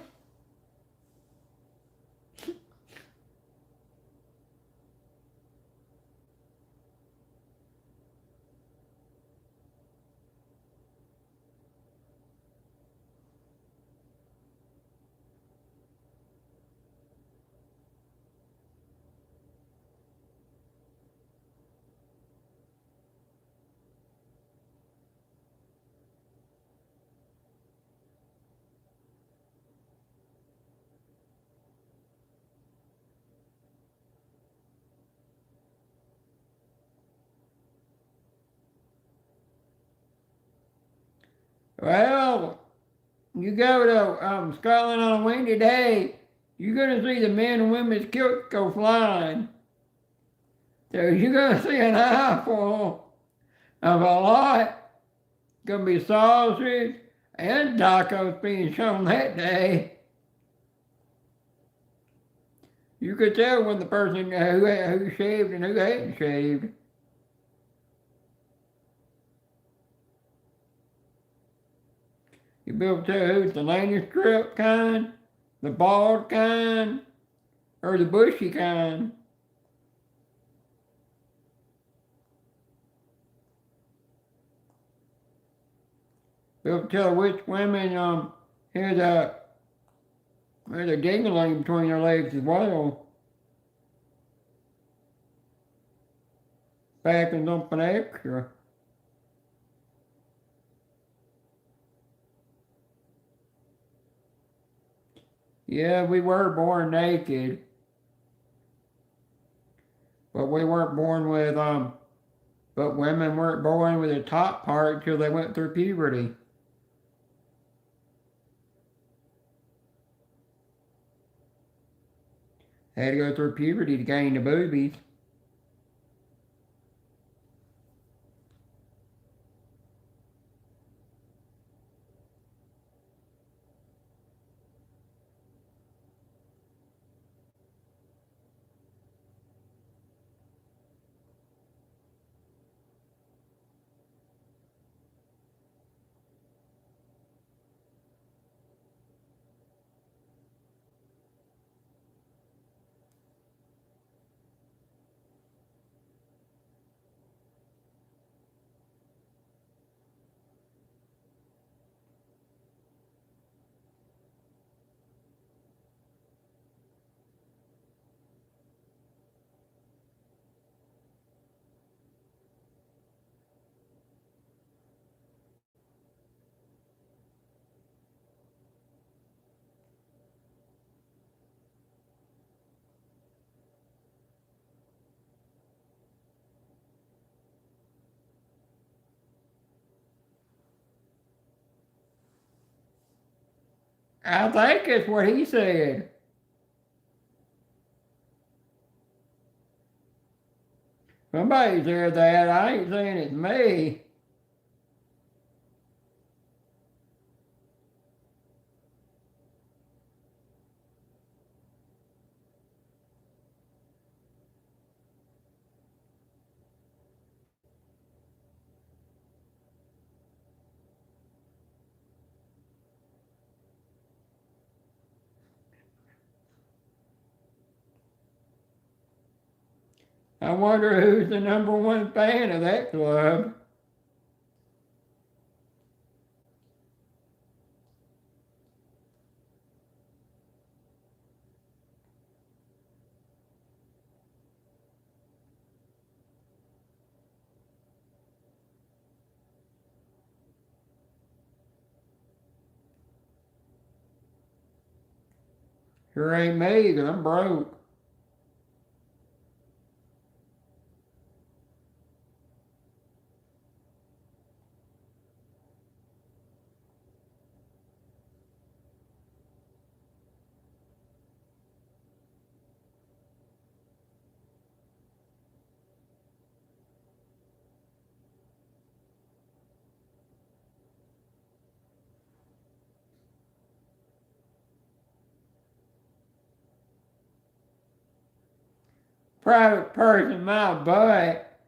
Well, you go to Scotland on a windy day, you're going to see the men and women's kilts go flying. So you're going to see an eyeful of a lot. Going to be sausage and tacos being shown that day. You could tell when the person who shaved and who hadn't shaved. You be able to tell who's the landing strip kind, the bald kind, or the bushy kind. Be able to tell which women hear the dingling between their legs as well. Back and something extra. Yeah, we were born naked. But we weren't born with but women weren't born with the top part till they went through puberty. They had to go through puberty to gain the boobies. I think it's what he said. Somebody said that. I ain't saying it's me. I wonder who's the #1 fan of that club. Sure ain't me, 'cause I'm broke. Private person, my butt.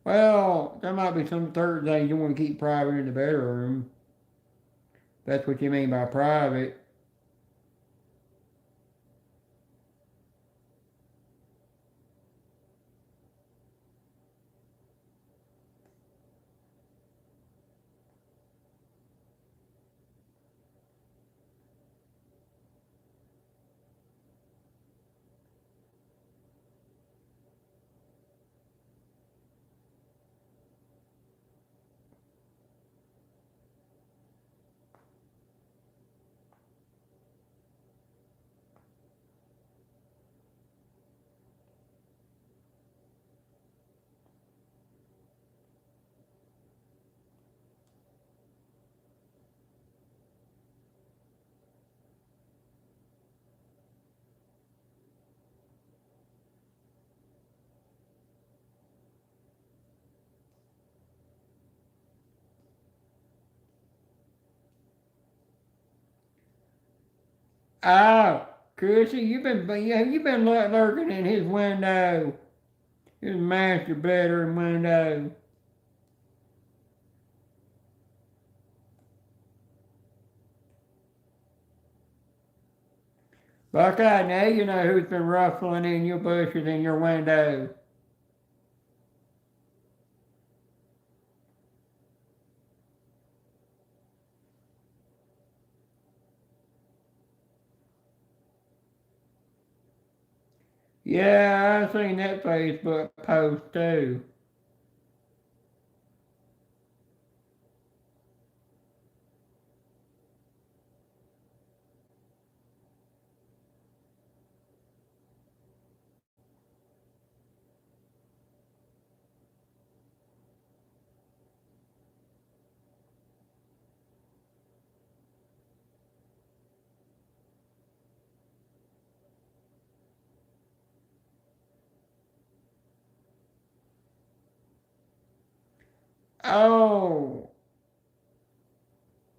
Well, there might be some certain things you want to keep private in the bedroom. That's what you mean by private. Oh, Chrissy, you've been lurking in his window, his master bedroom window. Buckeye, now you know who's been ruffling in your bushes in your window. Yeah, I seen that Facebook post too. Oh,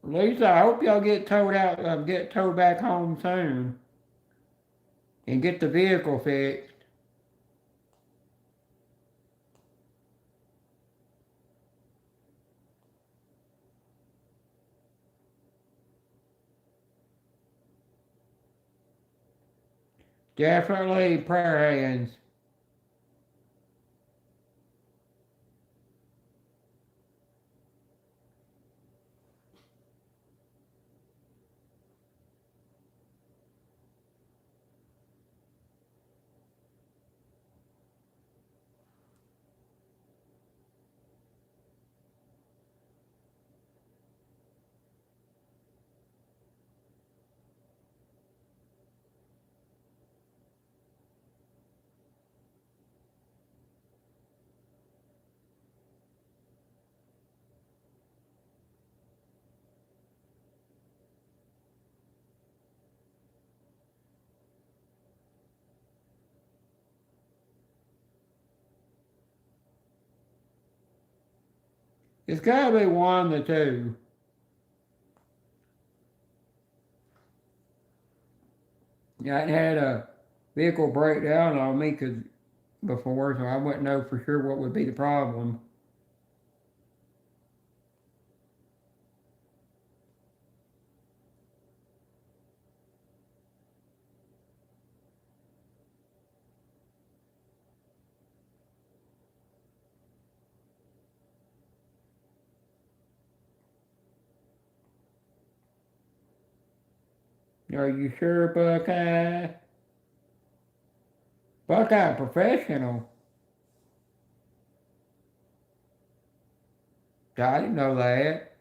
Lisa, I hope y'all get towed back home soon and get the vehicle fixed. Definitely prayer hands. It's gotta be one of the two. I had a vehicle breakdown on me before, so I wouldn't know for sure what would be the problem. Are you sure, Buckeye? Buckeye professional. I didn't know that.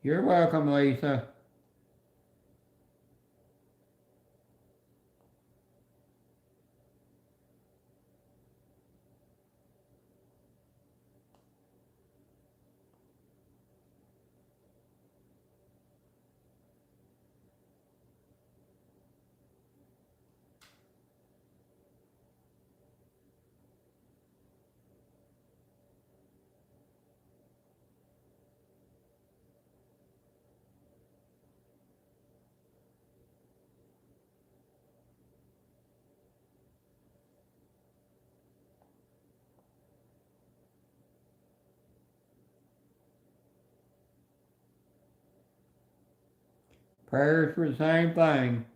You're welcome, Lisa. Prayers for the same thing.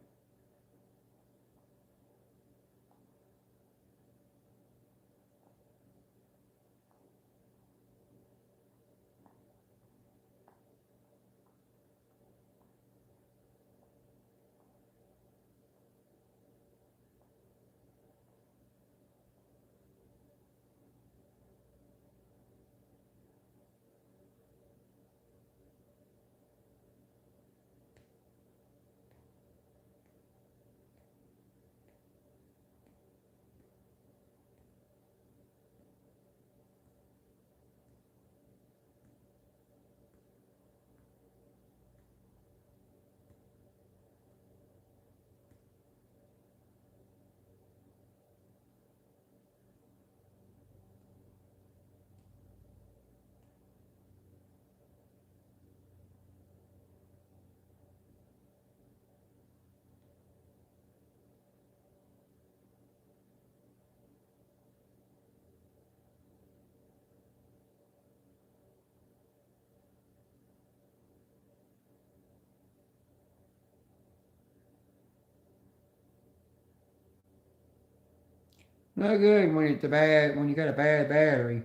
Not good when it's a bad when you got a bad battery.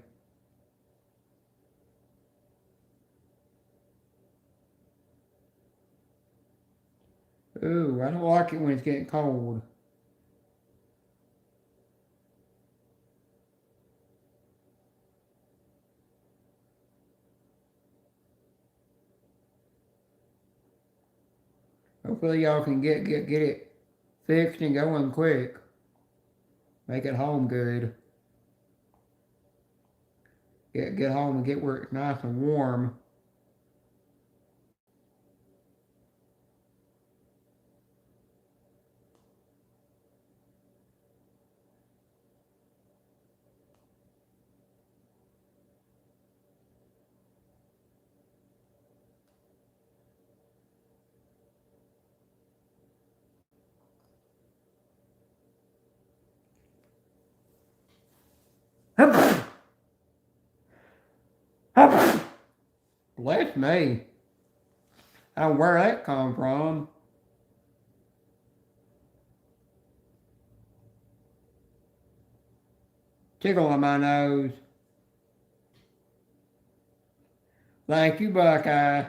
Ooh, I don't like it when it's getting cold. Hopefully y'all can get it fixed and going quick. Make it home good. Get home and get where it's nice and warm. Bless me. I don't know where that come from. Tickle on my nose. Thank you, Buckeye.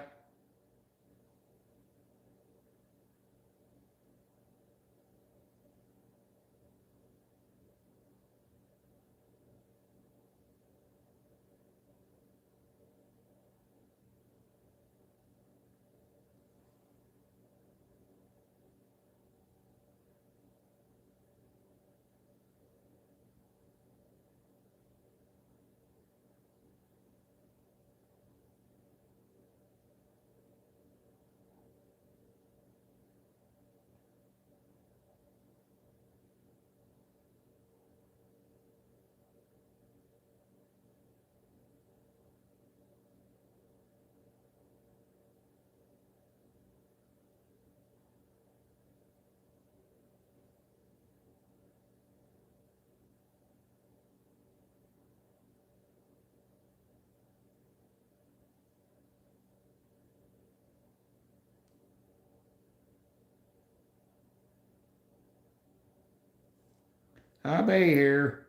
I'll be here.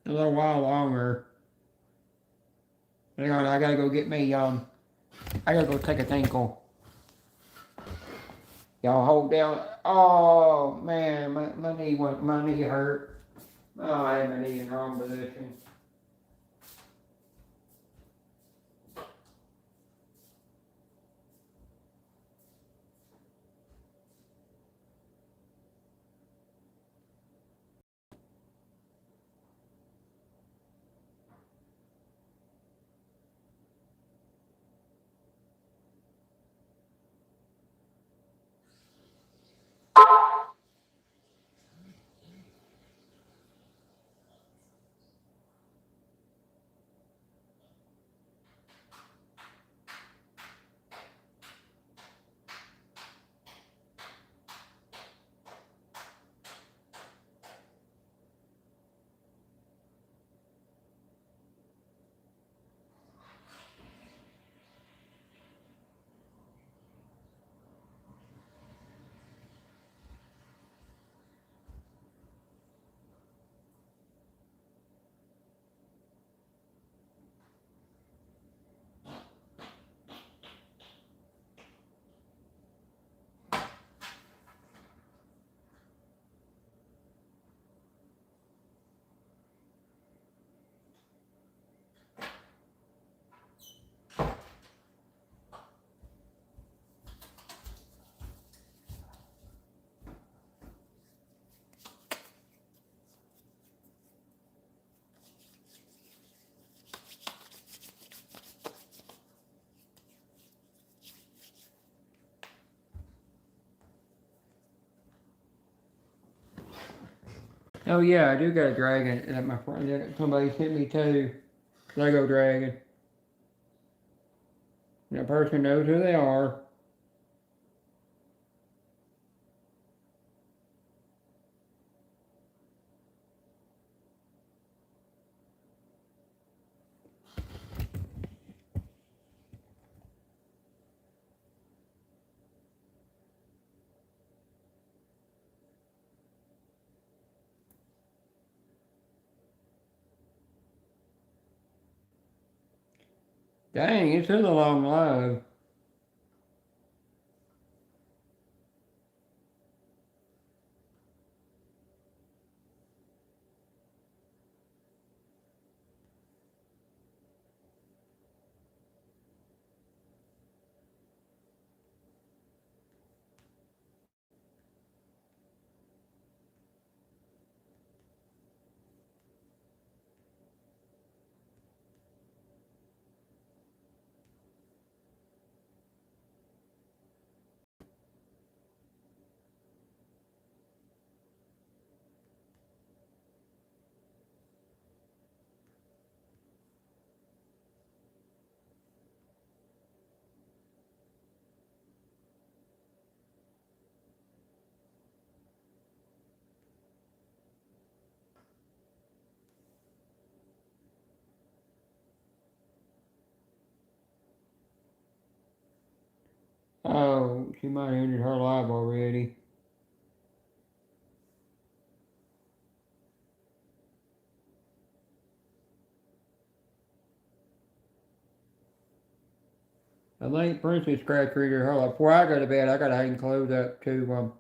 A little while longer. Hang on, I gotta go get me, I gotta go take a tinkle. Y'all hold down. Oh, man, my knee hurt. Oh, I had my knee in the wrong position. Oh yeah, I do got a dragon that my friend that somebody sent me too. Lego dragon. That person knows who they are. Dang, it's in a long live. Oh, she might have ended her live already. I think Princess Scratch ended her live. Before I go to bed, I gotta hang clothes up too.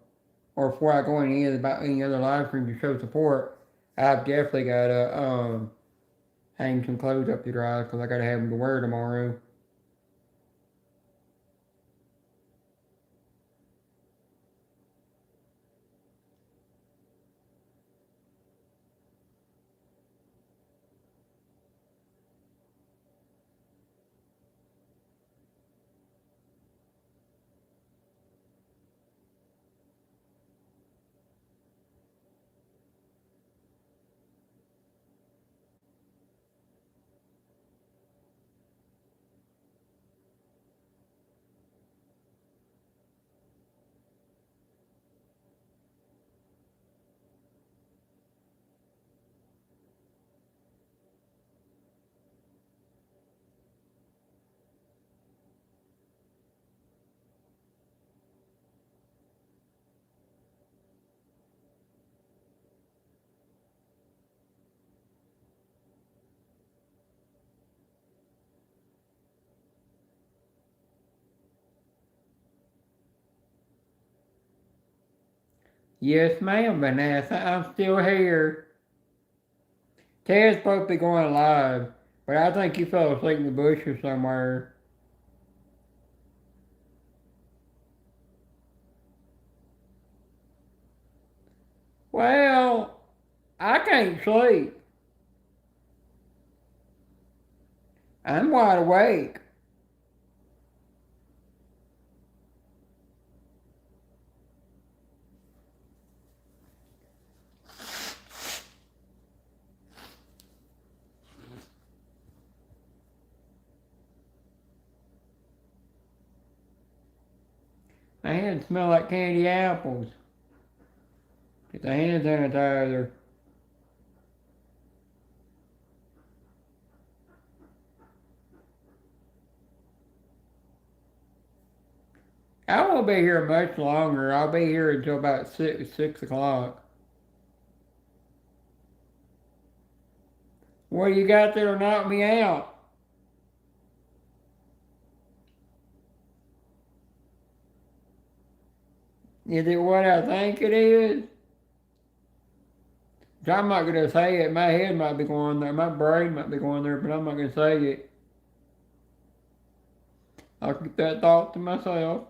Or before I go in any other live stream to show support, I've definitely gotta hang some clothes up to dry because I gotta have them to wear tomorrow. Yes, ma'am, Vanessa. I'm still here. Ted's supposed to be going live, but I think he fell asleep in the bushes somewhere. Well, I can't sleep. I'm wide awake. My hands smell like candy apples. Get the hand sanitizer. I won't be here much longer. I'll be here until about 6 o'clock. What do you got there to knock me out? Is it what I think it is? I'm not going to say it. My head might be going there. My brain might be going there, but I'm not going to say it. I'll keep that thought to myself.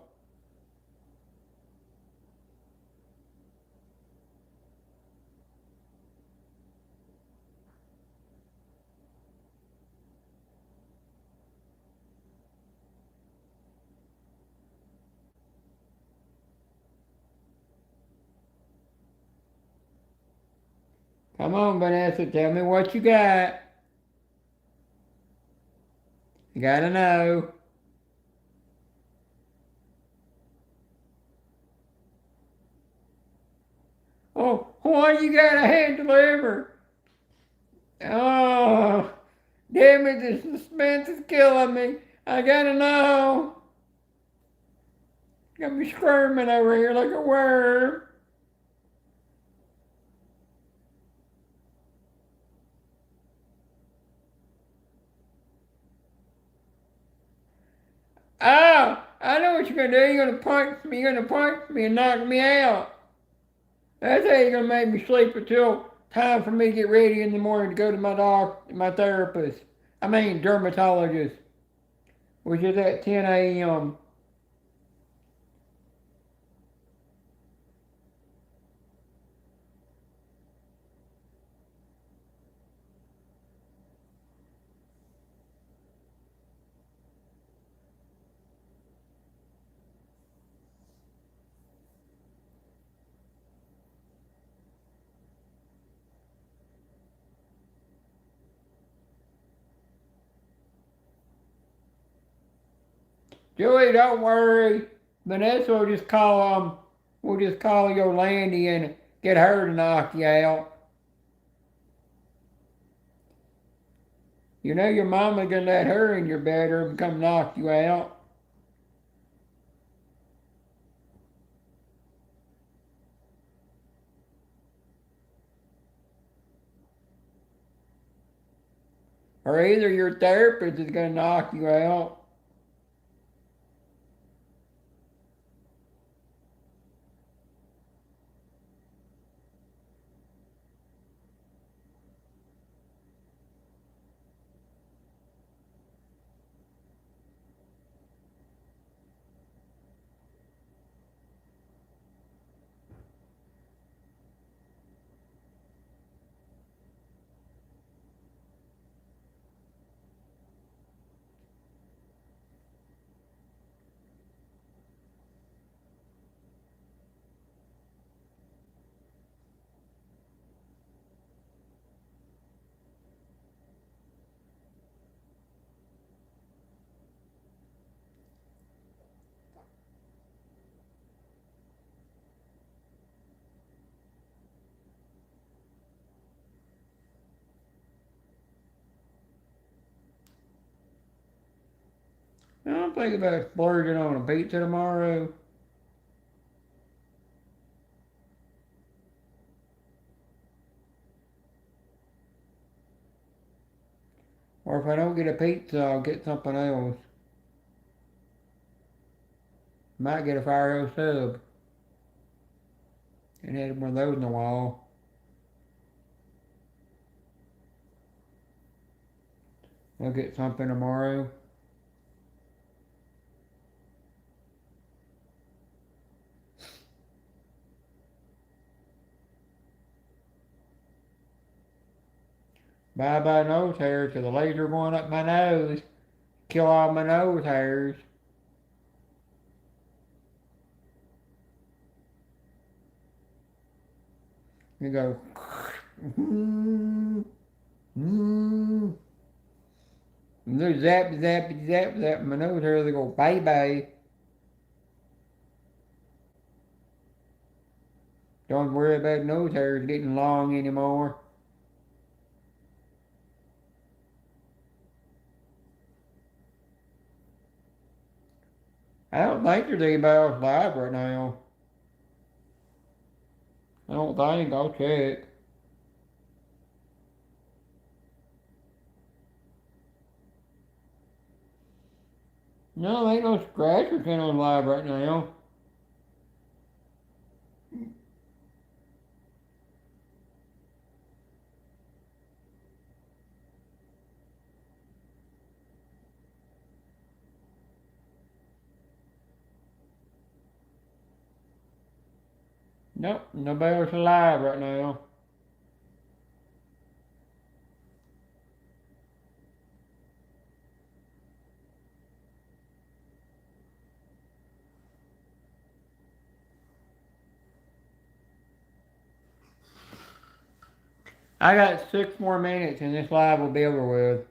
Come on, Vanessa, tell me what you got. You gotta know. Oh, why you got a hand delivered? Oh, damn it, the suspense is killing me. I gotta know. Got me squirming over here like a worm. Oh, I know what you're gonna do. You're gonna punch me. You're gonna punch me and knock me out. That's how you're gonna make me sleep until time for me to get ready in the morning to go to my therapist. I mean, dermatologist, which is at 10 a.m. Julie, don't worry. Vanessa will just we'll just call Yolandi and get her to knock you out. You know your mama gonna let her in your bedroom and come knock you out. Or either your therapist is gonna knock you out. I'm thinking about splurging on a pizza tomorrow. Or if I don't get a pizza, I'll get something else. Might get a fire sub. And had one of those in the wall. I'll get something tomorrow. Bye bye nose hairs, 'cause the laser going up my nose. Kill all my nose hairs. You go. They zap, zap, zap, zap. My nose hairs, they go bye bye. Don't worry about nose hairs getting long anymore. I don't think there's anybody else live right now. I don't think. I'll check. No, there ain't no Scratcher channel live right now. Nope, nobody else alive right now. I got 6 more minutes and this live will be over with.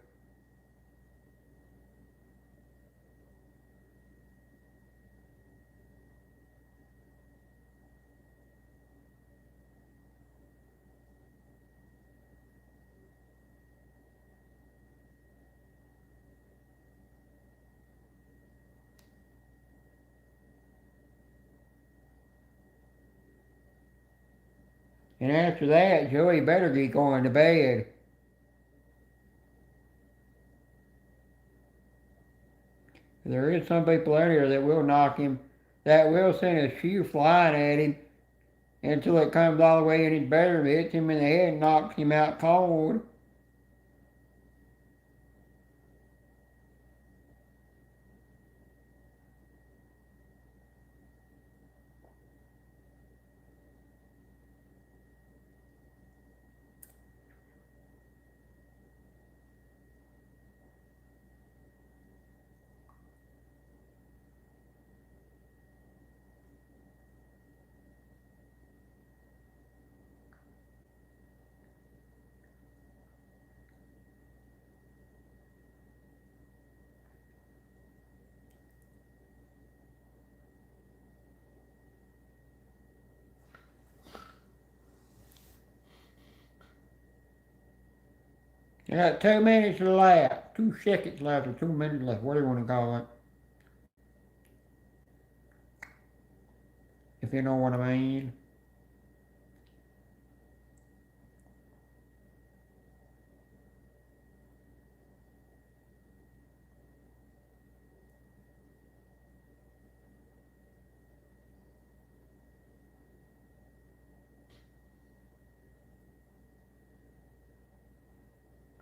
And after that, Joey better get going to bed. There is some people out here that will knock him, that will send a shoe flying at him until it comes all the way in his bedroom, hits him in the head, and knocks him out cold. I got 2 minutes left, 2 seconds left, or 2 minutes left, whatever you want to call it. If you know what I mean.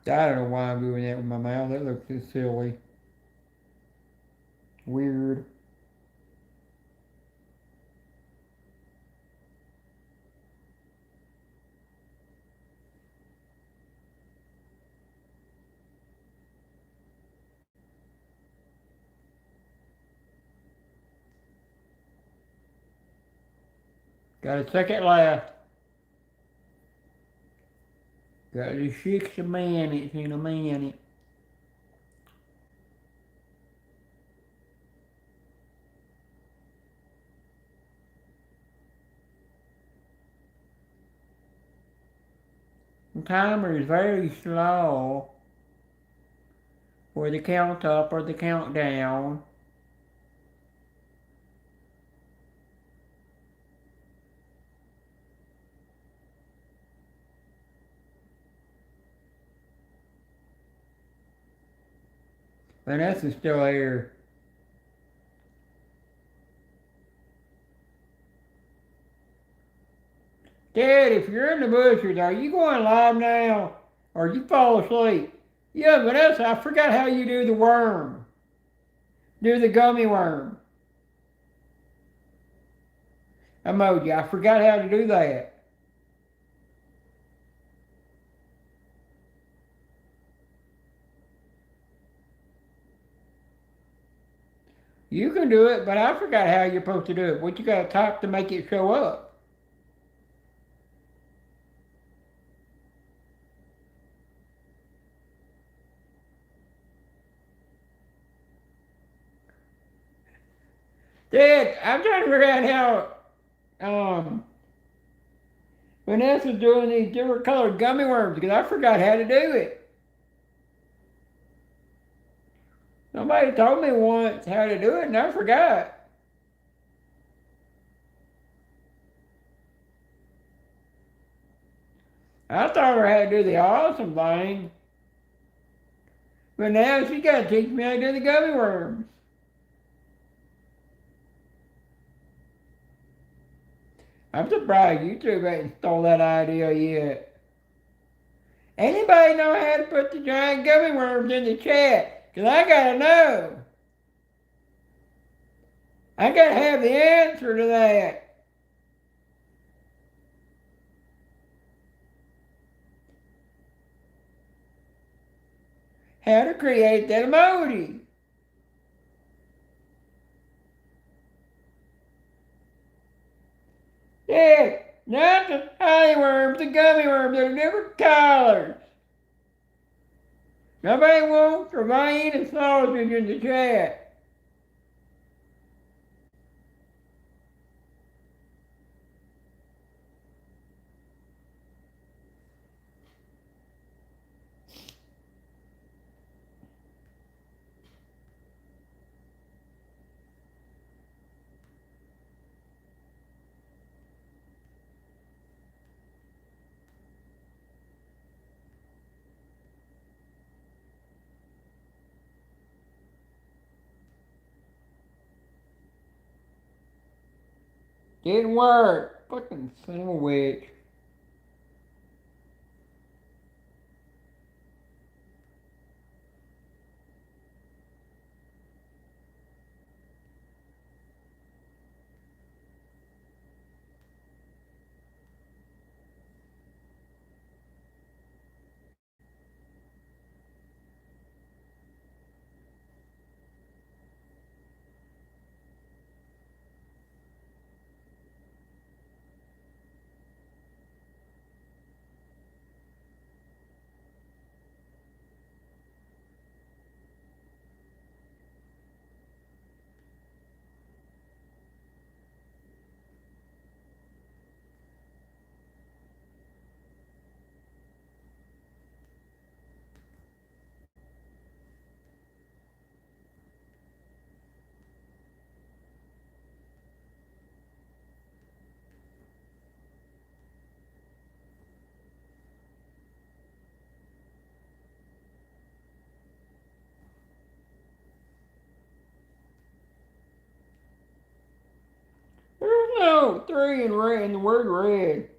I don't know why I'm doing that with my mouth. That looks just silly. Weird. Got a second left. Got the 6 minutes in a minute. The timer is very slow for the count up or the countdown. Vanessa's still here. you're in the bushes, are you going live now? Or you fall asleep? Yeah, Vanessa, I forgot how you do the worm. Do the gummy worm. Emoji, I forgot how to do that. You can do it, but I forgot how you're supposed to do it. What you gotta type to make it show up? Dad, I'm trying to figure out how Vanessa's doing these different colored gummy worms because I forgot how to do it. Somebody told me once how to do it and I forgot. I taught her how to do the awesome thing. But now she got to teach me how to do the gummy worms. I'm surprised YouTube ain't stole that idea yet. Anybody know how to put the giant gummy worms in the chat? Because I got to know. I got to have the answer to that. How to create that emoji. Yeah, not the tiny worms, the gummy worms, they're different colors. Nobody wants Remain and sausage in the chat. Didn't work. Fucking son of a witch. There's no three in red in the word red.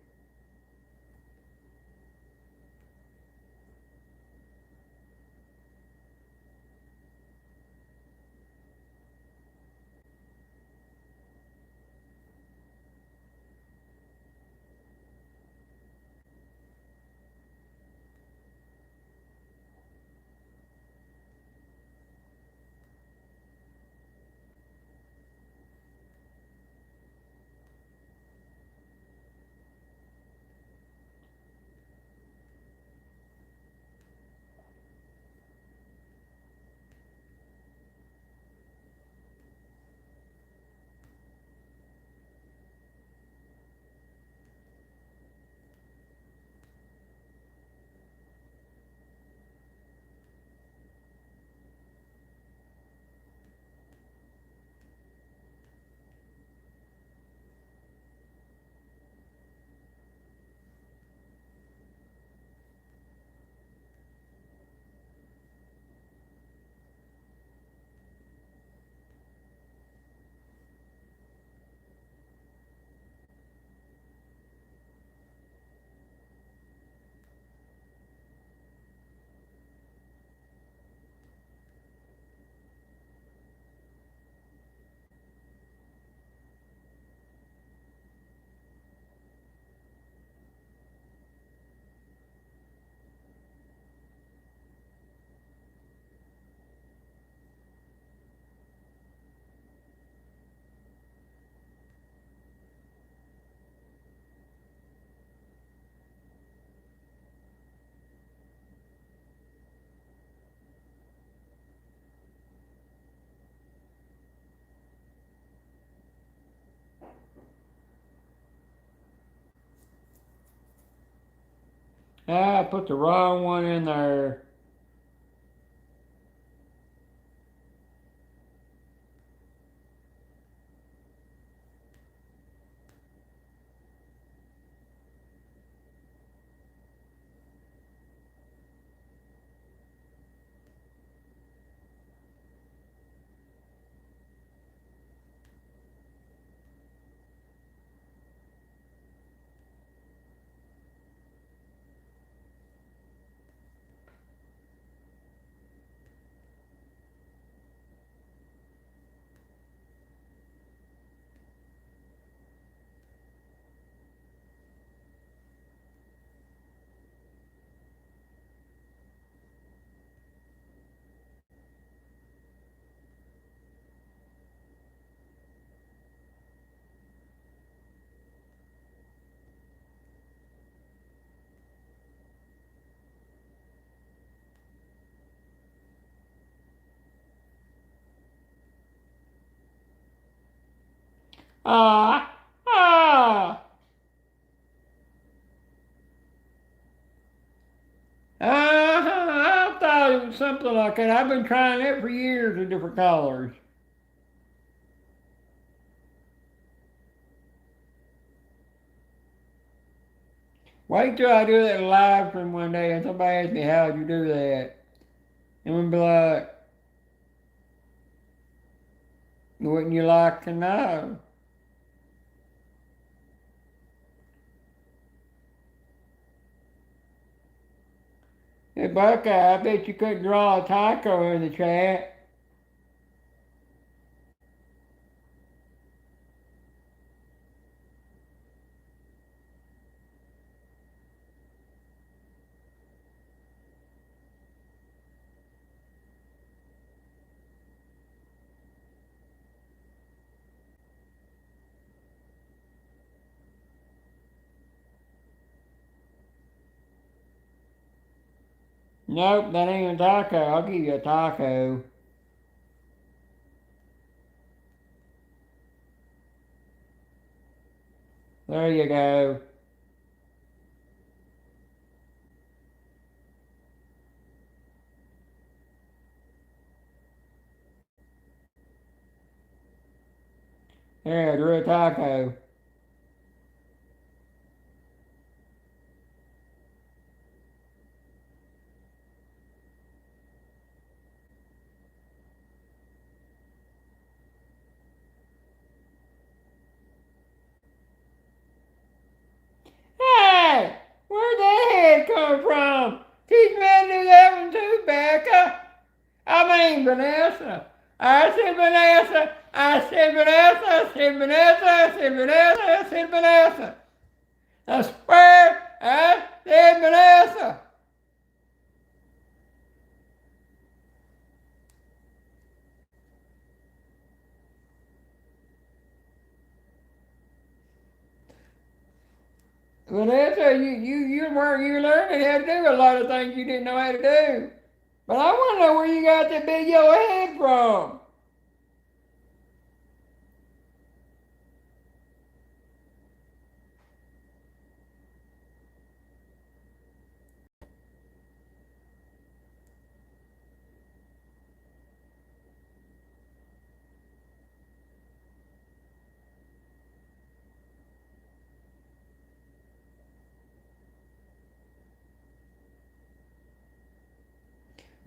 I put the wrong one in there. Ah, ah. I thought it was something like that. I've been trying it for years with different colors. Wait till I do that live stream one day and somebody asks me how'd you do that. And we'll be like, wouldn't you like to know? Hey Buckeye, I bet you couldn't draw a taco in the chat. Nope, that ain't a taco. I'll give you a taco. There you go. There, I drew a taco. Hey, where'd that head come from? Teach me how to do that one too, Becca. I mean, Vanessa. I said Vanessa. I said Vanessa. I said Vanessa. I said Vanessa. I said Vanessa. I swear I said Vanessa. Vanessa, you learning how to do a lot of things you didn't know how to do. But I want to know where you got that big yellow head from.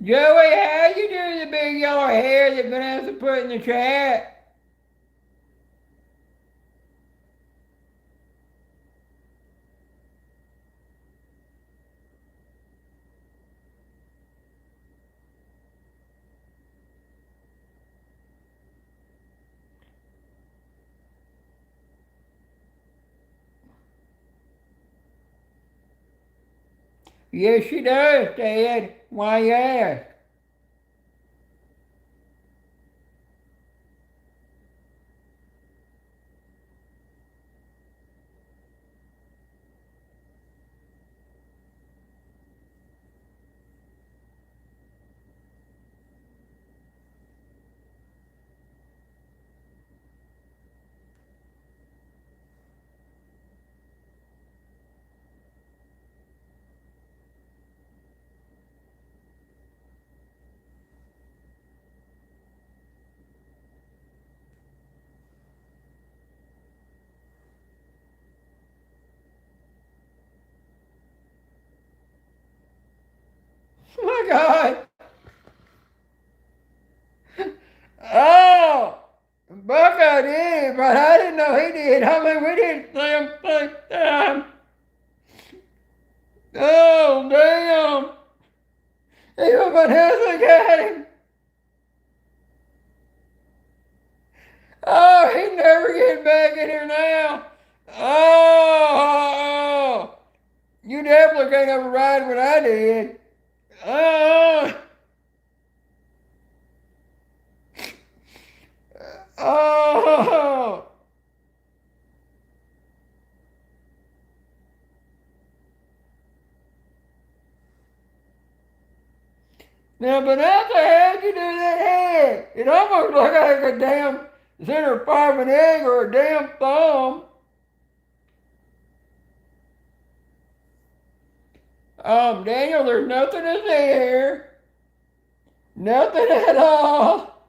Joey, how you do the big yellow hair that Vanessa put in the chat? Yes, she does, Dad. Why you ask? my God. Oh, Buckeye did, but I didn't know he did. I mean, we didn't see him first time. Oh, damn. Even Vanessa got him. Oh, he never get back in here now. Oh, you definitely can't ever ride what I did. Oh, oh. Now, Vanessa, how'd you do that head? It almost looked like a damn center part of an egg or a damn thumb. Daniel, there's nothing to see here. Nothing at all.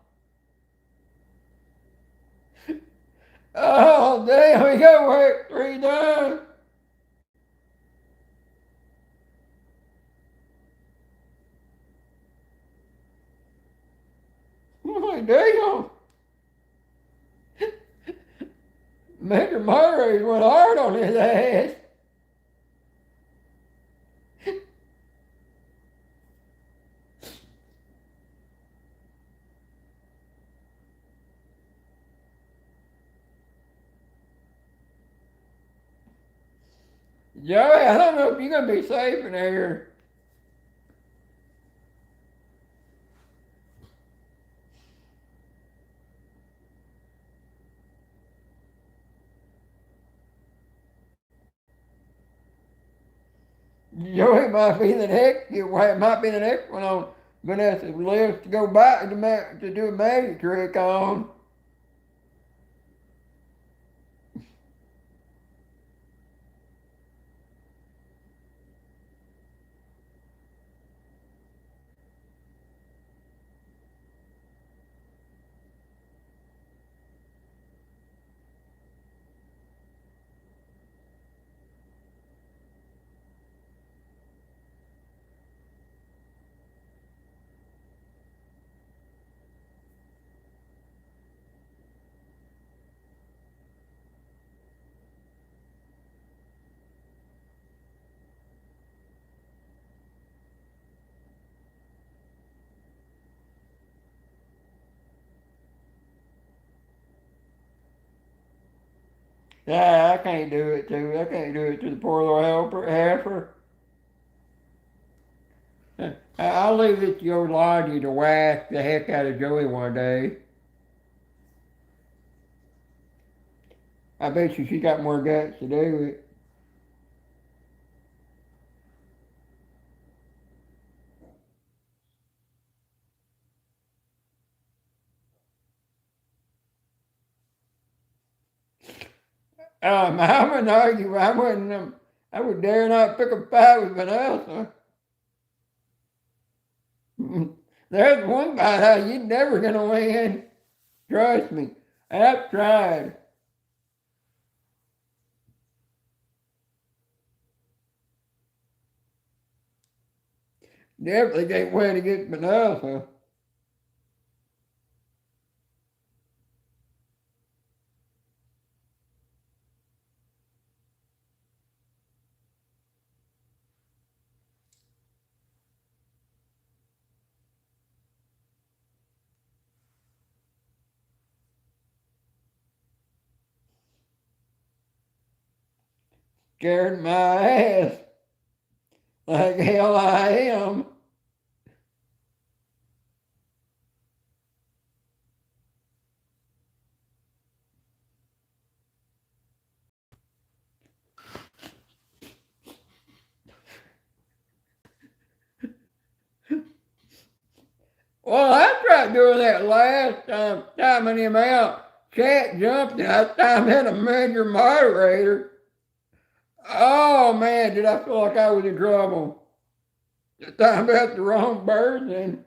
Oh, damn, we got work 3 times. Oh, damn. Major Murray went hard on his ass. Joey, I don't know if you're going to be safe in here. Joey might be the next, it might be the next one on Vanessa's list to go back to do a magic trick on. Yeah, I can't do it too. I can't do it to the poor little heifer. I'll leave it to your Lodgy to whack the heck out of Joey one day. I bet you she got more guts to do it. I wouldn't argue. I wouldn't. I would dare not pick a fight with Vanessa. There's one fight how you're never gonna win. Trust me. I've tried. Definitely can't win against Vanessa. Scared my ass. Like hell I am. Well, I tried doing that last time, timing him out. Cat jumped and I timed in a major moderator. Oh man, did I feel like I was in trouble. Just timed out the wrong birds and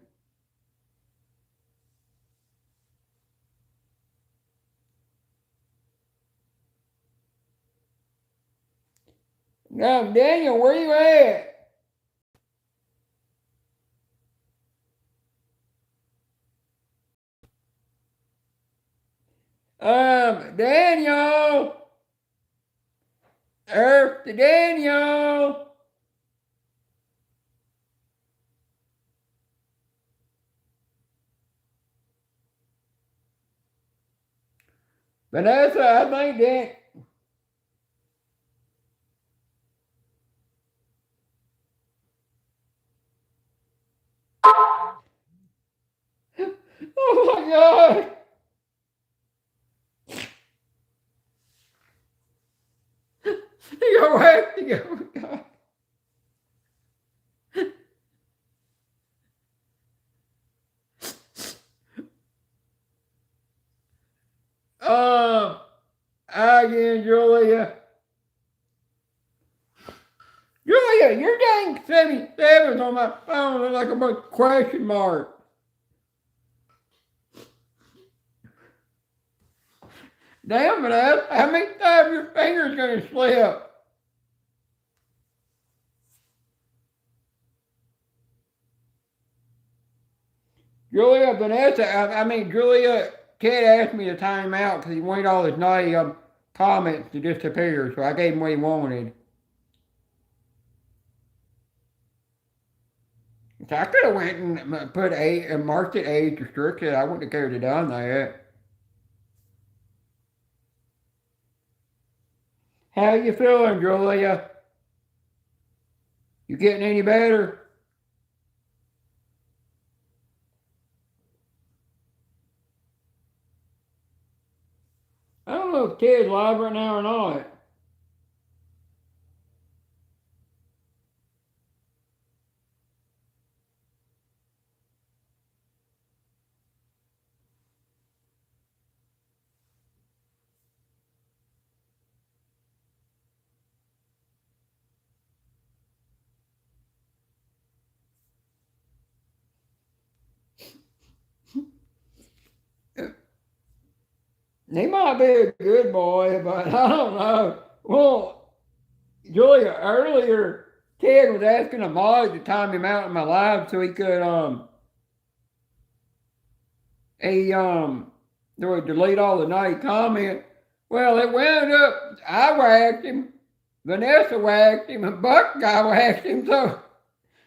now Daniel, where you at? Daniel! Earth to Daniel! Vanessa, I think that. Oh my God! You're acting, oh my God. Um, again, Julia. Julia, your dang 77's on my phone looks like a bunch of question marks. Damn it, Ed. How many times your finger's gonna slip? Julia, Vanessa, Julia, Ted asked me to time him out because he wanted all his naughty comments to disappear, so I gave him what he wanted. So I could have went and put marked it age restricted. I wouldn't have cared to done that. How you feeling, Julia? You getting any better? I don't know if Ted's live right now or not. He might be a good boy, but I don't know. Well, Julia, earlier Ted was asking a mod to time him out in my live so he could he would delete all the naughty comments. Well, it wound up I whacked him, Vanessa whacked him, and Buck guy whacked him. So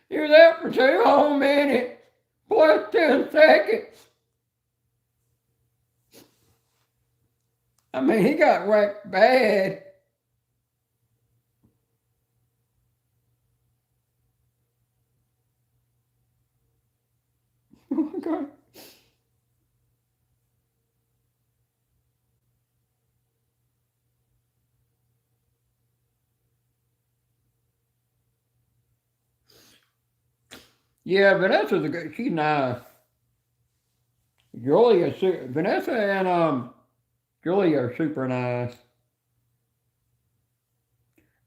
he was out for 2 whole minutes plus 10 seconds. I mean, he got whacked bad. Oh my God. Yeah, Vanessa's a good. She's nice. Vanessa and Julia are super nice.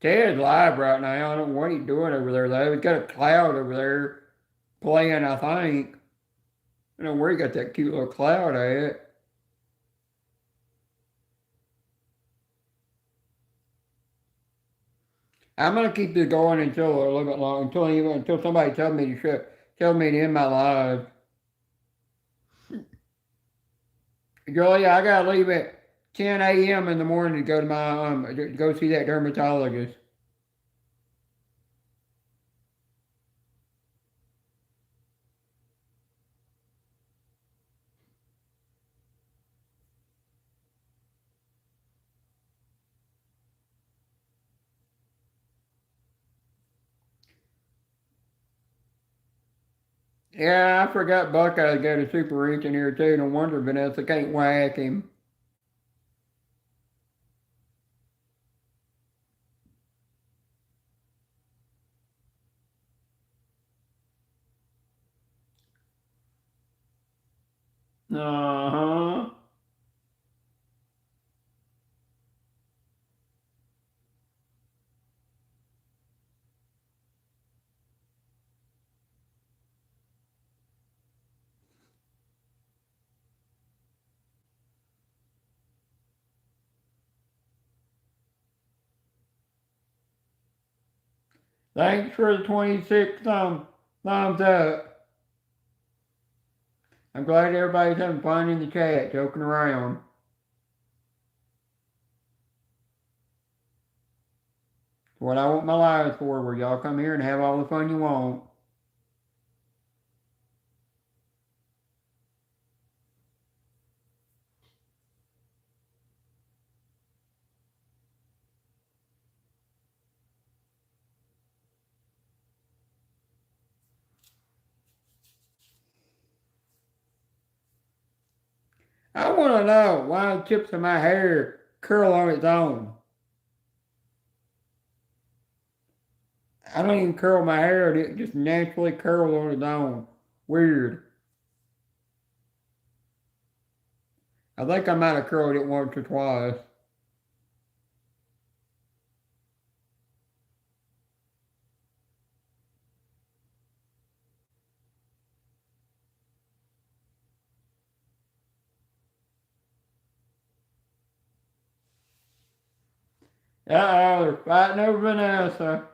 Ted's live right now. I don't know what he's doing over there though. He's got a cloud over there playing. I think. I don't know where he got that cute little cloud at. I'm gonna keep this going until a little bit long, until somebody tells me to tell me to end my live. Julia, I gotta leave at 10 a.m. in the morning to go to my to go see that dermatologist. Yeah, I forgot Buckeye's got a super inch in here too. No wonder Vanessa can't whack him. Uh-huh. Thanks for the 26 thumbs up. I'm glad everybody's having fun in the chat, joking around. What I want my lives for, where y'all come here and have all the fun you want. I want to know why the tips of my hair curl on its own. I don't even curl my hair, it just naturally curls on its own. Weird. I think I might have curled it once or twice. Uh-oh, they're fighting over Vanessa.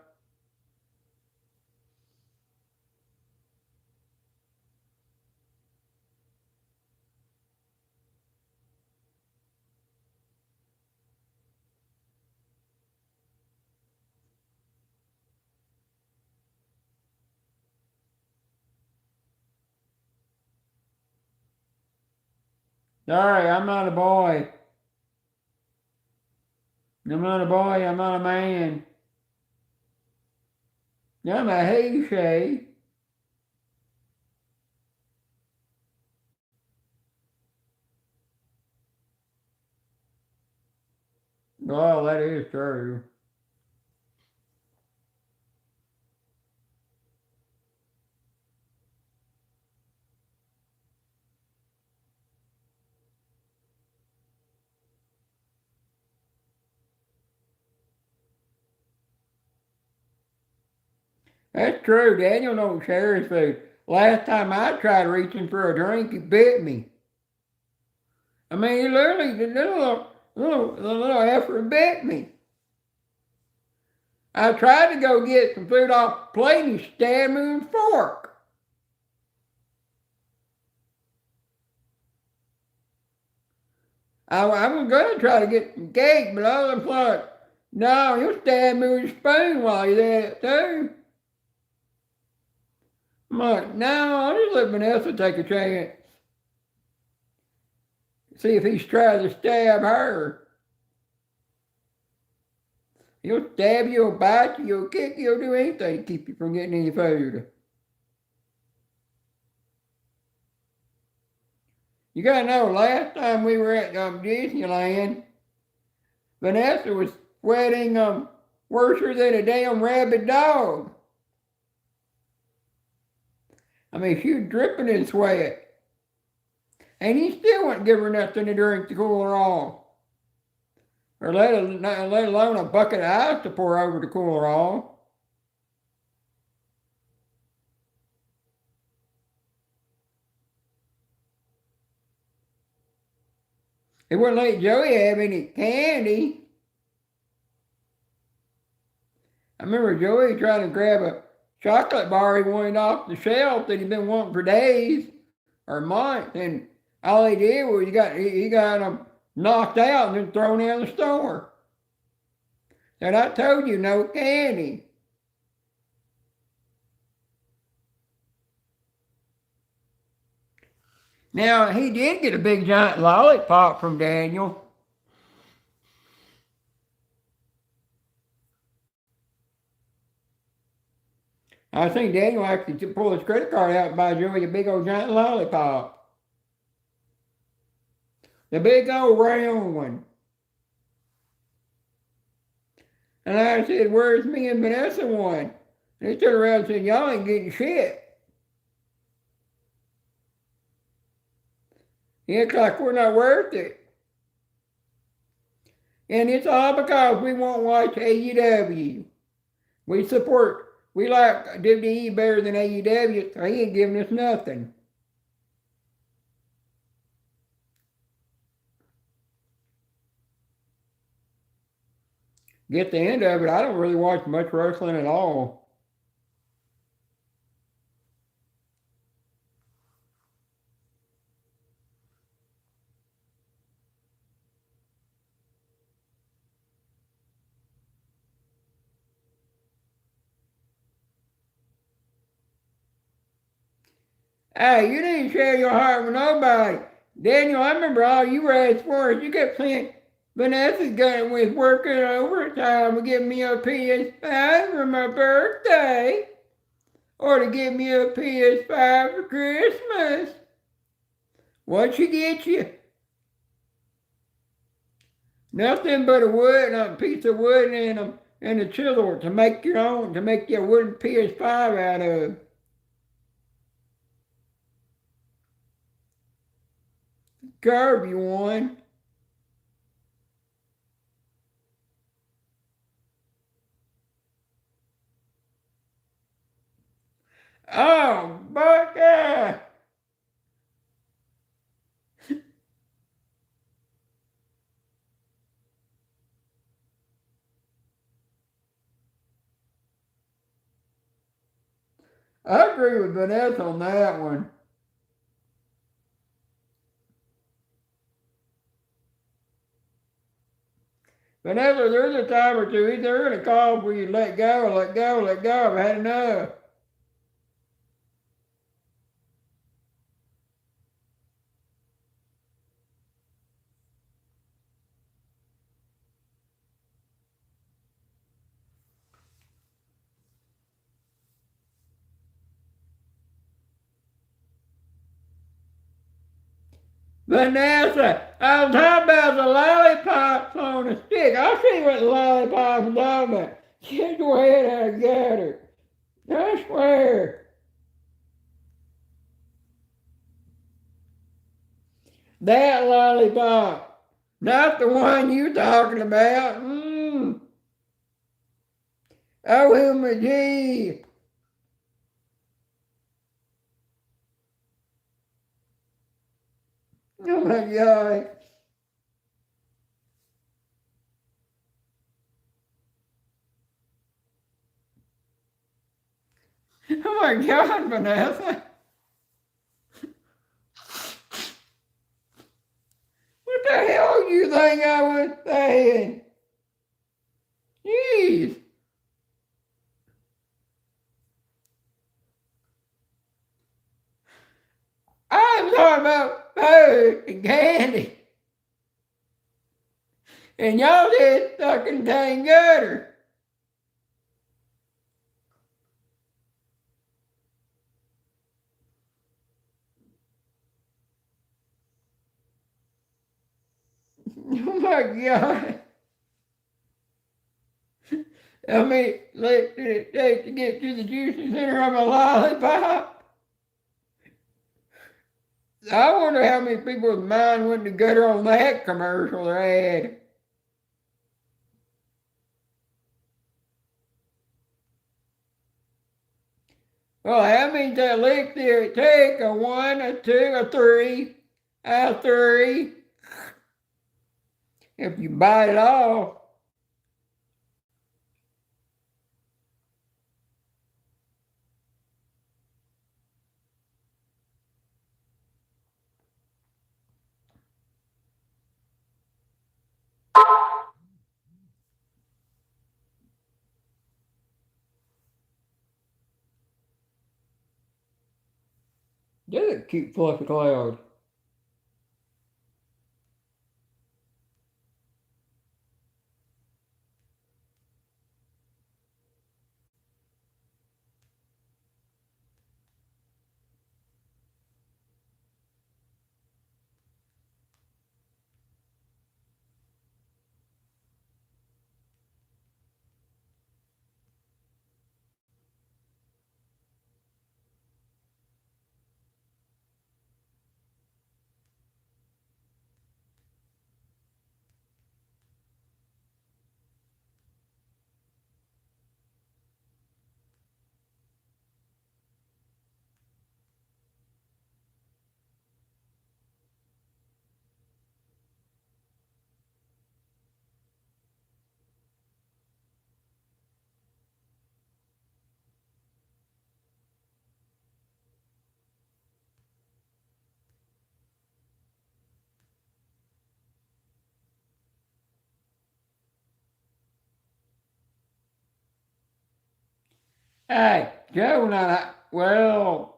Sorry, I'm not a boy. I'm not a boy, I'm not a man. I'm a he, she. Well, that is true. That's true. Daniel don't share his food. Last time I tried reaching for a drink, he bit me. I mean, he literally, the little effort bit me. I tried to go get some food off the plate and he stabbed me with a fork. I was going to try to get some cake, but I was like, no, you stab me with a spoon while you're at it too. I'm like, no, I'll just let Vanessa take a chance. See if he's trying to stab her. He'll stab you, he'll bite you, he'll kick you, he'll do anything to keep you from getting any food. You gotta know, last time we were at Disneyland, Vanessa was sweating worse than a damn rabid dog. I mean, she was dripping in sweat. And he still wouldn't give her nothing to drink to cool her off. Or let alone a bucket of ice to pour over to cool her off. He wouldn't let Joey have any candy. I remember Joey trying to grab a chocolate bar he wanted off the shelf that he'd been wanting for days or months, and all he did was he got him knocked out and then thrown out of the store. And I told you, no candy. Now, he did get a big giant lollipop from Daniel. I think Daniel actually pulled his credit card out and buy Joey a big old giant lollipop. The big old round one. And I said, where's me and Vanessa one? And he turned around and said, y'all ain't getting shit. It's like we're not worth it. And it's all because we won't watch AEW. We like WWE better than AEW, so he ain't giving us nothing. Get the end of it, I don't really watch much wrestling at all. Hey, you didn't share your heart with nobody. Daniel, I remember all you were asked for is you kept saying, Vanessa's got with working overtime to give me a PS5 for my birthday. Or to give me a PS5 for Christmas. What'd she get you? Nothing but a piece of wood and a chisel to make your own, to make your wooden PS5 out of. Carve you one. Oh, but I agree with Vanessa on that one. Vanessa, there's a time or two either in a call where you let go, let go, let go. I've had enough. Vanessa, I was talking about the lollipops on a stick. I'll see what the lollipops are talking about. Get your head out of the gutter. I swear. That lollipop. Not the one you talking about. OMG. Oh my God. Oh my God, Vanessa. What the hell do you think I was saying? Jeez. I'm talking about food and candy. And y'all just fucking dang gutter. Oh my God. I mean, let it take to get to the juicy center of a lollipop. I wonder how many people's mind went to gutter on that commercial they had. Well, how many that lick did it take? A one, a two, a three, a three. If you bite it off. That's a cute fluffy cloud. Hey, Joe and I, well,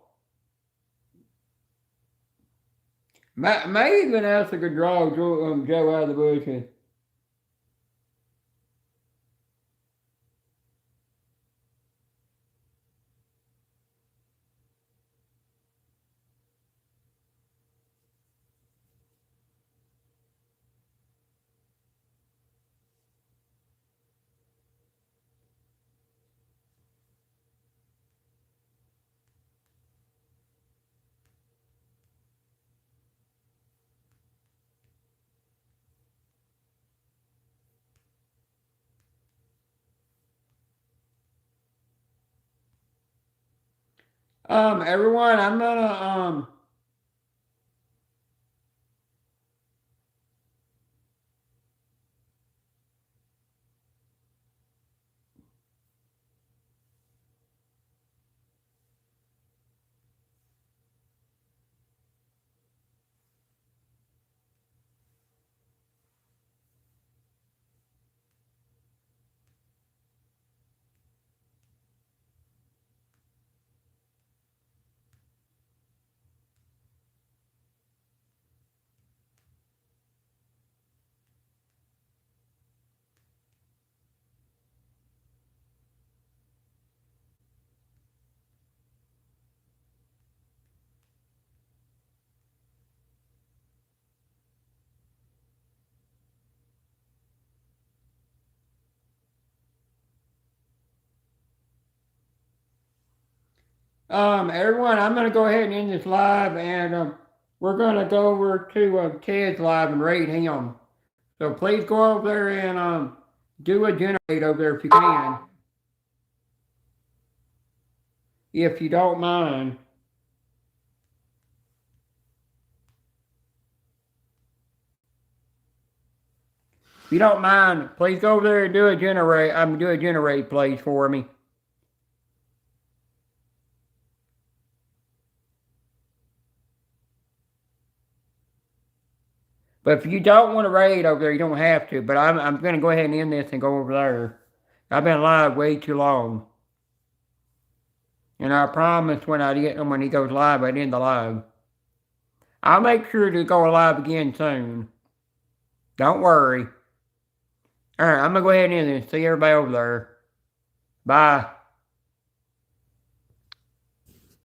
May even ask could draw Joe out of the bushes. Everyone, I'm gonna everyone, I'm gonna go ahead and end this live, and we're gonna go over to Ted's live and rate him. So please go over there and do a generate over there if you can, if you don't mind. If you don't mind, please go over there and do a generate, please, for me. But if you don't want to raid over there, you don't have to. But I'm going to go ahead and end this and go over there. I've been live way too long. And I promise when when he goes live, I'd end the live. I'll make sure to go live again soon. Don't worry. Alright, I'm going to go ahead and end this. See everybody over there. Bye.